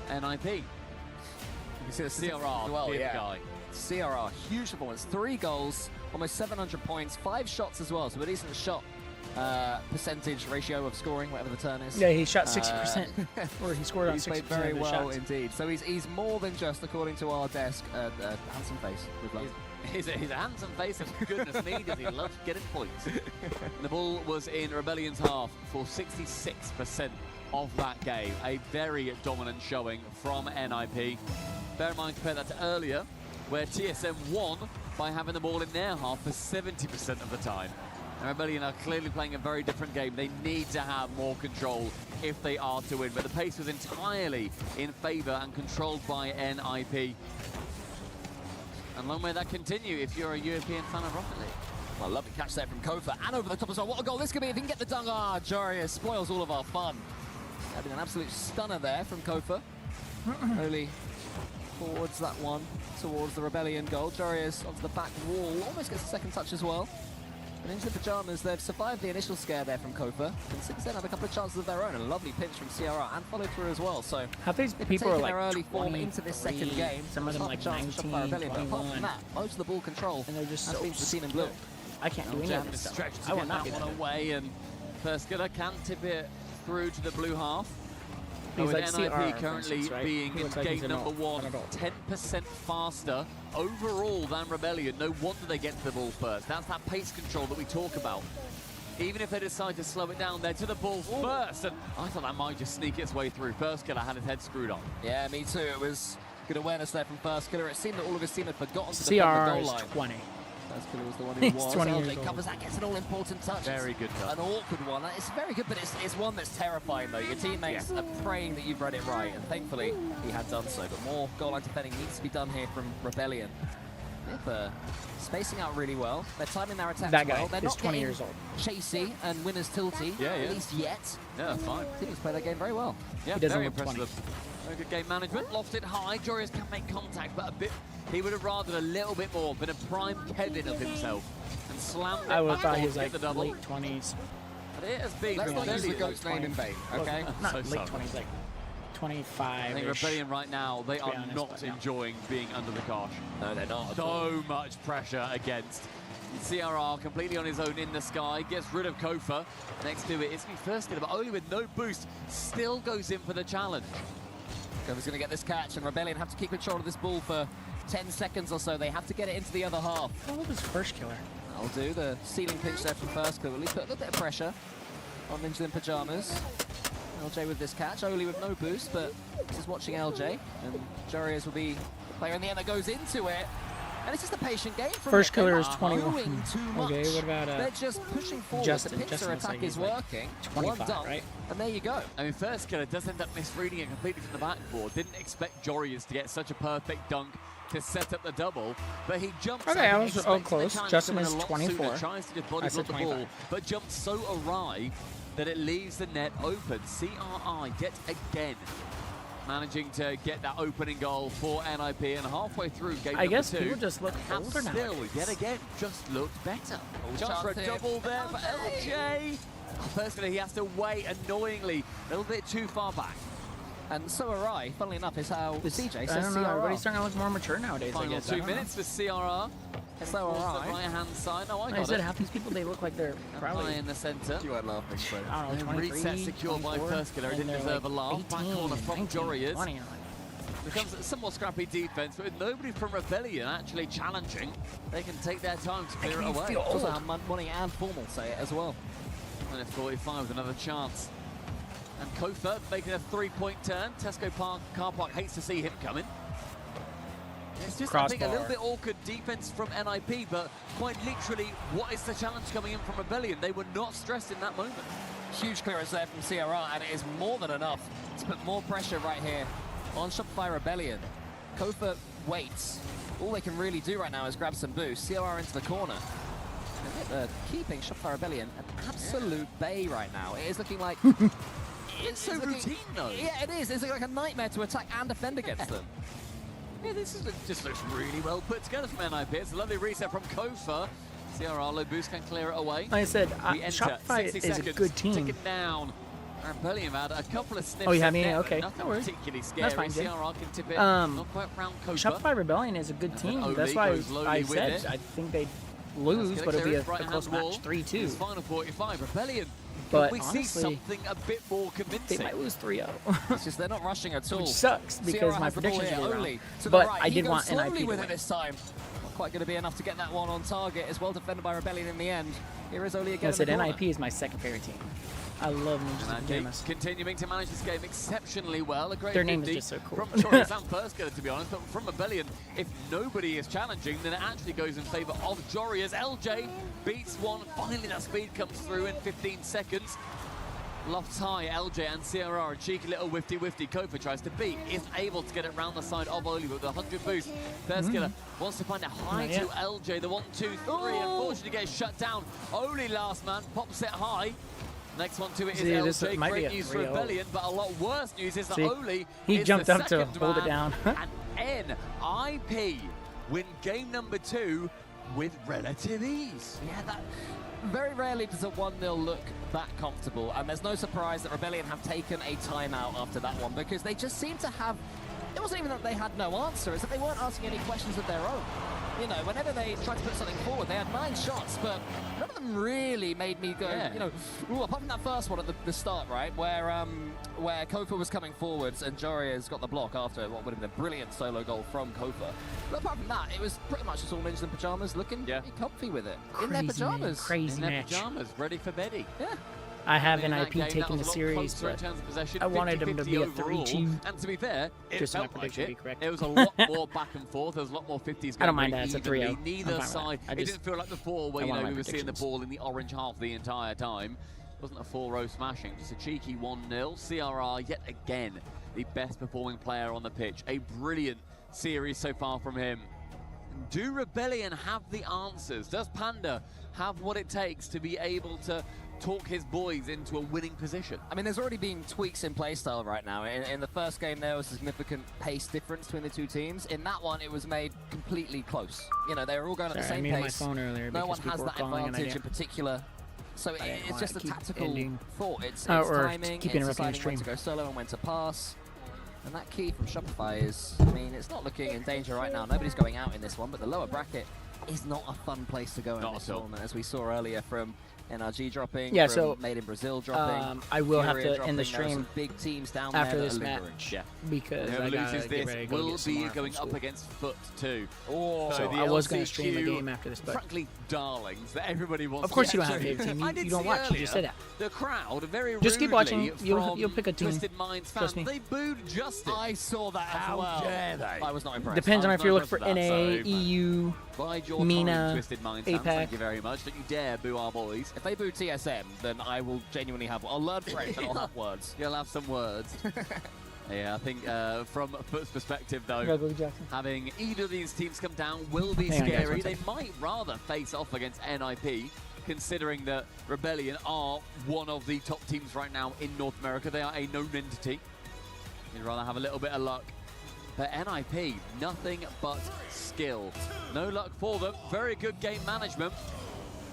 Speaker 13: NIP.
Speaker 1: You see the
Speaker 13: CRR,
Speaker 1: well,
Speaker 13: big
Speaker 1: yeah.
Speaker 13: guy.
Speaker 1: CRR, huge performance. 3 goals, almost 700 points, 5 shots as well, so a decent shot percentage ratio of scoring, whatever the term is.
Speaker 7: Yeah, he shot 60%. Or he scored on
Speaker 1: He's
Speaker 7: 60%
Speaker 1: played very
Speaker 7: of his
Speaker 1: well
Speaker 7: shots.
Speaker 1: indeed. So he's more than just, according to our desk, a handsome face. We've loved.
Speaker 13: He's a handsome face, and goodness me, does he love getting points. The ball was in Rebellion's half for 66% of that game. A very dominant showing from NIP. Bear in mind, compare that to earlier, where TSM won by having the ball in their half for 70% of the time. And Rebellion are clearly playing a very different game. They need to have more control if they are to win. But the pace was entirely in favour and controlled by NIP. And long may that continue if you're a European fan of Rocket League.
Speaker 1: Well, lovely catch there from Kofa, and over the top as well. What a goal this could be if he can get the dunk. Ah, Jorius spoils all of our fun. That'd been an absolute stunner there from Kofa. Only forwards that one towards the Rebellion goal. Jorius onto the back wall, almost gets a second touch as well. And into the Pyjamas, they've survived the initial scare there from Kofa, and since then had a couple of chances of their own. A lovely pinch from CRR and followed through as well. So
Speaker 7: Half these
Speaker 1: they've
Speaker 7: people are
Speaker 1: taken
Speaker 7: like
Speaker 1: their early
Speaker 7: 20,
Speaker 1: form into this second
Speaker 7: 20,
Speaker 1: game.
Speaker 7: some of them
Speaker 1: Half a
Speaker 7: like
Speaker 1: chance to
Speaker 7: 19,
Speaker 1: shot by Rebellion, but apart from
Speaker 7: 21.
Speaker 1: that, most of the ball control
Speaker 7: And they're just
Speaker 1: has
Speaker 7: so
Speaker 1: been for the team in blue.
Speaker 7: slow. I can't do any
Speaker 13: Jam
Speaker 7: of this
Speaker 13: is
Speaker 7: stuff.
Speaker 13: stretched to
Speaker 7: I will
Speaker 13: get
Speaker 7: not
Speaker 13: that
Speaker 7: be
Speaker 13: one
Speaker 7: that.
Speaker 13: away, and Perskiller can tip it through to the blue half.
Speaker 7: He's
Speaker 13: With
Speaker 7: like
Speaker 13: NIP
Speaker 7: CR, for
Speaker 13: currently
Speaker 7: instance, right?
Speaker 13: being
Speaker 7: He
Speaker 13: in
Speaker 7: looks like he's
Speaker 13: game
Speaker 7: an
Speaker 13: number
Speaker 7: adult,
Speaker 13: 1,
Speaker 7: an adult.
Speaker 13: 10% faster overall than Rebellion. No wonder they get to the ball first. That's that pace control that we talk about. Even if they decide to slow it down, they're to the ball first, and I thought that might just sneak its way through. Perskiller had his head screwed on.
Speaker 1: Yeah, me too. It was good awareness there from Perskiller. It seemed that all of his team had forgotten to defend the
Speaker 7: CR
Speaker 1: goal
Speaker 7: is
Speaker 1: line.
Speaker 7: 20.
Speaker 1: Perskiller was the one who
Speaker 7: He's
Speaker 1: was.
Speaker 7: 20 years
Speaker 1: LJ
Speaker 7: old.
Speaker 1: covers that, gets an all-important touch.
Speaker 13: Very good touch.
Speaker 1: An awkward one. It's very good, but it's one that's terrifying, though. Your teammates are praying that you've read it right, and thankfully he had done so. But more goal line defending needs to be done here from Rebellion. Nip spacing out really well. They're timing their attacks
Speaker 7: That guy
Speaker 1: well. They're
Speaker 7: is
Speaker 1: not
Speaker 7: 20
Speaker 1: getting
Speaker 7: years old.
Speaker 1: chasey and winners tilty,
Speaker 13: Yeah,
Speaker 1: at
Speaker 13: yeah.
Speaker 1: least yet.
Speaker 13: Yeah, fine.
Speaker 1: Teams play their game very well.
Speaker 13: Yeah,
Speaker 7: He doesn't
Speaker 13: very
Speaker 7: look 20.
Speaker 13: impressive. Very good game management. Lofted high. Jorius can make contact, but a bit. He would have rathered a little bit more, been a prime Kevin of himself, and slammed it
Speaker 7: I would have thought he
Speaker 13: backwards
Speaker 7: was
Speaker 13: to get
Speaker 7: like
Speaker 13: the double.
Speaker 7: late 20s.
Speaker 13: But it has been
Speaker 1: Let's not use the
Speaker 13: Rebellion.
Speaker 1: GOAT's name in vain, okay?
Speaker 7: Not
Speaker 13: So
Speaker 7: late
Speaker 13: sorry.
Speaker 7: 20s, like 25.
Speaker 13: I think Rebellion right now, they are
Speaker 7: honest,
Speaker 13: not
Speaker 7: but yeah.
Speaker 13: enjoying being under the cosh.
Speaker 1: No, they're not. at all.
Speaker 13: So much pressure against. CRR completely on his own in the sky, gets rid of Kofa. Next to it, it's me first killer, but only with no boost. Still goes in for the challenge.
Speaker 1: Kofa's going to get this catch, and Rebellion have to keep control of this ball for 10 seconds or so. They have to get it into the other half.
Speaker 7: Oh, this first killer.
Speaker 1: That'll do. The ceiling pinch there from first killer. At least put a little bit of pressure on Ninja in Pajamas. LJ with this catch. Oli with no boost, but this is watching LJ. And Jorius will be the player in the end that goes into it. And it's just a patient game from
Speaker 7: First
Speaker 1: it.
Speaker 7: killer
Speaker 1: They're
Speaker 7: is 21.
Speaker 1: doing too much.
Speaker 7: Okay, what about
Speaker 1: They're just pushing forward.
Speaker 7: Justin?
Speaker 1: The pincer
Speaker 7: Justin looks
Speaker 1: attack
Speaker 7: like
Speaker 1: is
Speaker 7: he's like
Speaker 1: working.
Speaker 7: 25,
Speaker 1: One dunk,
Speaker 7: right?
Speaker 1: and there you go.
Speaker 13: I mean, first killer does end up misreading it completely from the backboard. Didn't expect Jorius to get such a perfect dunk to set up the double, but he jumps.
Speaker 7: Okay,
Speaker 13: up,
Speaker 7: I was close. Justin is 24.
Speaker 13: Tries to just body
Speaker 7: I said
Speaker 13: block the ball,
Speaker 7: 25.
Speaker 13: but jumps so awry that it leaves the net open. CRI yet again managing to get that opening goal for NIP, and halfway through game
Speaker 7: I
Speaker 13: number
Speaker 7: guess
Speaker 13: 2,
Speaker 7: people just look
Speaker 13: have
Speaker 7: older
Speaker 13: still
Speaker 7: nowadays.
Speaker 13: yet again just looked better. Chance for a
Speaker 1: Chance
Speaker 13: double there for LJ. Firstly, he has to wait annoyingly a little bit too far back.
Speaker 1: And so are I. Funnily enough, is how CJ
Speaker 7: I
Speaker 1: says
Speaker 7: don't know.
Speaker 1: CRR.
Speaker 7: Everybody's starting to look more mature nowadays. I
Speaker 13: Final
Speaker 7: guess.
Speaker 13: 2 minutes for CRR.
Speaker 1: So
Speaker 13: Towards
Speaker 1: are
Speaker 13: the
Speaker 1: I.
Speaker 13: right-hand side. No, I
Speaker 7: Like
Speaker 13: got
Speaker 7: I said,
Speaker 13: it.
Speaker 7: half these people, they look like they're
Speaker 13: High
Speaker 7: probably
Speaker 13: in the centre.
Speaker 1: You weren't laughing, Fred.
Speaker 7: I don't know, 23,
Speaker 13: Reset secured by
Speaker 7: 24,
Speaker 13: first killer.
Speaker 7: and
Speaker 13: Didn't
Speaker 7: they're
Speaker 13: deserve
Speaker 7: like
Speaker 13: a laugh. Back
Speaker 7: 18,
Speaker 13: corner from
Speaker 7: 19,
Speaker 13: Jorius.
Speaker 7: 20.
Speaker 13: Becomes a somewhat scrappy defense, but with nobody from Rebellion actually challenging, they can take their time to clear it away.
Speaker 1: Also how Money and Formal say it as well.
Speaker 13: And at 45 with another chance. And Kofa making a 3-point turn. Tesco Park car park hates to see him coming. It's just, I think, a little bit awkward defense from NIP, but quite literally, what is the challenge coming in from Rebellion? They were not stressed in that moment.
Speaker 1: Huge clearance there from CRR, and it is more than enough to put more pressure right here on Shopify Rebellion. Kofa waits. All they can really do right now is grab some boost. CRR into the corner. And they're keeping Shopify Rebellion an absolute bay right now. It is looking like...
Speaker 13: It's so routine, though.
Speaker 1: Yeah, it is. It's like a nightmare to attack and defend against them.
Speaker 13: Yeah, this is just looks really well put together from NIP. It's a lovely reset from Kofa. CRR low boost can clear it away.
Speaker 7: Like I said,
Speaker 13: We enter
Speaker 7: Shopify
Speaker 13: 60
Speaker 7: is a
Speaker 13: seconds,
Speaker 7: good team.
Speaker 13: Tick it down. Rebellion had a couple of sniffs.
Speaker 7: Oh, you have
Speaker 13: at
Speaker 7: me?
Speaker 13: net, but
Speaker 7: Okay.
Speaker 13: Nothing
Speaker 7: No worries.
Speaker 13: particularly scary.
Speaker 7: That's fine, Jim.
Speaker 13: CRR can tip it. Not quite round Kofa.
Speaker 7: Shopify Rebellion is a good
Speaker 13: And then
Speaker 7: team.
Speaker 13: Oli
Speaker 7: That's why
Speaker 13: goes slowly
Speaker 7: I
Speaker 13: with
Speaker 7: said
Speaker 13: it.
Speaker 7: I think they'd lose, but it'll be a close match, 3-2.
Speaker 13: It's final 45. Rebellion.
Speaker 7: But
Speaker 13: we
Speaker 7: honestly,
Speaker 13: see something a bit more convincing.
Speaker 7: They might lose 3-0.
Speaker 1: It's just they're not rushing at all.
Speaker 7: Which sucks because
Speaker 1: CRR
Speaker 7: my
Speaker 1: has the ball
Speaker 7: predictions
Speaker 1: here,
Speaker 7: were
Speaker 1: Oli
Speaker 7: wrong.
Speaker 1: to the
Speaker 7: But
Speaker 1: right.
Speaker 7: I
Speaker 1: He
Speaker 7: did
Speaker 1: goes
Speaker 7: want
Speaker 1: slowly
Speaker 7: NIP to
Speaker 1: with
Speaker 7: win.
Speaker 1: it this time. Not quite going to be enough to get that one on target. It's well defended by Rebellion in the end. Here is Oli again.
Speaker 7: I said
Speaker 1: in the
Speaker 7: NIP is my second favorite team. I love Ninjas and
Speaker 13: And
Speaker 7: Pajamas.
Speaker 13: continuing to manage this game exceptionally well. A great
Speaker 7: Their name is
Speaker 13: 50
Speaker 7: just so cool.
Speaker 13: from Jorius and first killer, to be honest. But from Rebellion, if nobody is challenging, then it actually goes in favor of Jorius. LJ beats one. Finally, that speed comes through in 15 seconds. Lofts high, LJ and CRR, a cheeky little whifty. Kofa tries to beat, isn't able to get it round the side of Oli with a 100 boost. First killer wants to find a high
Speaker 7: Not
Speaker 13: to
Speaker 7: yet.
Speaker 13: LJ, the 1, 2, 3. Unfortunately, gets shut down. Oli last man, pops it high. Next one to it is
Speaker 7: See, this
Speaker 13: LJ.
Speaker 7: might be
Speaker 13: Great
Speaker 7: a
Speaker 13: news for
Speaker 7: 3-0.
Speaker 13: Rebellion, but a lot worse news is that
Speaker 7: See,
Speaker 13: Oli
Speaker 7: he
Speaker 13: is
Speaker 7: jumped
Speaker 13: the
Speaker 7: up to
Speaker 13: second
Speaker 7: hold it
Speaker 13: man,
Speaker 7: down.
Speaker 13: and NIP win game number 2 with relative ease.
Speaker 1: Yeah, that very rarely does a 1-0 look that comfortable, and there's no surprise that Rebellion have taken a timeout after that one, because they just seem to have... It wasn't even that they had no answer, it's that they weren't asking any questions of their own. You know, whenever they tried to put something forward, they had 9 shots, but none of them really made me go, you know, ooh, apart from that first one at the start, right, where Kofa was coming forwards and Jorius got the block after what would have been a brilliant solo goal from Kofa. But apart from that, it was pretty much just all Ninjas in Pajamas looking pretty comfy with it. In their
Speaker 7: Crazy, man.
Speaker 1: pajamas.
Speaker 7: Crazy
Speaker 13: In their
Speaker 7: match.
Speaker 13: pajamas, ready for Betty.
Speaker 1: Yeah.
Speaker 7: I have
Speaker 13: In that
Speaker 7: NIP
Speaker 13: game, that
Speaker 7: taking the
Speaker 13: was a lot
Speaker 7: series,
Speaker 13: closer in
Speaker 7: but
Speaker 13: terms of possession,
Speaker 7: I wanted them to
Speaker 13: 50-50
Speaker 7: be a
Speaker 13: overall.
Speaker 7: 3-2.
Speaker 13: And to be fair, it
Speaker 7: Just so my
Speaker 13: felt like
Speaker 7: prediction
Speaker 13: it.
Speaker 7: to be correct.
Speaker 13: It was a lot more back and forth. There was a lot more 50s
Speaker 7: I don't
Speaker 13: going
Speaker 7: mind
Speaker 13: very
Speaker 7: that. It's a
Speaker 13: evenly.
Speaker 7: 3-0. I'm
Speaker 13: Neither
Speaker 7: fine with
Speaker 13: side.
Speaker 7: that.
Speaker 13: It didn't feel like before where
Speaker 7: I
Speaker 13: you
Speaker 7: want
Speaker 13: know
Speaker 7: my
Speaker 13: we were seeing the
Speaker 7: predictions.
Speaker 13: ball in the orange half the entire time. It wasn't a full row smashing, just a cheeky 1-0. CRR yet again the best performing player on the pitch. A brilliant series so far from him. Do Rebellion have the answers? Does Panda have what it takes to be able to talk his boys into a winning position?
Speaker 1: I mean, there's already been tweaks in playstyle right now. In the first game, there was a significant pace difference between the two teams. In that one, it was made completely close. You know, they were all going at the
Speaker 7: Sorry, I
Speaker 1: same
Speaker 7: muted my
Speaker 1: pace.
Speaker 7: phone earlier
Speaker 1: No
Speaker 7: because
Speaker 1: one has
Speaker 7: people were
Speaker 1: that
Speaker 7: calling and I
Speaker 1: advantage in
Speaker 7: didn't-
Speaker 1: particular. So
Speaker 7: I didn't
Speaker 1: it's
Speaker 7: wanna
Speaker 1: just a
Speaker 7: keep
Speaker 1: tactical
Speaker 7: ending.
Speaker 1: thought. It's
Speaker 7: Or
Speaker 1: timing,
Speaker 7: keep
Speaker 1: it's
Speaker 7: interrupting the
Speaker 1: deciding when
Speaker 7: stream.
Speaker 1: to go solo and when to pass. And that key from Shopify is, I mean, it's not looking in danger right now. Nobody's going out in this one, but the lower bracket is not a fun place to go in
Speaker 13: Not
Speaker 1: this
Speaker 13: at all.
Speaker 1: tournament, as we saw earlier from NRG dropping.
Speaker 7: Yeah,
Speaker 1: from
Speaker 7: so,
Speaker 1: Made in Brazil dropping.
Speaker 7: I will have
Speaker 1: Furia
Speaker 7: to end the
Speaker 1: dropping. There are some
Speaker 7: stream
Speaker 1: big teams down
Speaker 7: after
Speaker 1: there
Speaker 7: this
Speaker 1: that are lingering.
Speaker 7: match.
Speaker 13: Yeah.
Speaker 7: Because
Speaker 13: Whoever
Speaker 7: I
Speaker 13: loses
Speaker 7: gotta get
Speaker 13: this
Speaker 7: ready to go
Speaker 13: will
Speaker 7: get some
Speaker 13: be
Speaker 7: more from
Speaker 13: going up
Speaker 7: school.
Speaker 13: against Foot too.
Speaker 1: Oh,
Speaker 7: So
Speaker 13: the
Speaker 7: I was gonna stream the
Speaker 13: LCQ,
Speaker 7: game after this, but
Speaker 13: frankly, darlings that everybody wants.
Speaker 7: of course
Speaker 13: to
Speaker 7: you don't
Speaker 13: get
Speaker 7: have a
Speaker 13: to.
Speaker 7: favorite team.
Speaker 13: I
Speaker 7: You
Speaker 13: did
Speaker 7: don't
Speaker 13: see
Speaker 7: watch. You
Speaker 13: earlier,
Speaker 7: just say that.
Speaker 13: The crowd very
Speaker 7: Just keep watching.
Speaker 13: rudely
Speaker 7: You'll pick a team.
Speaker 13: Twisted Minds
Speaker 7: Trust
Speaker 13: fans,
Speaker 7: me.
Speaker 13: they booed Justin.
Speaker 1: I saw that as
Speaker 13: How
Speaker 1: well.
Speaker 13: dare they?
Speaker 1: I was not impressed.
Speaker 7: Depends on
Speaker 1: I
Speaker 7: if
Speaker 1: was
Speaker 7: you're
Speaker 1: not
Speaker 7: looking for
Speaker 1: impressed
Speaker 7: NA,
Speaker 1: with that, so-
Speaker 7: EU,
Speaker 13: Bide your
Speaker 7: Mina,
Speaker 13: time, Twisted Minds fans.
Speaker 7: APAC.
Speaker 13: Thank you very much. Don't you dare boo our boys.
Speaker 1: If they boo TSM, then I will genuinely have. I'll learn French and I'll have words.
Speaker 13: You'll have some words. Yeah, I think from Foot's perspective, though,
Speaker 7: Congratulations, Jackson.
Speaker 13: having either of these teams come down will be
Speaker 7: Hang on, guys,
Speaker 13: scary.
Speaker 7: one
Speaker 13: They
Speaker 7: second.
Speaker 13: might rather face off against NIP, considering that Rebellion are one of the top teams right now in North America. They are a known entity. You'd rather have a little bit of luck. But NIP, nothing but skill. No luck for them. Very good game management.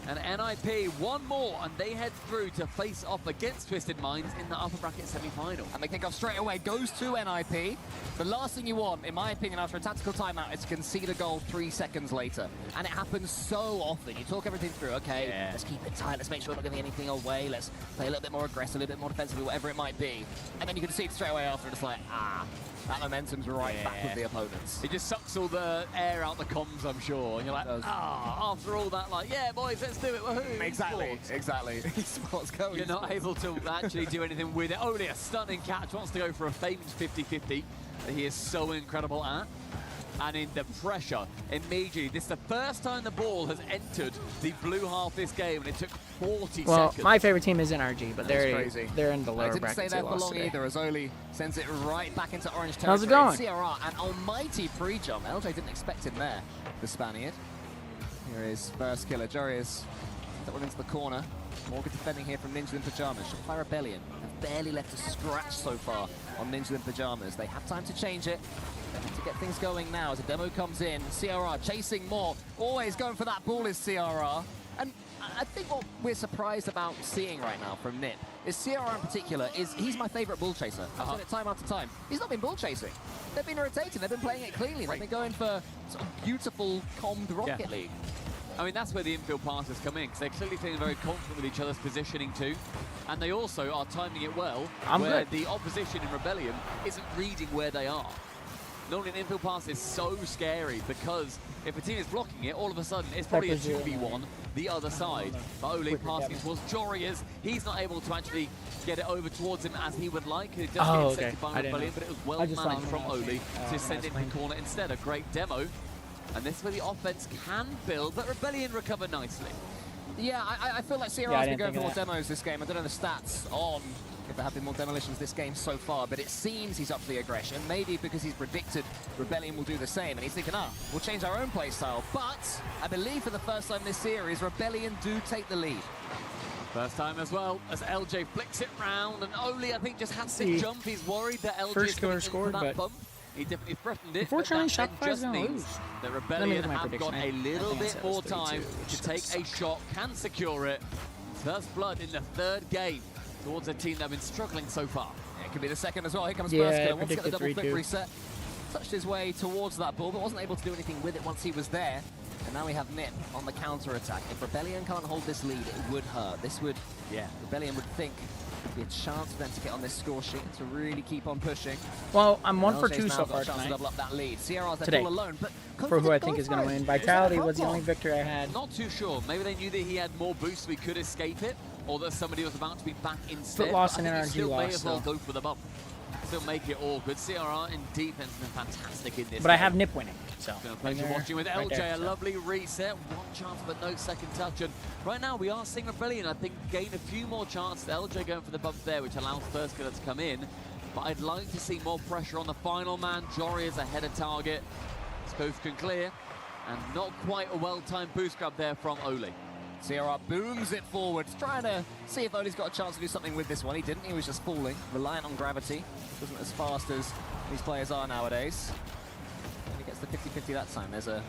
Speaker 13: And NIP, one more, and they head through to face off against Twisted Minds in the upper bracket semi-final.
Speaker 1: And they kick off straight away, goes to NIP. The last thing you want, in my opinion, after a tactical timeout is to concede a goal 3 seconds later. And it happens so often. You talk everything through, okay, let's keep it tight, let's make sure we're not giving anything away, let's play a little bit more aggressive, a little bit more defensively, whatever it might be. And then you concede straight away after, and it's like, that momentum's right back with the opponents.
Speaker 13: It just sucks all the air out the comms, I'm sure. And you're like, after all that, like, yeah, boys, let's do it, woohoo.
Speaker 1: Exactly,
Speaker 13: Esports.
Speaker 1: exactly. Esports go.
Speaker 13: You're not able to actually do anything with it. Only a stunning catch, wants to go for a famed 50-50 that he is so incredible at. And in the pressure, immediately, this is the first time the ball has entered the blue half this game, and it took 40
Speaker 7: Well,
Speaker 13: seconds.
Speaker 7: my favorite team is NRG, but
Speaker 1: That's
Speaker 7: they're
Speaker 1: crazy.
Speaker 7: they're in the lower
Speaker 1: I didn't
Speaker 7: bracket.
Speaker 1: stay there
Speaker 7: they
Speaker 1: for
Speaker 7: lost
Speaker 1: long
Speaker 7: today.
Speaker 1: either, as Oli sends it right back into orange territory.
Speaker 7: How's it going?
Speaker 1: CRR, an almighty pre-jump. LJ didn't expect him there, the Spaniard. Here is first killer. Jorius that one into the corner. More good defending here from Ninja in Pajamas. Shopify Rebellion have barely left a scratch so far on Ninja in Pajamas. They have time to change it. They have to get things going now as a demo comes in. CRR chasing more. Always going for that ball is CRR. And I think what we're surprised about seeing right now from Nip is CRR in particular he's my favorite ball chaser. I've said it time after time. He's not been ball chasing. They've been rotating. They've been playing it cleanly. They've been going for sort of beautiful, commed Rocket League.
Speaker 13: I mean, that's where the infield passes come in, because they're clearly feeling very confident with each other's positioning too. And they also are timing it well, where the opposition in Rebellion isn't reading where they are. Normally an infield pass is so scary, because if a team is blocking it, all of a sudden it's probably a 2v1 the other side. But Oli passing towards Jorius, he's not able to actually get it over towards him as he would like. It does get intercepted by Rebellion, but it was well managed from Oli to send it in the corner instead. A great demo. And this is where the offense can build, but Rebellion recover nicely.
Speaker 1: Yeah, I feel like CRR's been going for more demos this game. I don't know the stats on if there have been more demolitions this game so far, but it seems he's up for the aggression. Maybe because he's predicted Rebellion will do the same, and he's thinking, we'll change our own play style. But I believe for the first time this series, Rebellion do take the lead.
Speaker 13: First time as well, as LJ flicks it round, and Oli, I think, just has to jump. He's worried that LJ
Speaker 7: First killer scored,
Speaker 13: that
Speaker 7: but
Speaker 13: bump. He definitely threatened it.
Speaker 7: unfortunately,
Speaker 13: but that
Speaker 7: Shopify's
Speaker 13: just
Speaker 7: gonna
Speaker 13: means
Speaker 7: lose.
Speaker 13: that
Speaker 7: Let me
Speaker 13: Rebellion
Speaker 7: look at my
Speaker 13: have
Speaker 7: prediction.
Speaker 13: got a
Speaker 7: I
Speaker 13: little
Speaker 7: think I
Speaker 13: bit
Speaker 7: said it was
Speaker 13: more time
Speaker 7: 32,
Speaker 13: to take a shot, can secure it. First blood in the third game towards a team that have been struggling so far.
Speaker 1: It could be the second as well. Here comes
Speaker 7: Yeah,
Speaker 1: first
Speaker 7: I
Speaker 1: killer. Wants to get the double
Speaker 7: predicted
Speaker 1: flip
Speaker 7: 3-2.
Speaker 1: reset. Touched his way towards that ball, but wasn't able to do anything with it once he was there. And now we have Nip on the counter-attack. If Rebellion can't hold this lead, it would hurt. This would, Rebellion would think be a chance for them to get on this score sheet to really keep on pushing.
Speaker 7: Well, I'm 1 for
Speaker 1: LJ's
Speaker 7: 2
Speaker 1: now
Speaker 7: so
Speaker 1: got
Speaker 7: far
Speaker 1: a chance to
Speaker 7: tonight.
Speaker 1: double up that lead. CRR's
Speaker 7: Today.
Speaker 1: all alone, but
Speaker 7: For who I think is going to win. Vitality was the only victory I had.
Speaker 13: Not too sure. Maybe they knew that he had more boost, so he could escape it, or that somebody was about to be back instead.
Speaker 7: lost
Speaker 13: But
Speaker 7: and
Speaker 13: I think he
Speaker 7: NRG
Speaker 13: still may
Speaker 7: lost,
Speaker 13: as well
Speaker 7: so.
Speaker 13: go for the bump. Still make it all good. CRR in defense has been fantastic in this
Speaker 7: But I
Speaker 13: game.
Speaker 7: have Nip winning, so.
Speaker 13: It's been a pleasure
Speaker 7: Right
Speaker 13: watching with
Speaker 7: there,
Speaker 13: LJ. A
Speaker 7: so.
Speaker 13: lovely reset. One chance, but no second touch. And right now, we are seeing Rebellion, I think, gain a few more chances. LJ going for the bump there, which allows first killer to come in. But I'd like to see more pressure on the final man. Jory is ahead of target. Both can clear. And not quite a well-timed boost grab there from Oli.
Speaker 1: CRR booms it forwards, trying to see if Oli's got a chance to do something with this one. He didn't, he was just falling, reliant on gravity. Wasn't as fast as these players are nowadays. And he gets the 50-50 that time. There's a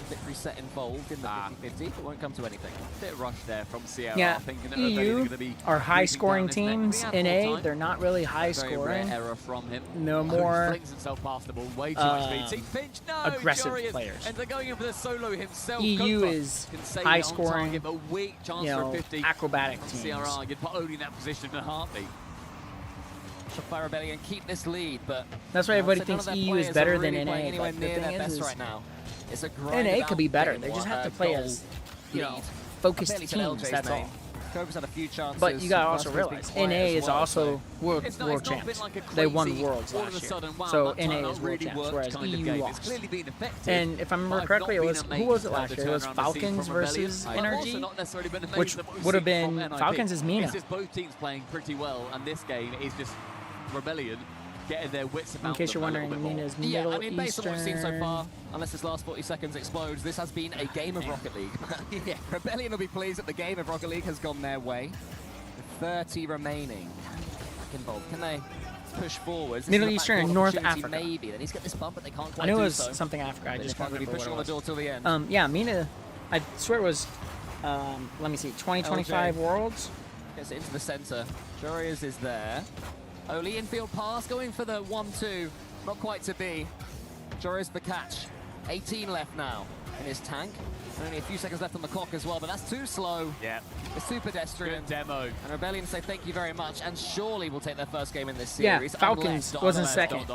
Speaker 1: Bit reset involved in the 50-50, but won't come to anything.
Speaker 13: Bit rushed there from Sierra.
Speaker 7: Yeah,
Speaker 13: thinking that
Speaker 7: EU
Speaker 13: gonna be
Speaker 7: are high-scoring
Speaker 13: creeping down his
Speaker 7: teams.
Speaker 13: neck. We have more
Speaker 7: NA,
Speaker 13: time.
Speaker 7: they're not really
Speaker 13: Very
Speaker 7: high-scoring.
Speaker 13: rare error from him.
Speaker 7: No
Speaker 13: Oh,
Speaker 7: more
Speaker 13: he flings himself past the ball. Way too much speed. See, Finch, no,
Speaker 7: aggressive
Speaker 13: Jorius,
Speaker 7: players.
Speaker 13: and they're going in for the solo himself.
Speaker 7: EU
Speaker 13: Kofa
Speaker 7: is
Speaker 13: can save it on
Speaker 7: high-scoring,
Speaker 13: target, but weak chance
Speaker 7: you
Speaker 13: for
Speaker 7: know,
Speaker 13: a 50.
Speaker 7: acrobatic teams.
Speaker 13: CRR, you'd put Odie in that position in a heartbeat.
Speaker 1: Shopify Rebellion keep this lead, but
Speaker 7: That's why everybody thinks EU is better than NA,
Speaker 1: Anywhere
Speaker 7: but the
Speaker 1: near
Speaker 7: thing
Speaker 1: their
Speaker 7: is
Speaker 1: best right now. It's a
Speaker 7: NA could be better. They just have to play as, you know, focused
Speaker 1: Barely said
Speaker 7: teams.
Speaker 1: LJ's
Speaker 7: That's all.
Speaker 1: name. Cobra's had a few chances.
Speaker 7: But you gotta also
Speaker 1: Barcelon's been
Speaker 7: realize,
Speaker 1: quiet
Speaker 7: NA
Speaker 1: as
Speaker 7: is
Speaker 1: well,
Speaker 7: also
Speaker 1: so-
Speaker 7: world
Speaker 13: It's not
Speaker 7: champs.
Speaker 13: been like a
Speaker 7: They won
Speaker 13: crazy,
Speaker 7: worlds
Speaker 13: all of
Speaker 7: last
Speaker 13: a sudden,
Speaker 7: year.
Speaker 13: wow,
Speaker 7: So
Speaker 13: that
Speaker 7: NA
Speaker 13: turnout
Speaker 7: is world
Speaker 13: really
Speaker 7: champs,
Speaker 13: worked
Speaker 7: whereas
Speaker 13: kind of
Speaker 7: EU
Speaker 13: game.
Speaker 7: lost.
Speaker 13: It's clearly been effective.
Speaker 7: And if I remember
Speaker 13: but I've
Speaker 7: correctly,
Speaker 13: not
Speaker 7: it
Speaker 13: been
Speaker 7: was, who
Speaker 13: amazed
Speaker 7: was it
Speaker 13: at
Speaker 7: last
Speaker 13: the
Speaker 7: year? It was
Speaker 13: turnaround we've seen
Speaker 7: Falcons
Speaker 13: from Rebellion.
Speaker 7: versus
Speaker 13: I've also
Speaker 7: NRG,
Speaker 13: not necessarily been amazed
Speaker 7: which
Speaker 13: at what we've
Speaker 7: would have
Speaker 13: seen from
Speaker 7: been
Speaker 13: NIP.
Speaker 7: Falcons is Mina.
Speaker 13: It's just both teams playing pretty well, and this game is just Rebellion getting their wits about
Speaker 7: In case you're
Speaker 13: them a little
Speaker 7: wondering,
Speaker 13: bit more.
Speaker 7: Mina's
Speaker 1: Yeah,
Speaker 7: Middle
Speaker 1: I mean, based on what we've seen so
Speaker 7: Eastern.
Speaker 1: far, unless this last 40 seconds explodes, this has been a game of Rocket League. Yeah, Rebellion will be pleased that the game of Rocket League has gone their way. With 30 remaining. Back involved. Can they push forwards? This
Speaker 7: Middle
Speaker 1: is a
Speaker 7: Eastern and
Speaker 1: backdoor
Speaker 7: North
Speaker 1: opportunity,
Speaker 7: Africa.
Speaker 1: Maybe. They need to get this bump, but they can't
Speaker 7: I
Speaker 1: quite
Speaker 7: knew it
Speaker 1: do
Speaker 7: was
Speaker 1: so.
Speaker 7: something Africa. I
Speaker 1: They
Speaker 7: just
Speaker 1: can't
Speaker 7: can't
Speaker 1: really
Speaker 7: remember
Speaker 1: push
Speaker 7: what
Speaker 1: on
Speaker 7: it
Speaker 1: the
Speaker 7: was.
Speaker 1: door till the end.
Speaker 7: Yeah, Mina, I swear it was, let me see, 2025
Speaker 1: LJ.
Speaker 7: Worlds.
Speaker 1: Gets it into the center. Jorius is there. Oli infield pass, going for the 1-2. Not quite to be. Jorius the catch. 18 left now in his tank. And only a few seconds left on the clock as well, but that's too slow.
Speaker 13: Yeah.
Speaker 1: It's too pedestrian.
Speaker 13: Good demo.
Speaker 1: And Rebellion say thank you very much, and surely will take their first game in this
Speaker 7: Yeah,
Speaker 1: series.
Speaker 7: Falcons was in
Speaker 1: unless-
Speaker 7: second.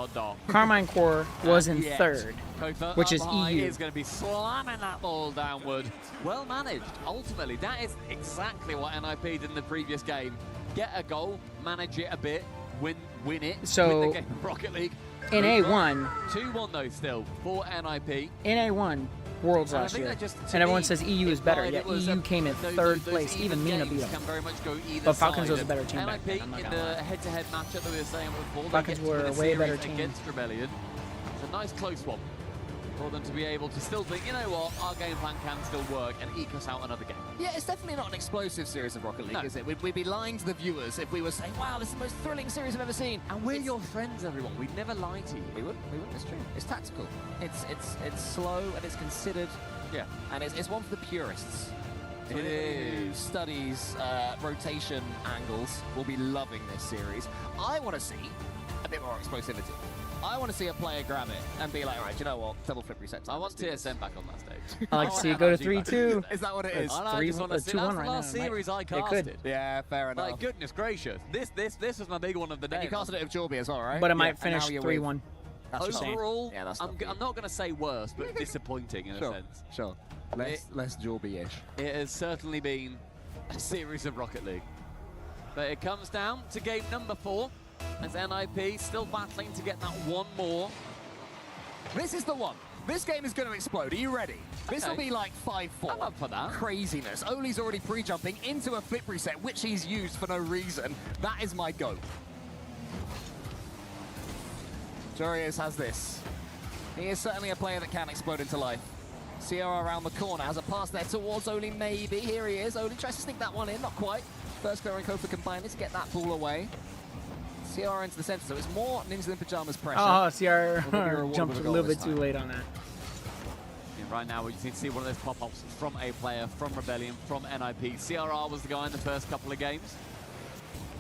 Speaker 7: Carmine Corps was in
Speaker 13: Yet.
Speaker 7: third,
Speaker 13: Kofa
Speaker 7: which
Speaker 13: up
Speaker 7: is
Speaker 13: high
Speaker 7: EU.
Speaker 13: is going to be slamming that ball downward. Well managed. Ultimately, that is exactly what NIP did in the previous game. Get a goal, manage it a bit, win it.
Speaker 7: So,
Speaker 13: win the game of Rocket League.
Speaker 7: NA
Speaker 13: Kofa,
Speaker 7: won.
Speaker 13: 2-1 though still for NIP.
Speaker 7: NA won Worlds
Speaker 13: And I
Speaker 7: last
Speaker 13: think
Speaker 7: year,
Speaker 13: that just, to
Speaker 7: and everyone
Speaker 13: me,
Speaker 7: says EU is better.
Speaker 13: implied
Speaker 7: Yet
Speaker 13: it was
Speaker 7: EU came in
Speaker 13: those
Speaker 7: third place.
Speaker 13: even
Speaker 7: Even Mina
Speaker 13: games
Speaker 7: beat them.
Speaker 13: can very much go either
Speaker 7: But Falcons
Speaker 13: side.
Speaker 7: was a better team back
Speaker 13: NIP
Speaker 7: then, I'm not
Speaker 13: in
Speaker 7: gonna
Speaker 13: the
Speaker 7: lie.
Speaker 13: head-to-head matchup that we were saying before, they
Speaker 7: Falcons
Speaker 13: get to
Speaker 7: were
Speaker 13: win
Speaker 7: a
Speaker 13: a
Speaker 7: way better
Speaker 13: series
Speaker 7: team.
Speaker 13: against Rebellion. It's a nice close one for them to be able to still think, you know what, our game plan can still work and eke us out another game.
Speaker 1: Yeah, it's definitely not an explosive series of Rocket League,
Speaker 13: No.
Speaker 1: is it? We'd be lying to the viewers if we were saying, wow, this is the most thrilling series I've ever seen.
Speaker 13: And we're your friends, everyone. We'd never lie to you.
Speaker 1: We wouldn't, it's true. It's tactical. It's slow and it's considered.
Speaker 13: Yeah.
Speaker 1: And it's one for the purists. So
Speaker 13: It
Speaker 1: anybody who
Speaker 13: is.
Speaker 1: studies rotation angles will be loving this series. I want to see a bit more explosivity. I want to see a player grab it and be like, all right, you know what? Double flip resets.
Speaker 13: I want TSM back on that stage.
Speaker 7: I like to see it go to 3-2.
Speaker 1: Is that what it is?
Speaker 13: I just want to see
Speaker 7: 2-1
Speaker 13: that's the
Speaker 7: right
Speaker 13: last
Speaker 7: now.
Speaker 13: series I
Speaker 7: It could.
Speaker 13: casted.
Speaker 1: Yeah, fair enough.
Speaker 13: Like, goodness gracious. This was my big one of the day.
Speaker 1: And you casted it of Jorby as well, right?
Speaker 7: But it
Speaker 1: Yeah,
Speaker 7: might
Speaker 1: and
Speaker 7: finish
Speaker 1: now you're
Speaker 7: 3-1.
Speaker 1: with- That's just saying.
Speaker 13: Overall,
Speaker 1: Yeah, that's
Speaker 13: I'm
Speaker 1: not
Speaker 13: not going to say worse, but disappointing in a sense.
Speaker 1: Sure. Less Jorby-ish.
Speaker 13: It has certainly been a series of Rocket League. But it comes down to game number 4 as NIP still battling to get that one more.
Speaker 1: This is the one. This game is going to explode. Are you ready? This will
Speaker 13: Okay.
Speaker 1: be like 5-4.
Speaker 13: I'm up for that.
Speaker 1: Craziness. Oli's already pre-jumping into a flip reset, which he's used for no reason. That is my go. Jorius has this. He is certainly a player that can explode into life. Sierra around the corner, has a pass there towards Oli, maybe. Here he is. Oli tries to sneak that one in, not quite. First Clear and Kofa combined to get that ball away. Sierra into the center, so it's more Ninjas in Pajamas pressure.
Speaker 7: Oh, CR
Speaker 1: Will there be a reward
Speaker 7: jumped
Speaker 1: with
Speaker 7: a
Speaker 1: goal
Speaker 7: little
Speaker 1: this
Speaker 7: bit too
Speaker 1: time?
Speaker 7: late on that.
Speaker 13: And right now, we just need to see one of those pop-ups from a player, from Rebellion, from NIP. CRR was the guy in the first couple of games.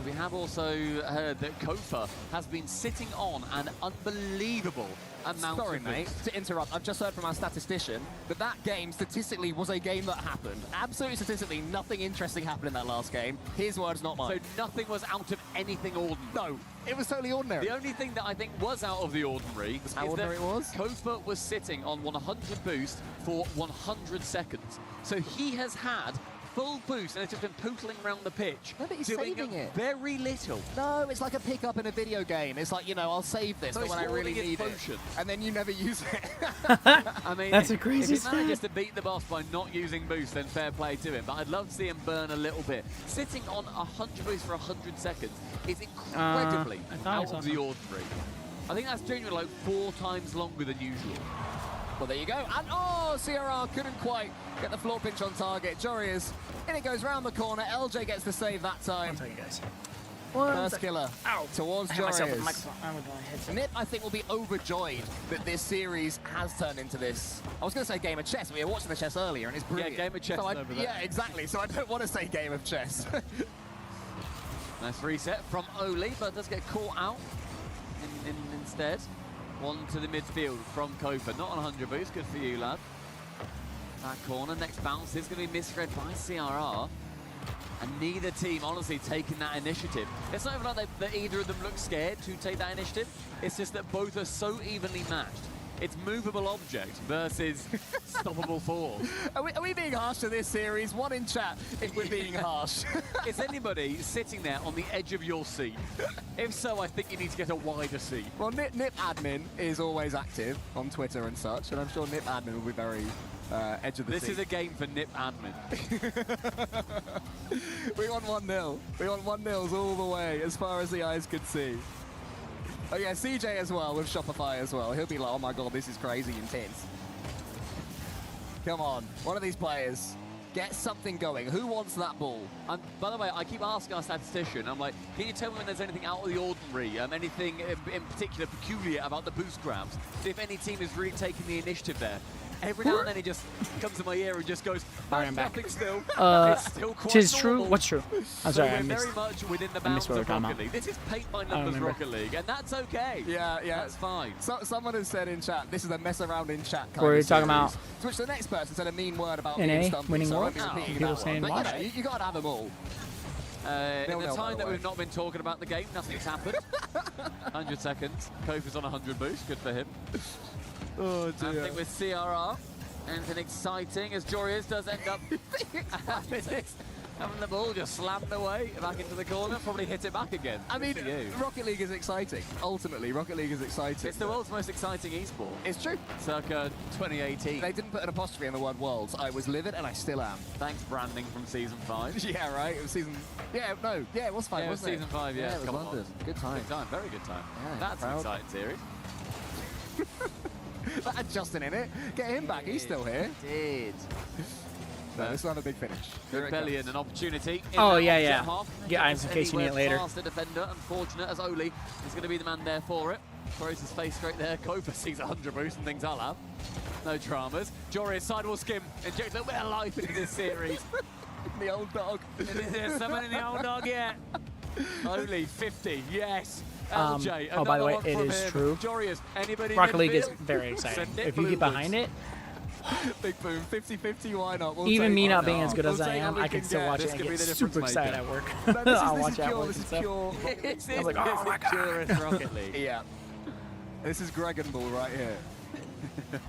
Speaker 13: We have also heard that Kofa has been sitting on an unbelievable amount
Speaker 1: Sorry,
Speaker 13: of
Speaker 1: mate,
Speaker 13: boost.
Speaker 1: to interrupt. I've just heard from our statistician that that game statistically was a game that happened. Absolutely statistically, nothing interesting happened in that last game. His words, not mine.
Speaker 13: So nothing was out of anything ordinary.
Speaker 1: No, it was totally ordinary.
Speaker 13: The only thing that I think was out of the ordinary is
Speaker 1: how ordinary
Speaker 13: that
Speaker 1: it was?
Speaker 13: Kofa was sitting on 100 boost for 100 seconds. So he has had full boost and it's just been pootling around the pitch.
Speaker 1: No, but he's
Speaker 13: doing
Speaker 1: saving it.
Speaker 13: very little.
Speaker 1: No, it's like a pickup in a video game. It's like, you know, I'll save this
Speaker 13: So
Speaker 1: for
Speaker 13: he's
Speaker 1: when I really
Speaker 13: hoarding his
Speaker 1: need it.
Speaker 13: potions.
Speaker 1: And then you never use it.
Speaker 13: I mean,
Speaker 7: That's a crazy
Speaker 13: if he manages
Speaker 7: stat.
Speaker 13: to beat the boss by not using boost, then fair play to him. But I'd love to see him burn a little bit. Sitting on 100 boost for 100 seconds is incredibly
Speaker 7: I thought I
Speaker 13: out
Speaker 7: saw
Speaker 13: of the ordinary. I think that's genuinely like 4 times longer than usual.
Speaker 1: Well, there you go. And oh, CRR couldn't quite get the floor pinch on target. Jorius, and it goes round the corner. LJ gets the save that time.
Speaker 7: I'll tell you guys.
Speaker 1: First killer towards
Speaker 7: I hit myself with the
Speaker 1: Joreuz.
Speaker 7: microphone. with my headset.
Speaker 1: Nip, I think, will be overjoyed that this series has turned into this. I was going to say game of chess. We were watching the chess earlier, and it's brilliant.
Speaker 13: game of chess
Speaker 1: So
Speaker 13: over there.
Speaker 1: yeah, exactly. So I don't want to say game of chess.
Speaker 13: Nice reset from Oli, but does get caught out instead. One to the midfield from Kofa. Not on 100 boost. Good for you, lad. That corner. Next bounce is going to be misread by CRR. And neither team, honestly, taking that initiative. It's not even like that either of them look scared to take that initiative. It's just that both are so evenly matched. It's movable object versus stoppable force.
Speaker 1: Are we being harsh to this series? One in chat if we're being harsh.
Speaker 13: Is anybody sitting there on the edge of your seat? If so, I think you need to get a wider seat.
Speaker 1: Well, Nip Admin is always active on Twitter and such, and I'm sure Nip Admin will be very edge of the seat.
Speaker 13: This is a game for Nip Admin.
Speaker 1: We want 1-0. We want 1-0s all the way, as far as the eyes could see. Oh yeah, CJ as well, with Shopify as well. He'll be like, oh my god, this is crazy intense. Come on, one of these players, get something going. Who wants that ball?
Speaker 13: And by the way, I keep asking our statistician, I'm like, can you tell me when there's anything out of the ordinary, anything in particular peculiar about the boost grabs? See if any team is really taking the initiative there. Every now and then he just comes in my ear and just goes,
Speaker 7: Sorry, I'm back.
Speaker 13: nothing still. It's still quite
Speaker 7: Tis true.
Speaker 13: normal.
Speaker 7: What's true? I'm sorry,
Speaker 13: So
Speaker 7: I
Speaker 13: we're
Speaker 7: missed.
Speaker 13: very much within the
Speaker 7: I
Speaker 13: bounds
Speaker 7: missed what we're
Speaker 13: of
Speaker 7: talking
Speaker 13: Rocket
Speaker 7: about.
Speaker 13: League. This is paint by
Speaker 7: I don't
Speaker 13: numbers
Speaker 7: remember.
Speaker 13: Rocket League, and that's okay.
Speaker 1: Yeah.
Speaker 13: That's fine.
Speaker 1: So, someone has said in chat, this is a mess around in chat kind
Speaker 7: What are
Speaker 1: of
Speaker 7: you talking
Speaker 1: series.
Speaker 7: about?
Speaker 1: To which the next person said a mean word about
Speaker 7: NA,
Speaker 1: being stumpy,
Speaker 7: winning
Speaker 1: so I won't
Speaker 7: worlds?
Speaker 1: be repeating
Speaker 7: People
Speaker 1: that
Speaker 7: saying
Speaker 1: one. But,
Speaker 7: what?
Speaker 1: you got to have them all.
Speaker 13: In the
Speaker 1: Nil-nil, by
Speaker 13: time
Speaker 1: the
Speaker 13: that
Speaker 1: way.
Speaker 13: we've not been talking about the game, nothing's happened. 100 seconds. Kofa's on 100 boost. Good for him.
Speaker 1: Oh,
Speaker 13: I
Speaker 1: dear.
Speaker 13: think with CRR, anything exciting as Joreuz does end up having the ball just slammed away back into the corner, probably hit it back again.
Speaker 1: I mean,
Speaker 13: Good for you.
Speaker 1: Rocket League is exciting. Ultimately, Rocket League is exciting.
Speaker 13: It's the world's most exciting esport.
Speaker 1: It's true.
Speaker 13: Circa 2018.
Speaker 1: They didn't put an apostrophe in the word worlds. I was livid, and I still am.
Speaker 13: Thanks, branding from season 5.
Speaker 1: Yeah, right. It was season. Yeah, no. Yeah, it was 5.
Speaker 13: Yeah, it was
Speaker 1: wasn't
Speaker 13: season 5. Yeah,
Speaker 1: it was
Speaker 13: come
Speaker 1: London.
Speaker 13: on.
Speaker 1: Good time.
Speaker 13: Good time. Very good time.
Speaker 1: Yeah,
Speaker 13: That's an
Speaker 1: proud.
Speaker 13: exciting series.
Speaker 1: That had Justin in it. Get him back. He's still here.
Speaker 13: Did.
Speaker 1: No, this is not a big finish. Here it
Speaker 13: Rebellion,
Speaker 1: comes.
Speaker 13: an opportunity. in
Speaker 7: Oh,
Speaker 13: that
Speaker 7: yeah,
Speaker 13: opposite
Speaker 7: yeah.
Speaker 13: half.
Speaker 7: Yeah,
Speaker 13: Not
Speaker 7: in case you need it
Speaker 13: anywhere
Speaker 7: later.
Speaker 13: Faster defender, unfortunate as Oli is going to be the man there for it. Throws his face straight there. Kofa sees 100 boost and thinks, I'll have. No dramas. Joreuz sidewall skim injects a little bit of life into this series.
Speaker 1: The old dog.
Speaker 13: There's someone in the old dog yet. Oli 50, yes.
Speaker 7: Um,
Speaker 13: LJ,
Speaker 7: oh, by the
Speaker 13: another
Speaker 7: way,
Speaker 13: one
Speaker 7: it
Speaker 13: from
Speaker 7: is
Speaker 13: him.
Speaker 7: true.
Speaker 13: Joreuz, anybody
Speaker 7: Rocket
Speaker 13: in
Speaker 7: League is
Speaker 13: midfield?
Speaker 7: very exciting.
Speaker 13: Send it
Speaker 7: If you get
Speaker 13: bluewards.
Speaker 7: behind it,
Speaker 1: Big boom. 50-50, why not? We'll
Speaker 7: even
Speaker 1: take
Speaker 7: me
Speaker 1: it.
Speaker 7: not being as good
Speaker 1: We'll
Speaker 7: as I
Speaker 1: take
Speaker 7: am,
Speaker 1: what we
Speaker 7: I can still
Speaker 1: get.
Speaker 7: watch
Speaker 1: This
Speaker 7: it and
Speaker 1: could be
Speaker 7: get
Speaker 1: the
Speaker 7: super
Speaker 1: difference
Speaker 7: excited
Speaker 1: maker.
Speaker 7: at work.
Speaker 1: No, this
Speaker 7: I'll
Speaker 1: is
Speaker 7: watch it at
Speaker 1: pure.
Speaker 7: work
Speaker 1: This
Speaker 7: and
Speaker 1: is
Speaker 7: stuff.
Speaker 1: pure.
Speaker 13: This
Speaker 7: I was like, oh my god.
Speaker 13: purest Rocket League.
Speaker 1: Yeah. This is Dragon Ball right here.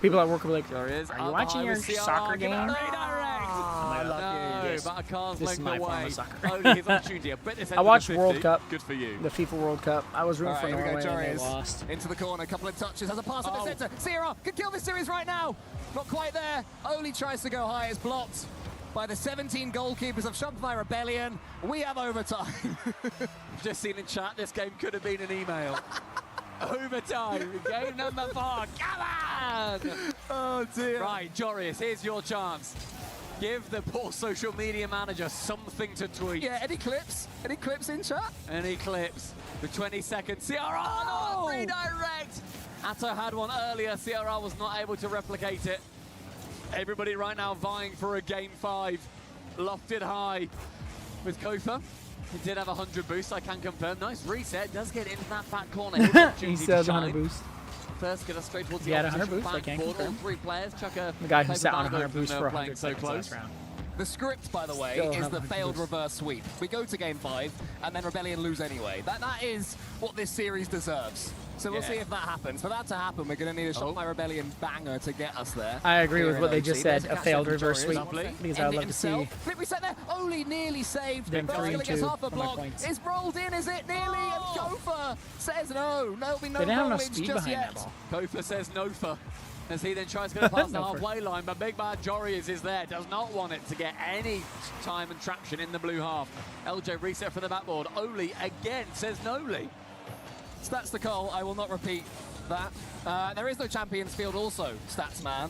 Speaker 7: People at work will be like,
Speaker 13: Joreuz
Speaker 7: are you
Speaker 13: up
Speaker 7: watching
Speaker 13: high
Speaker 7: your
Speaker 13: with CRR,
Speaker 7: soccer
Speaker 13: give it
Speaker 7: game?
Speaker 13: a redirect. No,
Speaker 7: Yes.
Speaker 13: but I can't
Speaker 7: This is
Speaker 13: length
Speaker 7: my form
Speaker 13: away.
Speaker 7: of soccer.
Speaker 13: Only his opportunity. I bet this
Speaker 7: I
Speaker 13: ended
Speaker 7: watched
Speaker 13: at
Speaker 7: World
Speaker 13: 50.
Speaker 7: Cup.
Speaker 13: Good for you.
Speaker 7: The FIFA World Cup. I was rooting
Speaker 1: All
Speaker 7: for
Speaker 1: right, here we
Speaker 7: Norway
Speaker 1: go.
Speaker 7: and they
Speaker 1: Joreuz
Speaker 7: lost.
Speaker 1: into the corner. Couple of touches. Has a pass in the centre. Sierra can kill this series right now. Not quite there. Oli tries to go high. It's blocked by the 17 goalkeepers of Shopify Rebellion. We have overtime.
Speaker 13: Just seen in chat, this game could have been an email. Overtime, game number 4. Come on!
Speaker 1: Oh dear.
Speaker 13: Right, Joreuz, here's your chance. Give the poor social media manager something to tweet.
Speaker 1: Yeah, any clips? Any clips in chat?
Speaker 13: Any clips? For 20 seconds. CRR,
Speaker 1: Oh!
Speaker 13: redirect! Atto had one earlier. CRR was not able to replicate it. Everybody right now vying for a game 5. Lofted high with Kofa. He did have 100 boost, I can confirm. Nice reset. Does get into that back corner. His
Speaker 7: He
Speaker 13: opportunity
Speaker 7: still has
Speaker 13: to
Speaker 7: 100
Speaker 13: shine.
Speaker 7: boost.
Speaker 13: First, get us straight towards
Speaker 7: He
Speaker 13: the
Speaker 7: had 100
Speaker 13: opposition
Speaker 7: boost, I can
Speaker 13: backboard. All
Speaker 7: confirm.
Speaker 13: 3 players chuck a
Speaker 7: The guy who
Speaker 13: paper
Speaker 7: sat on
Speaker 13: bag
Speaker 7: 100
Speaker 13: over
Speaker 7: boost
Speaker 13: them,
Speaker 7: for
Speaker 13: playing
Speaker 7: 100
Speaker 13: so
Speaker 7: seconds
Speaker 13: close.
Speaker 7: last round.
Speaker 1: The script, by the way,
Speaker 7: Still
Speaker 1: is
Speaker 7: have
Speaker 1: the
Speaker 7: 100
Speaker 1: failed
Speaker 7: boost.
Speaker 1: reverse sweep. We go to game 5, and then Rebellion lose anyway. That is what this series deserves. So we'll
Speaker 13: Yeah.
Speaker 1: see if that happens. For that to happen, we're going to need a Shopify Rebellion banger to get us there.
Speaker 7: I agree
Speaker 1: Here
Speaker 7: with
Speaker 1: in
Speaker 7: what they
Speaker 1: OC.
Speaker 7: just
Speaker 1: There's
Speaker 7: said,
Speaker 1: a
Speaker 7: a
Speaker 1: catch
Speaker 7: failed
Speaker 1: from
Speaker 7: reverse
Speaker 1: Joreuz.
Speaker 7: sweep,
Speaker 1: Lovely.
Speaker 7: because
Speaker 1: End
Speaker 7: I'd
Speaker 1: it
Speaker 7: love to see
Speaker 1: himself. Flip reset there. Oli nearly saved.
Speaker 7: them
Speaker 1: First
Speaker 7: 3
Speaker 1: killer
Speaker 7: and
Speaker 1: gets
Speaker 7: 2
Speaker 1: half a
Speaker 7: for my
Speaker 1: block.
Speaker 7: points.
Speaker 1: Is rolled in, is it? Nearly. And Kofa says no. There'll be no
Speaker 7: They didn't have enough
Speaker 1: rollage
Speaker 7: speed
Speaker 1: just
Speaker 7: behind
Speaker 1: yet.
Speaker 7: that ball.
Speaker 13: Kofa says no for. As he then tries to get past the
Speaker 7: No for.
Speaker 13: halfway line, but big bad Joreuz is there. Does not want it to get any time and traction in the blue half. LJ reset for the backboard. Oli again says no-ly.
Speaker 1: Stats to Cole, I will not repeat that. There is no Champions Field also, Stats Man.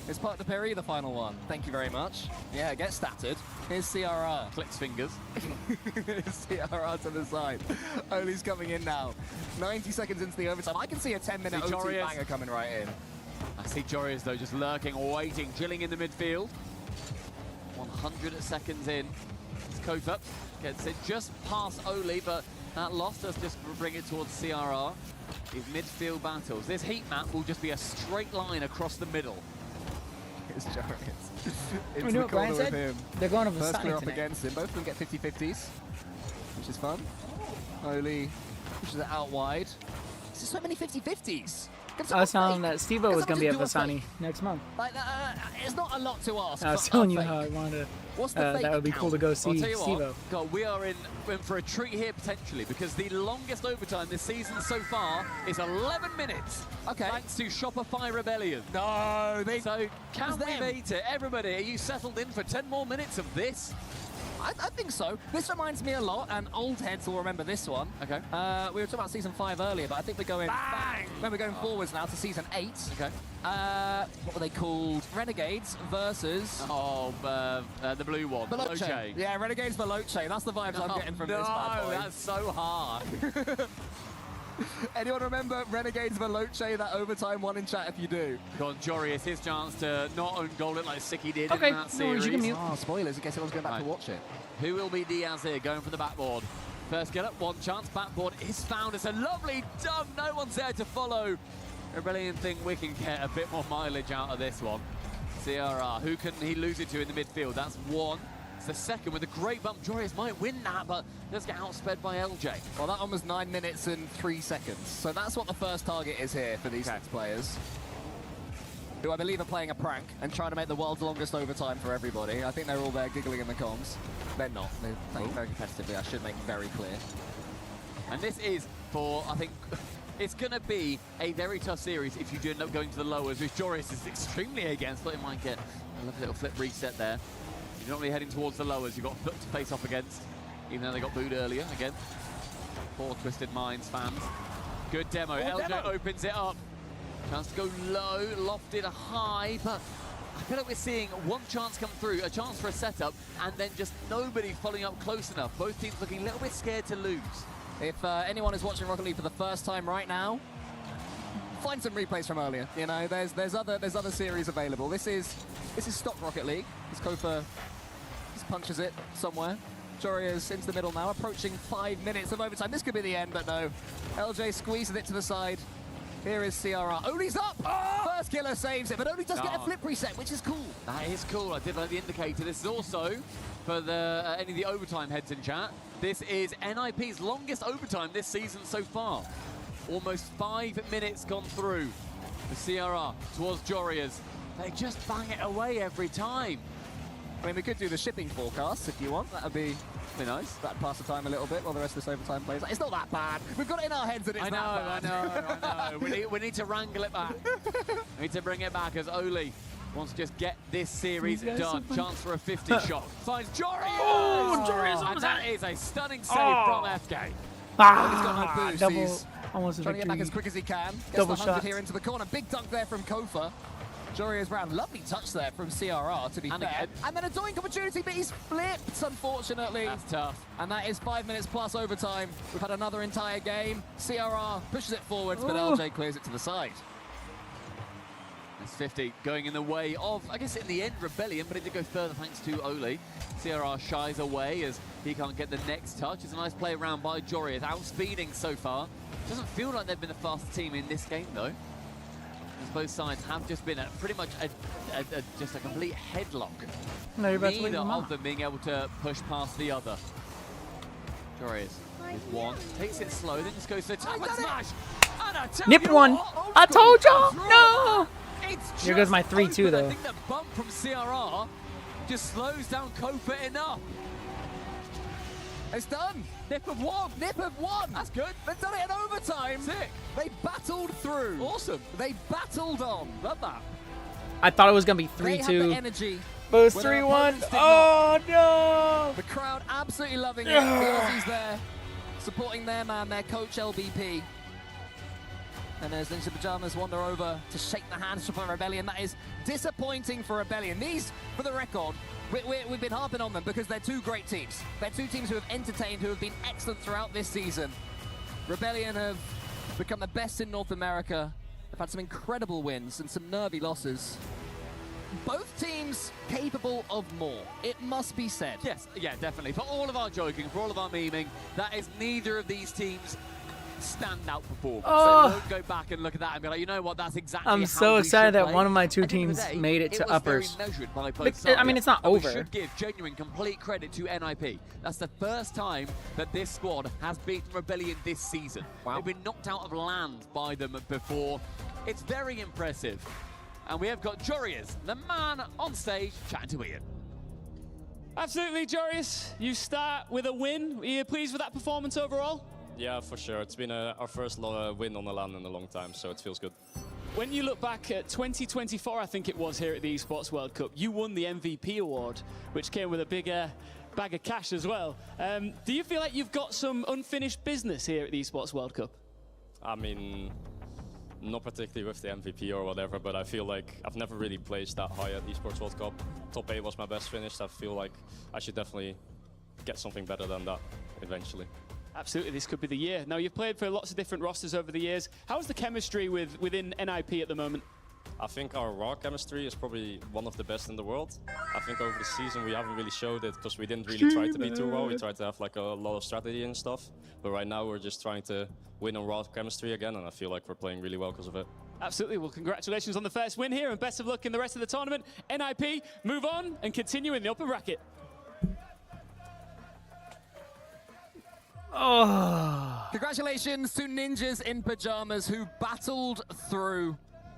Speaker 1: Is Park de Perry the final one? Thank you very much. Yeah, get statted. Here's CRR.
Speaker 13: Clicks fingers.
Speaker 1: CRR to the side. Oli's coming in now. 90 seconds into the overtime. I can see a 10-minute OT
Speaker 13: Jorius.
Speaker 1: banger coming right in.
Speaker 13: I see Jorius, though, just lurking, waiting, chilling in the midfield. 100 seconds in. It's Kofa. Gets it just past Oli, but that loss does just bring it towards CRR. These midfield battles. This heat map will just be a straight line across the middle.
Speaker 1: Here's Jorius.
Speaker 7: We
Speaker 1: Into
Speaker 7: knew
Speaker 1: the
Speaker 7: what Brian
Speaker 1: corner with
Speaker 7: said.
Speaker 1: him.
Speaker 7: They're going over
Speaker 1: First
Speaker 7: Sunny
Speaker 1: clear up
Speaker 7: tonight.
Speaker 1: against him. Both of them get 50-50s, which is fun. Oli pushes it out wide. There's so many 50-50s.
Speaker 7: I was telling him that Steve-O was going to be at Vasani next month.
Speaker 1: Like, it's not a lot to ask.
Speaker 7: I was
Speaker 1: for
Speaker 7: telling you
Speaker 1: fake.
Speaker 7: how I wanted
Speaker 1: What's
Speaker 7: to.
Speaker 1: the fake
Speaker 7: That would be cool to go
Speaker 13: I'll
Speaker 7: see
Speaker 13: tell you
Speaker 7: Steve-O.
Speaker 13: what, God, we are in for a treat here potentially because the longest overtime this season so far is 11 minutes.
Speaker 1: Okay.
Speaker 13: Thanks to Shopify Rebellion.
Speaker 1: No,
Speaker 13: So can we
Speaker 1: them.
Speaker 13: beat it? Everybody, are you settled in for 10 more minutes of this?
Speaker 1: I think so. This reminds me a lot, and old heads will remember this one.
Speaker 13: Okay.
Speaker 1: We were talking about season 5 earlier, but I think we're going we're going forwards now to season 8.
Speaker 13: Okay.
Speaker 1: What were they called? Renegades versus
Speaker 13: the blue one.
Speaker 1: Veloce. Yeah, Renegades Veloce. That's the vibes I'm getting from
Speaker 13: no,
Speaker 1: this bad boy.
Speaker 13: that's so hard.
Speaker 1: Anyone remember Renegades Veloce, that overtime one in chat if you do?
Speaker 13: Go on, Jorius, his chance to not own goal it like Sicky did
Speaker 1: Okay,
Speaker 13: in that
Speaker 1: no
Speaker 13: series.
Speaker 1: worries, you can mute. Oh, spoilers in case anyone's going back to watch it.
Speaker 13: Who will be Diaz here going for the backboard? First get up, one chance, backboard is found. It's a lovely dunk, no one's there to follow. Rebellion think we can get a bit more mileage out of this one. CRR, who can he lose it to in the midfield? That's one. It's the second with a great bump. Jorius might win that, but does get outsped by LJ.
Speaker 1: Well, that one was 9 minutes and 3 seconds. So that's what the first target is here for these 6 players, who I believe are playing a prank and trying to make the world's longest overtime for everybody. I think they're all there giggling in the comms. They're not. They're playing very competitively, I should make very clear.
Speaker 13: And this is for, I think, it's going to be a very tough series if you do end up going to the lowers, which Jorius is extremely against. Thought he might get a lovely little flip reset there. You're not really heading towards the lowers. You've got Foot to face off against, even though they got booed earlier. Again, poor Twisted Minds fans. Good demo. LJ opens it up. Chance to go low, lofted high, but I feel like we're seeing one chance come through, a chance for a setup, and then just nobody following up close enough. Both teams looking a little bit scared to lose.
Speaker 1: If anyone is watching Rocket League for the first time right now, find some replays from earlier. You know, there's other series available. This is stock Rocket League. This Kofa just punches it somewhere. Jorius into the middle now, approaching 5 minutes of overtime. This could be the end, but no. LJ squeezes it to the side. Here is CRR. Oli's up! First killer saves it, but Oli does get a flip reset, which is cool.
Speaker 13: That is cool. I did like the indicator. This is also, for the any of the overtime heads in chat, this is NIP's longest overtime this season so far. Almost 5 minutes gone through. The CRR towards Jorius. They just bang it away every time.
Speaker 1: I mean, we could do the shipping forecast if you want. That would be nice. That'd pass the time a little bit while the rest of this overtime plays. It's not that bad. We've got it in our heads that it's
Speaker 13: I
Speaker 1: that bad.
Speaker 13: know. we need to wrangle it back. We need to bring it back as Oli wants to just get this series done. Chance for a 50 shot. Finds Jorius!
Speaker 7: Oh, Jorius!
Speaker 13: And that is a stunning save from FK.
Speaker 1: He's got no boost.
Speaker 7: Double,
Speaker 1: He's
Speaker 7: almost a
Speaker 1: trying to get back
Speaker 7: victory.
Speaker 1: as quick as he can. Gets
Speaker 7: Double
Speaker 1: the 100
Speaker 7: shot.
Speaker 1: here into the corner. Big dunk there from Kofa. Jorius round. Lovely touch there from CRR, to be fair.
Speaker 13: Again.
Speaker 1: And then a doink opportunity, but he's flipped, unfortunately.
Speaker 13: That's tough.
Speaker 1: And that is 5 minutes plus overtime. We've had another entire game. CRR pushes it forwards, but
Speaker 7: Ooh.
Speaker 1: LJ clears it to the side.
Speaker 13: It's 50 going in the way of, I guess in the end, Rebellion, but it did go further thanks to Oli. CRR shies away as he can't get the next touch. It's a nice play around by Jorius, outspeeding so far. Doesn't feel like they've been the fastest team in this game, though. As both sides have just been pretty much just a complete headlock.
Speaker 7: No, you're about to leave
Speaker 13: Neither
Speaker 7: them
Speaker 13: of
Speaker 7: out.
Speaker 13: them being able to push past the other. Jorius is one, takes it slow, then just goes to the top and smash. And I tell
Speaker 7: Nip
Speaker 13: you
Speaker 7: one.
Speaker 13: what,
Speaker 7: I told y'all.
Speaker 13: Draw.
Speaker 7: No.
Speaker 13: It's
Speaker 7: Here goes my
Speaker 13: just
Speaker 7: 3-2
Speaker 13: open.
Speaker 7: though.
Speaker 13: I think the bump from CRR just slows down Kofa enough.
Speaker 1: It's done.
Speaker 13: Nip of one.
Speaker 1: Nip of one.
Speaker 13: That's good.
Speaker 1: They've done it in overtime.
Speaker 13: Sick.
Speaker 1: They battled through.
Speaker 13: Awesome.
Speaker 1: They battled on.
Speaker 13: Love that.
Speaker 7: I thought it was gonna be
Speaker 1: They had the
Speaker 7: 3-2,
Speaker 1: energy.
Speaker 7: but it was
Speaker 1: when their
Speaker 7: 3-1.
Speaker 1: opponents did
Speaker 7: Oh no!
Speaker 1: The crowd absolutely loving it. The Aussies there supporting their man, their coach LBP. And as Ninja Pajamas wander over to shake the hands for Rebellion, that is disappointing for Rebellion. These, for the record, we've been harping on them because they're two great teams. They're two teams who have entertained, who have been excellent throughout this season. Rebellion have become the best in North America. They've had some incredible wins and some nervy losses. Both teams capable of more, it must be said.
Speaker 13: Yes, yeah, definitely. For all of our joking, for all of our memeing, that is neither of these teams standout performance.
Speaker 7: Oh.
Speaker 13: So don't go back and look at that and be like, you know what, that's exactly
Speaker 7: I'm
Speaker 13: how
Speaker 7: so
Speaker 13: we
Speaker 7: excited
Speaker 13: should
Speaker 7: that
Speaker 13: play.
Speaker 7: one of my two
Speaker 13: At the end of
Speaker 7: teams
Speaker 13: the day,
Speaker 7: made it to
Speaker 13: was
Speaker 7: uppers.
Speaker 13: Very measured by both
Speaker 7: But,
Speaker 13: sides.
Speaker 7: I mean, it's not
Speaker 13: And
Speaker 7: over.
Speaker 13: We should give genuine, complete credit to NIP. That's the first time that this squad has beaten Rebellion this season.
Speaker 1: Wow.
Speaker 13: They've been knocked out of land by them before. It's very impressive. And we have got Jorius, the man on stage, chatting to Ian.
Speaker 18: Absolutely, Jorius. You start with a win. Are you pleased with that performance overall?
Speaker 15: Yeah, for sure. It's been our first win on the land in a long time, so it feels good.
Speaker 18: When you look back at 2024, I think it was here at the Esports World Cup, you won the MVP award, which came with a big bag of cash as well. Do you feel like you've got some unfinished business here at the Esports World Cup?
Speaker 15: I mean, not particularly with the MVP or whatever, but I feel like I've never really placed that high at the Esports World Cup. Top 8 was my best finish. I feel like I should definitely get something better than that eventually.
Speaker 18: Absolutely, this could be the year. Now, you've played for lots of different rosters over the years. How's the chemistry within NIP at the moment?
Speaker 15: I think our raw chemistry is probably one of the best in the world. I think over the season we haven't really showed it because we didn't really try to be too raw. We tried to have like a lot of strategy and stuff. But right now we're just trying to win on raw chemistry again, and I feel like we're playing really well because of it.
Speaker 18: Absolutely. Well, congratulations on the first win here, and best of luck in the rest of the tournament. NIP, move on and continue in the upper bracket.
Speaker 7: Oh.
Speaker 1: Congratulations to Ninjas in Pajamas who battled through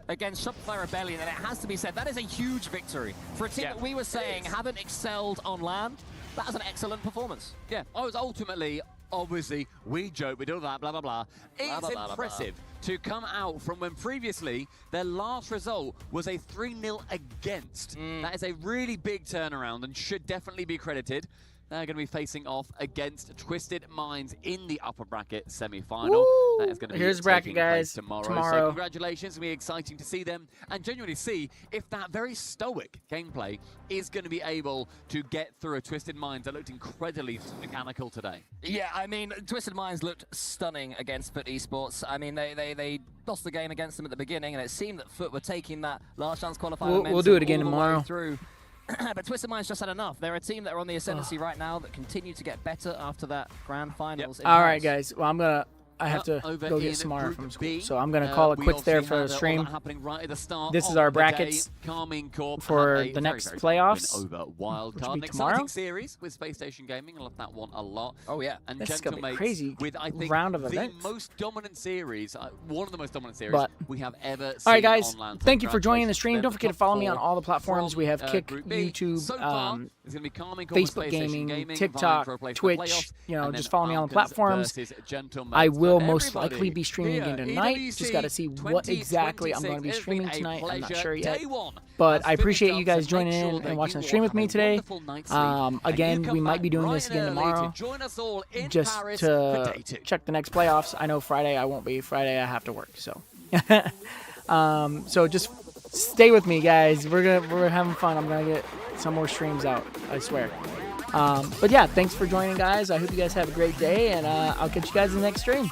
Speaker 1: against Shopify Rebellion, and it has to be said, that is a huge victory. For a team that we were saying haven't excelled on land, that is an excellent performance.
Speaker 13: Yeah, I was ultimately, obviously, we joke, we do that, blah, blah, blah. It's
Speaker 1: blah, blah,
Speaker 13: impressive to come out from when previously their last result was a 3-0 against. That is a really big turnaround and should definitely be credited. They're going to be facing off against Twisted Minds in the upper bracket semi-final. That is going to be
Speaker 7: Here's bracket,
Speaker 13: taking place
Speaker 7: guys,
Speaker 13: tomorrow.
Speaker 7: tomorrow.
Speaker 13: So congratulations. It'll be exciting to see them and genuinely see if that very stoic gameplay is going to be able to get through a Twisted Minds that looked incredibly mechanical today.
Speaker 1: Yeah, I mean, Twisted Minds looked stunning against Foot Esports. I mean, they lost the game against them at the beginning, and it seemed that Foot were taking that last chance qualifier.
Speaker 7: We'll do it again
Speaker 1: all the way
Speaker 7: tomorrow.
Speaker 1: Through. But Twisted Minds just had enough. They're a team that are on the ascendancy right now that continue to get better after that grand finals. in
Speaker 7: All right,
Speaker 1: Paris.
Speaker 7: guys. Well, I have to
Speaker 13: Over
Speaker 7: go
Speaker 13: in
Speaker 7: get Samara
Speaker 13: Group
Speaker 7: from school,
Speaker 13: B,
Speaker 7: so I'm gonna call it
Speaker 13: we
Speaker 7: quits there
Speaker 13: obviously
Speaker 7: for
Speaker 13: had,
Speaker 7: the
Speaker 13: all
Speaker 7: stream.
Speaker 13: that happening right at the start
Speaker 7: This is
Speaker 13: of
Speaker 7: our
Speaker 13: the
Speaker 7: brackets
Speaker 13: day. Carmine Corp
Speaker 7: for
Speaker 13: had a
Speaker 7: the
Speaker 13: very,
Speaker 7: next
Speaker 13: very
Speaker 7: playoffs,
Speaker 13: win over Wildcard.
Speaker 7: which will
Speaker 13: An
Speaker 7: be
Speaker 13: exciting
Speaker 7: tomorrow.
Speaker 13: series with Space Station Gaming. I love that one a lot.
Speaker 1: Oh yeah,
Speaker 13: and
Speaker 7: This is gonna be
Speaker 13: Gentlemates
Speaker 7: crazy
Speaker 13: with I think
Speaker 7: round of
Speaker 13: the
Speaker 7: events.
Speaker 13: most dominant series, one of the most dominant series
Speaker 7: But-
Speaker 13: we have ever seen.
Speaker 7: All right, guys.
Speaker 13: on land. So
Speaker 7: Thank you for joining the
Speaker 13: congratulations
Speaker 7: stream.
Speaker 13: to
Speaker 7: Don't
Speaker 13: them.
Speaker 7: forget to
Speaker 13: Top
Speaker 7: follow me on
Speaker 13: four
Speaker 7: all the platforms.
Speaker 13: from,
Speaker 7: We have Kick,
Speaker 13: Group B.
Speaker 7: YouTube,
Speaker 13: So far, it's going to be Carmine Corp,
Speaker 7: Facebook
Speaker 13: Space Station
Speaker 7: Gaming,
Speaker 13: vying
Speaker 7: TikTok,
Speaker 13: for a place in the
Speaker 7: Twitch.
Speaker 13: playoffs,
Speaker 7: You know,
Speaker 13: and
Speaker 7: just
Speaker 13: then
Speaker 7: follow me on the
Speaker 13: Falcons
Speaker 7: platforms.
Speaker 13: versus Gentlemates.
Speaker 7: I will
Speaker 13: But
Speaker 7: most
Speaker 13: everybody
Speaker 7: likely be streaming
Speaker 13: here,
Speaker 7: again tonight. Just got to see what exactly I'm going to be streaming tonight. I'm not sure yet. But I appreciate you guys joining in and watching the stream with me today. Again, we might be doing this again tomorrow, just to check the next playoffs. I know Friday I won't be. Friday I have to work, so so just stay with me, guys. We're having fun. I'm gonna get some more streams out, I swear. But yeah, thanks for joining, guys. I hope you guys have a great day, and I'll catch you guys in the next stream.